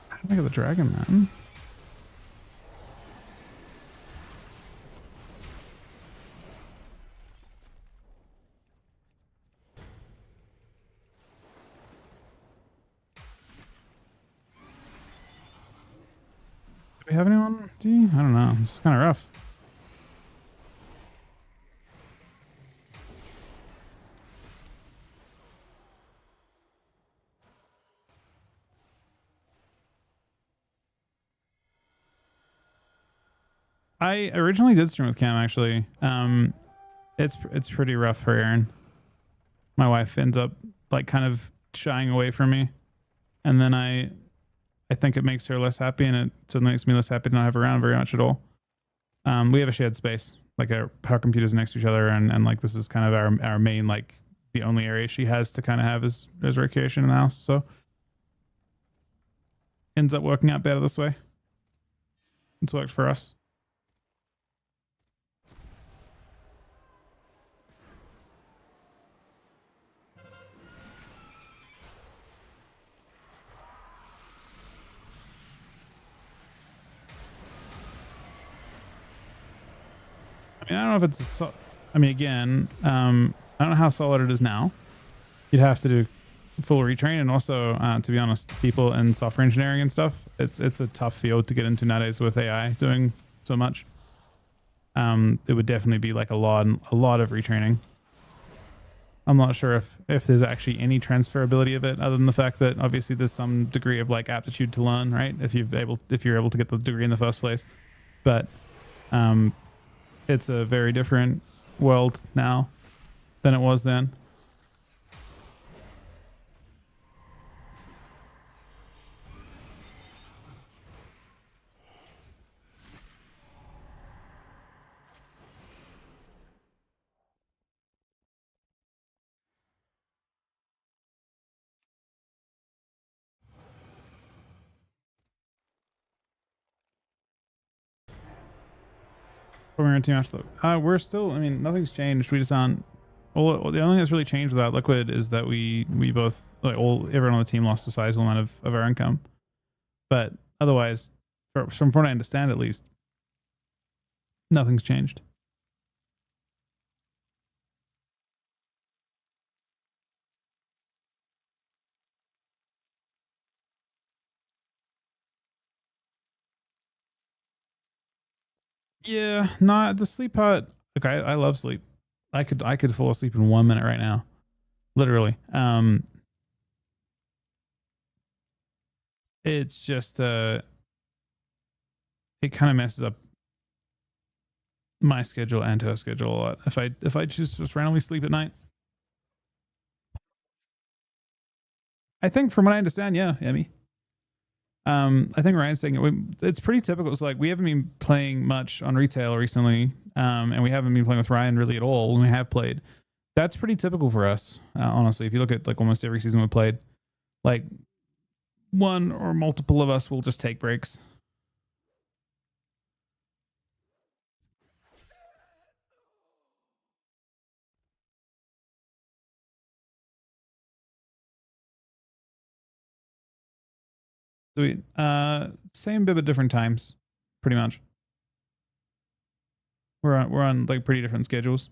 How did I get the dragon, man? Do we have anyone? D? I don't know. It's kind of rough. I originally did stream with Cam, actually. It's pretty rough for Aaron. My wife ends up like kind of shying away from me, and then I think it makes her less happy, and it suddenly makes me less happy to not have her around very much at all. We have a shared space, like our computers next to each other, and like this is kind of our main, like the only area she has to kind of have as recreation in the house. So ends up working out better this way. It's worked for us. I don't know if it's I mean, again, I don't know how solid it is now. You'd have to do full retrain, and also, to be honest, people in software engineering and stuff, it's a tough field to get into nowadays with AI doing so much. It would definitely be like a lot of retraining. I'm not sure if there's actually any transferability of it, other than the fact that obviously there's some degree of like aptitude to learn, right? If you're able to get the degree in the first place, but it's a very different world now than it was then. We're in team match though. We're still. I mean, nothing's changed. We just aren't. Well, the only thing that's really changed without Liquid is that we both, like, everyone on the team lost a sizable amount of our income. But otherwise, from what I understand, at least, nothing's changed. Yeah, not the sleep part. Like I love sleep. I could fall asleep in 1 minute right now, literally. It's just it kind of messes up my schedule and her schedule a lot if I choose to just randomly sleep at night. I think from what I understand, yeah, Emmy. I think Ryan's saying it's pretty typical. It's like we haven't been playing much on retail recently, and we haven't been playing with Ryan really at all when we have played. That's pretty typical for us, honestly. If you look at like almost every season we played, like one or multiple of us will just take breaks. Sweet. Same bit but different times, pretty much. We're on like pretty different schedules.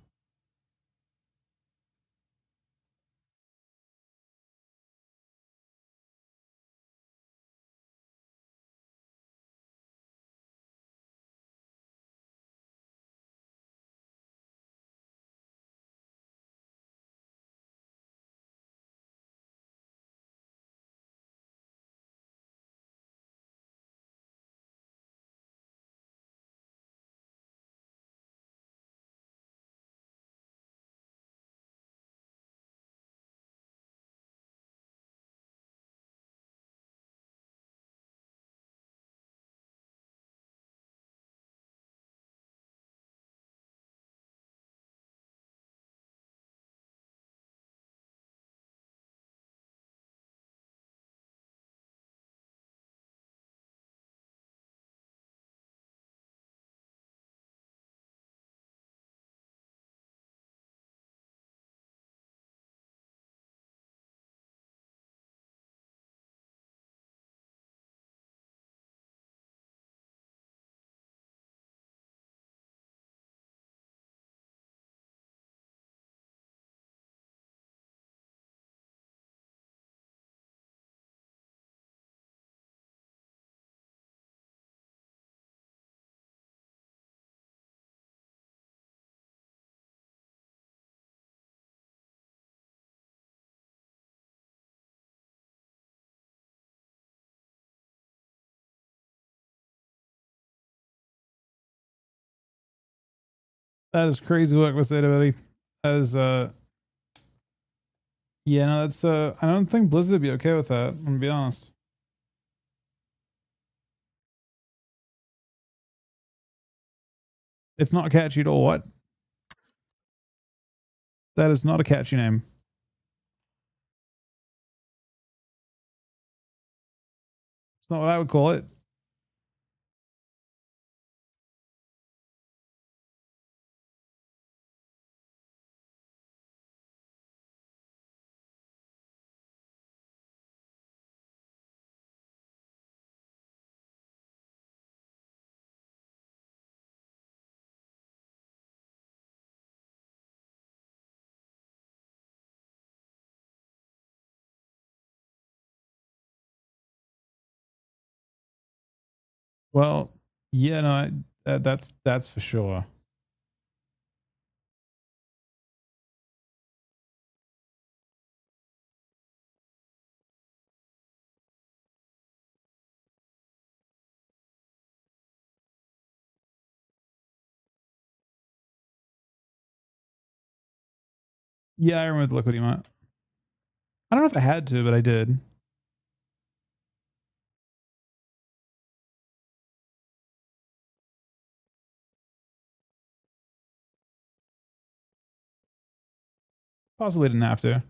That is crazy work with say, buddy. As yeah, no, that's I don't think Blizzard would be okay with that. I'm gonna be honest. It's not catchy at all. What? That is not a catchy name. It's not what I would call it. Well, yeah, no, that's for sure. Yeah, I remember the liquid emote. I don't know if I had to, but I did. Possibly didn't have to.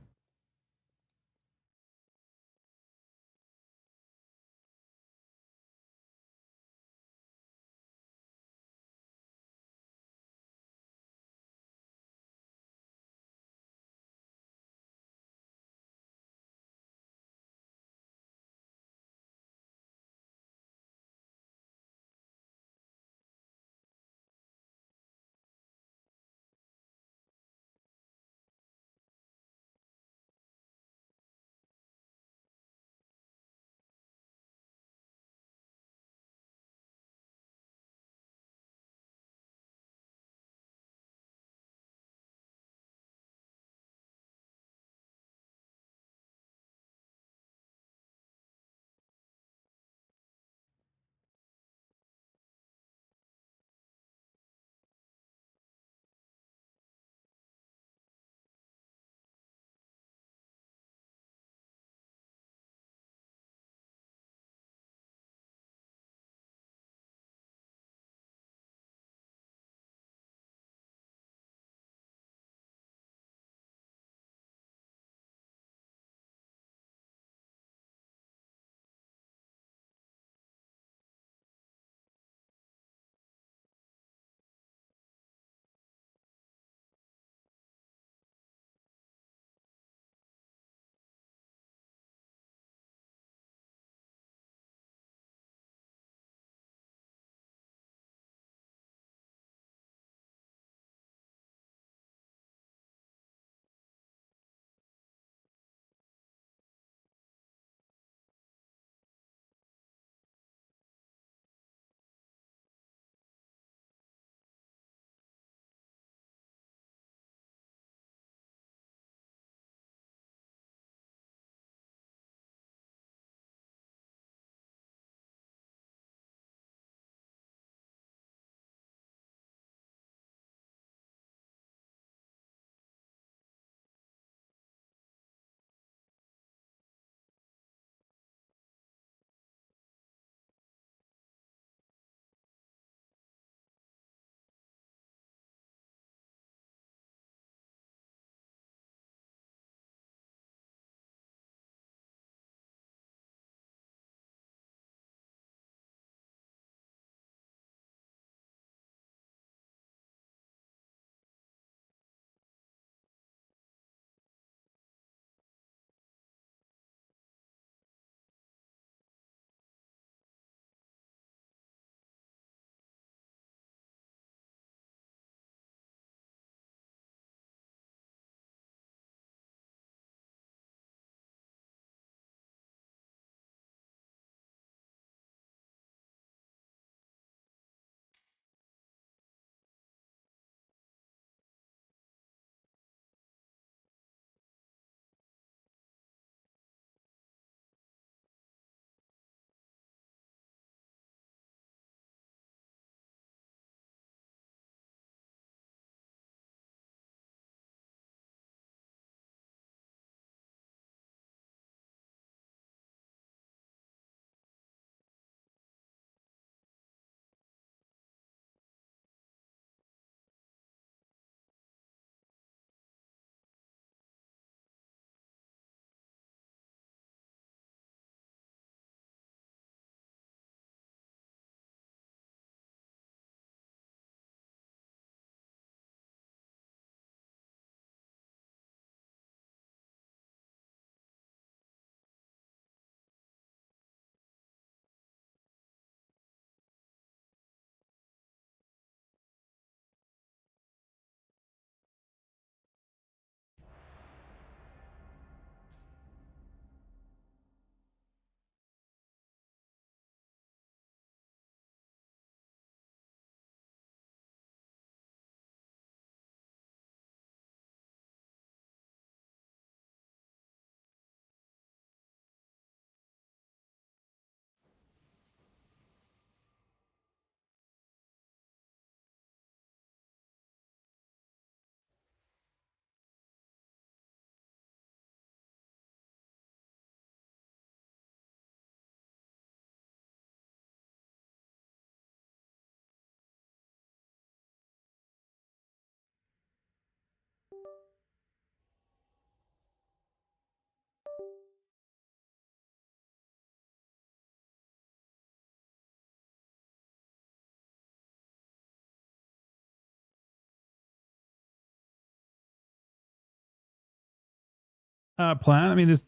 plan. I mean, this.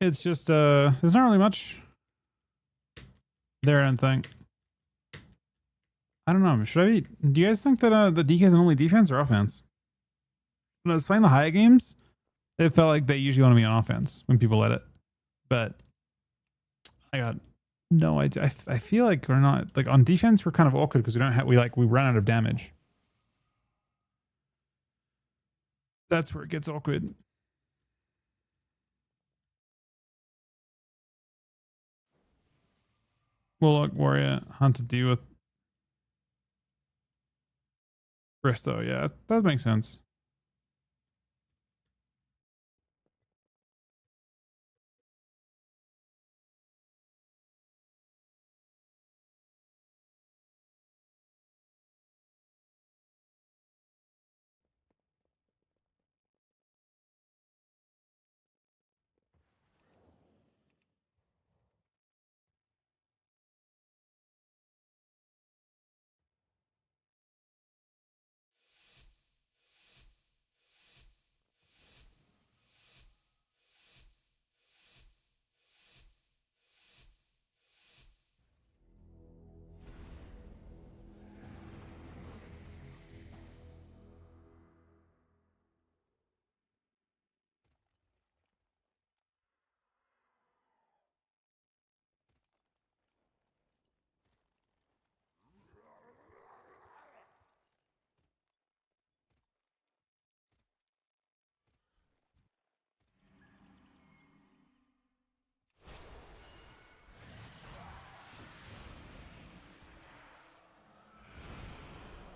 It's just there's not really much there. I don't think. I don't know. Should I be? Do you guys think that the DK is only defense or offense? When I was playing the high games, it felt like they usually want to be on offense when people let it, but I got no idea. I feel like we're not like on defense. We're kind of awkward because we don't have we run out of damage. That's where it gets awkward. Warlock, Warrior, Hunter deal with Bristow. Yeah, that makes sense.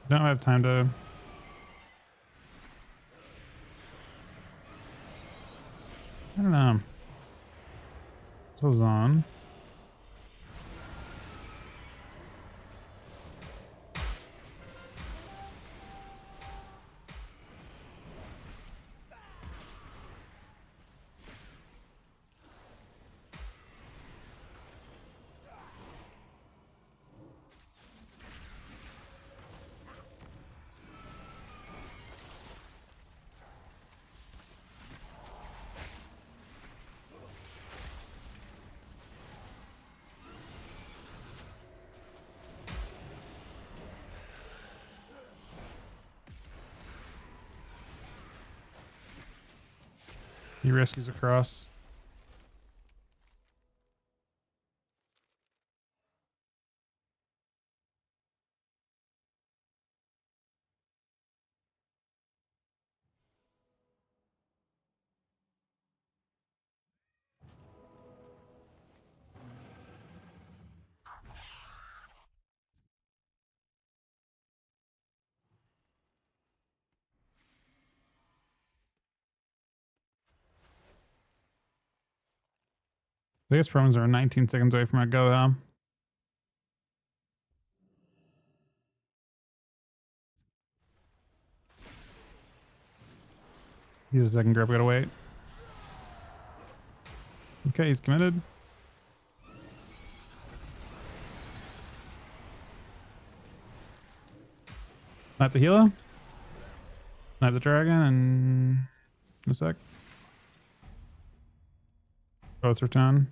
Don't have time to. I don't know. This was on. He rescues across. I guess promos are 19 seconds away from our go down. He's a second grab, gotta wait. Okay, he's committed. Knife the healer. Knife the dragon and in a sec. Both return.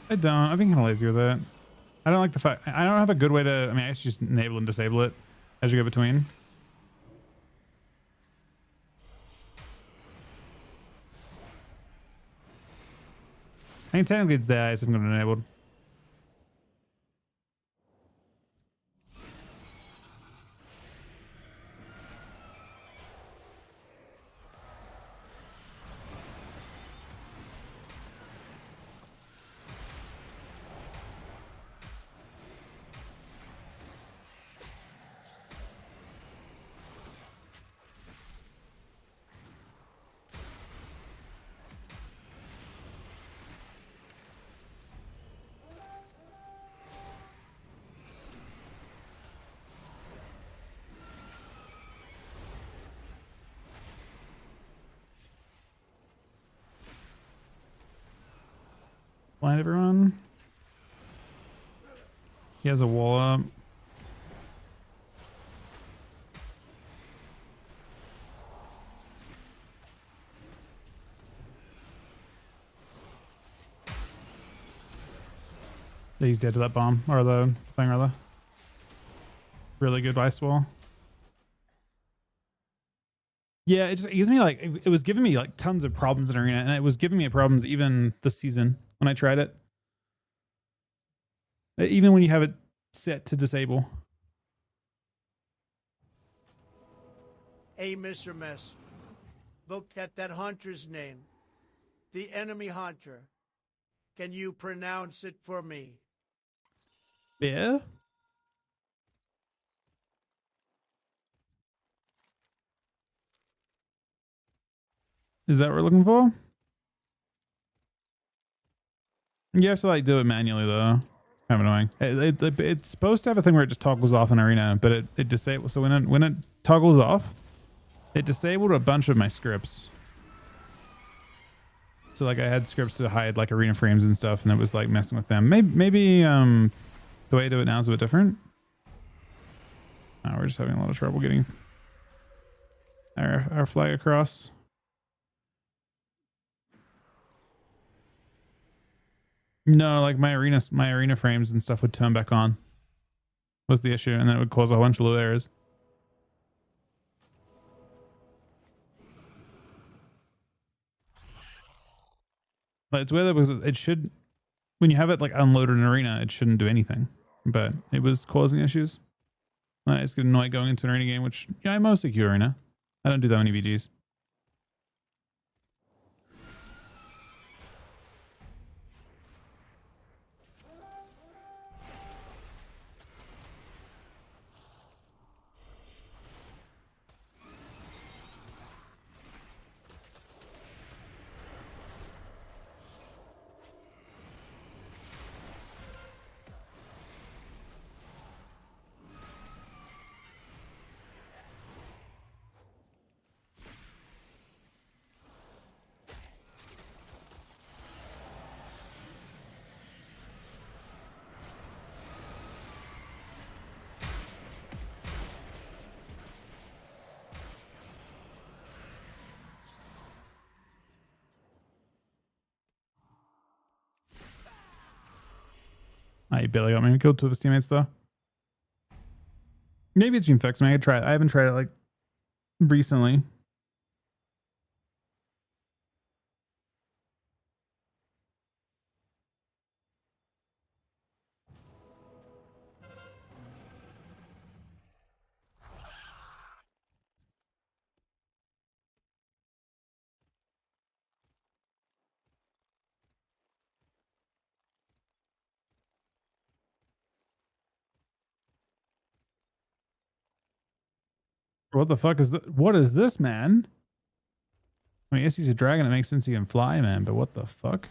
I don't. I've been kind of lazy with it. I don't like the fact. I don't have a good way to. I mean, I guess just enable and disable it as you go between. I think technically it's there. It's not enabled. Blind everyone. He has a wall up. He's dead to that bomb, or the thing rather. Really good ice wall. Yeah, it gives me like, it was giving me like tons of problems in arena, and it was giving me problems even this season when I tried it. Even when you have it set to disable. Hey, Mr. Mess. Look at that hunter's name. The enemy hunter. Can you pronounce it for me? Yeah. Is that what we're looking for? You have to like do it manually though. Kind of annoying. It's supposed to have a thing where it just toggles off in arena, but it disables. So when it toggles off, it disabled a bunch of my scripts. So like I had scripts to hide like arena frames and stuff, and it was like messing with them. Maybe the way to do it now is a bit different. Oh, we're just having a lot of trouble getting our flag across. No, like my arena frames and stuff would turn back on. Was the issue, and then it would cause a whole bunch of little errors. But it's weird because it should, when you have it like unloaded in arena, it shouldn't do anything. But it was causing issues. I just get annoyed going into an arena game, which yeah, I mostly queue arena. I don't do that many VGs. I barely got me. I killed two of his teammates though. Maybe it's been fixed. I mean, I could try it. I haven't tried it like recently. What the fuck is that? What is this, man? I mean, I guess he's a dragon. It makes sense he can fly, man. But what the fuck?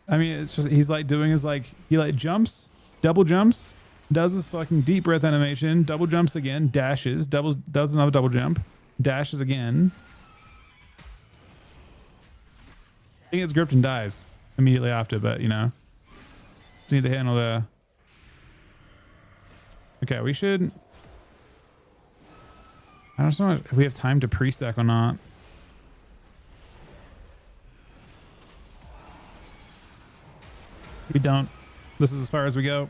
I mean, it's just, he's like doing his like, he like jumps, double jumps, does his fucking deep breath animation, double jumps again, dashes, does another double jump, dashes again. I think it's gripped and dies immediately after, but you know, just need to handle the. Okay, we should. I don't know if we have time to pre-stack or not. We don't. This is as far as we go.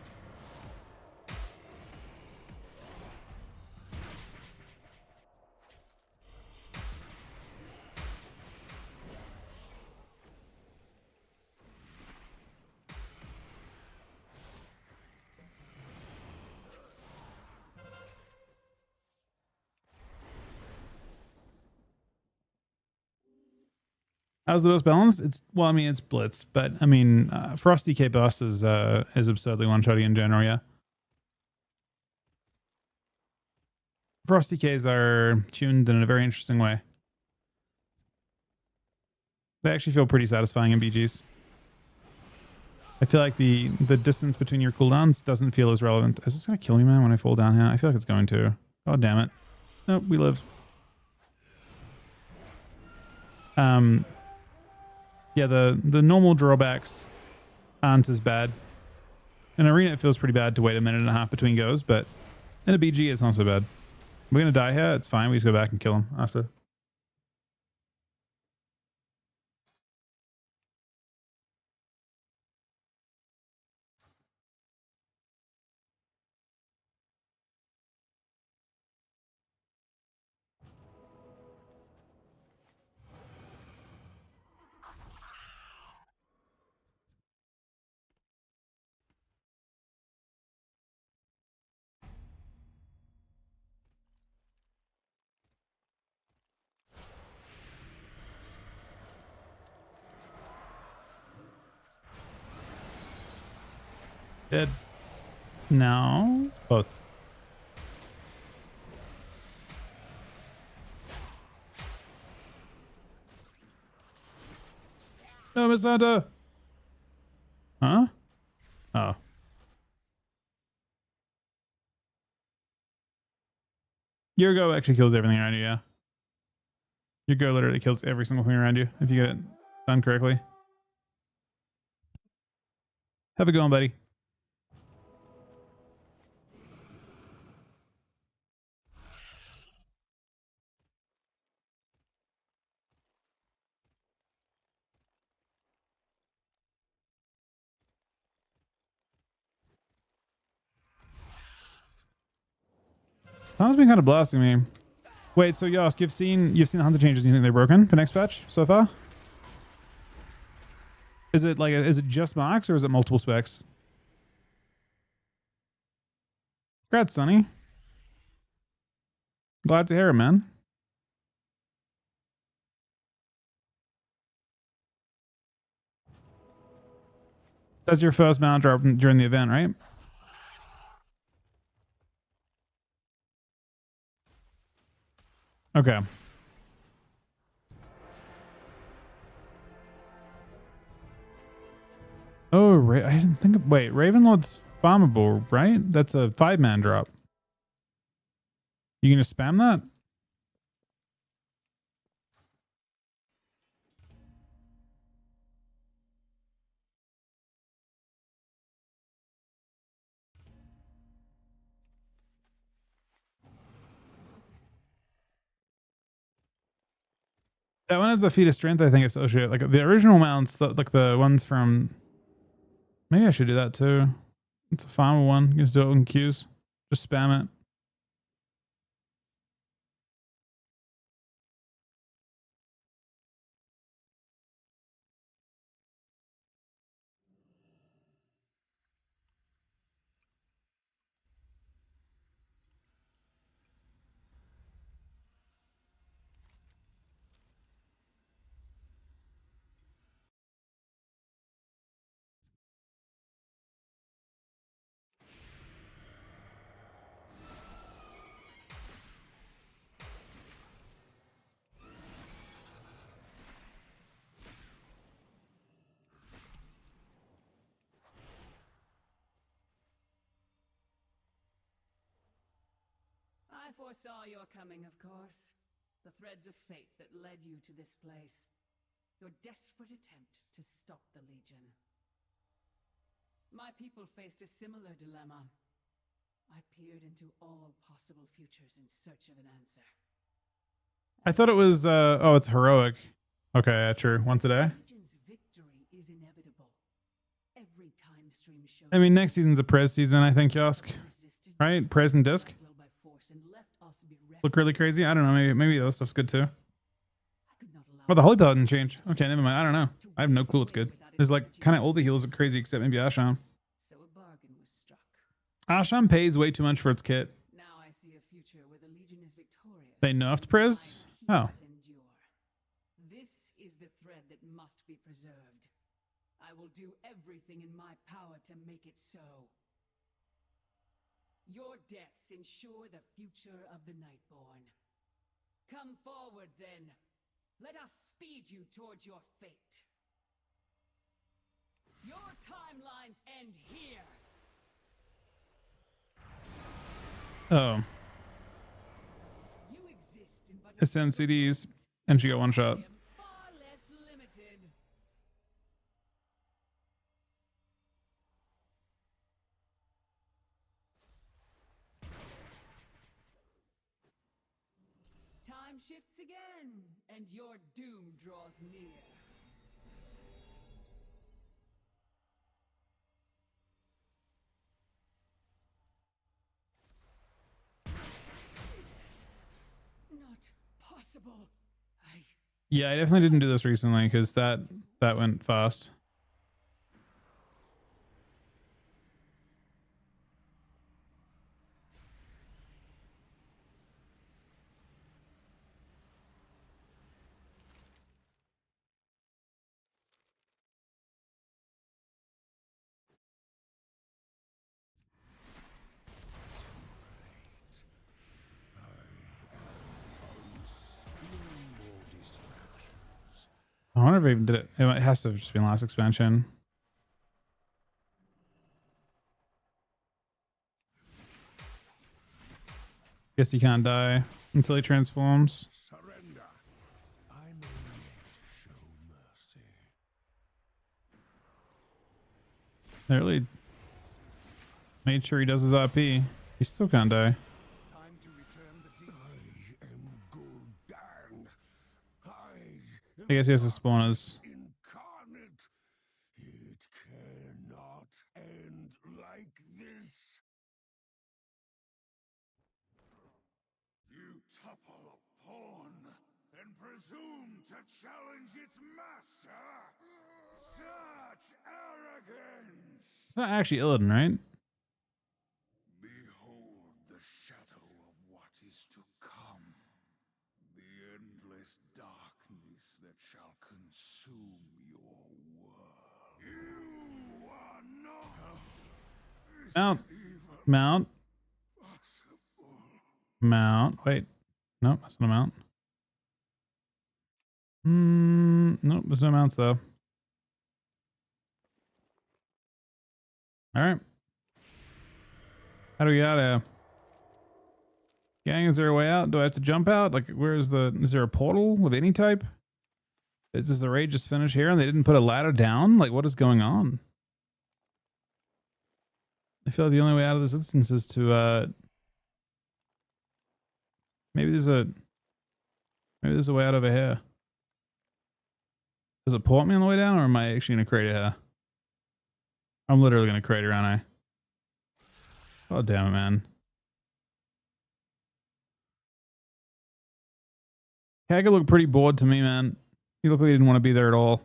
How's the most balanced? It's well, I mean, it's blitzed, but I mean, Frosty K boss is absurdly one-shotty in general. Yeah, Frosty Ks are tuned in a very interesting way. They actually feel pretty satisfying in BGs. I feel like the distance between your cooldowns doesn't feel as relevant. Is this gonna kill me, man, when I fall down here? I feel like it's going to. God damn it. Nope, we live. Yeah, the normal drawbacks aren't as bad. In Arena, it feels pretty bad to wait a minute and a half between goes, but in a BG, it's not so bad. We're gonna die here. It's fine. We just go back and kill him after. Dead. No. Both. No, Miss Santa. Huh? Oh. Your go actually kills everything around you, yeah. Your go literally kills every single thing around you if you get it done correctly. Have a good one, buddy. Tom's been kind of blasting me. Wait, so Yosk, you've seen the hunter changes. Do you think they're broken for next patch so far? Is it just marks or is it multiple specs? Congrats, Sonny. Glad to hear it, man. That's your first mount drop during the event, right? Okay. Oh, I didn't think of... Wait, Ravenlord's farmable, right? That's a 5-man drop. You gonna spam that? That one is a feat of strength, I think, associated. Like the original mounts, like the ones from... Maybe I should do that too. It's a farmable one. You can just do it in queues. Just spam it. I foresaw your coming, of course. The threads of fate that led you to this place. Your desperate attempt to stop the Legion. My people faced a similar dilemma. I peered into all possible futures in search of an answer. I thought it was oh, it's heroic. Okay, yeah, true. Once a day. Legion's victory is inevitable. Every time stream shows I mean, next season's a Prez season, I think, Yosk. Right? Prez and Disc will by force and left us bereft. look really crazy. I don't know. Maybe that stuff's good too. I could not allow Oh, the Holy Paladin change. Okay, never mind. I don't know. I have no clue what's good. There's like kind of all the heals are crazy except maybe Asham. So a bargain was struck. Asham pays way too much for its kit. Now I see a future where the Legion is victorious. They nerfed Prez? Oh. Endure. This is the thread that must be preserved. I will do everything in my power to make it so. Your deaths ensure the future of the Nightborn. Come forward, then. Let us speed you towards your fate. Your timelines end here. Oh. You exist in but a Send CDs and she got one shot. far less limited. Time shifts again, and your doom draws near. Not possible. Yeah, I definitely didn't do this recently because that went fast. I wonder if I even did it. It has to have just been last expansion. Guess he can't die until he transforms. Surrender. I'm only to show mercy. They really made sure he does his RP. He still can't die. Time to return the deep. I am Gul'dan. I I guess he has to spawn as incarnate. It cannot end like this. You topple a pawn and presume to challenge its master. Such arrogance. it's not actually Illidan, right? Behold the shadow of what is to come. The endless darkness that shall consume your world. You are not Mount. even Mount. possible. Mount. Wait. Nope, that's not a mount. Nope, there's no mounts though. Alright. How do we get out of here? Gang, is there a way out? Do I have to jump out? Like, is there a portal of any type? Does the raid just finish here and they didn't put a ladder down? Like, what is going on? I feel like the only way out of this instance is to, maybe there's a way out over here. Does it port me on the way down, or am I actually gonna crater here? I'm literally gonna crater, aren't I? Oh damn it, man. Kagger looked pretty bored to me, man. He looked like he didn't want to be there at all.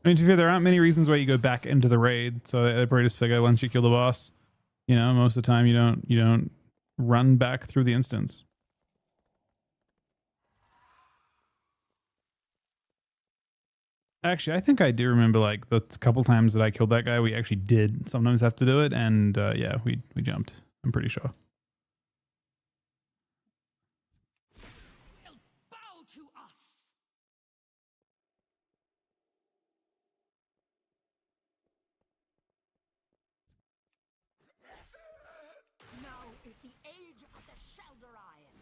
I mean, to be fair, there aren't many reasons why you go back into the raid, so they probably just figure once you kill the boss, you know, most of the time you don't run back through the instance. Actually, I think I do remember like the couple times that I killed that guy, we actually did sometimes have to do it, and yeah, we jumped. I'm pretty sure. Will bow to us. Now is the age of the Shelderian.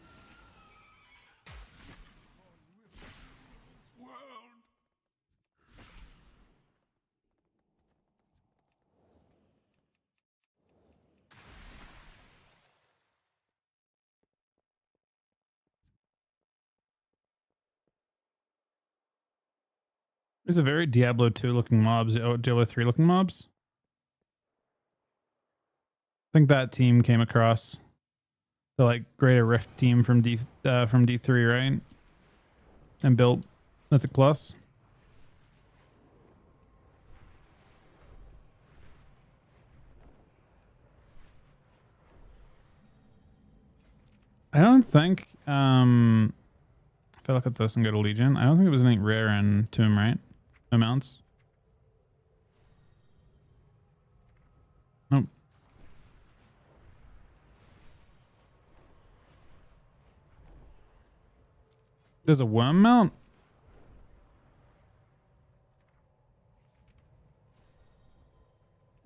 There's a very Diablo 2 looking mobs, Diablo 3 looking mobs. I think that team came across the like Greater Rift team from D3, right? And built Mythic Plus. I don't think if I look at this and go to Legion, I don't think it was anything rare in Tomb, right? No mounts. Nope. There's a worm mount?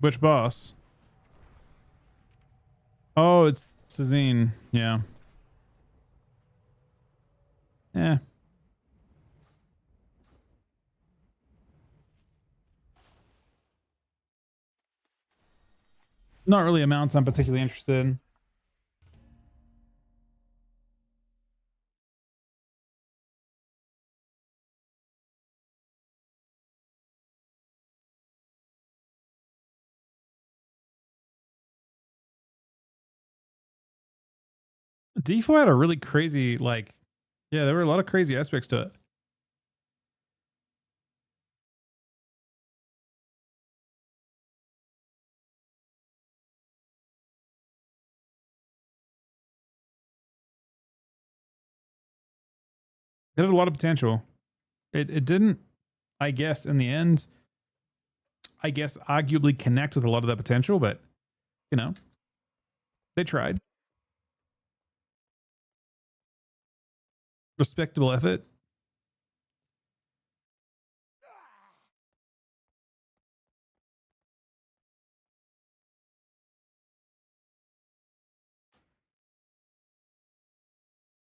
Which boss? Oh, it's Sazine. Yeah. Yeah. Not really a mount I'm particularly interested in. D4 had a really crazy, like, yeah, there were a lot of crazy aspects to it. It had a lot of potential. It didn't, I guess, in the end, I guess, arguably connect with a lot of that potential, but, you know, they tried. Respectable effort.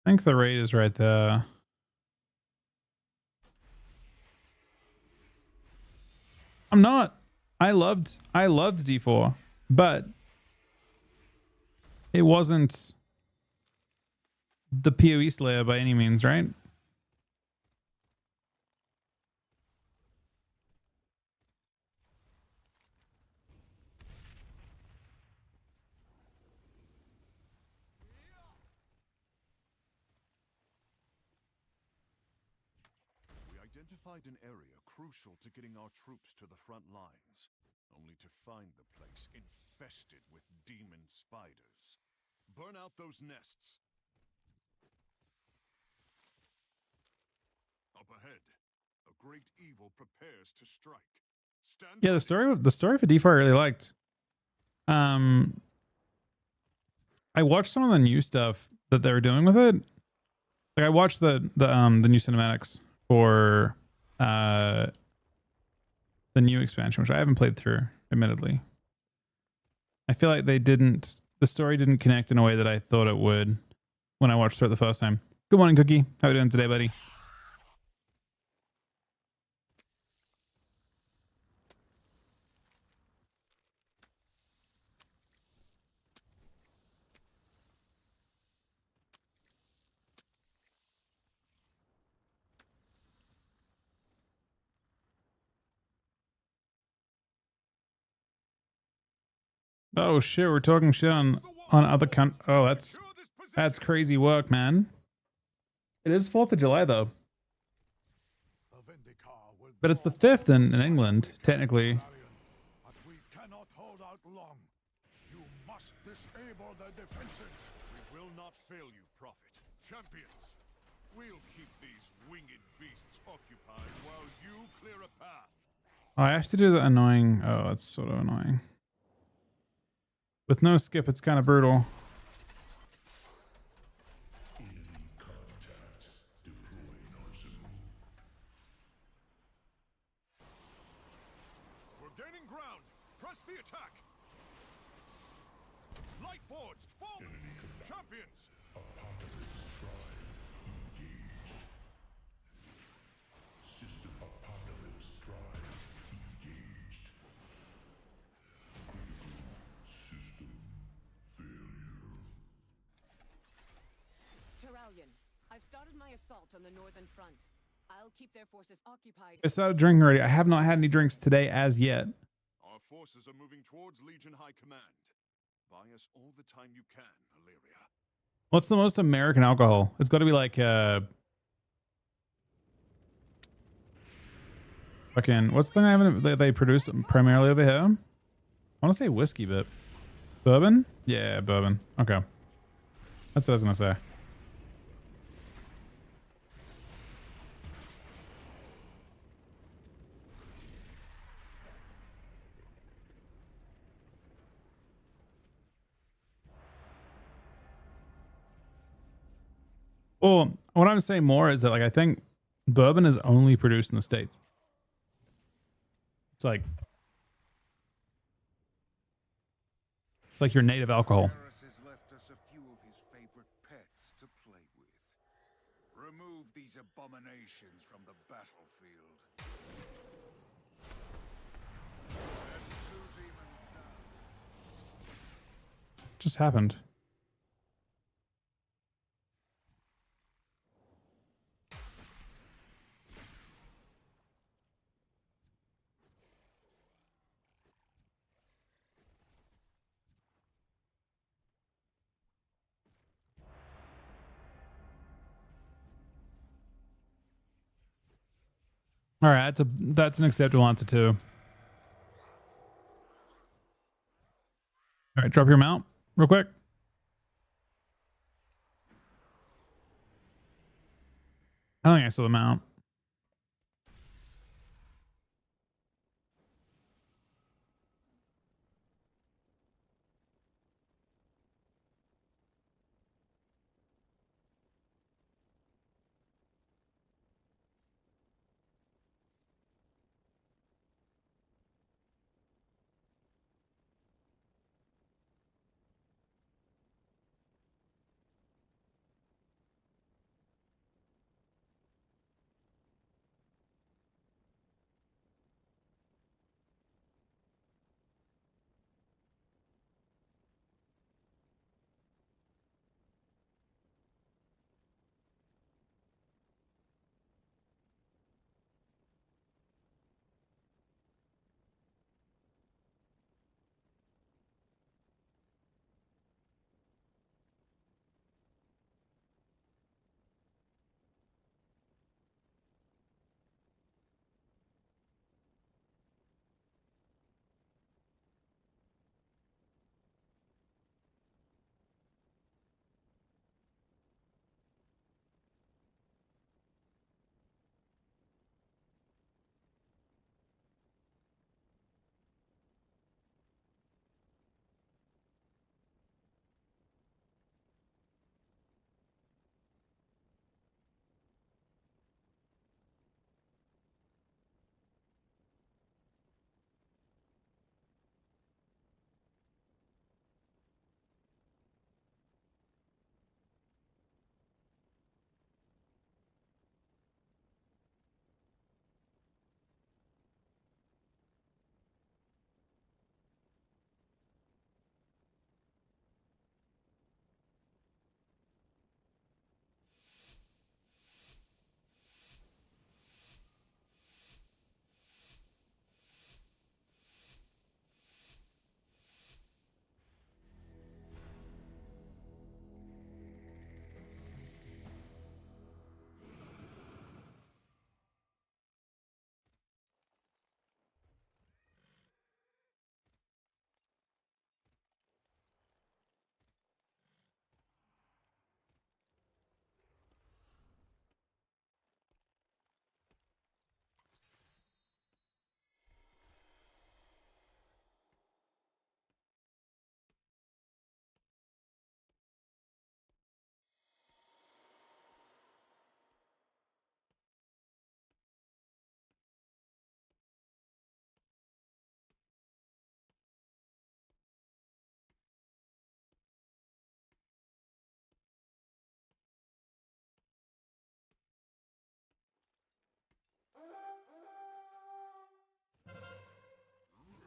I think the raid is right there. I'm not. I loved D4, but it wasn't the PoE Slayer by any means, right? We identified an area crucial to getting our troops to the front lines, only to find the place infested with demon spiders. Burn out those nests. Up ahead, a great evil prepares to strike. Stand Yeah, the story for D4 I really liked. I watched some of the new stuff that they were doing with it. Like I watched the new cinematics for the new expansion, which I haven't played through, admittedly. I feel like the story didn't connect in a way that I thought it would when I watched through it the first time. Good morning, Cookie. How are you doing today, buddy? Oh shit, we're talking shit on other Oh, that's crazy work, man. It is 4th of July though. But it's the 5th in England, technically. But we cannot hold out long. You must disable the defenses. We will not fail you, Prophet. Champions, we'll keep these winged beasts occupied while you clear a path. Oh, I have to do the annoying. Oh, that's sort of annoying. With no skip, it's kind of brutal. We're gaining ground. Press the attack. Light forged, forward. Champions. I've started my assault on the northern front. I'll keep their forces occupied. I started drinking already. I have not had any drinks today as yet. Our forces are moving towards Legion High Command. Buy us all the time you can, Illyria. What's the most American alcohol? It's got to be like fucking what's the thing that they produce primarily over here? I want to say whiskey, but bourbon? Yeah, bourbon. Okay, that's what I was gonna say. Well, what I'm saying more is that like I think bourbon is only produced in the States. It's like your native alcohol. Varus has left us a few of his favorite pets to play with. Remove these abominations from the battlefield. That's 2 demons down. Just happened. All right, that's an acceptable answer too. All right, drop your mount real quick. I don't think I saw the mount.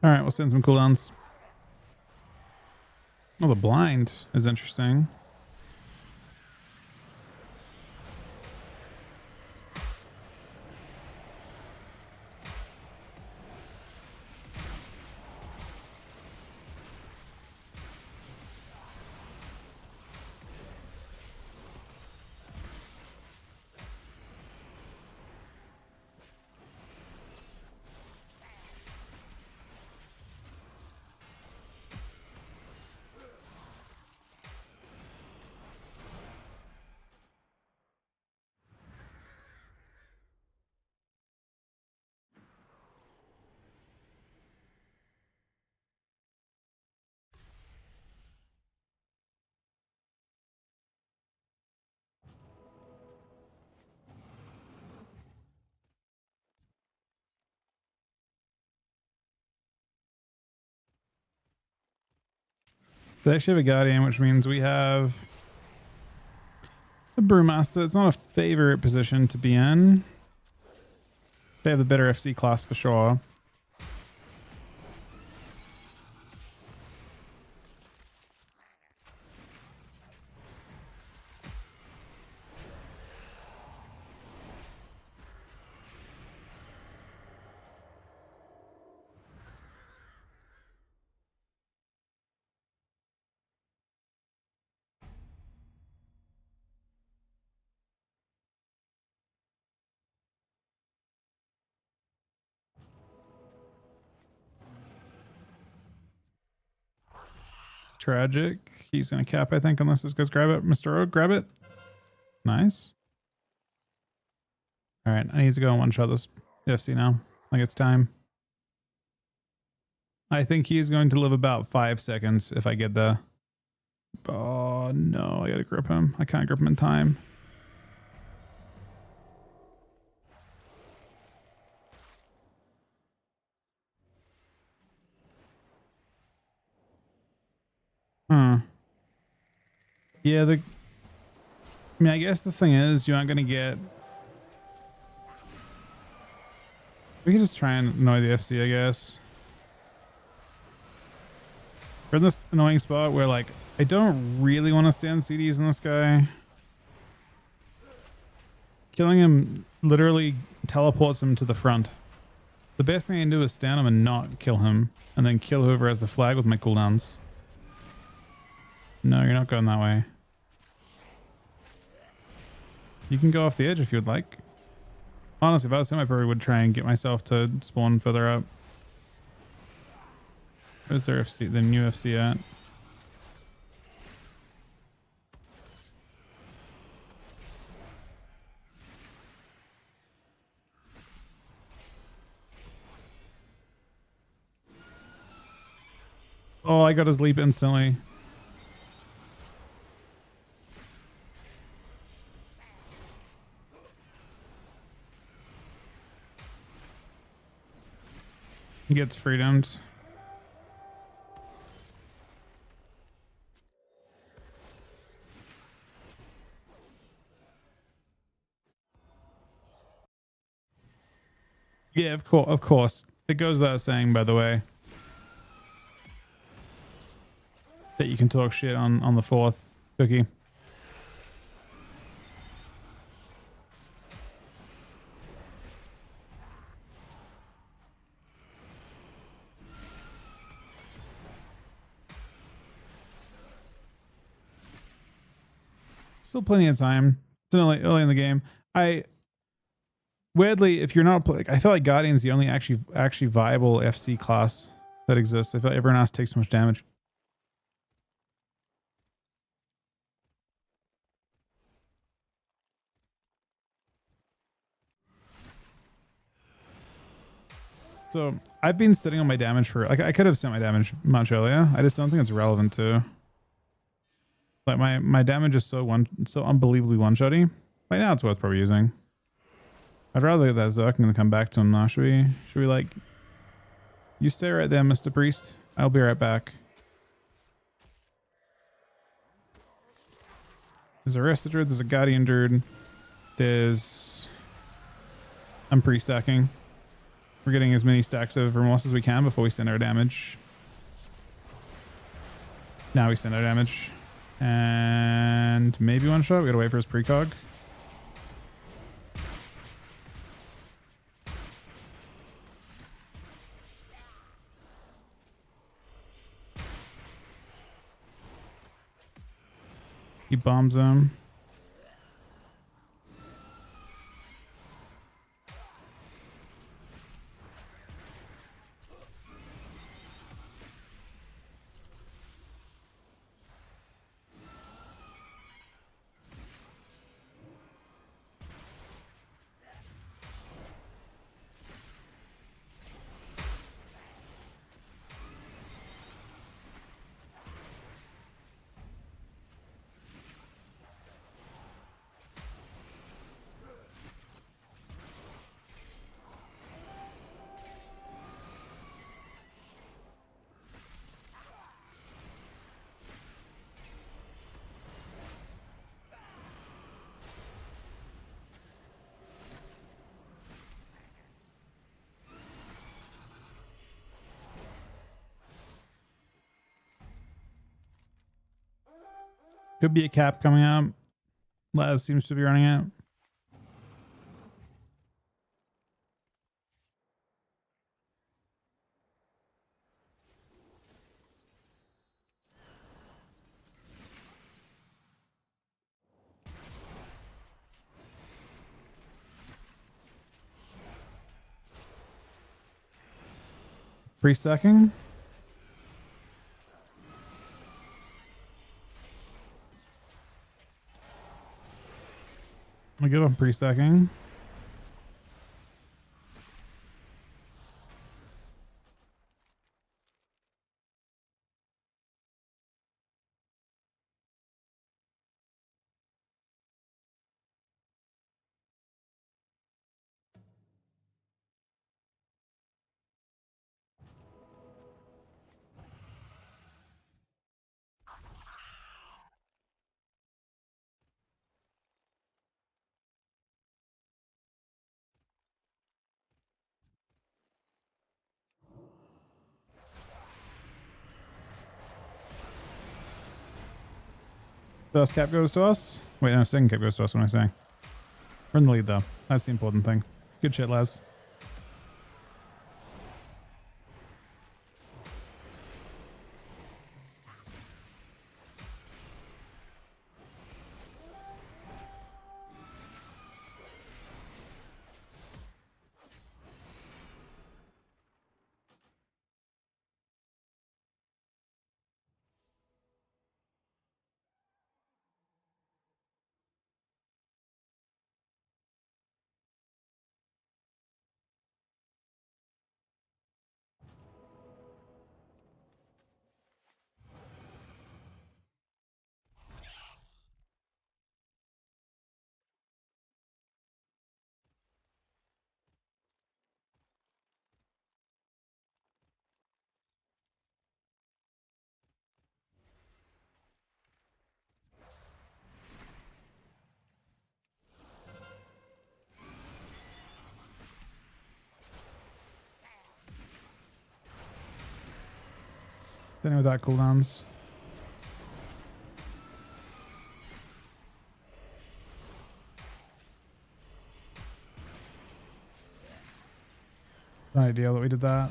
All right, we'll send some cooldowns. Oh, the blind is interesting. They actually have a Guardian, which means we have a Brewmaster. It's not a favorite position to be in. They have the better FC class for sure. Tragic. He's gonna cap, I think, unless this goes grab it. Mr. O, grab it. Nice. All right, I need to go and one shot this FC now. Like it's time. I think he's going to live about 5 seconds if I get there. Oh no, I gotta grip him. I can't grip him in time. Yeah, I mean, I guess the thing is, you aren't gonna get. We can just try and annoy the FC, I guess. We're in this annoying spot where, like, I don't really want to stand CDs in this guy. Killing him literally teleports him to the front. The best thing I can do is stand him and not kill him, and then kill whoever has the flag with my cooldowns. No, you're not going that way. You can go off the edge if you would like. Honestly, if I was him, I probably would try and get myself to spawn further up. Where's their FC, the new FC at? Oh, I got his leap instantly. He gets freedomed. Yeah, of course, of course. It goes without saying, by the way, that you can talk shit on the fourth cookie. Still plenty of time. Still early in the game. Weirdly, if you're not I feel like Guardian's the only actually viable FC class that exists. I feel like everyone else takes so much damage. So I've been sitting on my damage for, like, I could have sent my damage much earlier. I just don't think it's relevant to. Like my damage is so unbelievably one-shotty. Right now it's worth probably using. I'd rather get that Zerk and come back to him now. Should we like, you stay right there, Mr. Priest. I'll be right back. There's a Rested Druid, there's a Guardian Druid. I'm pre-stacking. We're getting as many stacks of Remorse as we can before we send our damage. Now we send our damage. And maybe one shot. We gotta wait for his precog. He bombs him. Could be a cap coming up. Laz seems to be running it. Pre-stacking. I'm good on pre-stacking. First cap goes to us. Wait, no, second cap goes to us. What am I saying? We're in the lead, though. That's the important thing. Good shit, Laz. Then without cooldowns. Not ideal that we did that.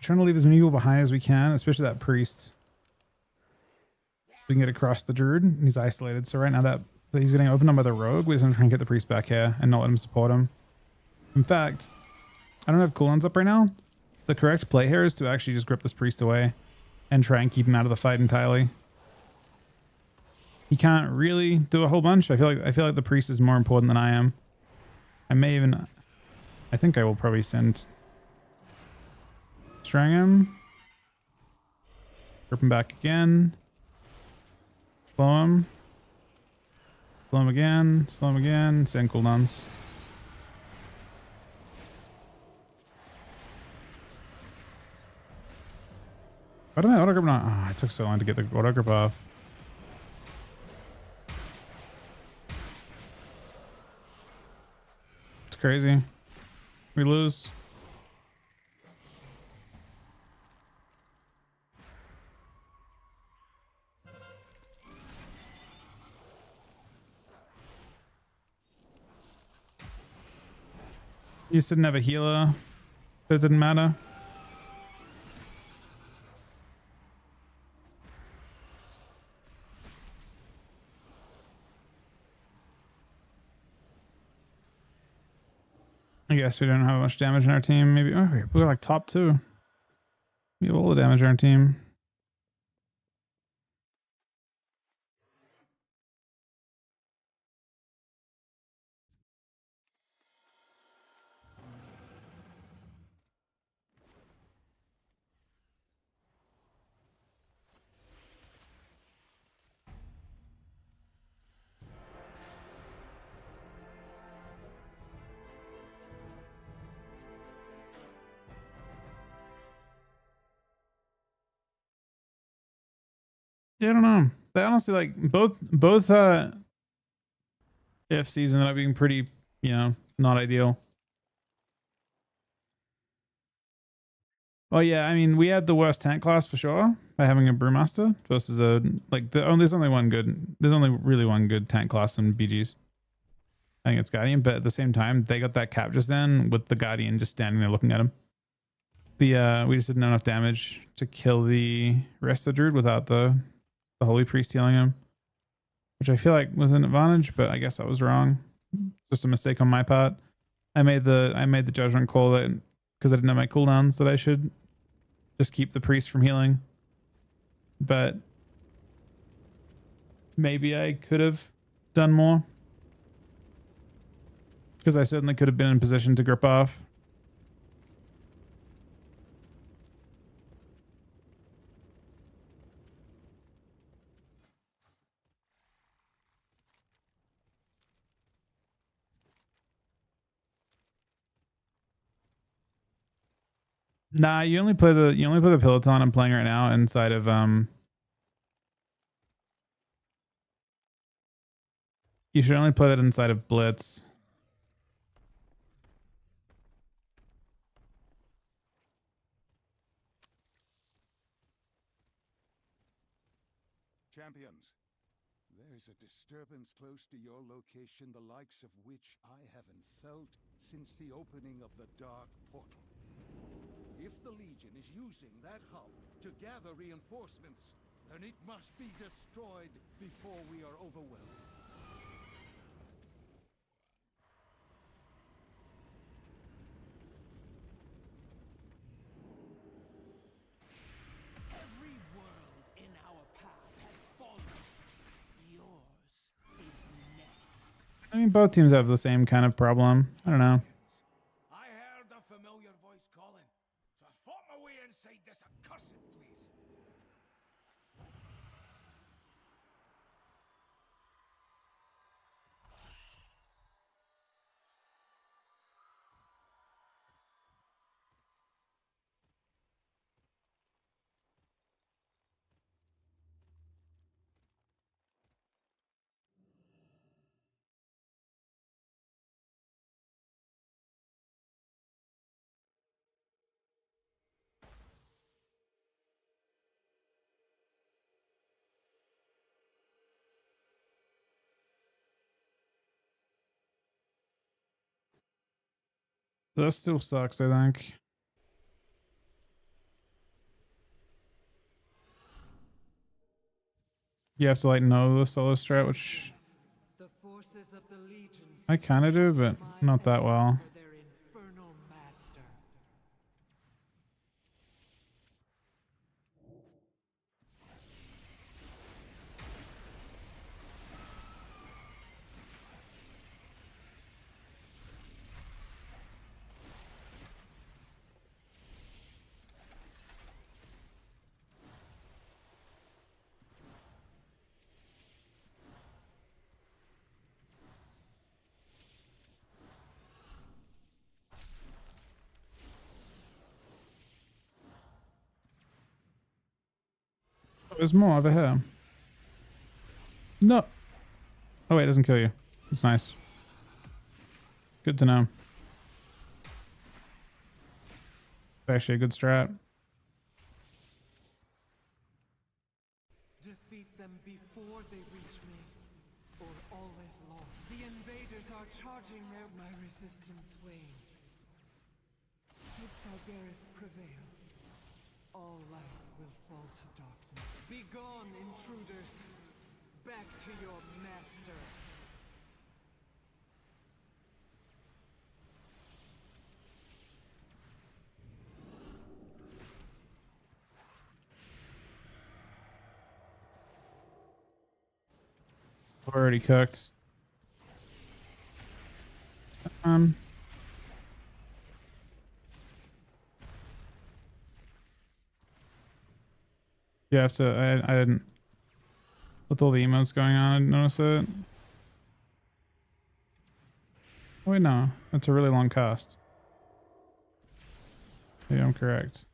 Trying to leave as many people behind as we can, especially that priest. We can get across the druid, and he's isolated. So right now that he's getting opened up by the rogue, we're just gonna try and get the priest back here and not let him support him. In fact, I don't have cooldowns up right now. The correct play here is to actually just grip this priest away and try and keep him out of the fight entirely. He can't really do a whole bunch. I feel like the priest is more important than I am. I think I will probably send Strang him. Grip him back again. Slow him. Slow him again. Slow him again. Send cooldowns. Why did my auto grip not? Oh, it took so long to get the auto grip off. It's crazy. We lose. You just didn't have a healer. It didn't matter. I guess we don't have much damage in our team. Maybe we're like top 2. We have all the damage in our team. Yeah, I don't know. They honestly like both If season ended up being pretty, not ideal. Well, yeah, I mean, we had the worst tank class for sure by having a brewmaster versus there's only one good. There's only really one good tank class in BGs. I think it's Guardian, but at the same time, they got that cap just then with the Guardian just standing there looking at him. We just didn't have enough damage to kill the rest of the Druid without the Holy Priest healing him, which I feel like was an advantage, but I guess I was wrong. Just a mistake on my part. I made the judgment call that because I didn't have my cooldowns that I should just keep the priest from healing. But maybe I could have done more. Because I certainly could have been in position to grip off. Nah, you only play the Peloton I'm playing right now inside of you should only play that inside of Blitz. Champions, there is a disturbance close to your location, the likes of which I haven't felt since the opening of the Dark Portal. If the Legion is using that hub to gather reinforcements, then it must be destroyed before we are overwhelmed. Every world in our path has fallen. Yours is next. I mean, both teams have the same kind of problem. I don't know. I heard a familiar voice calling, so I fought my way inside this accursed place. That still sucks, I think. You have to like know the solo strat, which The forces of the Legion I kind of do, but not that well. for their infernal master. There's more over here. No. Oh wait, it doesn't kill you. It's nice. Good to know. Actually a good strat. Defeat them before they reach me, or all is lost. The invaders are charging their... My resistance wanes. Should Sargeras prevail, all life will fall to darkness. Begone, intruders! Back to your master! Already cooked. You have to. I didn't. With all the emotes going on, I didn't notice it. Oh wait, no, that's a really long cast. Maybe I'm correct.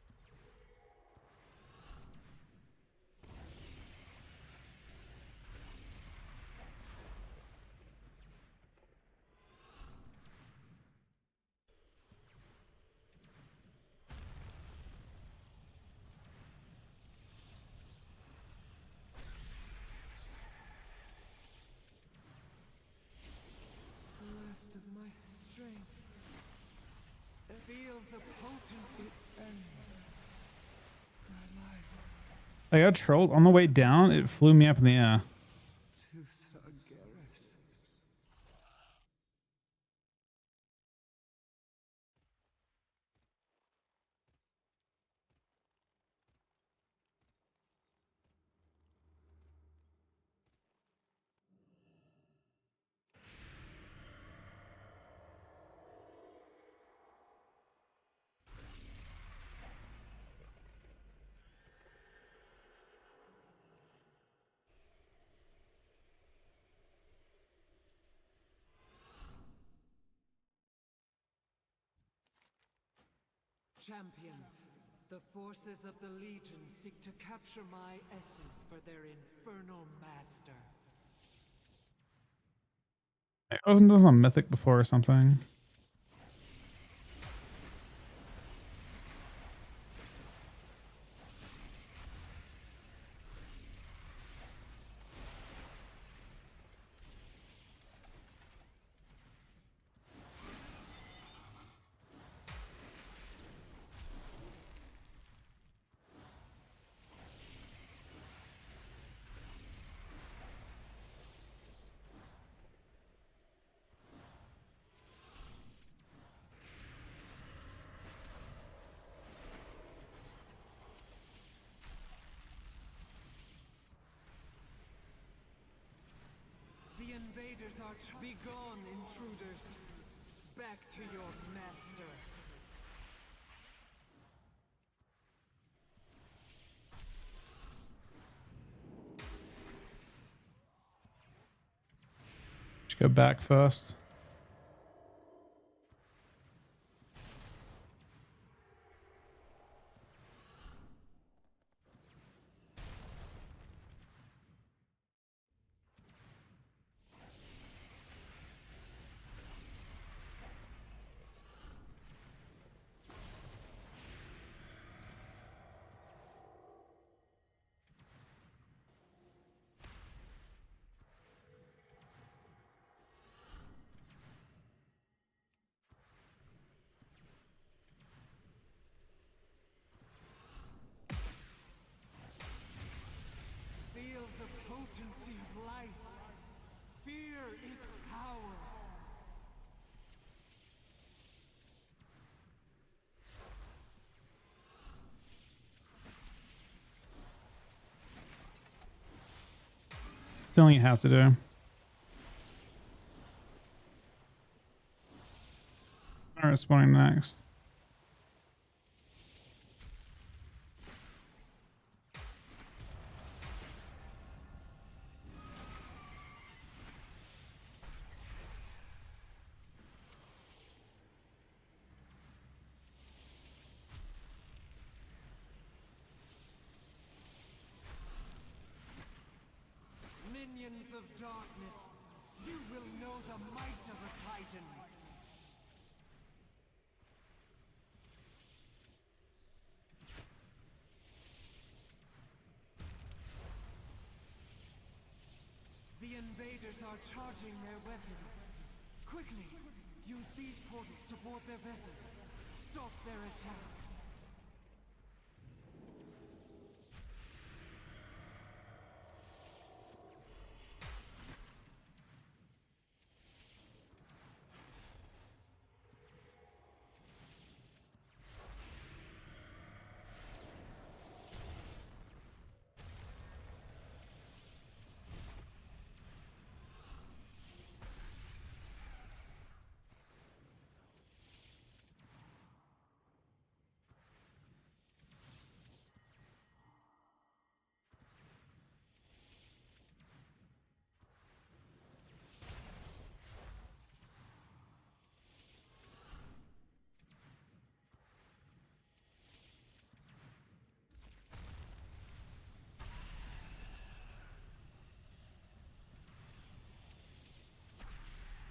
potency ends my life. I got trolled on the way down. It flew me up in the air. To Sargeras. Champions, the forces of the Legion seek to capture my essence for their infernal master. Wasn't this on Mythic before or something? The invaders are begone, intruders. Back to your master. Should go back first. Feel the potency of life. Fear its power. Feeling you have to do. Alright, spawning next. Minions of darkness, you will know the might of a titan. The invaders are charging their weapons. Quickly, use these portals to board their vessel. Stop their attack.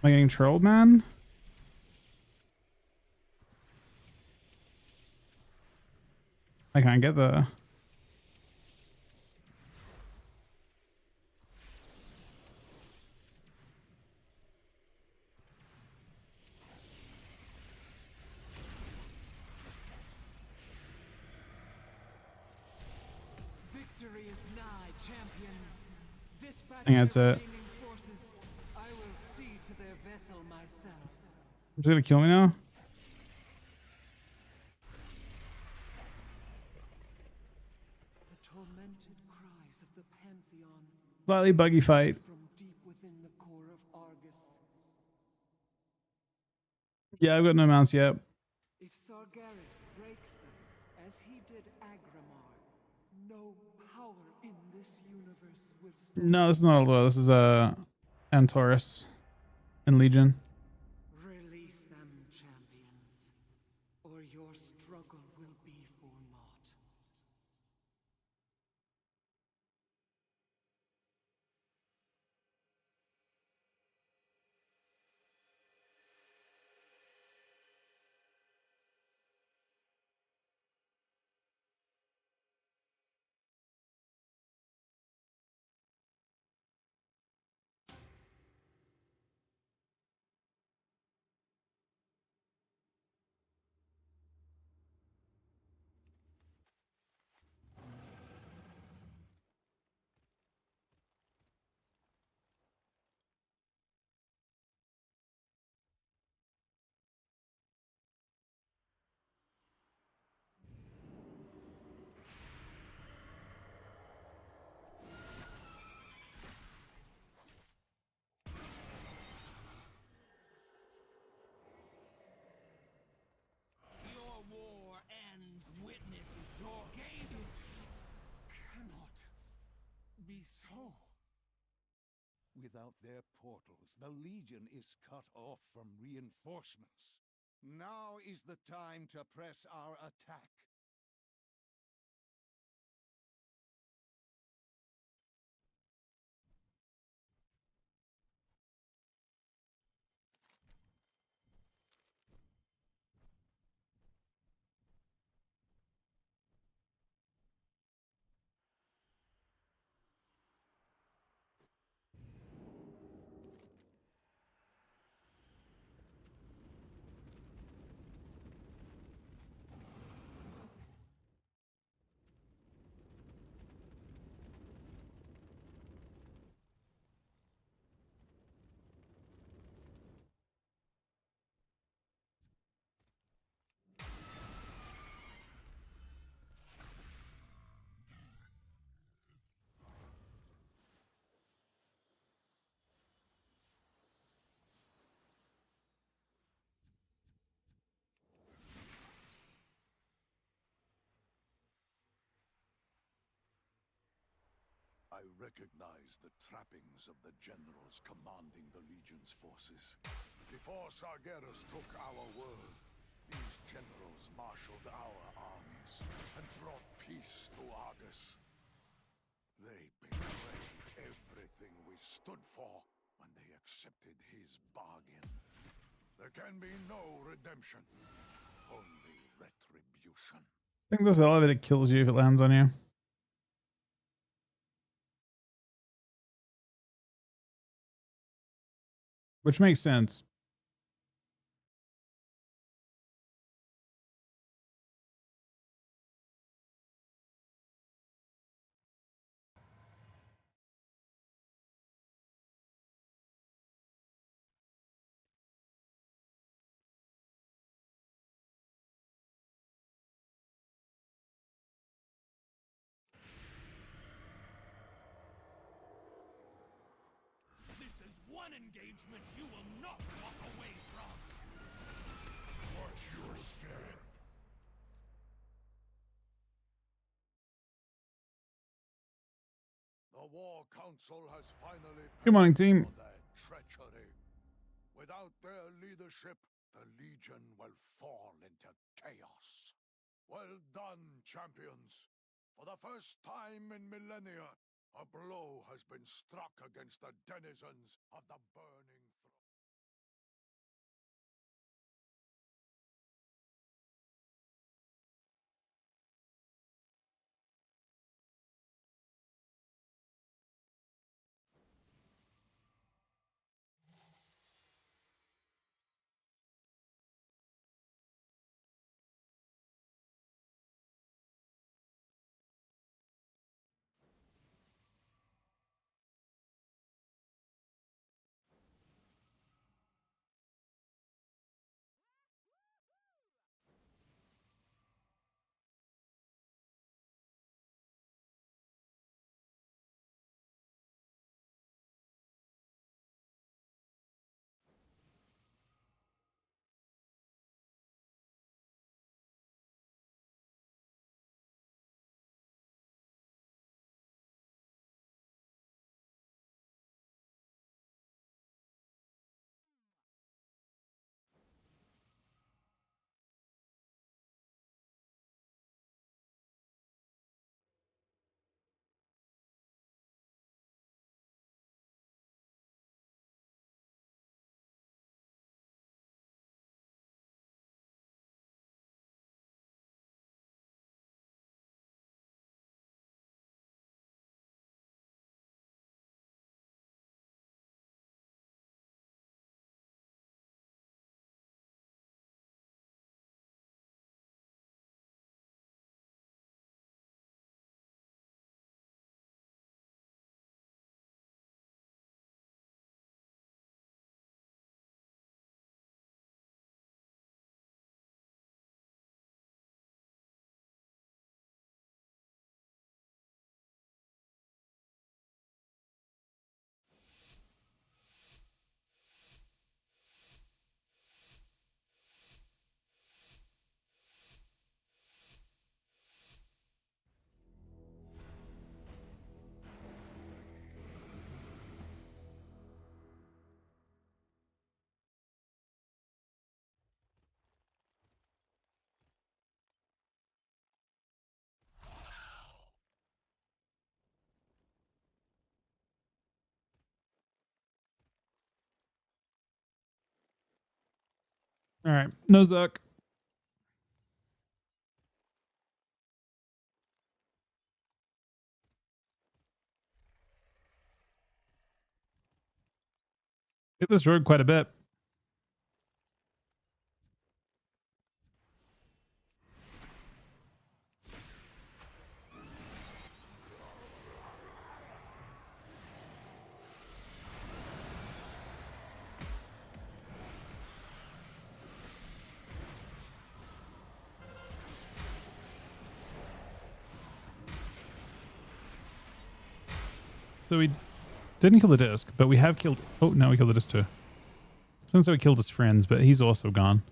Am I getting trolled, man? I can't get there. champions. Dispatch I think that's their it. remaining forces. I will see to their vessel myself. Is it gonna kill me now? The tormented cries of the Pantheon Slightly buggy fight. from deep within the core of Argus. Yeah, I've got no mounts yet. If Sargeras breaks them, as he did Agramar, no power in this universe will stand. No, this is not Alua. This is Antaurus and Legion. Release them, champions, or your struggle will be for naught. Your war ends, witnesses your gaze. Cannot be so. Without their portals, the Legion is cut off from reinforcements. Now is the time to press our attack. I recognize the trappings of the generals commanding the Legion's forces. Before Sargeras took our world, these generals marshaled our armies and brought peace to Argus. They betrayed everything we stood for when they accepted his bargain. There can be no redemption, only retribution. I think this elevator kills you if it lands on you. Which makes sense. This is one engagement you will not walk away from. Watch your step. The War Council has finally Good morning, paid team. for their treachery. Without their leadership, the Legion will fall into chaos. Well done, champions. For the first time in millennia, a blow has been struck against the denizens of the Burning Throne. All right, no Zuck. Hit this road quite a bit. So we didn't kill the disc, but we have killed... Oh, no, we killed the disc too. Since we killed his friends, but he's also gone.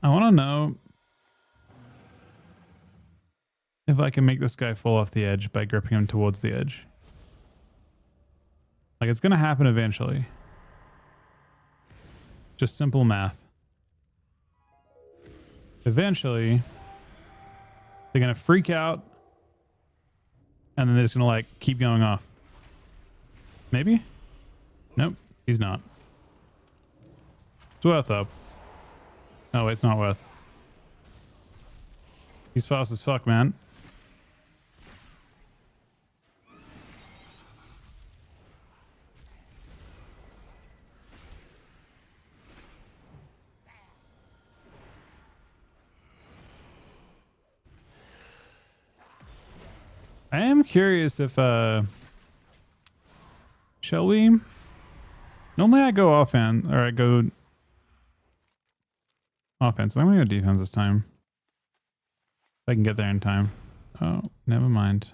I want to know if I can make this guy fall off the edge by gripping him towards the edge. Like, it's going to happen eventually. Just simple math. Eventually, they're going to freak out, and then they're just going to, like, keep going off. Maybe? Nope, he's not. It's worth, though. No, it's not worth. He's fast as fuck, man. I am curious if, shall we? Normally I go offense, or I go offense. I'm gonna go defense this time. If I can get there in time. Oh, never mind.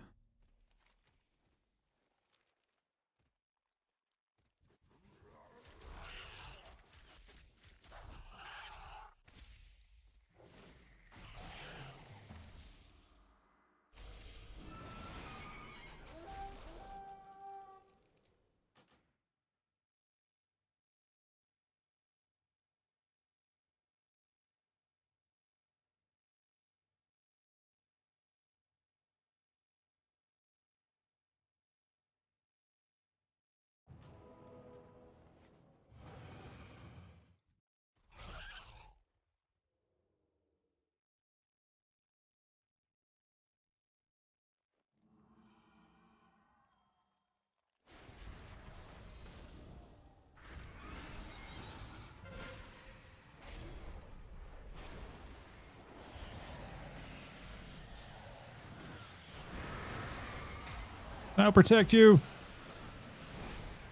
I'll protect you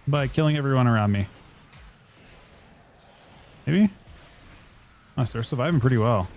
by killing everyone around me. Maybe? Oh, so they're surviving pretty well.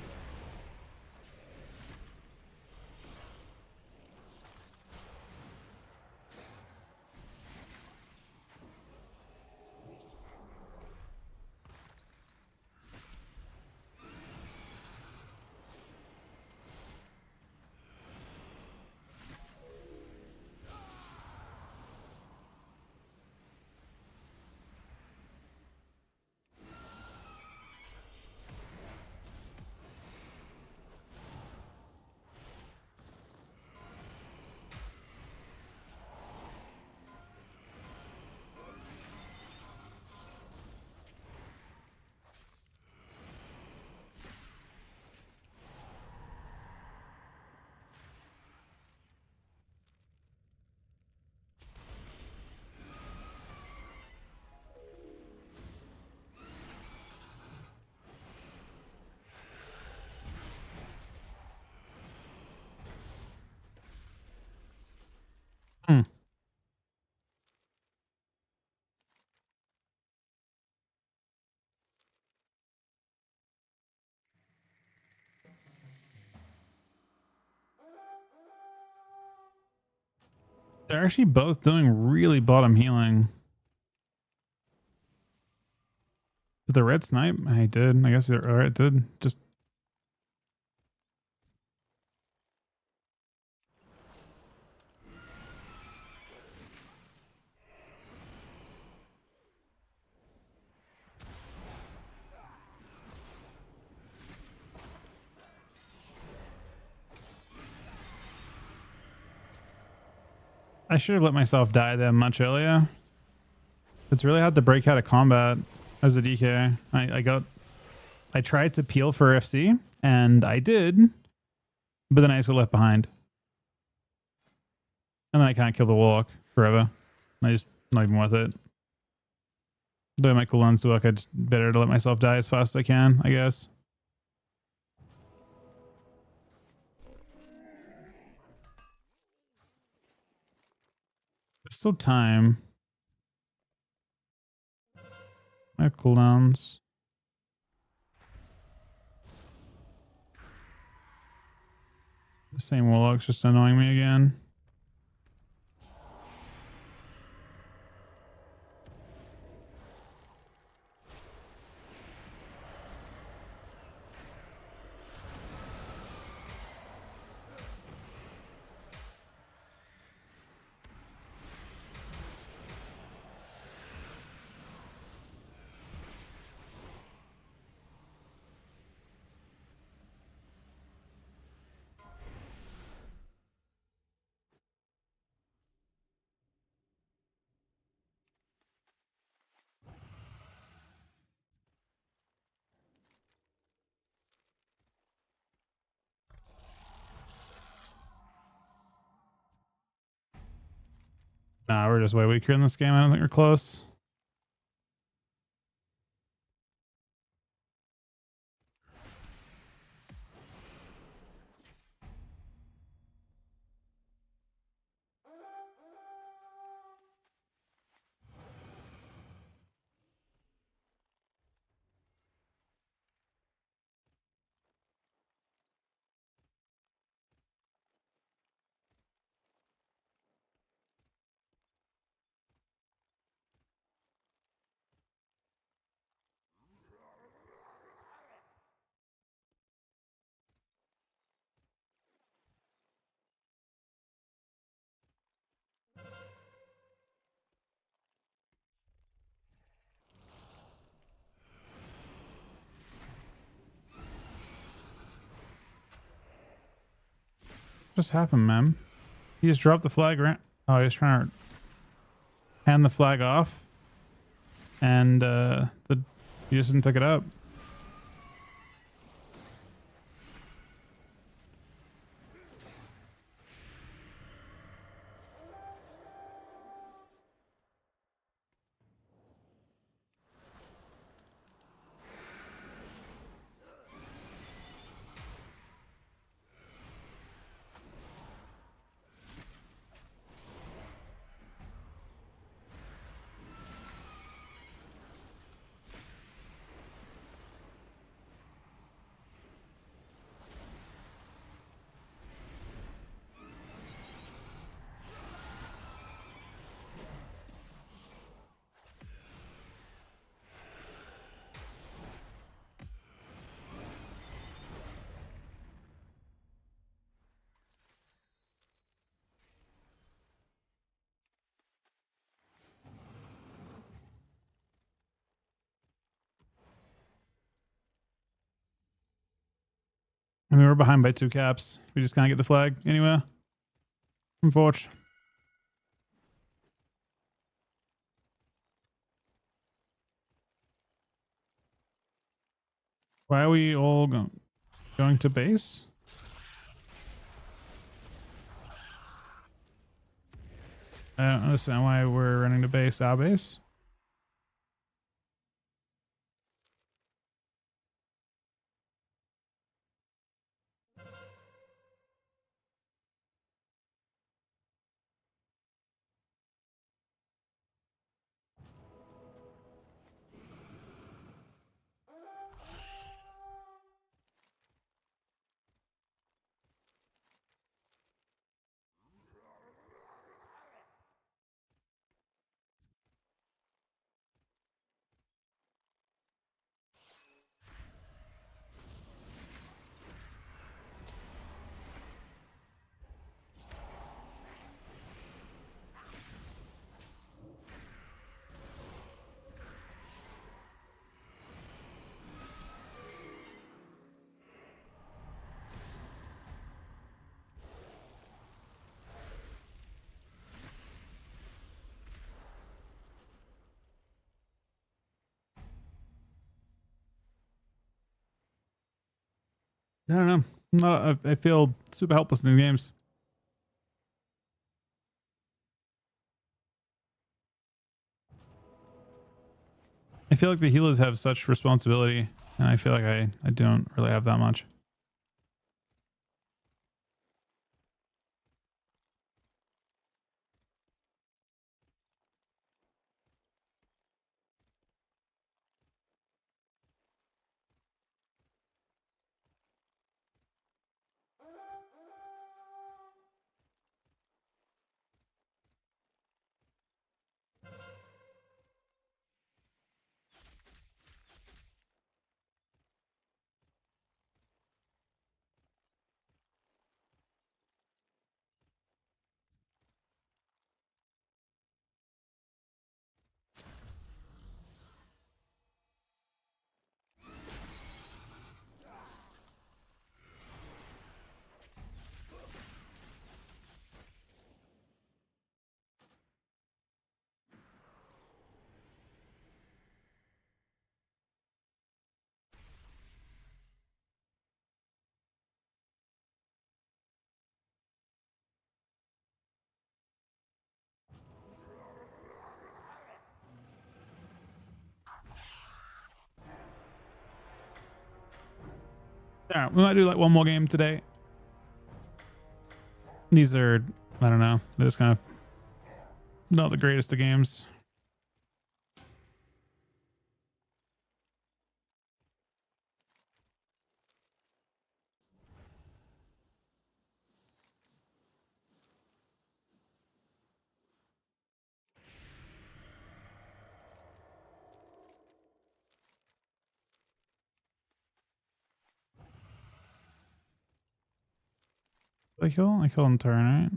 Hmm. They're actually both doing really bottom healing. Did the red snipe? I did. I guess it did. Just I should have let myself die there much earlier. It's really hard to break out of combat as a DK. I tried to peel for FC, and I did, but then I just got left behind. And then I can't kill the Warlock forever. Not even worth it. Doing my cooldowns to work, it's better to let myself die as fast as I can, I guess. There's still time. I have cooldowns. The same Warlock's just annoying me again. Nah, we're just way weaker in this game. I don't think we're close. What just happened, man? He just dropped the flag around. Oh, he's trying to hand the flag off. And he just didn't pick it up. I mean, we're behind by 2 caps. We just can't get the flag anywhere. Unfortunately. Why are we all going to base? I don't understand why we're running to base. Our base? I don't know. I feel super helpless in these games. I feel like the healers have such responsibility, and I feel like I don't really have that much. All right, we might do like one more game today. These are, I don't know, they're just kind of not the greatest of games. Did I kill? I killed him turn, right?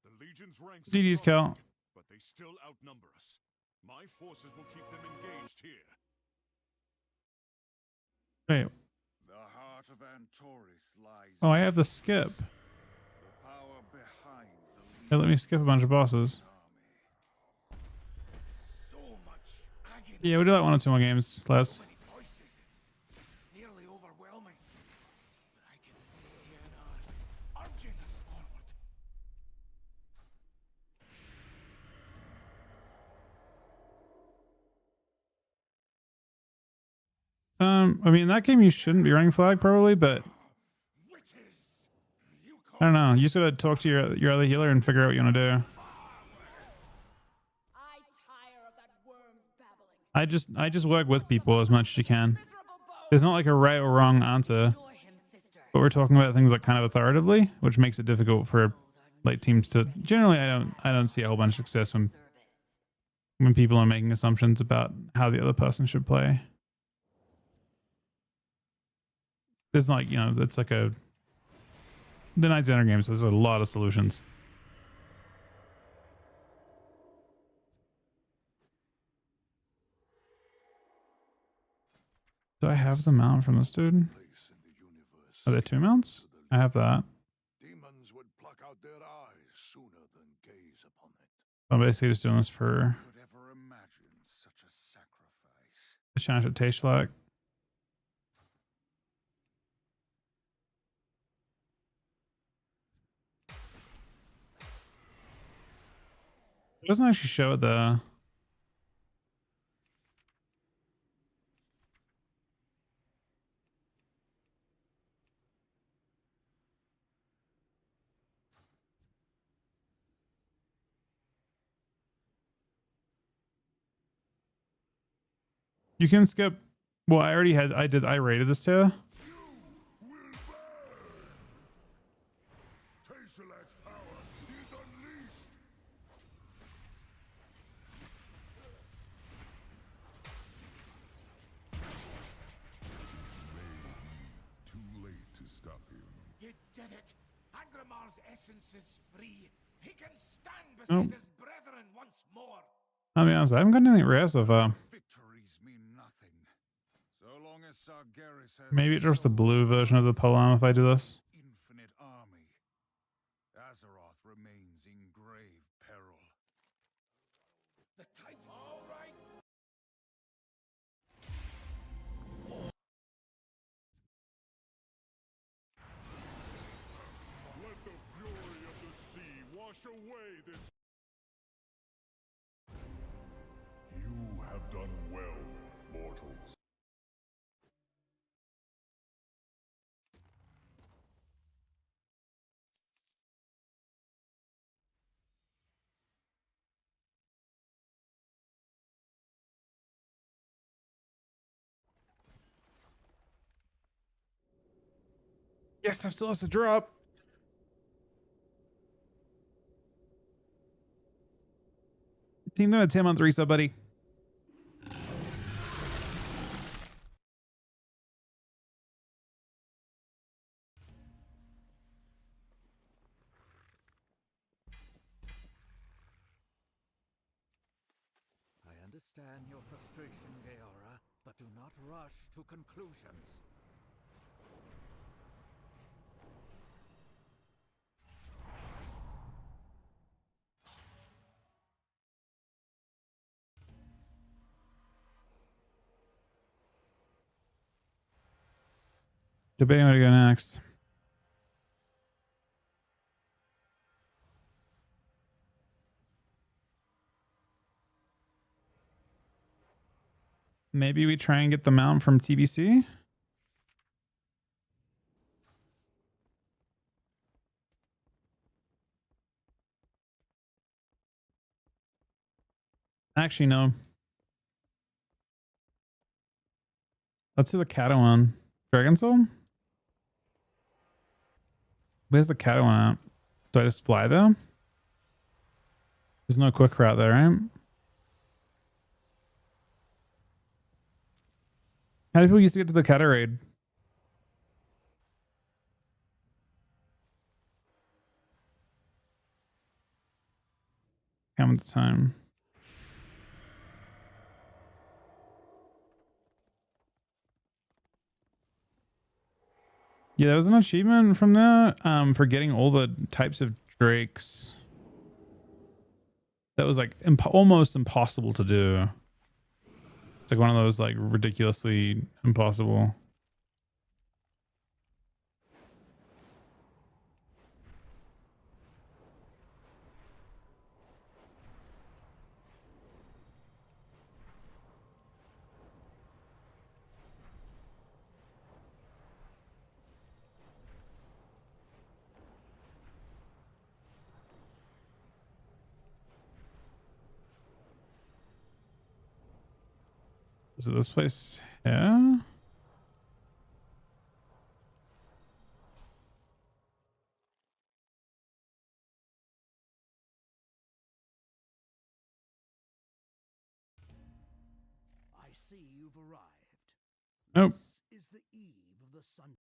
The Legion's ranks DD's are kill. growing, but they still outnumber us. My forces will keep them engaged here. Wait. The heart of Antoris lies. Oh, I have the skip. The power behind the Hey, let me skip a bunch of bosses. so much agony. Yeah, we'll do like one or two more games, Les. Nearly overwhelming. But I can feel Yenar urging us forward. I mean, in that game you shouldn't be running flag probably, but I don't know. You just gotta talk to your other healer and figure out what you want to do. I just work with people as much as you can. There's not like a right or wrong answer, but we're talking about things like kind of authoritatively, which makes it difficult for like teams to. Generally, I don't see a whole bunch of success when people are making assumptions about how the other person should play. There's like, you know, it's like the Knights Enter games, there's a lot of solutions. Do I have the mount from this dude? Are there two mounts? I have that. Demons would pluck out their eyes sooner than gaze upon it. I'm basically just doing this for Could ever imagine such a sacrifice. the chance at Tashlak. It doesn't actually show the. You can skip. Well, I already had. I rated this too. Tashalak's power is unleashed. Too late to stop him. You did it. essence is free, he can stand Oh. beside his brethren once more. I'll be honest, I haven't got anything rare so far. Victories mean nothing. So long as Sargeras has Maybe it's just the blue version of the polearm if I do this. infinite army, Azeroth remains in grave peril. The Titan. All right. Let the fury of the sea wash away this. You have done well, mortals. Yes, I've still has to drop. Team them a 10-month reset, buddy. I understand your frustration, Gaora, but do not rush to conclusions. Debating where to go next. Maybe we try and get the mount from TBC. Actually, no. Let's do the Catalan. Dragon Soul? Where's the Catalan at? Do I just fly there? There's no quick route there, right? How do people used to get to the Catarade? Come at the time. Yeah, there was an achievement from there for getting all the types of drakes. That was like almost impossible to do. It's like one of those like ridiculously impossible. Is it this place? Yeah. I see you've arrived. Nope. This is the eve of the sun.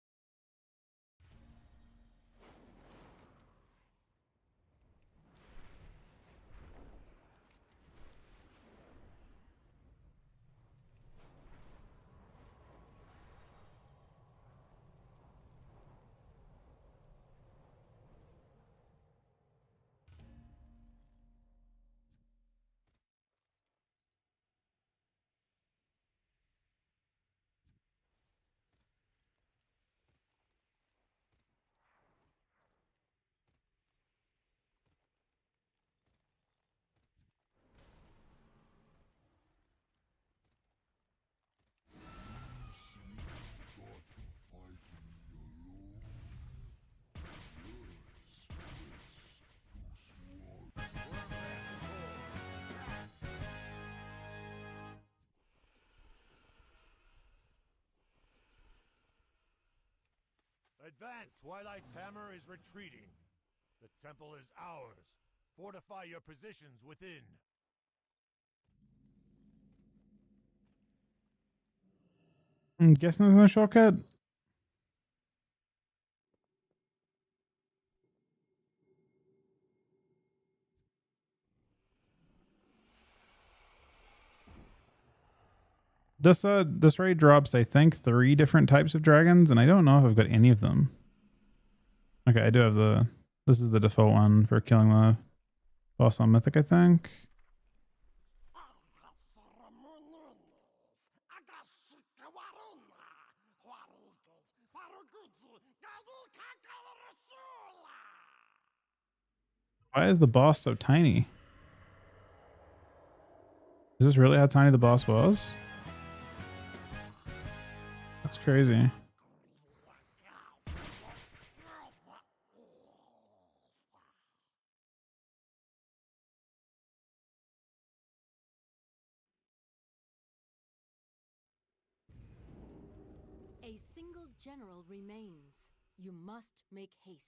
Advance! Twilight's hammer is retreating. The temple is ours. Fortify your positions within. I'm guessing there's no shortcut. This raid drops, I think, 3 different types of dragons, and I don't know if I've got any of them. Okay, I do have the... This is the default one for killing the boss on Mythic, I think. Why is the boss so tiny? Is this really how tiny the boss was? That's crazy. A single general remains. You must make haste.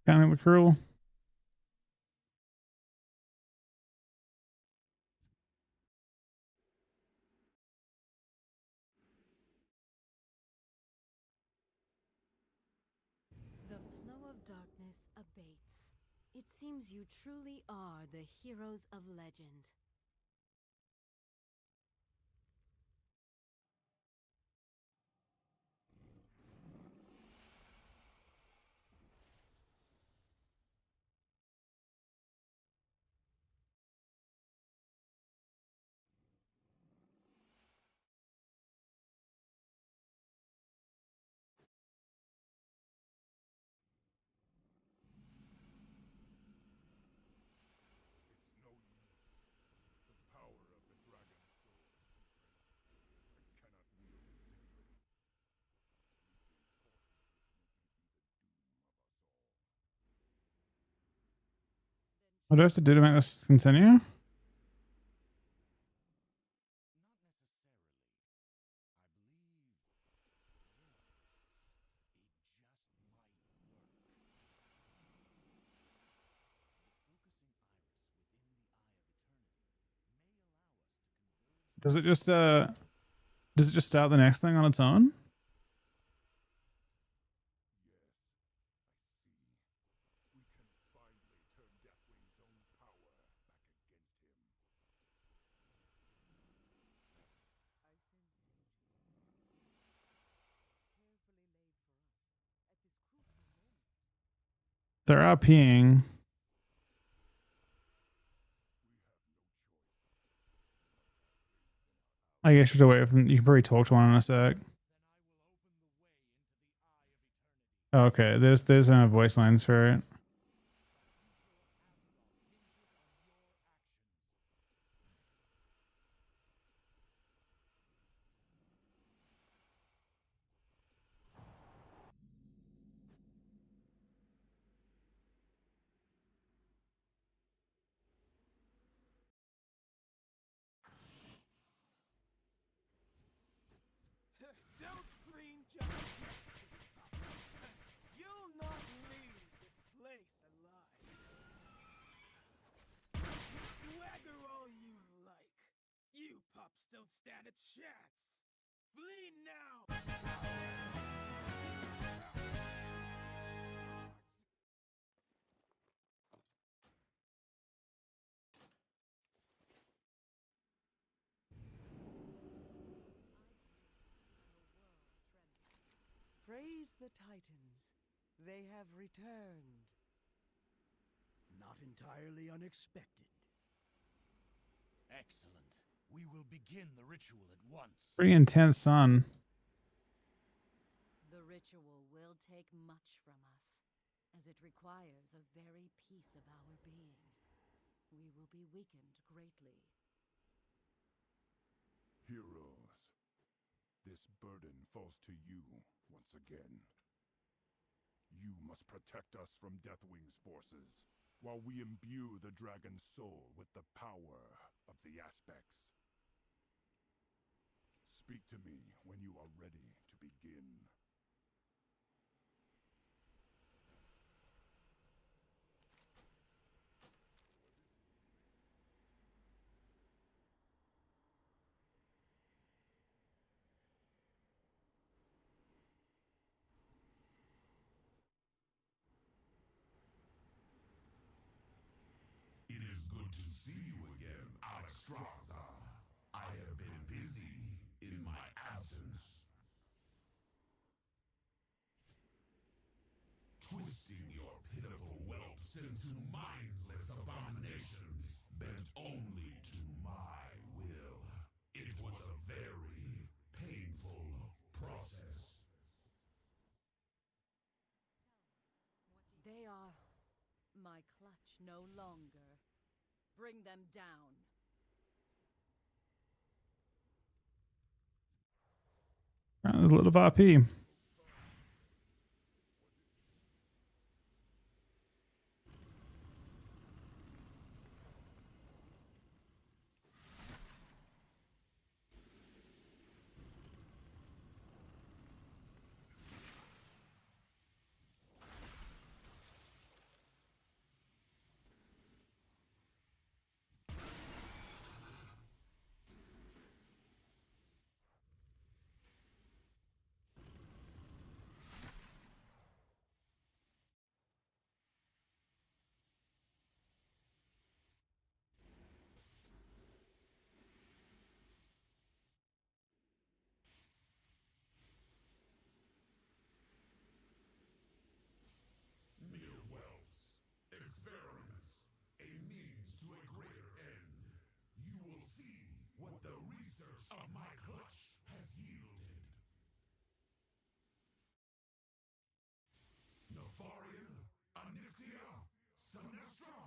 Kind of cruel. The flow of darkness abates. It seems you truly are the heroes of legend. What do I have to do to make this continue? Does it just start the next thing on its own? They're RPing. I guess you have to wait from, you can probably talk to one in a sec. Okay, there's voice lines for it. Don't bring justice to the top. You'll not leave this place alive. Swagger all you like. You pups don't stand a chance. Flee now! Praise the Titans. They have returned. Not entirely unexpected. Excellent. We will begin the ritual at once. Pretty intense, son. The ritual will take much from us, as it requires a very piece of our being. We will be weakened greatly. Heroes, this burden falls to you once again. You must protect us from Deathwing's forces, while we imbue the dragon's soul with the power of the aspects. Speak to me when you are ready to begin. It is good to see you again, Alexstrasza. I have been busy in my absence. Twisting your pitiful whelps into mindless abominations, bent only to my will. It was a very painful process. They are my clutch no longer. Bring them down. There's a lot of RP. Mere welts, experiments, a means to a greater end. You will see what the research of my clutch has yielded. Nefarian, Onyxia, Sinestra,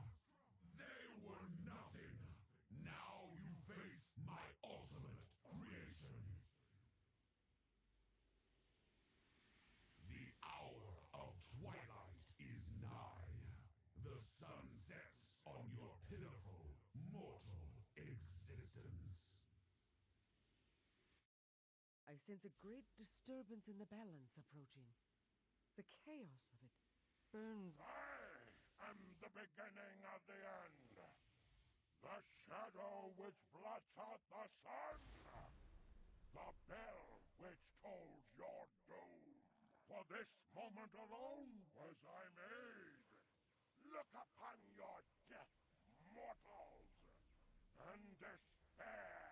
they were nothing. Now you face my ultimate creation. The hour of twilight is nigh. The sun sets on your pitiful, mortal existence. I sense a great disturbance in the balance approaching. The chaos of it burns. I am the beginning of the end. The shadow which blots out the sun. The bell which tolls your doom. For this moment alone was I made. Look upon your death, mortals, and despair.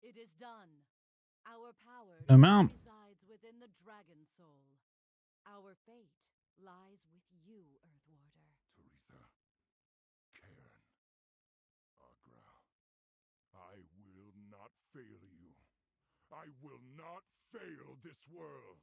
It is done. Our power Amount. resides within the Dragon Soul. Our fate lies with you, Earthwarder. Teresa, Cairn, Agra, I will not fail you. I will not fail this world.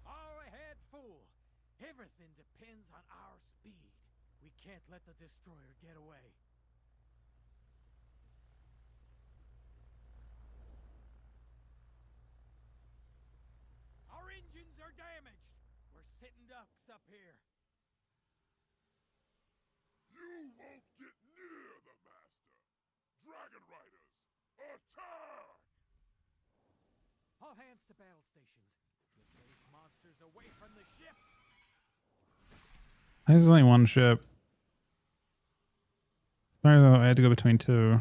All ahead, fool! Everything depends on our speed. We can't let the destroyer get away. Our engines are damaged. We're sitting ducks up here. You won't get near the Master! Dragon Riders, attack! All hands to battle stations. Get those monsters away from the ship. There's only one ship. Sorry, I had to go between two.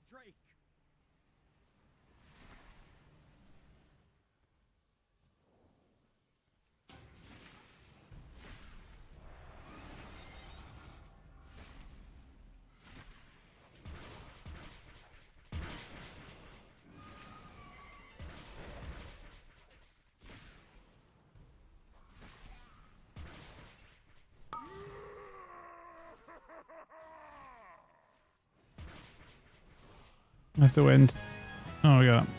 Drake. I have to wait. Oh, we got it.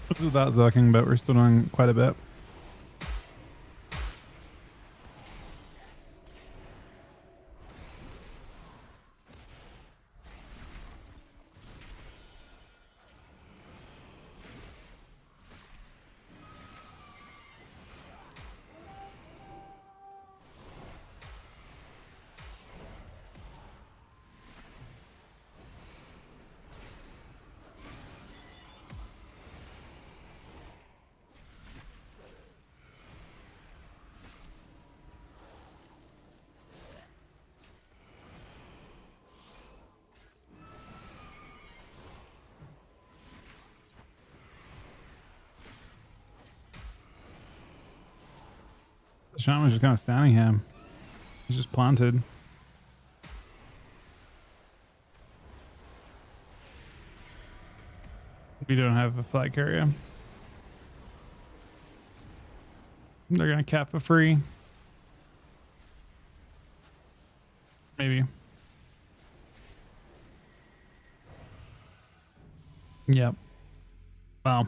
This is without zucking, but we're still doing quite a bit. The shaman's just kind of standing him. He's just planted. We don't have a flag carrier. They're gonna cap for free. Maybe. Yep. Wow.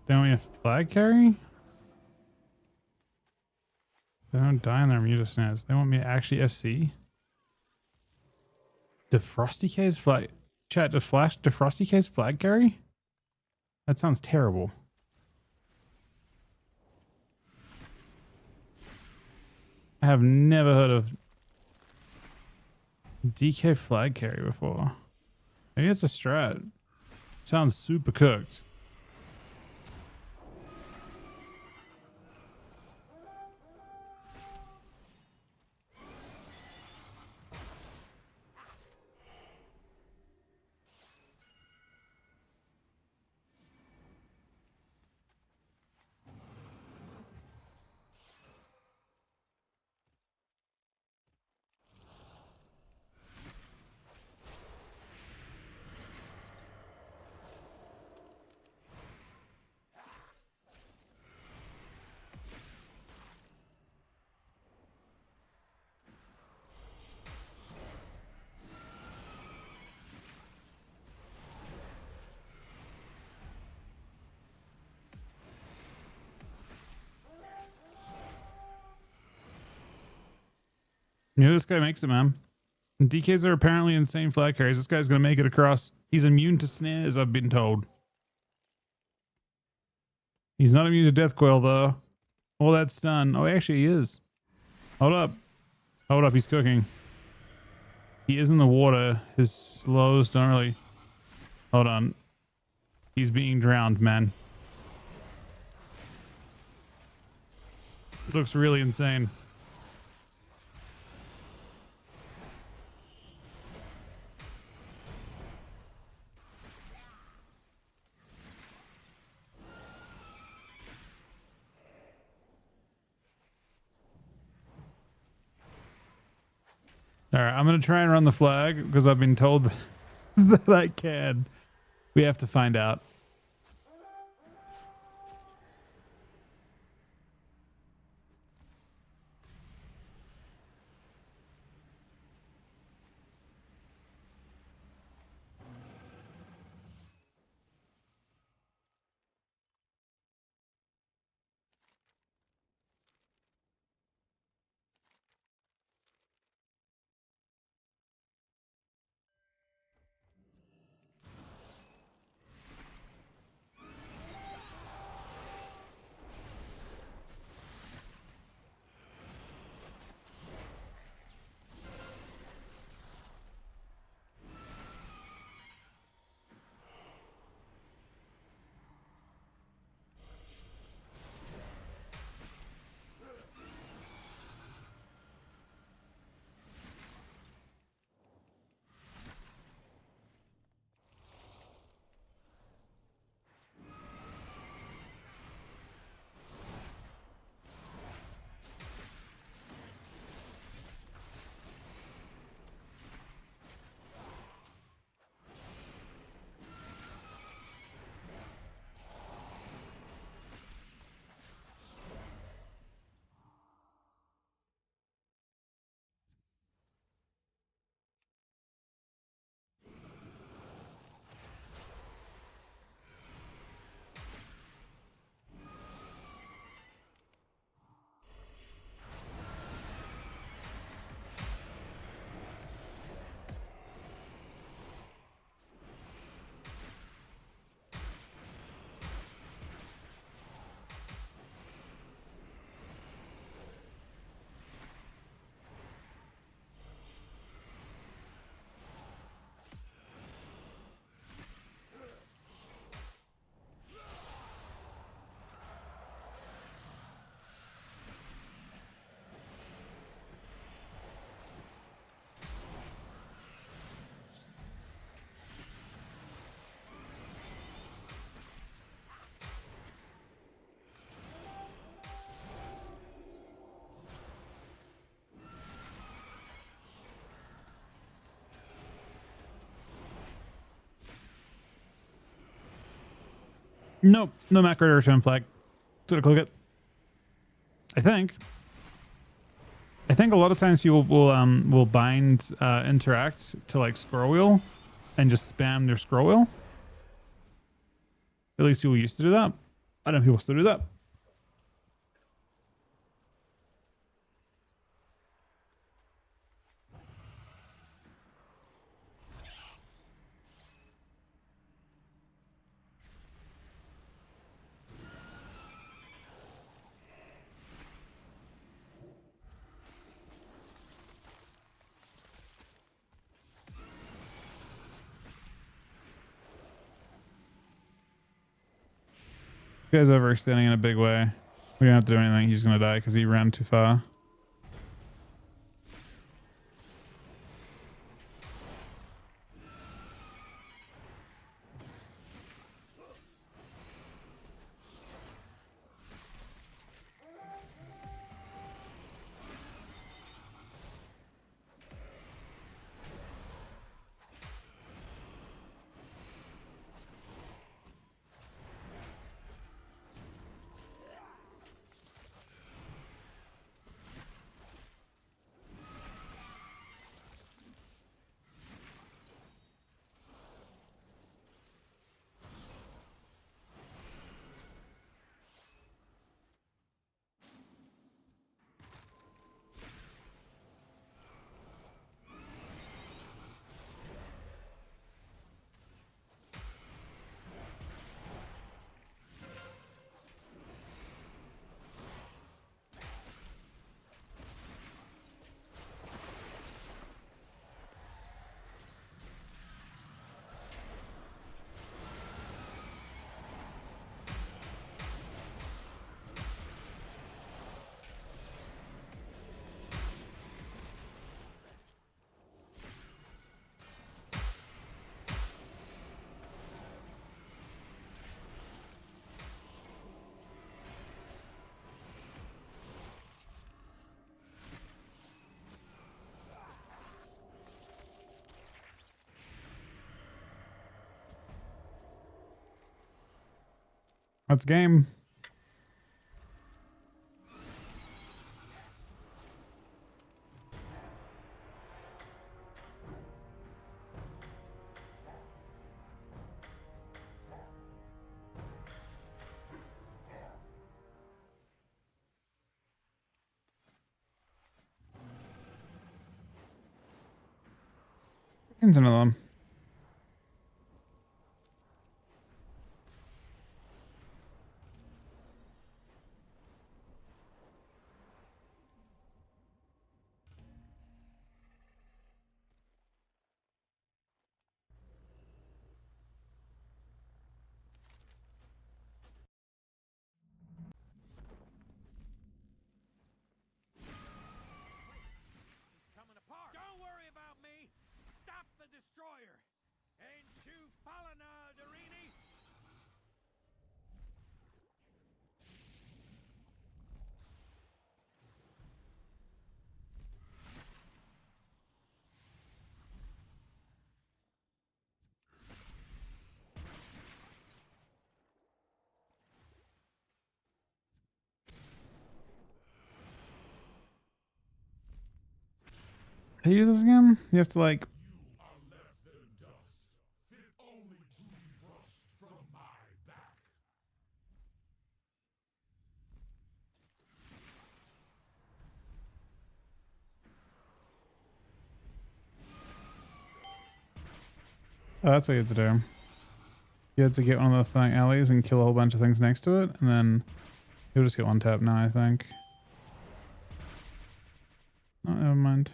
Don't we a flag carry? They don't die in their mutants. They want me to actually FC? Defrosty K's flag. Chat, Defrosty K's flag carry? That sounds terrible. I have never heard of DK flag carry before. Maybe it's a strat. Sounds super cooked. Yeah, this guy makes it, man. And DKs are apparently insane flag carries. This guy's going to make it across. He's immune to snares, I've been told. He's not immune to death coil, though. All that stun. Oh, actually, he is. Hold up. Hold up, he's cooking. He is in the water. His slows don't really... Hold on. He's being drowned, man. Looks really insane. All right, I'm going to try and run the flag because I've been told that I can. We have to find out. Nope, no macro or trim flag. So to click it. I think a lot of times people will bind interact to like scroll wheel and just spam their scroll wheel. At least people used to do that. I don't know if people still do that. You guys overextending in a big way. We don't have to do anything. He's gonna die because he ran too far. That's game. Here's another one. Coming apart. Don't worry about me. Stop the destroyer. Ain't you following, Darini? How do you do this again? You have to like. Oh, that's what you had to do. You had to get one of the thing alleys and kill a whole bunch of things next to it, and then you'll just get one tap now, I think. Oh, never mind.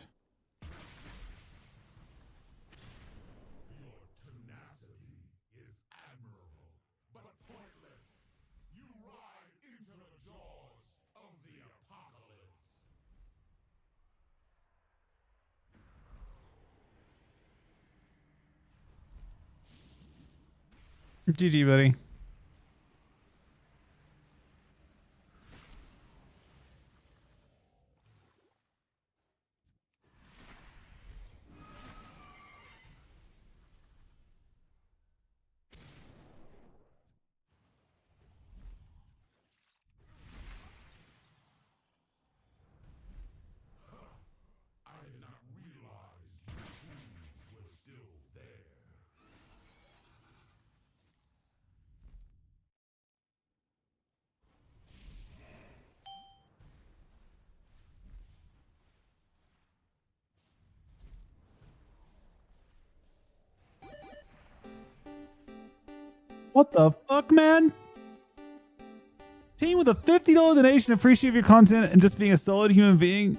GG, buddy. What the fuck, man? Team with a $50 donation. Appreciate your content and just being a solid human being.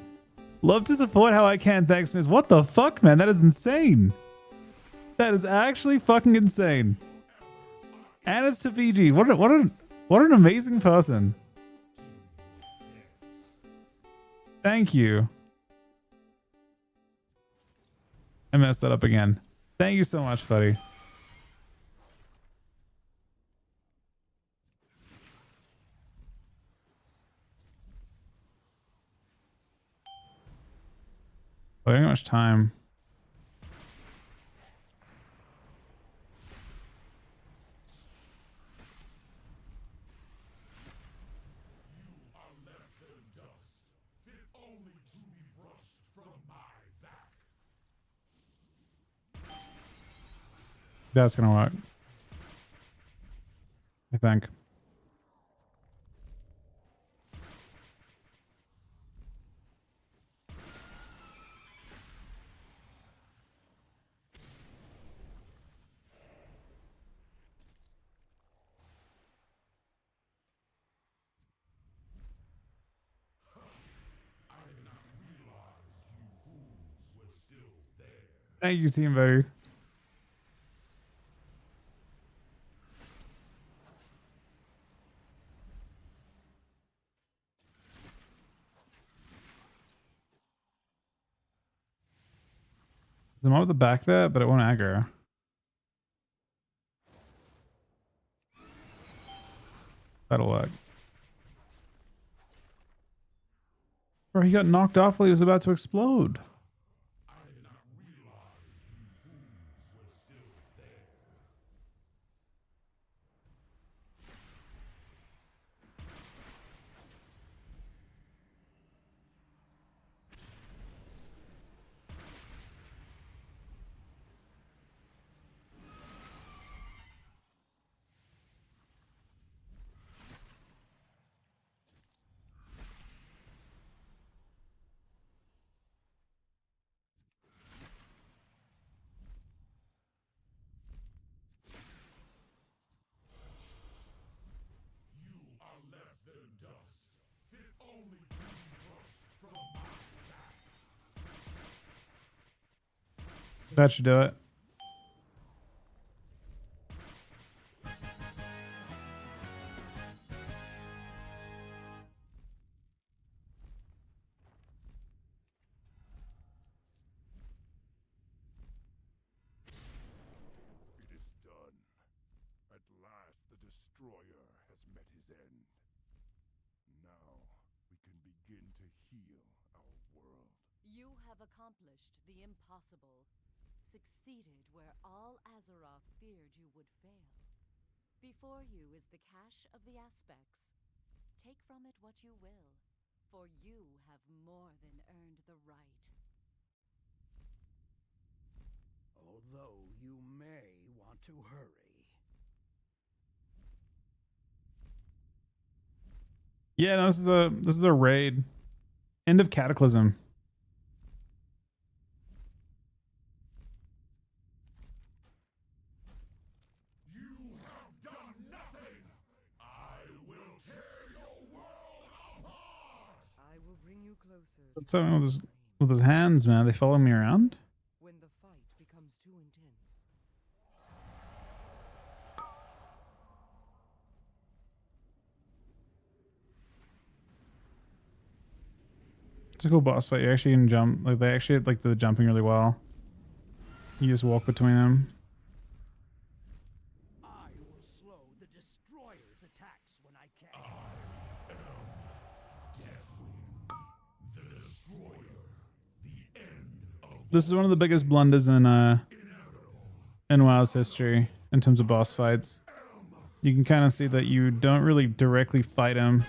Love to support how I can. Thanks, Miss. What the fuck, man? That is insane. That is actually fucking insane. Anis to Fiji. What an amazing person. Thank you. I messed that up again. Thank you so much, buddy. I don't have much time. That's gonna work, I think. Thank you, team buddy. I'm over the back there, but it won't aggro. That'll work. Bro, he got knocked off while he was about to explode. That should do it. It is done. At last, the Destroyer has met his end. Now, we can begin to heal our world. You have accomplished the impossible. Succeeded where all Azeroth feared you would fail. Before you is the cache of the aspects. Take from it what you will, for you have more than earned the right. Although you may want to hurry. Yeah, no, this is a raid. End of Cataclysm. You have done nothing! I will tear your world apart! I will bring you closer. What's up with his hands, man? They follow me around? When the fight becomes too intense. It's a cool boss fight. You actually can jump. Like they actually like the jumping really well. You just walk between them. I will slow the Destroyer's attacks when I can. The Destroyer. The end of This is one of the biggest blunders in WoW's history in terms of boss fights. You can kind of see that you don't really directly fight him.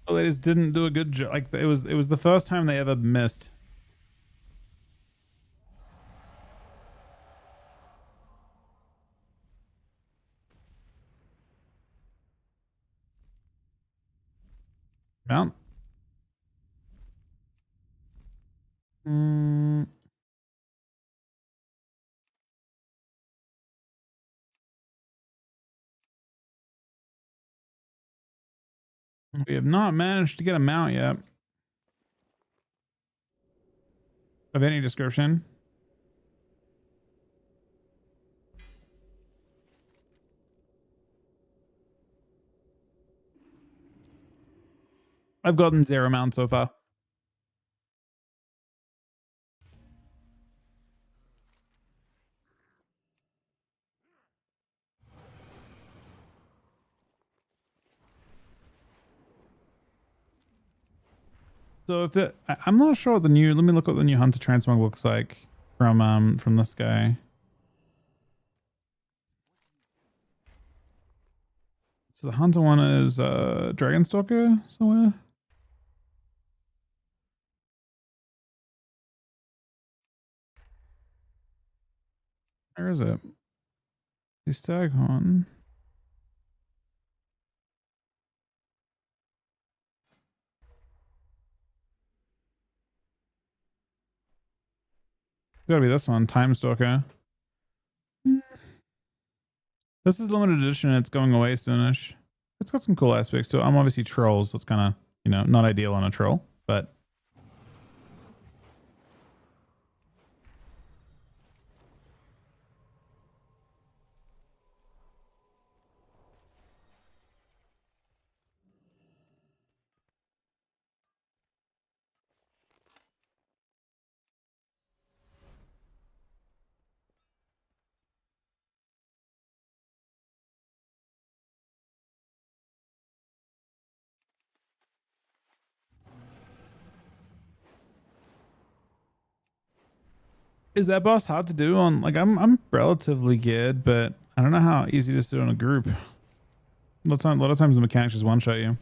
Well, they just didn't do a good job. Like it was the first time they ever missed. Mount. Mm. We have not managed to get a mount yet. Of any description. I've gotten 0 mounts so far. So if it, I'm not sure what the new, let me look what the new Hunter transmog looks like from this guy. So the Hunter one is Dragonstalker somewhere. Where is it? The Staghorn. Gotta be this one, Time Stalker. This is limited edition. It's going away soonish. It's got some cool aspects to it. I'm obviously trolls. So it's kind of, you know, not ideal on a troll, but is that boss hard to do on, like, I'm relatively good, but I don't know how easy it is to do on a group. A lot of times the mechanics just one shot you.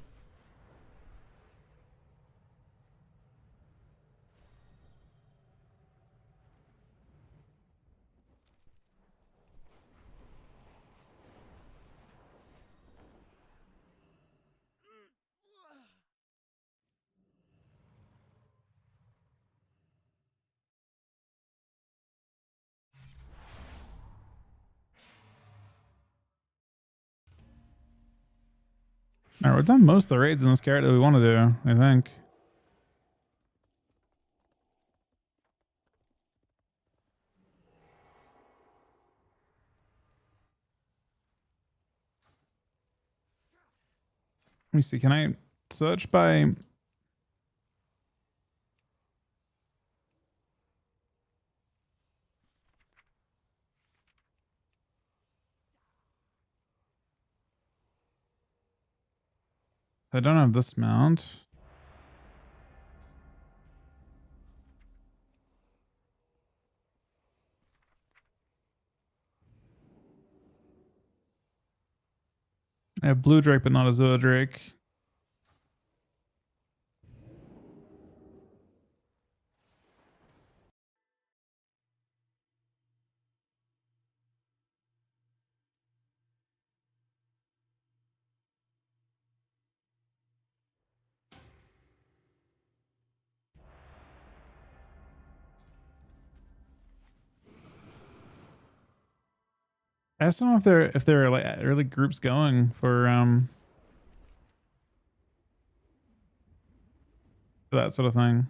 All right, we've done most of the raids in this character that we want to do, I think. Let me see. Can I search by... I don't have this mount. I have Blue Drake, but not Azure Drake. I just don't know if there are like early groups going for that sort of thing.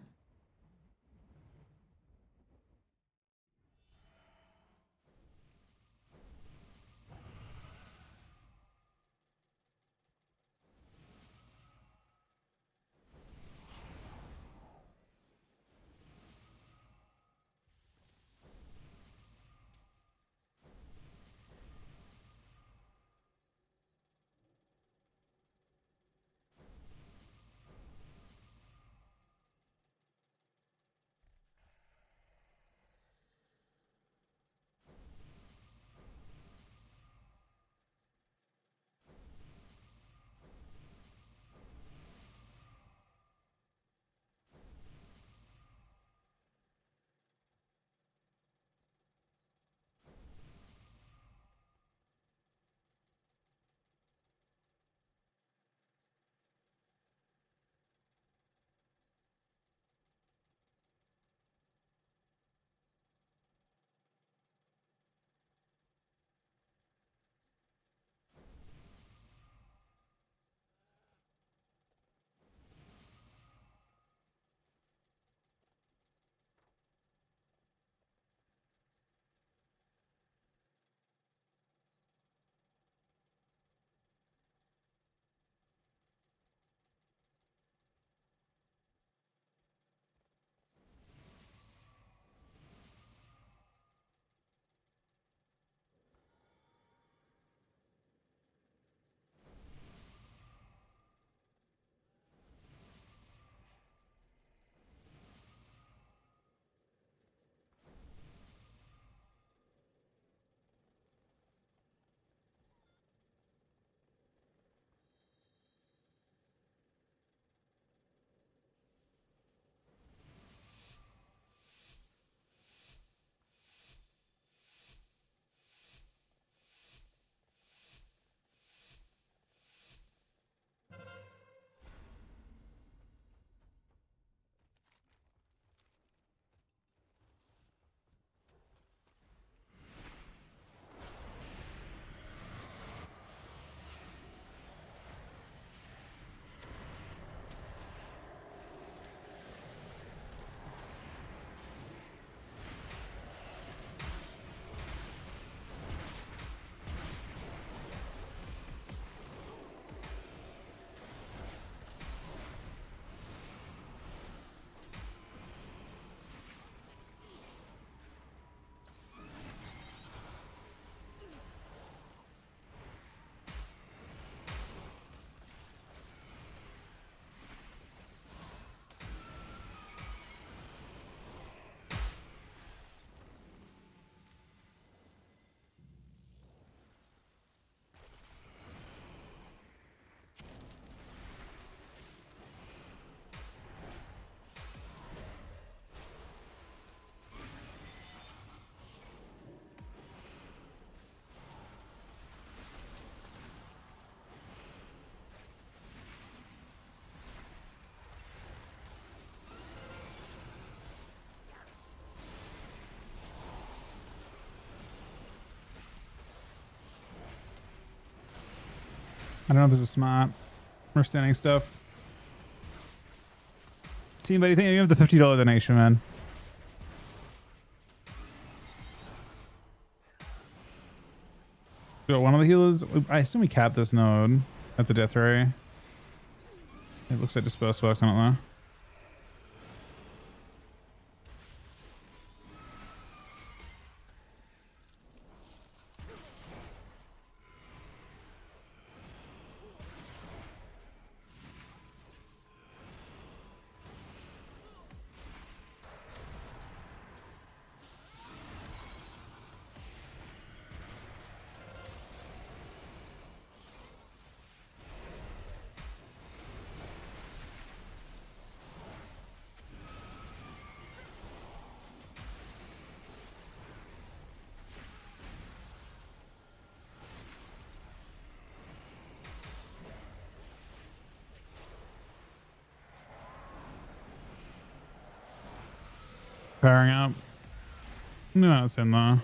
I don't know if this is smart. We're standing stuff. Team buddy, thank you for the $50 donation, man. Got one of the healers. I assume we capped this node. That's a death ray. It looks like disperse works on it though. Powering up. No, it's in there.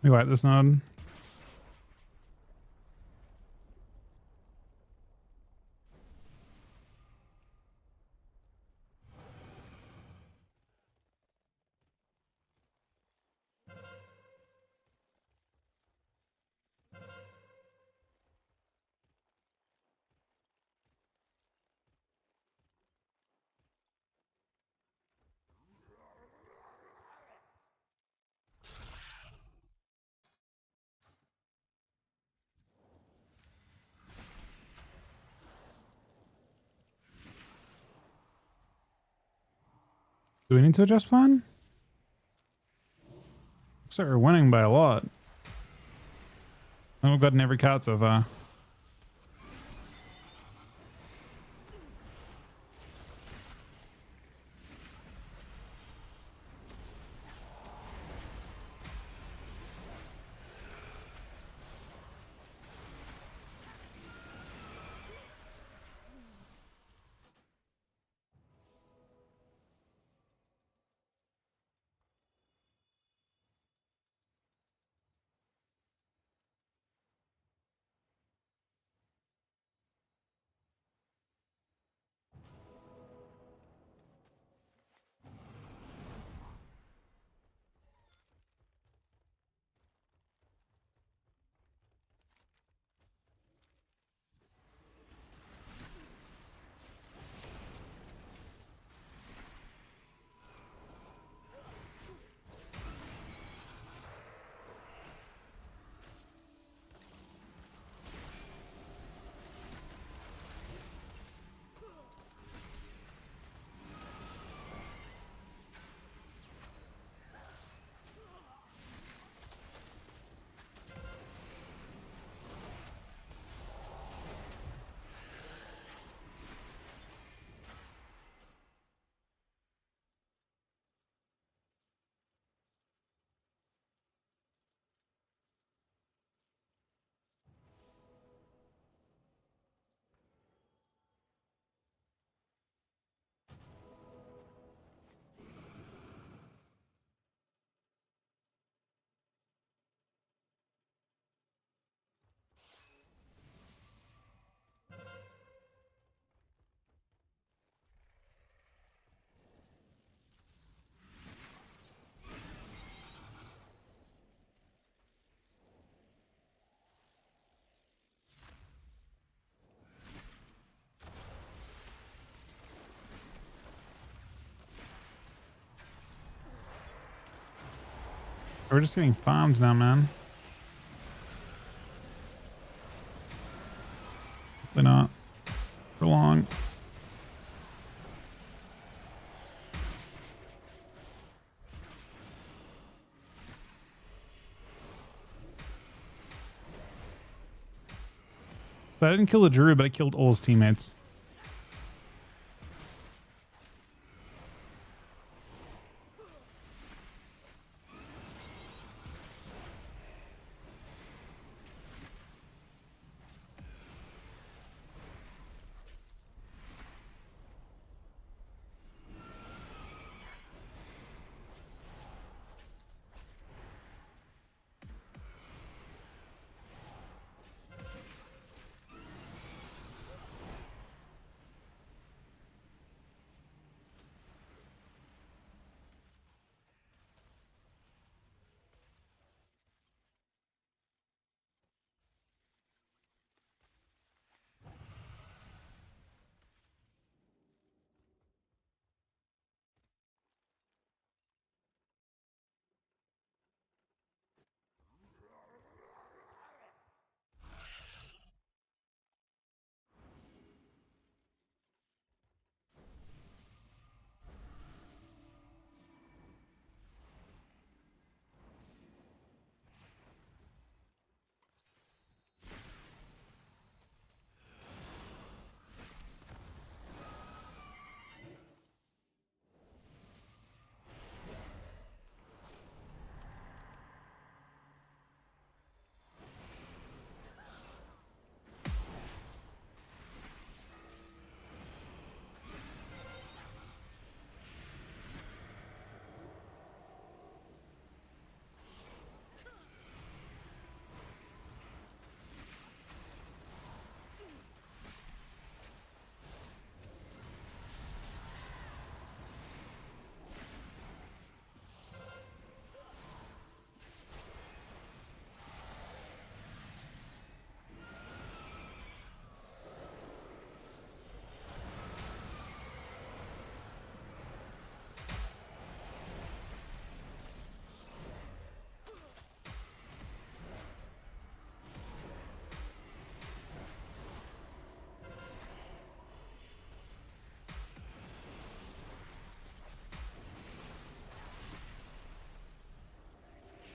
We wipe this node. Do we need to adjust plan? Looks like we're winning by a lot. And we've gotten every card so far. We're just getting farmed now, man. Hopefully not for long. So I didn't kill the druid, but I killed all his teammates.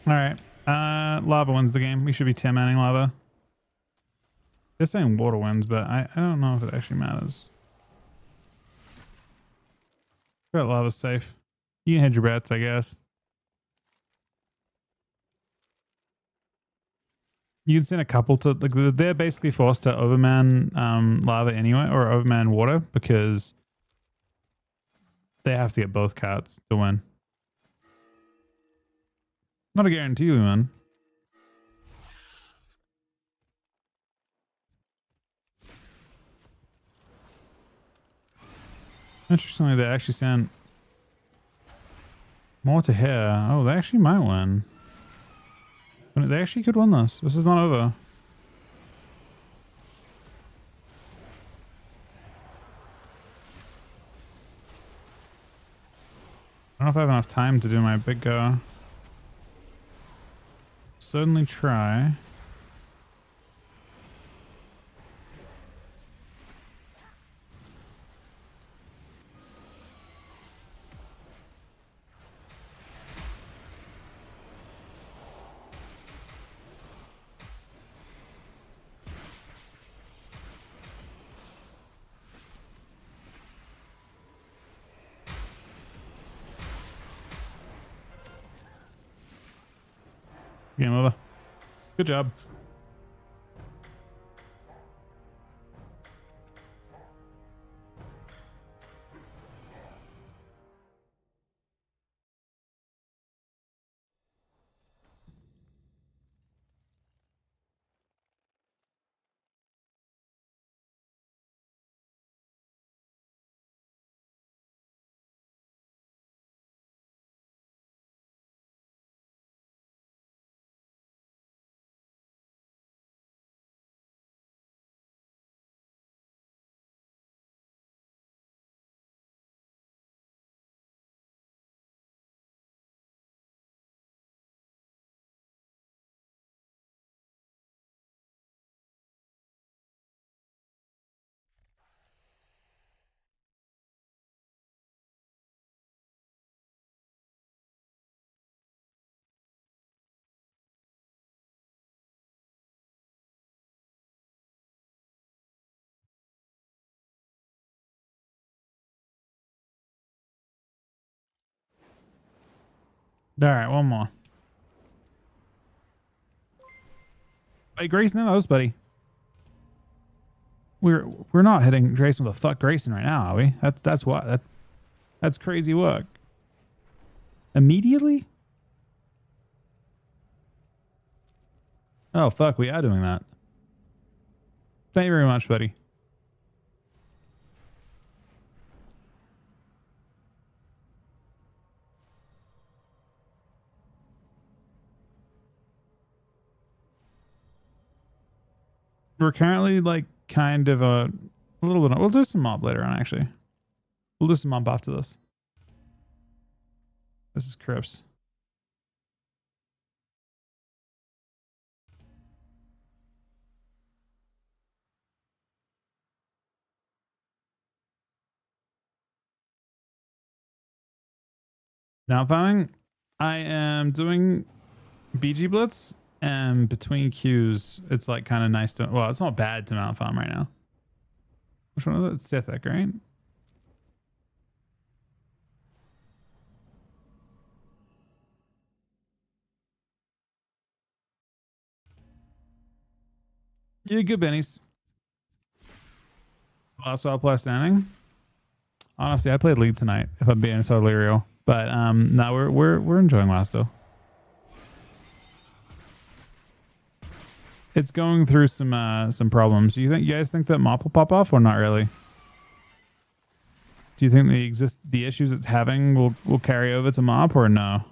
All right. Lava wins the game. We should be 10-manning lava. They're saying water wins, but I don't know if it actually matters. But lava's safe. You can hedge your bets, I guess. You can send a couple to like they're basically forced to overman lava anyway, or overman water, because they have to get both cards to win. Not a guarantee we win. Interestingly, they actually sent more to here. Oh, they actually might win. They actually could win this. This is not over. I don't know if I have enough time to do my big go. Certainly try. Game over. Good job. All right, one more. Hey, Grayson, those, buddy. We're not hitting Grayson with a fuck Grayson right now, are we? That's what that's crazy work. Immediately? Oh fuck, we are doing that. Thank you very much, buddy. We're currently like kind of a little bit. We'll do some mob later on, actually. We'll do some mob after this. This is Crips. Now farming, I am doing BG Blitz, and between queues, it's like kind of nice to. Well, it's not bad to mount farm right now. Which one is it? It's Sithik, right? Yeah, good bennies. Last while play standing. Honestly, I played League tonight. If I'm being totally real, but no, we're enjoying last though. It's going through some problems. You guys think that mop will pop off or not really? Do you think the issues it's having will carry over to mop or no?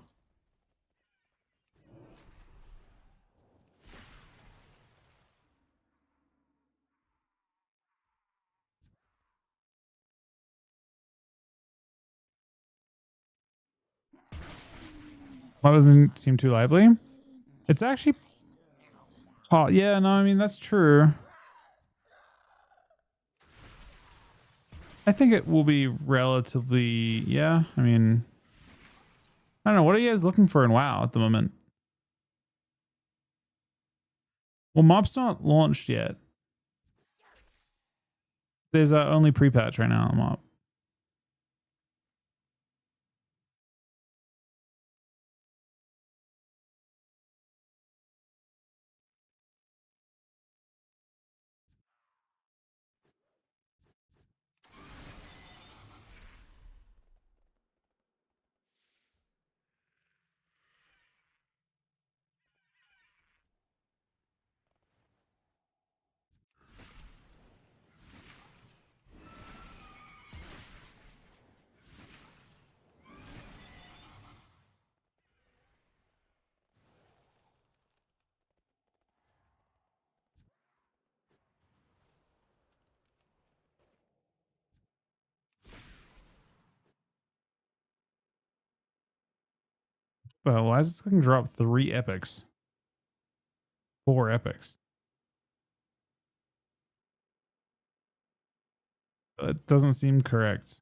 Why doesn't it seem too lively? It's actually hot. Yeah, no, I mean that's true. I think it will be relatively, yeah. I mean, I don't know. What are you guys looking for in WoW at the moment? Well, mob's not launched yet. There's only pre-patch right now on mob. But why is this going to drop 3 epics? 4 epics. It doesn't seem correct.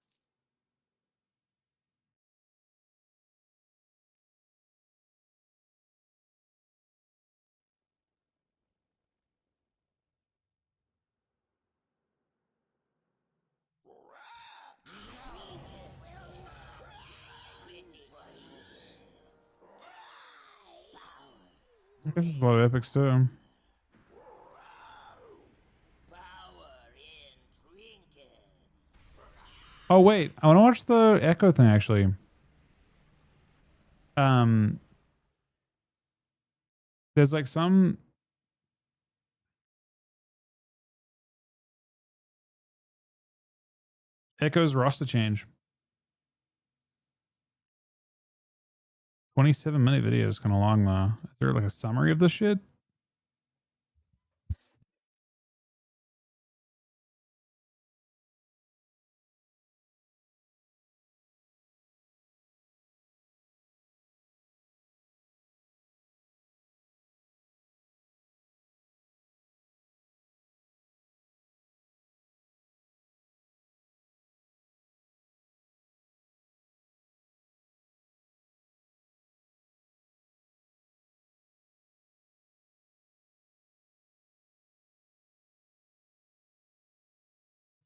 This is a lot of epics too. Oh wait, I want to watch the Echo thing actually. There's like some Echo's roster change. 27-minute video is kind of long though. Is there like a summary of this shit?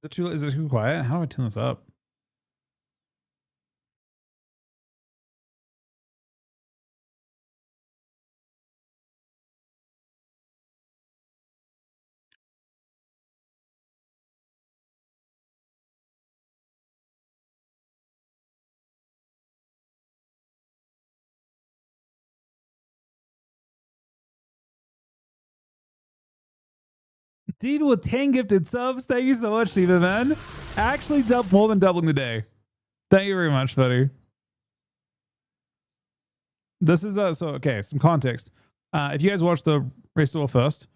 Is it too quiet? How do I turn this up? Diva with 10 gifted subs. Thank you so much, Diva, man. Actually, more than doubling the day. Thank you very much, buddy. This is so okay. Some context. If you guys watched the Race to War first,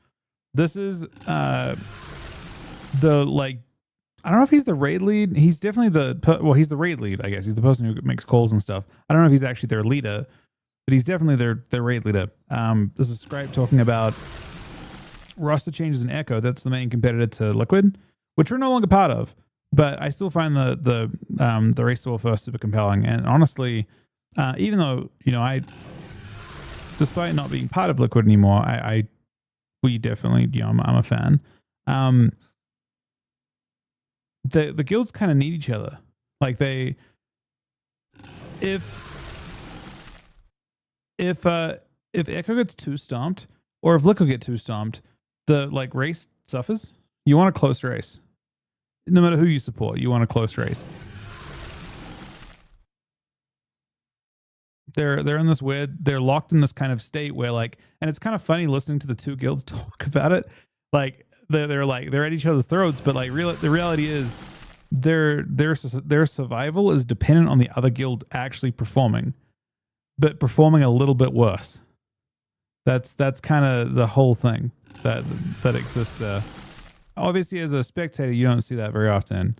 this is the like. I don't know if he's the raid lead. He's definitely he's the raid lead. I guess he's the person who makes calls and stuff. I don't know if he's actually their leader, but he's definitely their raid leader. This is Scripe talking about roster changes in Echo. That's the main competitor to Liquid, which we're no longer part of. But I still find the Race to War first super compelling. And honestly, even though I, despite not being part of Liquid anymore, we definitely I'm a fan. The guilds kind of need each other. Like if Echo gets too stomped, or if Liquid get too stomped, the race suffers. You want a close race. No matter who you support, you want a close race. They're in this weird, they're locked in this kind of state where and it's kind of funny listening to the two guilds talk about it. They're at each other's throats, but the reality is their survival is dependent on the other guild actually performing, but performing a little bit worse. That's kind of the whole thing that exists there. Obviously, as a spectator, you don't see that very often.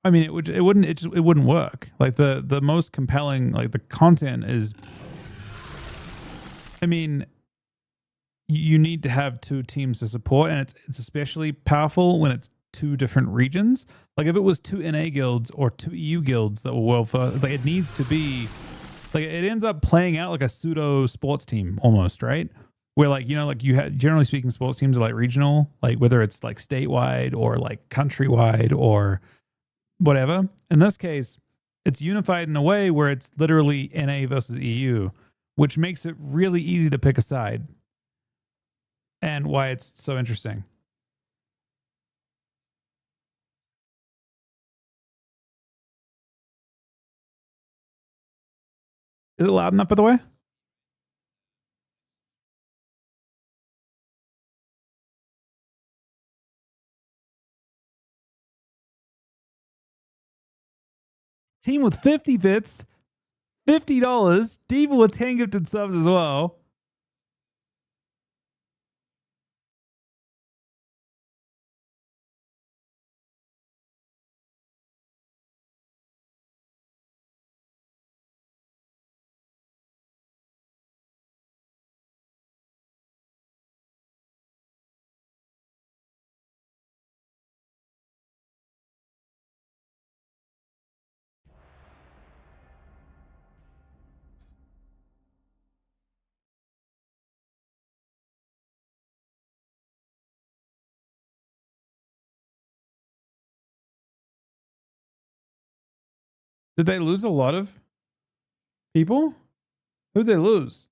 I mean, it wouldn't work. The most compelling, the content is. I mean, you need to have two teams to support, and it's especially powerful when it's two different regions. If it was two NA guilds or two EU guilds that were world first, it needs to be it ends up playing out like a pseudo sports team almost, right? Where you had, generally speaking, sports teams are regional, whether it's statewide or countrywide or whatever. In this case, it's unified in a way where it's literally NA versus EU, which makes it really easy to pick a side. And why it's so interesting. Is it loud enough, by the way? Team with 50 bits, $50. Diva with 10 gifted subs as well. Did they lose a lot of people? Who'd they lose?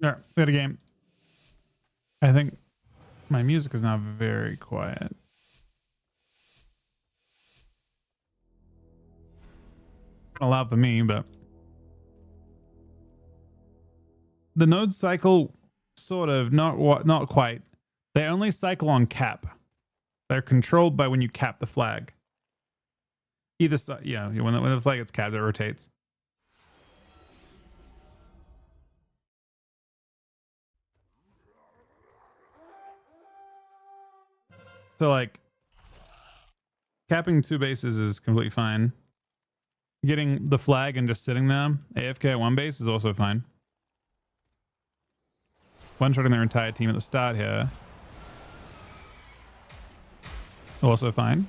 All right, we got a game. I think my music is now very quiet. Not loud for me, but the nodes cycle sort of, not quite. They only cycle on cap. They're controlled by when you cap the flag. Either side, yeah, when the flag gets capped, it rotates. So like capping 2 bases is completely fine. Getting the flag and just sitting there AFK at 1 base is also fine. One-shotting their entire team at the start here. Also fine.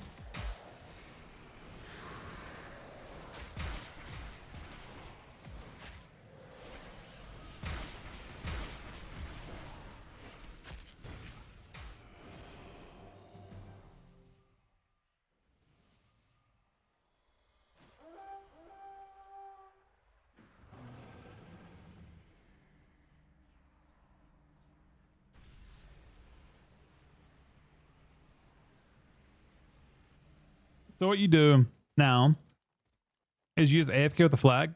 So what you do now is use AFK with the flag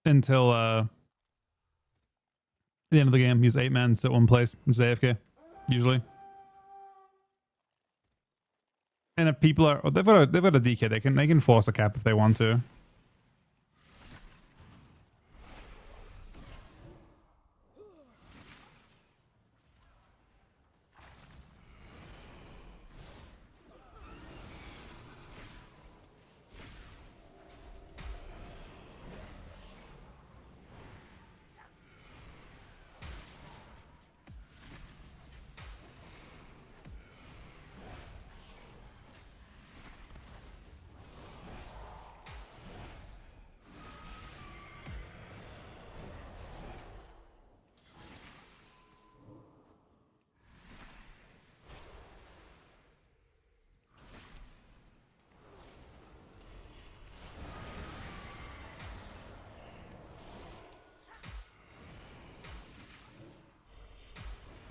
until the end of the game. Use 8 men, sit 1 place, use AFK, usually. And if people are, they've got a DK, they can force a cap if they want to.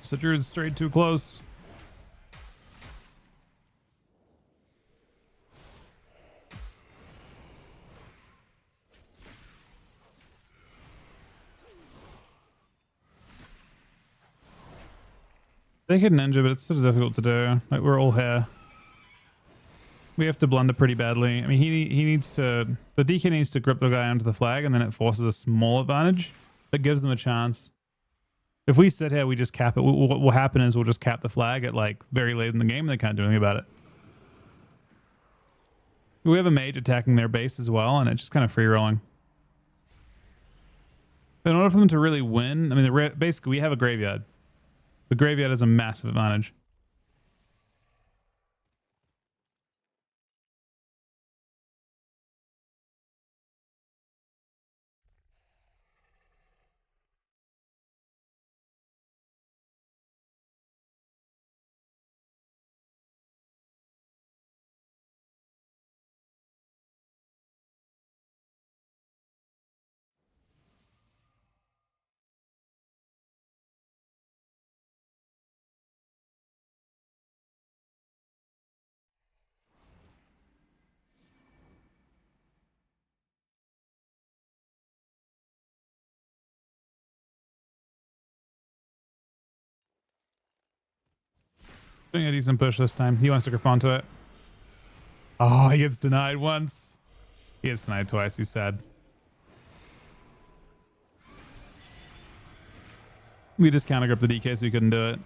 So Druid's straight too close. They hit ninja, but it's still difficult to do. Like, we're all here. We have to blunder pretty badly. I mean, he needs to... The DK needs to grip the guy onto the flag, and then it forces a small advantage that gives them a chance. If we sit here, we just cap it. What will happen is we'll just cap the flag at, like, very late in the game, and they can't do anything about it. We have a mage attacking their base as well, and it's just kind of free-rolling. In order for them to really win... I mean, basically, we have a graveyard. The graveyard has a massive advantage. Doing a decent push this time. He wants to grip onto it. Oh, he gets denied once. He gets denied twice. He's sad. We just counter grip the DK so we couldn't do it.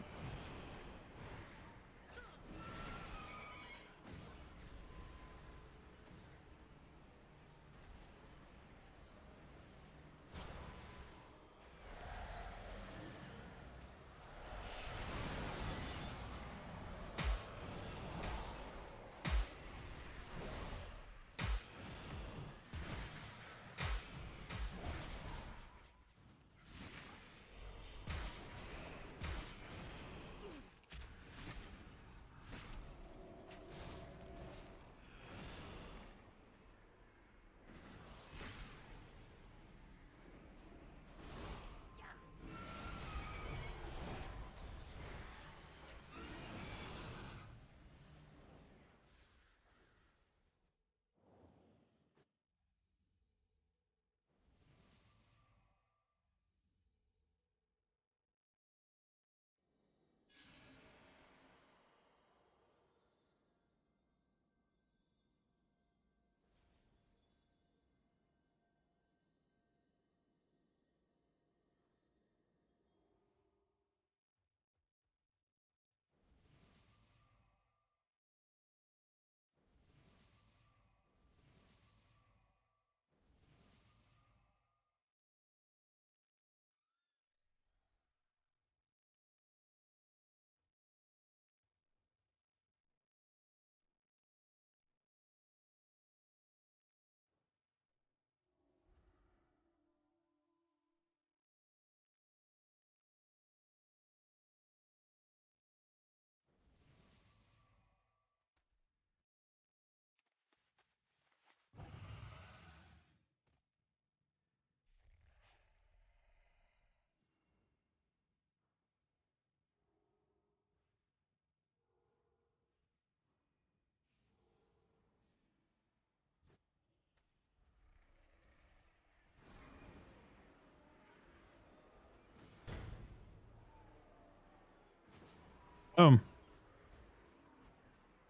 Oh.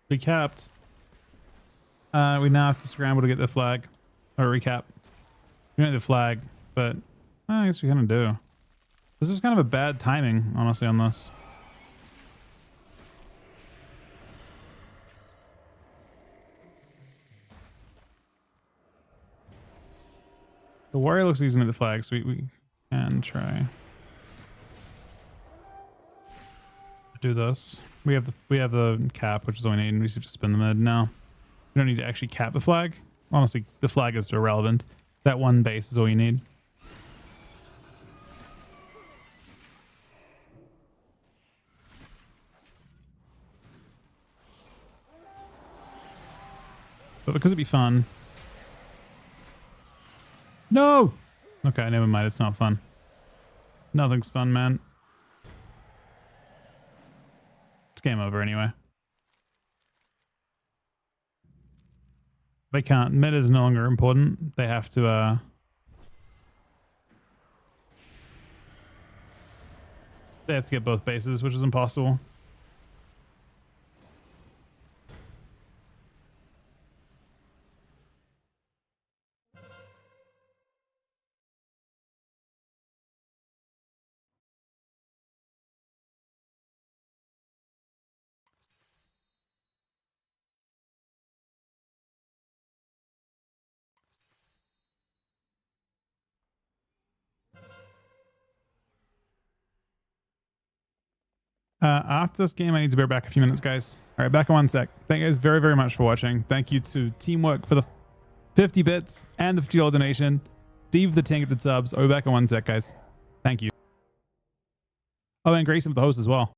Recapped. We now have to scramble to get the flag. Or recap. We don't need the flag, but I guess we kind of do. This was kind of a bad timing, honestly, on this. The warrior looks like he's gonna get the flag, so we can try. Do this. We have the cap, which is all we need, and we just have to spin the mid now. We don't need to actually cap the flag. Honestly, the flag is irrelevant. That one base is all you need. But because it'd be fun. No! Okay, never mind. It's not fun. Nothing's fun, man. It's game over anyway. They can't. Mid is no longer important. They have to, they have to get both bases, which is impossible. After this game, I need to be back a few minutes, guys. All right, back in 1 sec. Thank you guys very, very much for watching. Thank you to Teamwork for the 50 bits and the $50 donation. Steve the 10 gifted subs. I'll be back in 1 sec, guys. Thank you. Oh, and Grayson for the host as well.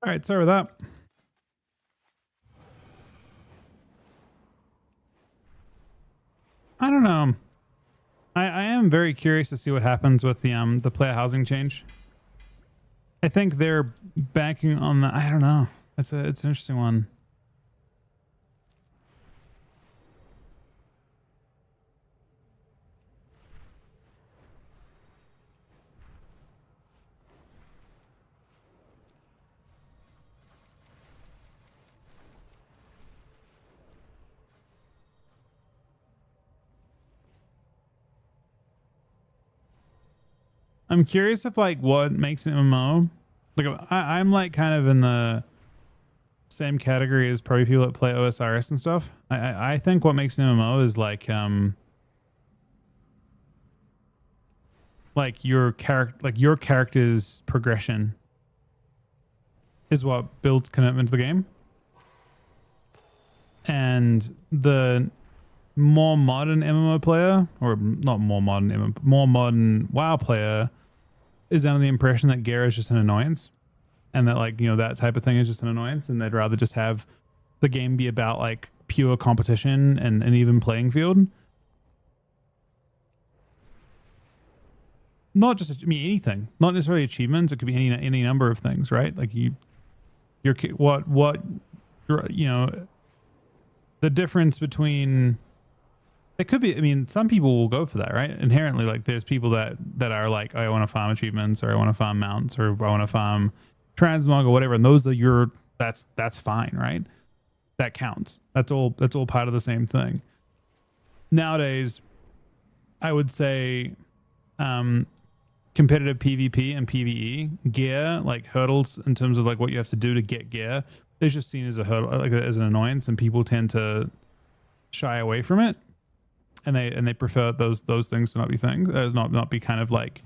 All right, sorry about that. I don't know. I am very curious to see what happens with the player housing change. I think they're banking on the. I don't know. It's an interesting one. I'm curious if like what makes an MMO. Like I'm like kind of in the same category as probably people that play OSRS and stuff. I think what makes an MMO is like your character's progression is what builds commitment to the game. And the more modern MMO player, or not more modern MMO, more modern WoW player is under the impression that gear is just an annoyance, and that like, you know, that type of thing is just an annoyance, and they'd rather just have the game be about like pure competition and an even playing field. Not just, I mean, anything, not necessarily achievements. It could be any number of things, right? Like you know, the difference between, it could be, I mean, some people will go for that, right? Inherently, like there's people that are like, oh, I want to farm achievements, or I want to farm mounts, or I want to farm transmog or whatever. And those are that's fine, right? That counts. That's all part of the same thing. Nowadays, I would say competitive PvP and PvE gear, like hurdles in terms of like what you have to do to get gear, is just seen as a hurdle, like as an annoyance, and people tend to shy away from it, and they prefer those things to not be things, not be kind of like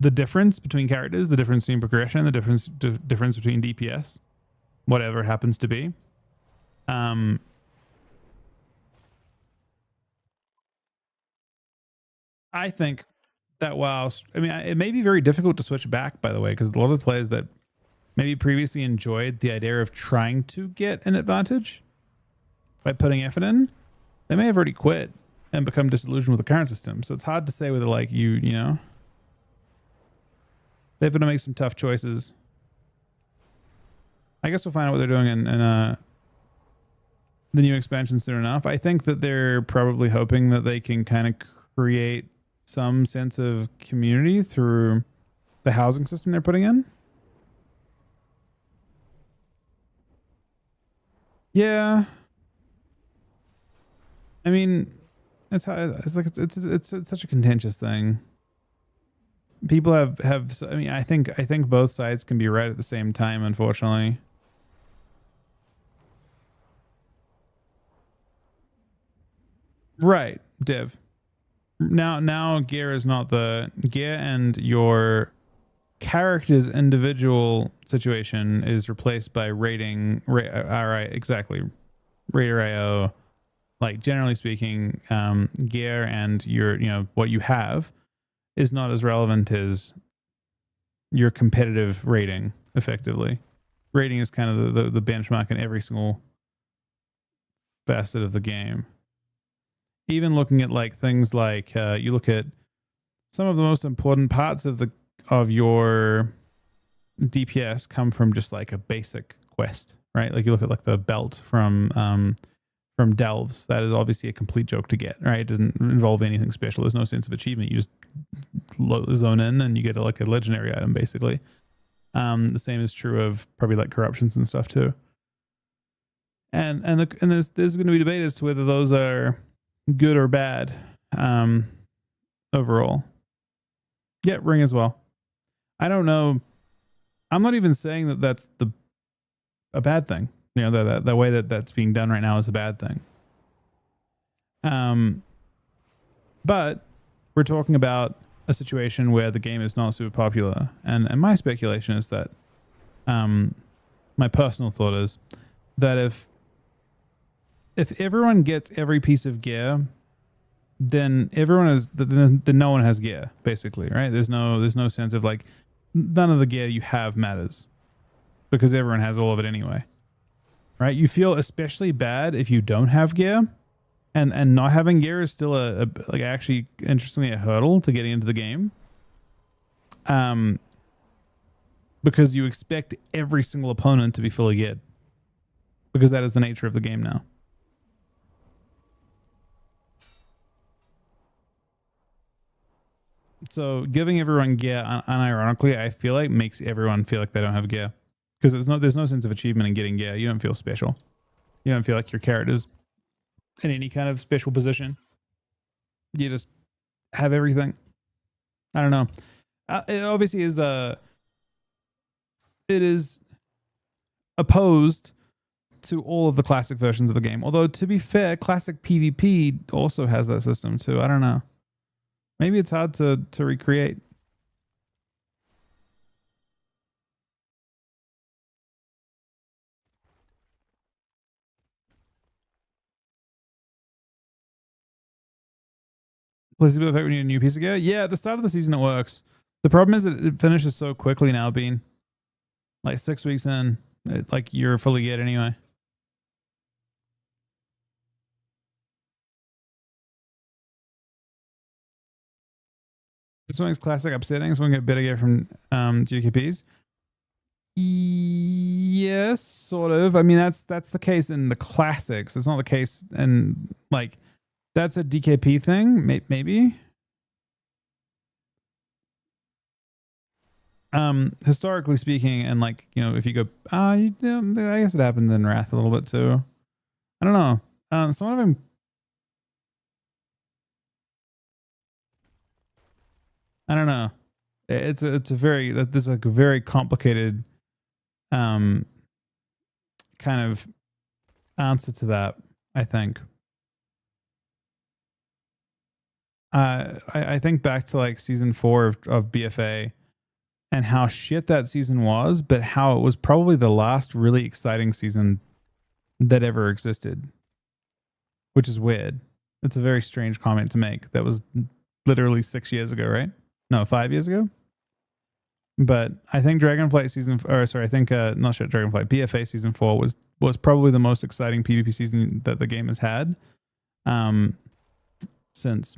the difference between characters, the difference between progression, the difference between DPS, whatever it happens to be. I think that WoW, I mean, it may be very difficult to switch back, by the way, because a lot of the players that maybe previously enjoyed the idea of trying to get an advantage by putting effort in, they may have already quit and become disillusioned with the current system. So it's hard to say whether like you know, they've got to make some tough choices. I guess we'll find out what they're doing in the new expansion soon enough. I think that they're probably hoping that they can kind of create some sense of community through the housing system they're putting in. Yeah, I mean, it's such a contentious thing. People have. I mean, I think both sides can be right at the same time, unfortunately. Right, Div. Now gear is not the gear, and your character's individual situation is replaced by rating. All right, exactly. Raider IO. Like generally speaking, gear and your, you know, what you have is not as relevant as your competitive rating. Effectively, rating is kind of the benchmark in every single facet of the game. Even looking at like things like you look at some of the most important parts of your DPS come from just like a basic quest, right? Like you look at like the belt from Delves. That is obviously a complete joke to get, right? It doesn't involve anything special. There's no sense of achievement. You just zone in and you get like a legendary item, basically. The same is true of probably like corruptions and stuff too. And there's going to be debate as to whether those are good or bad overall. Yeah, ring as well. I don't know. I'm not even saying that that's a bad thing. You know, the way that's being done right now is a bad thing. But we're talking about a situation where the game is not super popular, and my speculation is that my personal thought is that if everyone gets every piece of gear, then then no one has gear, basically, right? There's no sense of like, none of the gear you have matters. because everyone has all of it anyway, right? You feel especially bad if you don't have gear, and not having gear is still a like actually interestingly a hurdle to getting into the game. Because you expect every single opponent to be fully geared, because that is the nature of the game now. So giving everyone gear unironically, I feel like makes everyone feel like they don't have gear, because there's no sense of achievement in getting gear. You don't feel special. You don't feel like your character's in any kind of special position. You just have everything. I don't know. It obviously is it is opposed to all of the classic versions of the game. Although, to be fair, classic PvP also has that system too. I don't know. Maybe it's hard to recreate. Placebo effect when you need a new piece of gear? Yeah, at the start of the season it works. The problem is that it finishes so quickly now, being like 6 weeks in, like you're fully geared anyway. This one's classic upsetting. This one get better gear from GKPs. Yes, sort of. I mean, that's the case in the classics. It's not the case in like that's a DKP thing, maybe. Historically speaking, and like, you know, if you go, I guess it happened in Wrath a little bit too. I don't know. Some of them. I don't know. It's a very there's like a very complicated kind of answer to that, I think. I think back to like season 4 of BFA and how shit that season was, but how it was probably the last really exciting season that ever existed, which is weird. It's a very strange comment to make. That was literally 6 years ago, right? No, 5 years ago. But I think Dragonflight season, or sorry, I think not sure, Dragonflight BFA season 4 was probably the most exciting PvP season that the game has had since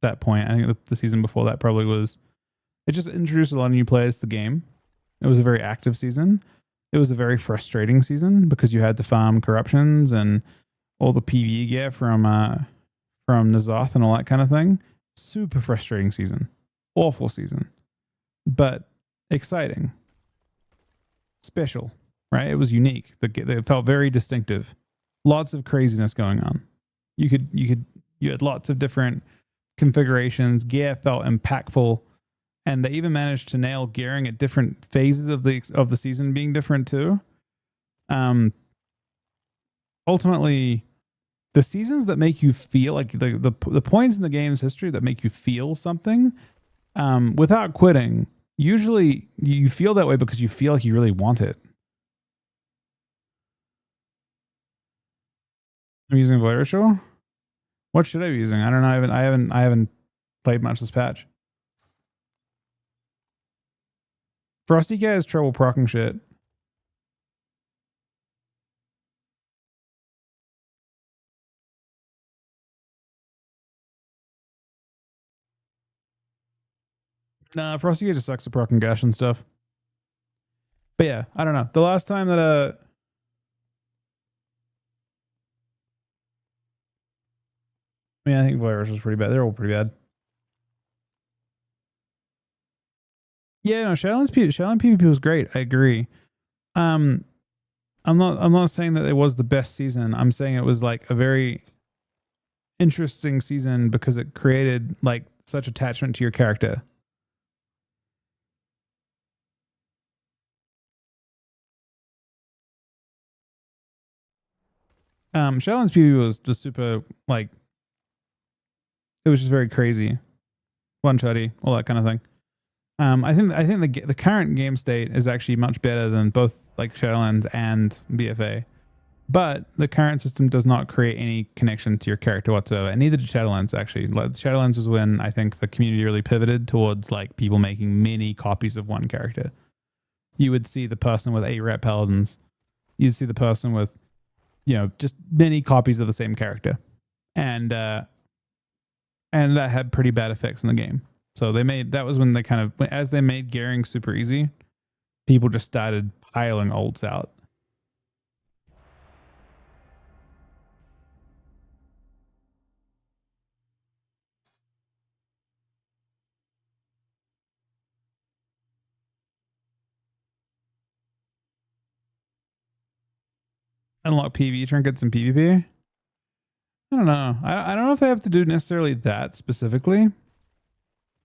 that point. I think the season before that probably was. It just introduced a lot of new players to the game. It was a very active season. It was a very frustrating season because you had to farm corruptions and all the PvE gear from N'Zoth and all that kind of thing. Super frustrating season. Awful season. But exciting. Special, right? It was unique. It felt very distinctive. Lots of craziness going on. You had lots of different configurations. Gear felt impactful. And they even managed to nail gearing at different phases of the season being different too. Ultimately, the seasons that make you feel like the points in the game's history that make you feel something without quitting, usually you feel that way because you feel like you really want it. I'm using Void Ritual. What should I be using? I don't know. I haven't played much this patch. Frosty Cat has trouble proccing shit. Nah, Frosty Cat just sucks at proccing gash and stuff. But yeah, I don't know. The last time that I mean, I think Virus was pretty bad. They're all pretty bad. Yeah, no, Shadowlands PvP was great. I agree. I'm not saying that it was the best season. I'm saying it was like a very interesting season because it created like such attachment to your character. Shadowlands PvP was just super, like, it was just very crazy, one shotty, all that kind of thing. I think the current game state is actually much better than both like Shadowlands and BFA, but the current system does not create any connection to your character whatsoever, and neither did Shadowlands actually. Like, Shadowlands was when I think the community really pivoted towards like people making many copies of one character, you would see the person with 8 ret paladins. You'd see the person with, you know, just many copies of the same character. And that had pretty bad effects in the game. So that was when they kind of, as they made gearing super easy, people just started piling ults out. Unlock PvE trinkets in PvP. I don't know. I don't know if they have to do necessarily that specifically.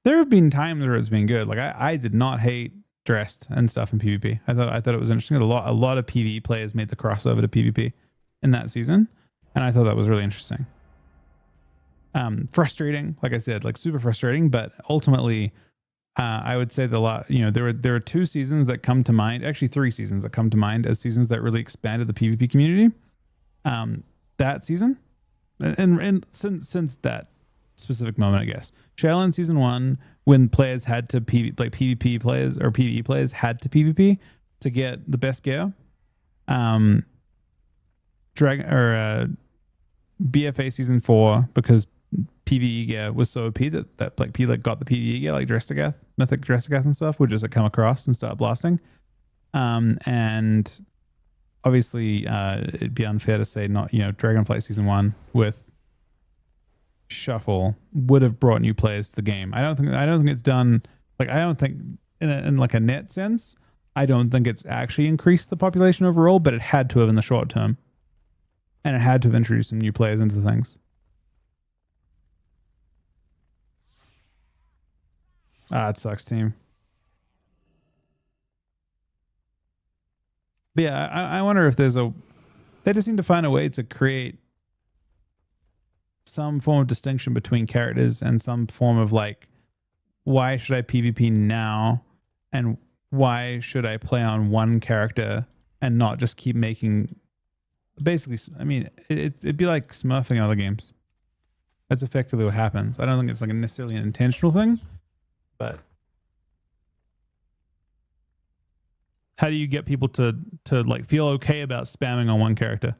There have been times where it's been good. Like I did not hate dressed and stuff in PvP. I thought it was interesting. A lot of PvE players made the crossover to PvP in that season, and I thought that was really interesting. Frustrating, like I said, like super frustrating, but ultimately, I would say there were 2 seasons that come to mind. Actually, 3 seasons that come to mind as seasons that really expanded the PvP community. That season, and since that specific moment, I guess. Shaolin season 1, when players had to PvP players or PvE players had to PvP to get the best gear. BFA season 4, because PvE gear was so OP that like people that got the PvE gear, like Dressagath, Mythic Dressagath and stuff, would just like come across and start blasting. And obviously it'd be unfair to say not, you know, Dragonflight season 1 with Shuffle would have brought new players to the game. I don't think it's done, like, I don't think in like a net sense, I don't think it's actually increased the population overall, but it had to have in the short term. And it had to have introduced some new players into things. It sucks, team. But yeah, I wonder if they just need to find a way to create some form of distinction between characters and some form of like, why should I PvP now? And why should I play on one character and not just keep making, basically, I mean, it'd be like smurfing other games. That's effectively what happens. I don't think it's like necessarily an intentional thing, but how do you get people to like feel okay about spamming on one character?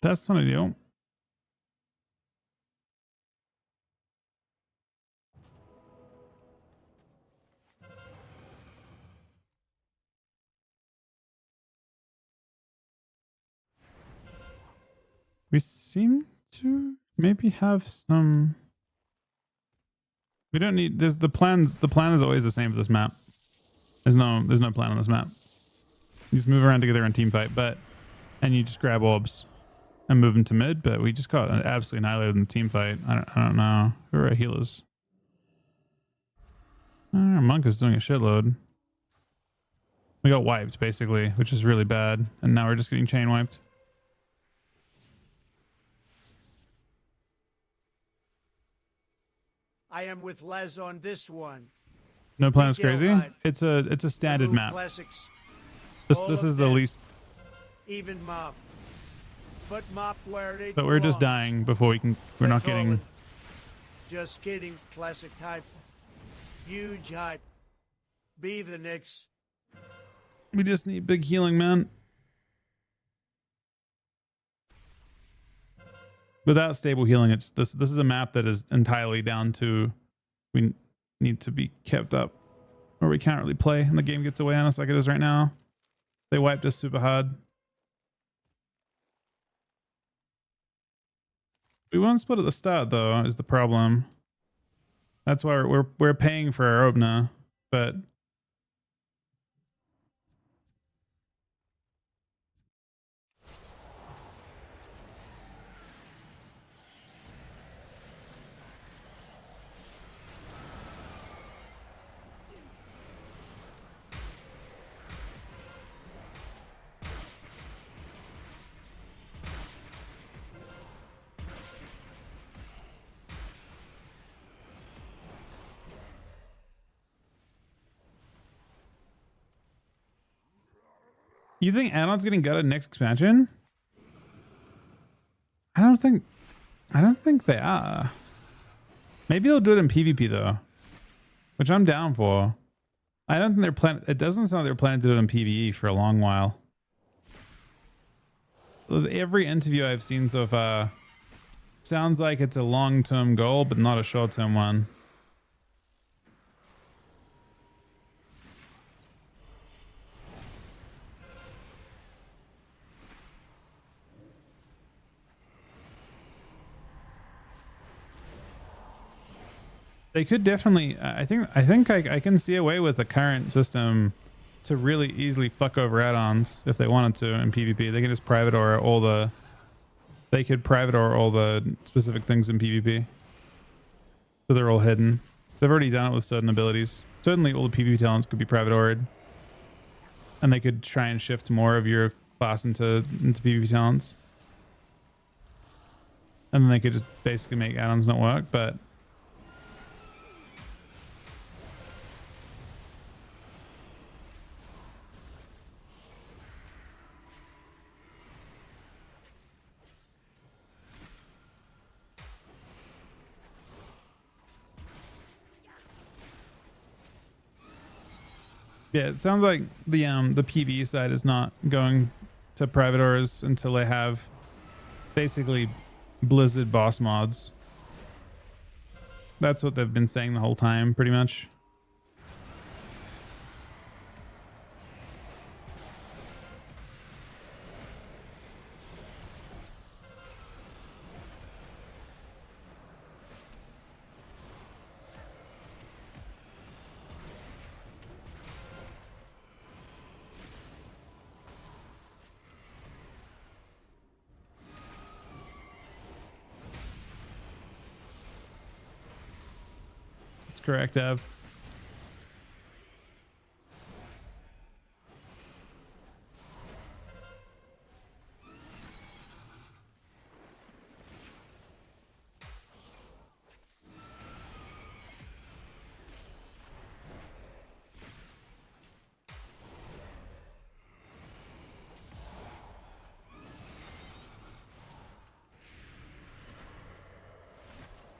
That's not ideal. We seem to maybe have some. We don't need. There's the plans. The plan is always the same for this map. There's no plan on this map. You just move around together in team fight, and you just grab orbs and move into mid. But we just got absolutely annihilated in the team fight. I don't know who are our healers. Our monk is doing a shitload. We got wiped basically, which is really bad, and now we're just getting chain wiped. I am with Les on this one. No plan is crazy. It's a standard map. Classics This is the least. Even Mop. Put Mop where it But we're just belongs. dying before we can. We're not getting. Just kidding. Classic hype. Huge hype. Be the Knicks. We just need big healing, man. Without stable healing, it's this is a map that is entirely down to we need to be kept up or we can't really play and the game gets away on us like it is right now. They wiped us super hard. We won't split at the start though, is the problem. That's why we're paying for our opener, but you think add-ons getting gutted next expansion? I don't think they are. Maybe they'll do it in PvP though, which I'm down for. I don't think they're planning. It doesn't sound like they're planning to do it in PvE for a long while. Every interview I've seen so far sounds like it's a long-term goal, but not a short-term one. They could definitely. I think I can see a way with the current system to really easily fuck over add-ons if they wanted to in PvP. They can just private or all the. They could private or all the specific things in PvP. So they're all hidden. They've already done it with certain abilities. Certainly, all the PvP talents could be private or'd, and they could try and shift more of your class into PvP talents, and then they could just basically make add-ons not work, but. Yeah, it sounds like the PvE side is not going to private auras until they have basically Blizzard boss mods. That's what they've been saying the whole time, pretty much. Correct, Ev.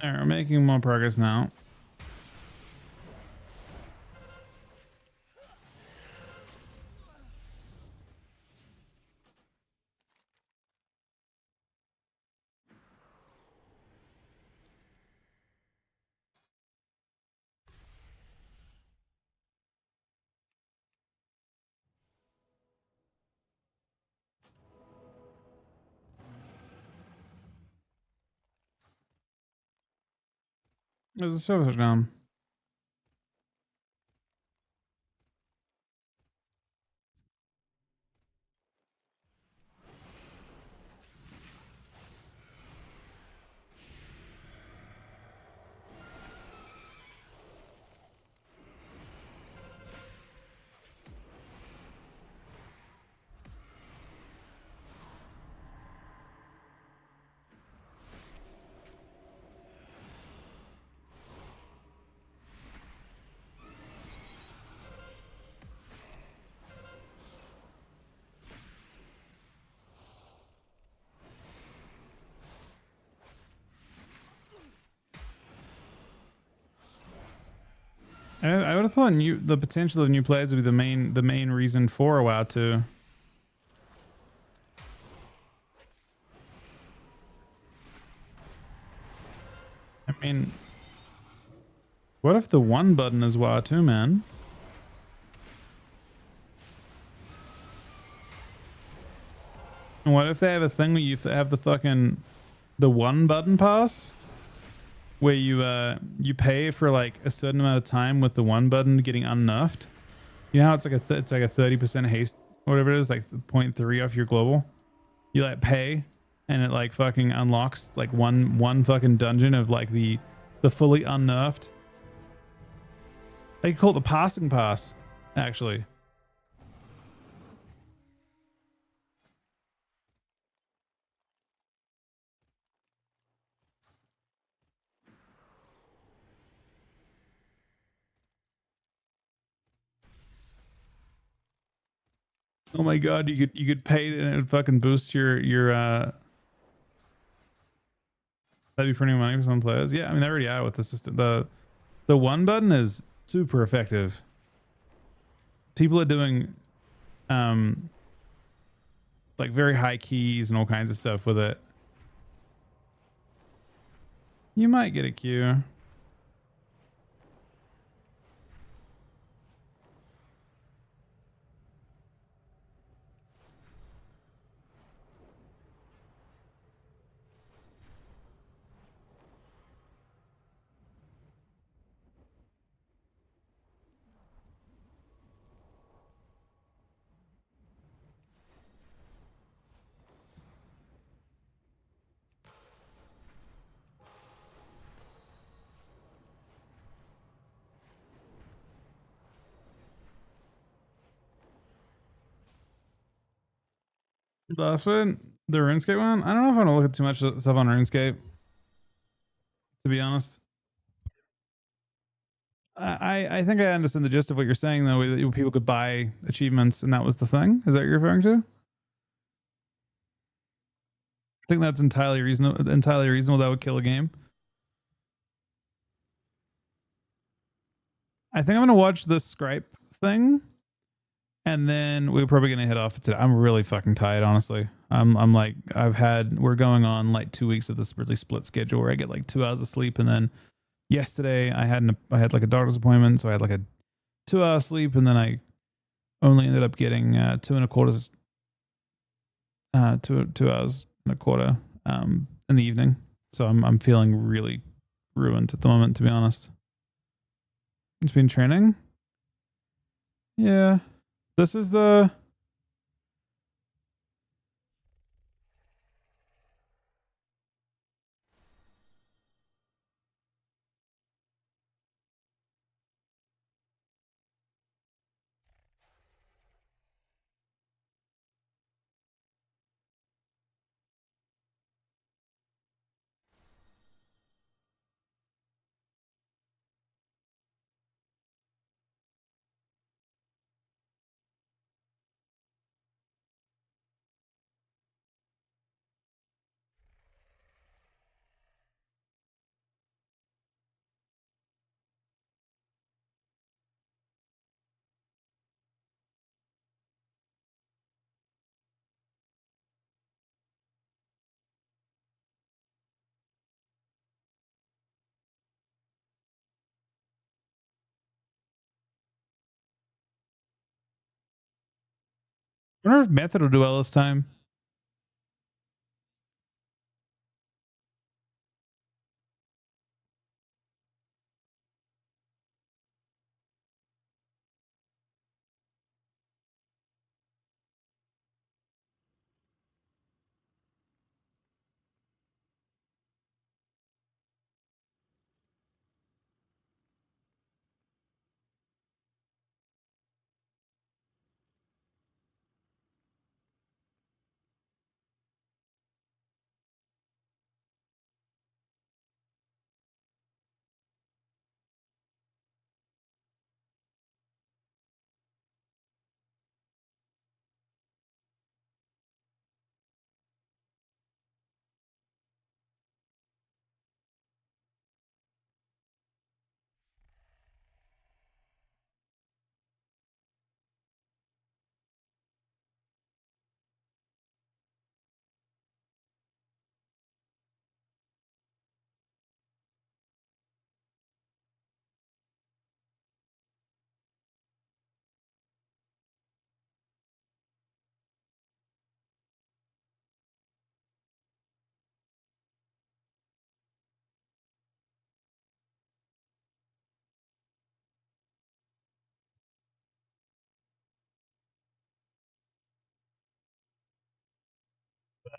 All right, we're making more progress now. There's a service down. I would have thought the potential of new players would be the main reason for a WoW 2. I mean, what if the one button is WoW 2, man? And what if they have a thing where you have the one button pass, where you pay for like a certain amount of time with the one button getting unnerfed? You know how it's like it's like a 30% haste, whatever it is, like 0.3 off your global. You like pay, and it like fucking unlocks like one fucking dungeon of like the fully unnerfed. They call it the passing pass, actually. Oh my god, you could pay it and it would fucking boost your that'd be printing money for some players. Yeah, I mean they already are with the system. The one button is super effective. People are doing like very high keys and all kinds of stuff with it. You might get a queue. The last one, the RuneScape one. I don't know if I want to look at too much stuff on RuneScape, to be honest. I think I understand the gist of what you're saying, though. That people could buy achievements, and that was the thing. Is that what you're referring to? I think that's entirely reasonable. Entirely reasonable. That would kill a game. I think I'm gonna watch the Skype thing, and then we're probably gonna head off today. I'm really fucking tired, honestly. I'm like we're going on like 2 weeks of this really split schedule where I get like 2 hours of sleep, and then yesterday I had like a doctor's appointment, so I had like a 2 hour sleep, and then I only ended up getting 2.25 two hours and a quarter in the evening. So I'm feeling really ruined at the moment, to be honest. It's been training. Yeah. This is the I wonder if Method will do well this time.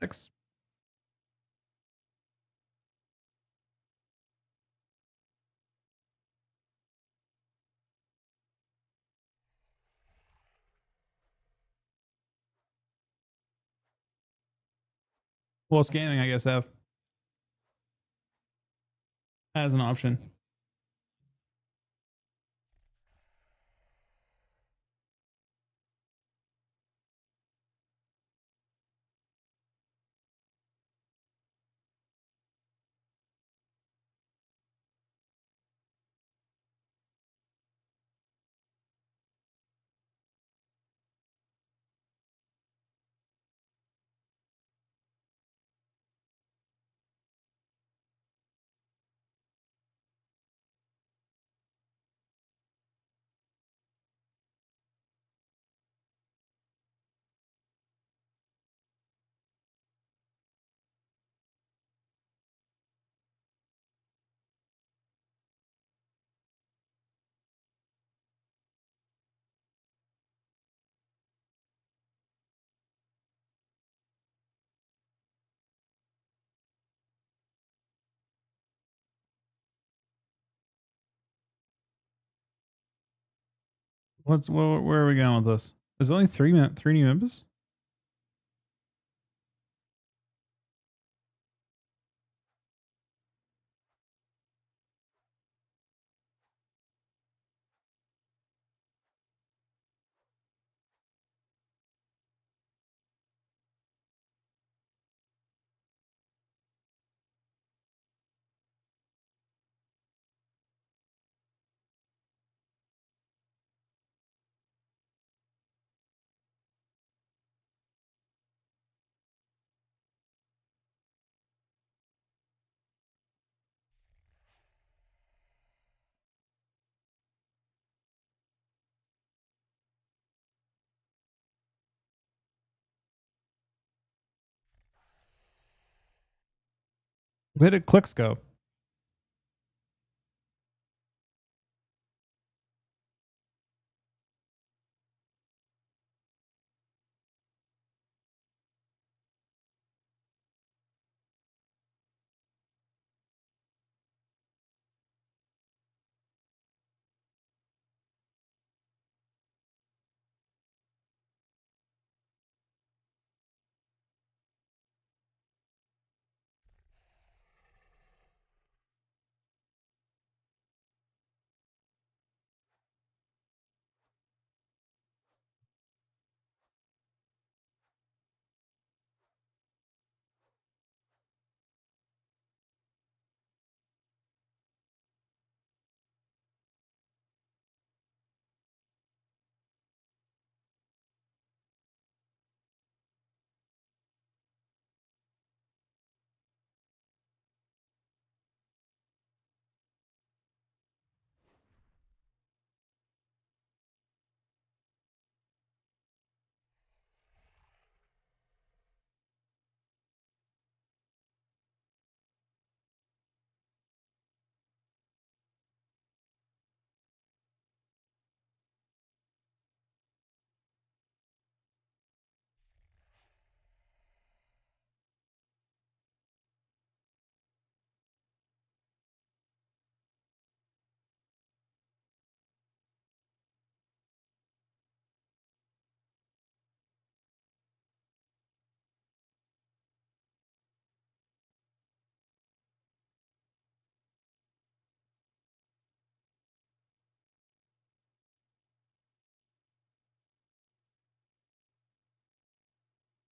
X. Well, scanning, I guess, have as an option. Where are we going with this? There's only three new members. Where did clicks go?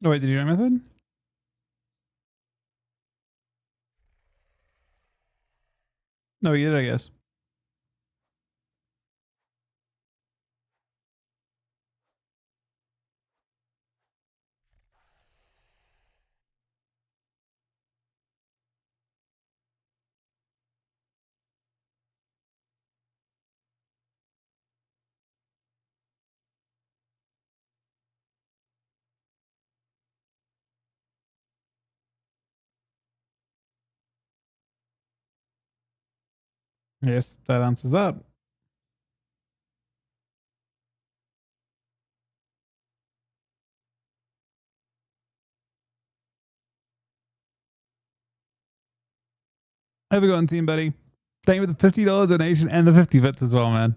Oh wait, did you do my method? No, you did, I guess. Yes, that answers that. Have a good one, team buddy. Thank you for the $50 donation and the 50 bits as well, man.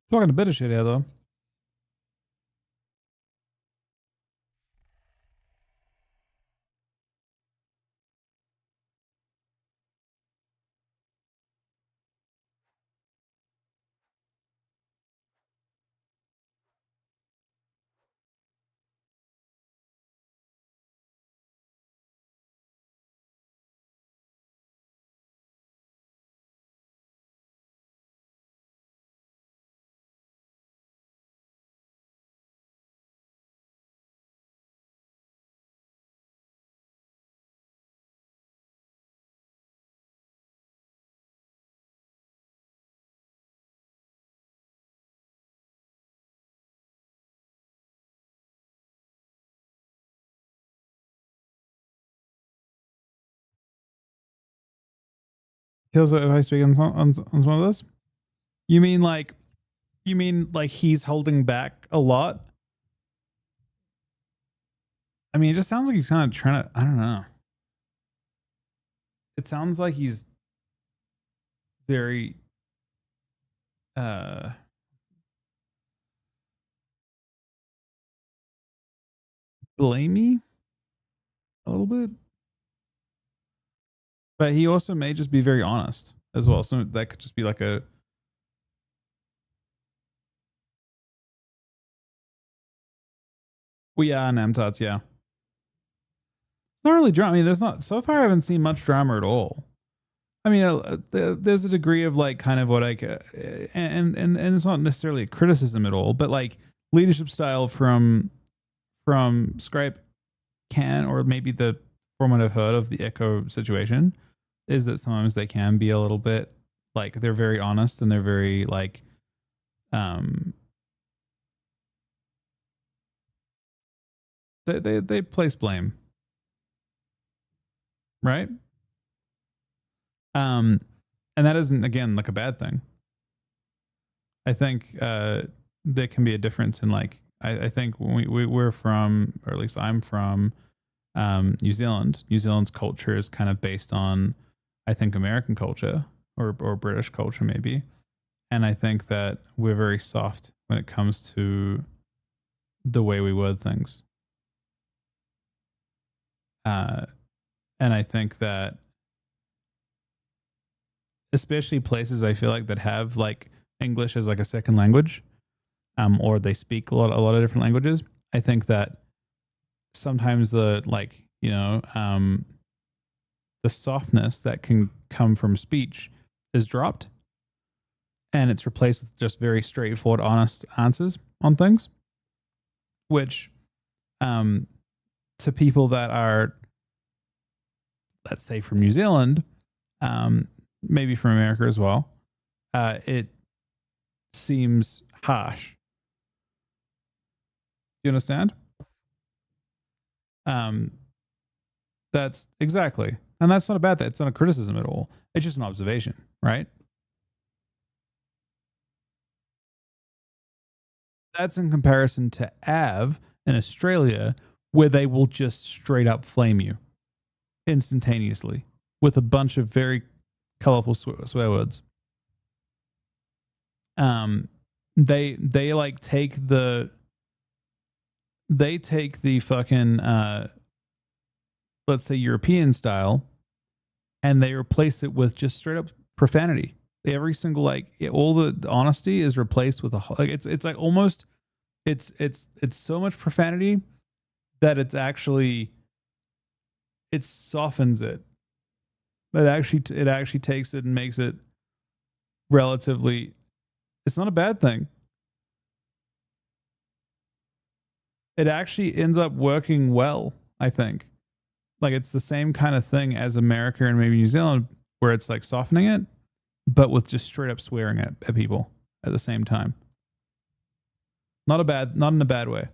Talking a bit of shit here, though. Kills if I speak on some of this. You mean like he's holding back a lot? I mean, it just sounds like he's kind of trying to. I don't know. It sounds like he's very blamey a little bit, but he also may just be very honest as well. So that could just be like a. We are Namtots, yeah. It's not really drama. I mean, there's not so far. I haven't seen much drama at all. I mean, there's a degree of like kind of what and it's not necessarily a criticism at all, but like leadership style from Scripe can, or maybe the from what I've heard of the Echo situation, is that sometimes they can be a little bit like they're very honest and they're very like they place blame, right? And that isn't again like a bad thing. I think there can be a difference in like I think when we're from, or at least I'm from New Zealand. New Zealand's culture is kind of based on, I think, American culture or British culture maybe, and I think that we're very soft when it comes to the way we word things. And I think that especially places I feel like that have like English as like a second language, or they speak a lot of different languages. I think that sometimes the like the softness that can come from speech is dropped, and it's replaced with just very straightforward, honest answers on things, which to people that are, let's say, from New Zealand, maybe from America as well, it seems harsh. You understand? That's exactly, and that's not a bad thing. It's not a criticism at all. It's just an observation, right? That's in comparison to Av in Australia, where they will just straight up flame you instantaneously with a bunch of very colorful swear words. They like take the fucking let's say European style, and they replace it with just straight up profanity. Every single all the honesty is replaced with it's like almost it's so much profanity that it softens it. It actually takes it and makes it relatively. It's not a bad thing. It actually ends up working well, I think. Like it's the same kind of thing as America and maybe New Zealand, where it's like softening it, but with just straight up swearing at people at the same time. Not in a bad way.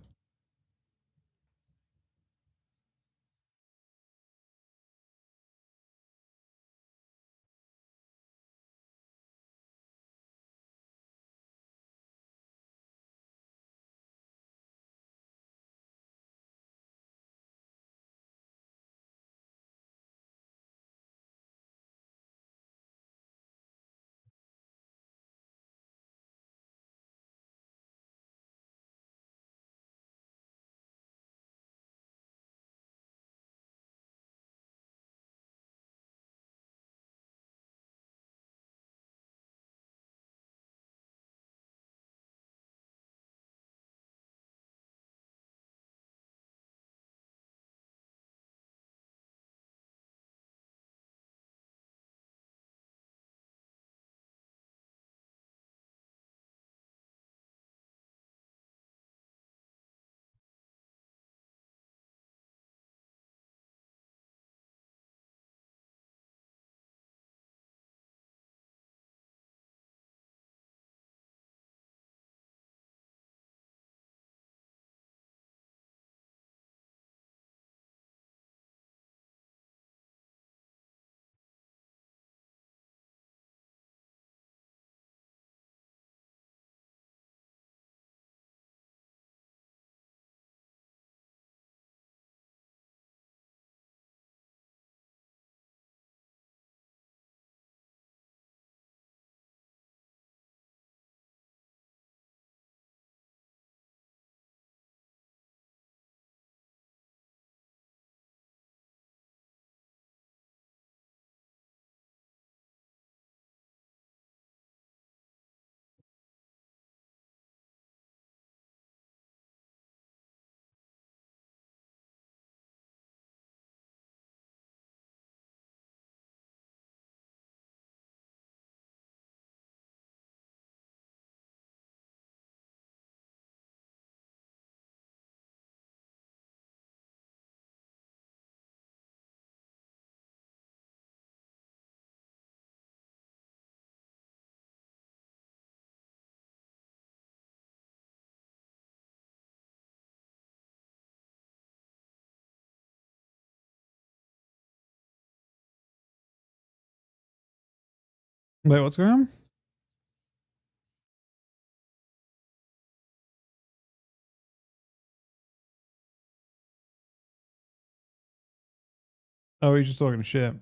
Wait, what's going on? Oh, he's just talking shit.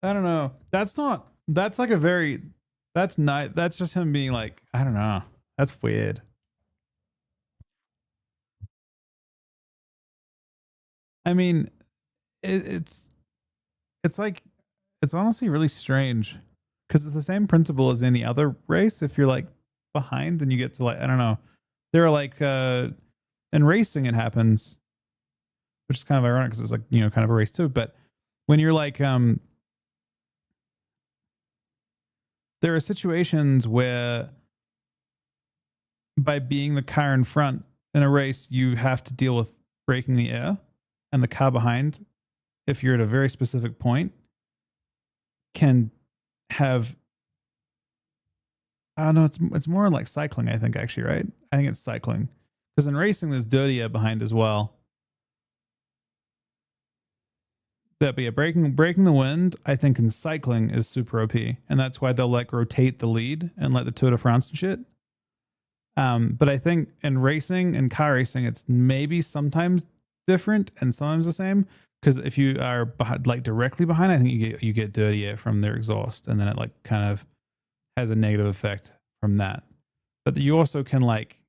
I don't know. That's not. That's like a very. That's not. That's just him being like. I don't know. That's weird. I mean, it's like it's honestly really strange because it's the same principle as any other race. If you're like behind and you get to like I don't know, there are like in racing it happens, which is kind of ironic because it's like kind of a race too. But when you're like there are situations where by being the car in front in a race, you have to deal with braking the air, and the car behind, if you're at a very specific point, can have. I don't know. It's more like cycling. I think actually, right? I think it's cycling because in racing there's dirty air behind as well. That be a breaking the wind. I think in cycling is super OP, and that's why they'll like rotate the lead and let the Tour de France and shit. But I think in racing and car racing, it's maybe sometimes different and sometimes the same. Because if you are like directly behind, I think you get dirty air from their exhaust, and then it like kind of has a negative effect from that. But you also can like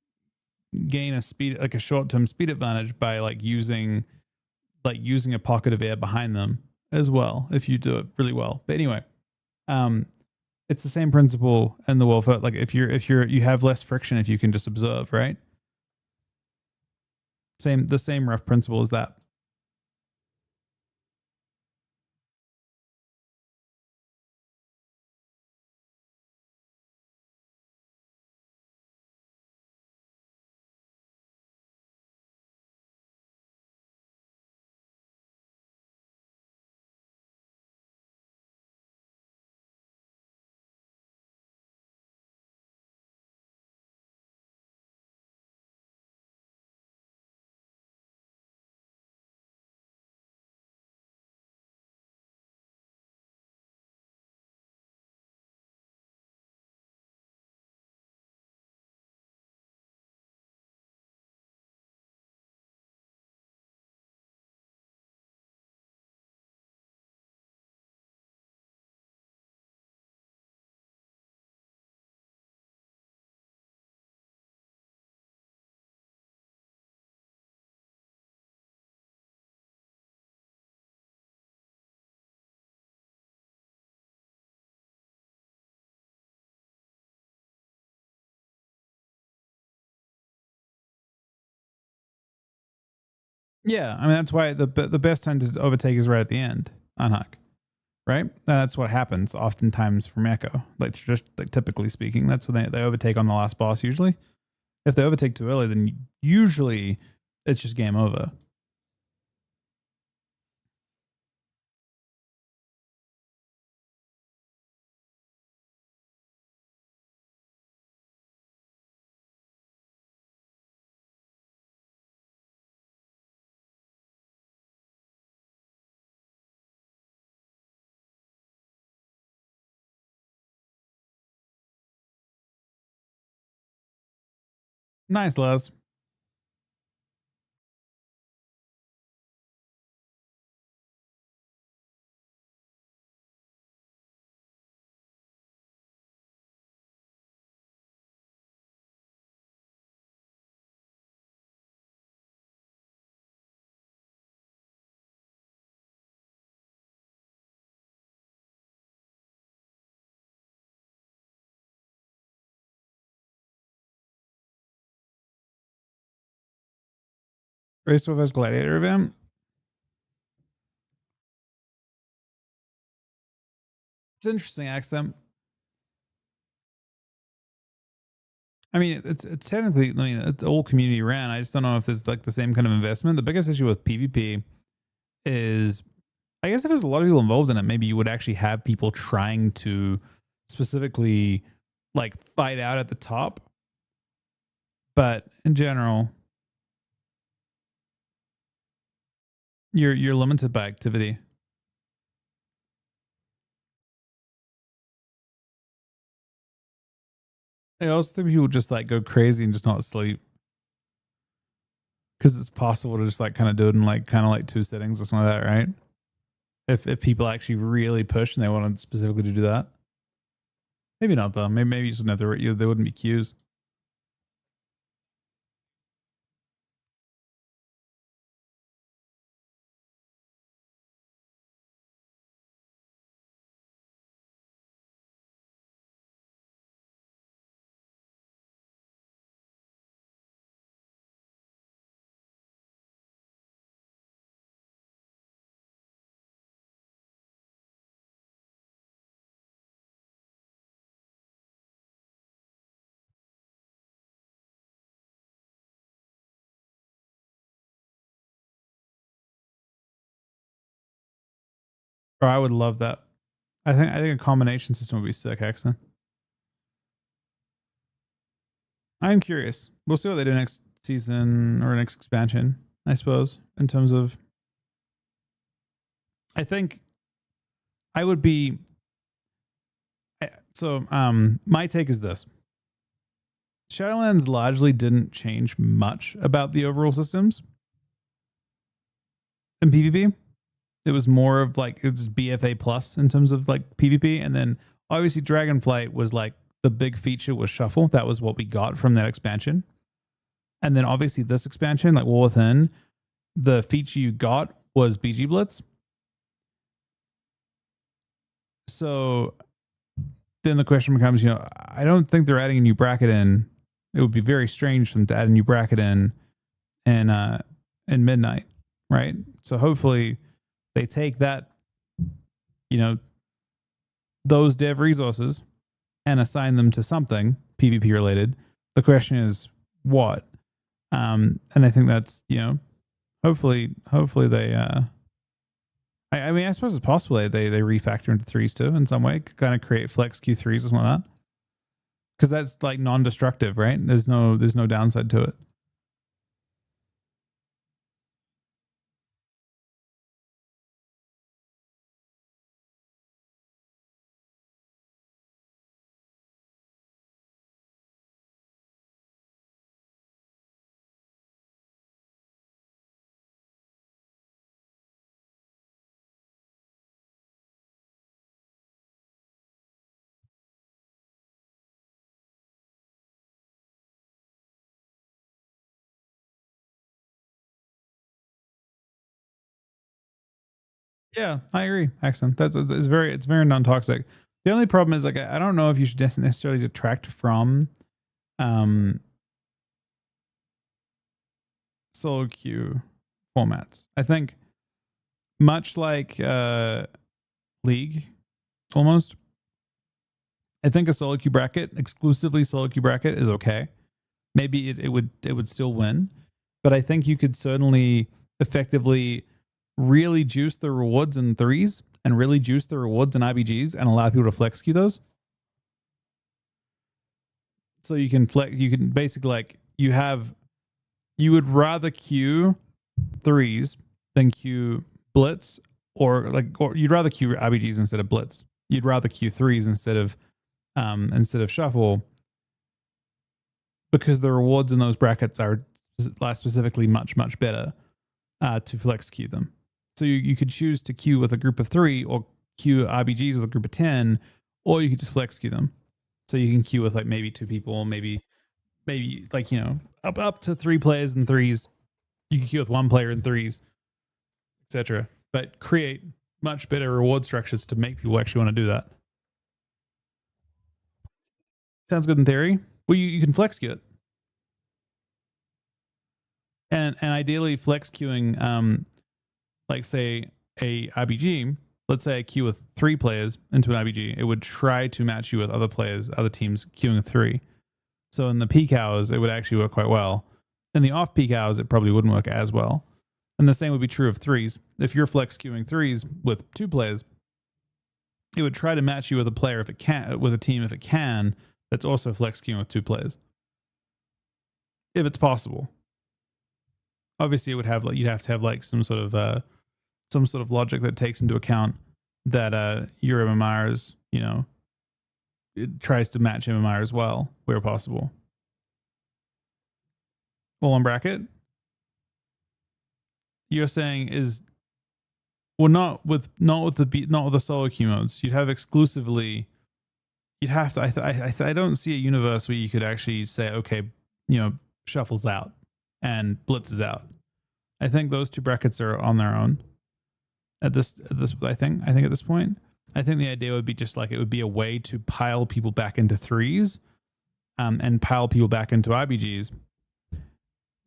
gain a speed, like a short term speed advantage by like using a pocket of air behind them as well if you do it really well. But anyway, it's the same principle in the wolf. Like if you have less friction if you can just observe, right? The same rough principle as that. Yeah, I mean that's why the best time to overtake is right at the end on Huck, right? And that's what happens oftentimes from Echo. Like just like typically speaking, that's when they overtake on the last boss usually. If they overtake too early, then usually it's just game over. Nice, Les. Race with us gladiator event. It's interesting accent. I mean, it's technically. I mean, it's all community ran. I just don't know if there's like the same kind of investment. The biggest issue with PvP is, I guess, if there's a lot of people involved in it, maybe you would actually have people trying to specifically like fight out at the top. But in general, you're limited by activity. I also think people just like go crazy and just not sleep because it's possible to just like kind of do it in like kind of like 2 settings or something like that, right? If people actually really push and they wanted specifically to do that. Maybe not though. Maybe you just wouldn't have to. There wouldn't be queues. Or I would love that. I think a combination system would be sick, actually. I'm curious. We'll see what they do next season or next expansion, I suppose, in terms of. I think I would be. So, my take is this: Shadowlands largely didn't change much about the overall systems in PvP. It was more of like it's BFA plus in terms of like PvP, and then obviously Dragonflight was like the big feature was shuffle. That was what we got from that expansion, and then obviously this expansion, like War Within, the feature you got was BG Blitz. So then the question becomes, I don't think they're adding a new bracket in. It would be very strange for them to add a new bracket in midnight, right? So hopefully they take that, those dev resources and assign them to something PvP related. The question is what? And I think that's, hopefully they, I mean, I suppose it's possible they refactor into threes too in some way, kind of create flex Q3s or something like that. Because that's like non-destructive, right? There's no downside to it. Yeah, I agree. Excellent. It's very non-toxic. The only problem is like I don't know if you should necessarily detract from solo queue formats. I think much like League almost, I think a solo queue bracket, exclusively solo queue bracket, is okay. Maybe it would still win, but I think you could certainly effectively really juice the rewards in threes and really juice the rewards in IBGs and allow people to flex queue those. So you can basically like you would rather queue threes than queue blitz, or you'd rather queue IBGs instead of blitz. You'd rather queue threes instead of shuffle, because the rewards in those brackets are specifically much better to flex queue them. So you could choose to queue with a group of 3 or queue IBGs with a group of 10, or you could just flex queue them. So you can queue with like maybe 2 people, maybe like, up to 3 players in threes. You can queue with 1 player in threes, etc. But create much better reward structures to make people actually want to do that. Sounds good in theory. Well, you can flex queue it. And ideally flex queuing, like say a IBG, let's say I queue with 3 players into an IBG, it would try to match you with other players, other teams queuing 3. So in the peak hours, it would actually work quite well. In the off peak hours, it probably wouldn't work as well. And the same would be true of threes. If you're flex queuing threes with 2 players, it would try to match you with a player if it can, with a team if it can, that's also flex queuing with 2 players. If it's possible. Obviously it would have like, you'd have to have like some sort of logic that takes into account that your MMRs, it tries to match MMR as well where possible. Well, on bracket, you're saying is Well, not with the solo queue modes. You'd have exclusively. You'd have to. I don't see a universe where you could actually say, okay, shuffles out and blitz is out. I think those two brackets are on their own. At this, I think at this point, I think the idea would be just like it would be a way to pile people back into threes, and pile people back into RBGs,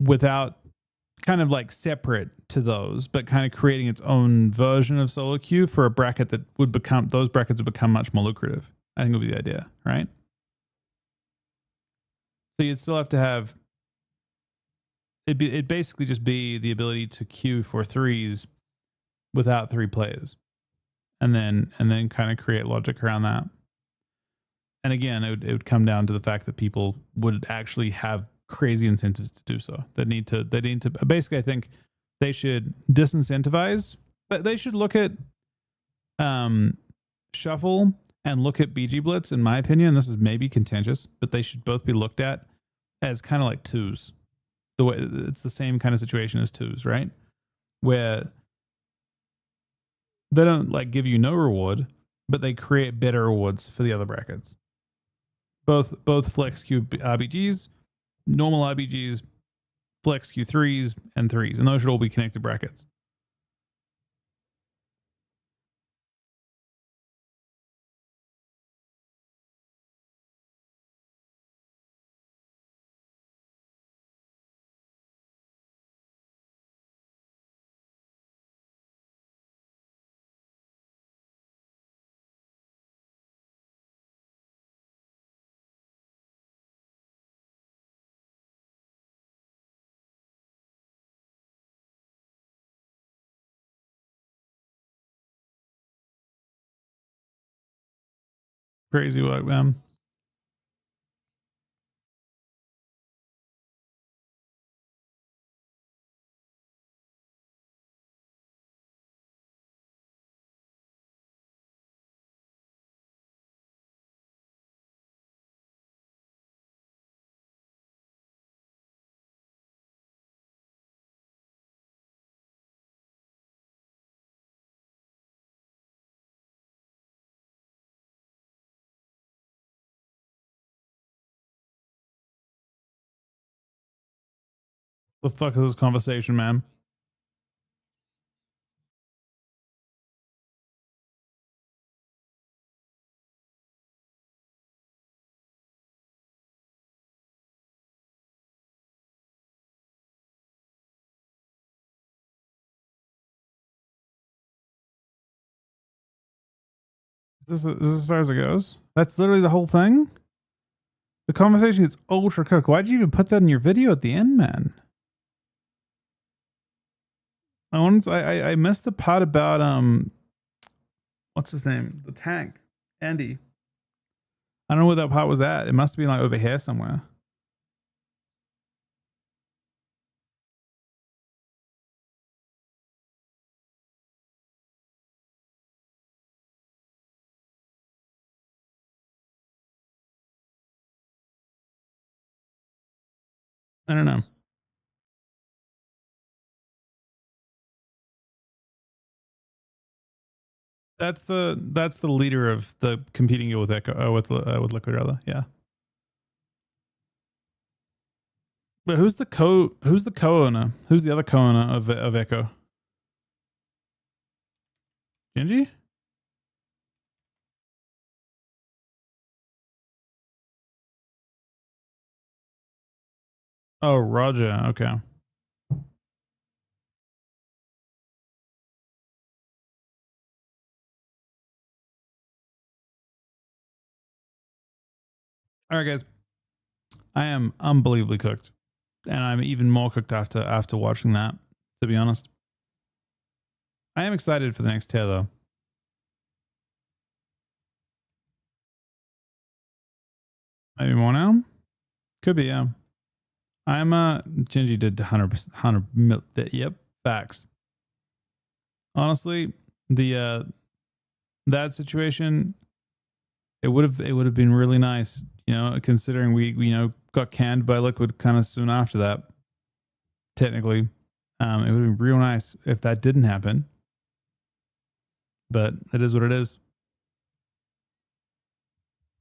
without kind of like separate to those, but kind of creating its own version of solo queue for a bracket that would become, those brackets would become much more lucrative. I think would be the idea, right? So you'd still have to have it'd basically just be the ability to queue for threes without three players, and then kind of create logic around that. And again, it would come down to the fact that people would actually have crazy incentives to do so. They need to basically, I think they should disincentivize, but they should look at shuffle and look at BG Blitz. In my opinion, this is maybe contentious, but they should both be looked at as kind of like twos. The way it's the same kind of situation as twos, right? Where they don't like give you no reward, but they create better rewards for the other brackets. Both flex Q RBGs, normal RBGs, flex Q threes and threes, and those should all be connected brackets. Crazy work, man. The fuck is this conversation, man? Is this as far as it goes? That's literally the whole thing? The conversation is ultra cooked. Why'd you even put that in your video at the end, man? I missed the part about what's his name? The tank. Andy. I don't know where that part was at. It must be like over here somewhere. I don't know. That's the leader of the competing guild with Echo with Liquid rather. Yeah. But who's the co-owner? Who's the other co-owner of Echo? Genji? Oh, Roger. Okay. All right, guys. I am unbelievably cooked, and I'm even more cooked after watching that. To be honest, I am excited for the next tier though. Maybe more now. Could be, yeah. I'm Genji did 100 yep, facts. Honestly, the that situation, it would have been really nice, considering we got canned by Liquid kind of soon after that. Technically, it would have been real nice if that didn't happen. but it is what it is.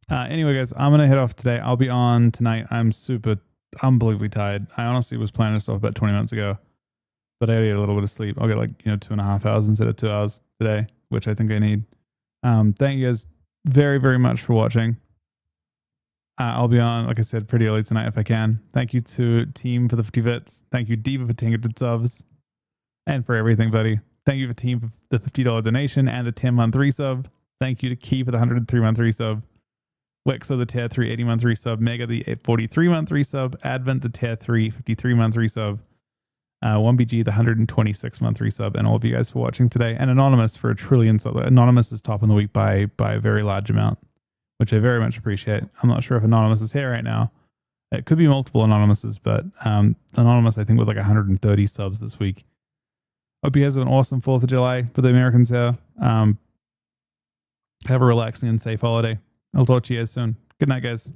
Anyway, guys, I'm going to head off today. I'll be on tonight. I'm unbelievably tired. I honestly was planning to stop about 20 minutes ago, but I got to get a little bit of sleep. I'll get 2.5 hours instead of 2 hours today, which I think I need. Thank you guys very, very much for watching. I'll be on, like I said, pretty early tonight if I can. Thank you to Team for the 50 bits. Thank you, Diva, for 10 subs. And for everything, buddy. Thank you to Team for the $50 donation and the 10-month resub. Thank you to Key for the 103-month resub. Wexo, the tier 3 80-month resub. Mega, the 43-month resub. Advent, the tier 3 53-month resub. 1BG, the 126-month resub. And all of you guys for watching today. And Anonymous for a trillion sub. Anonymous is top in the week by a very large amount, which I very much appreciate. I'm not sure if Anonymous is here right now. It could be multiple Anonymouses, but Anonymous, I think, with 130 subs this week. Hope you guys have an awesome 4th of July for the Americans here. Have a relaxing and safe holiday. I'll talk to you guys soon. Good night, guys.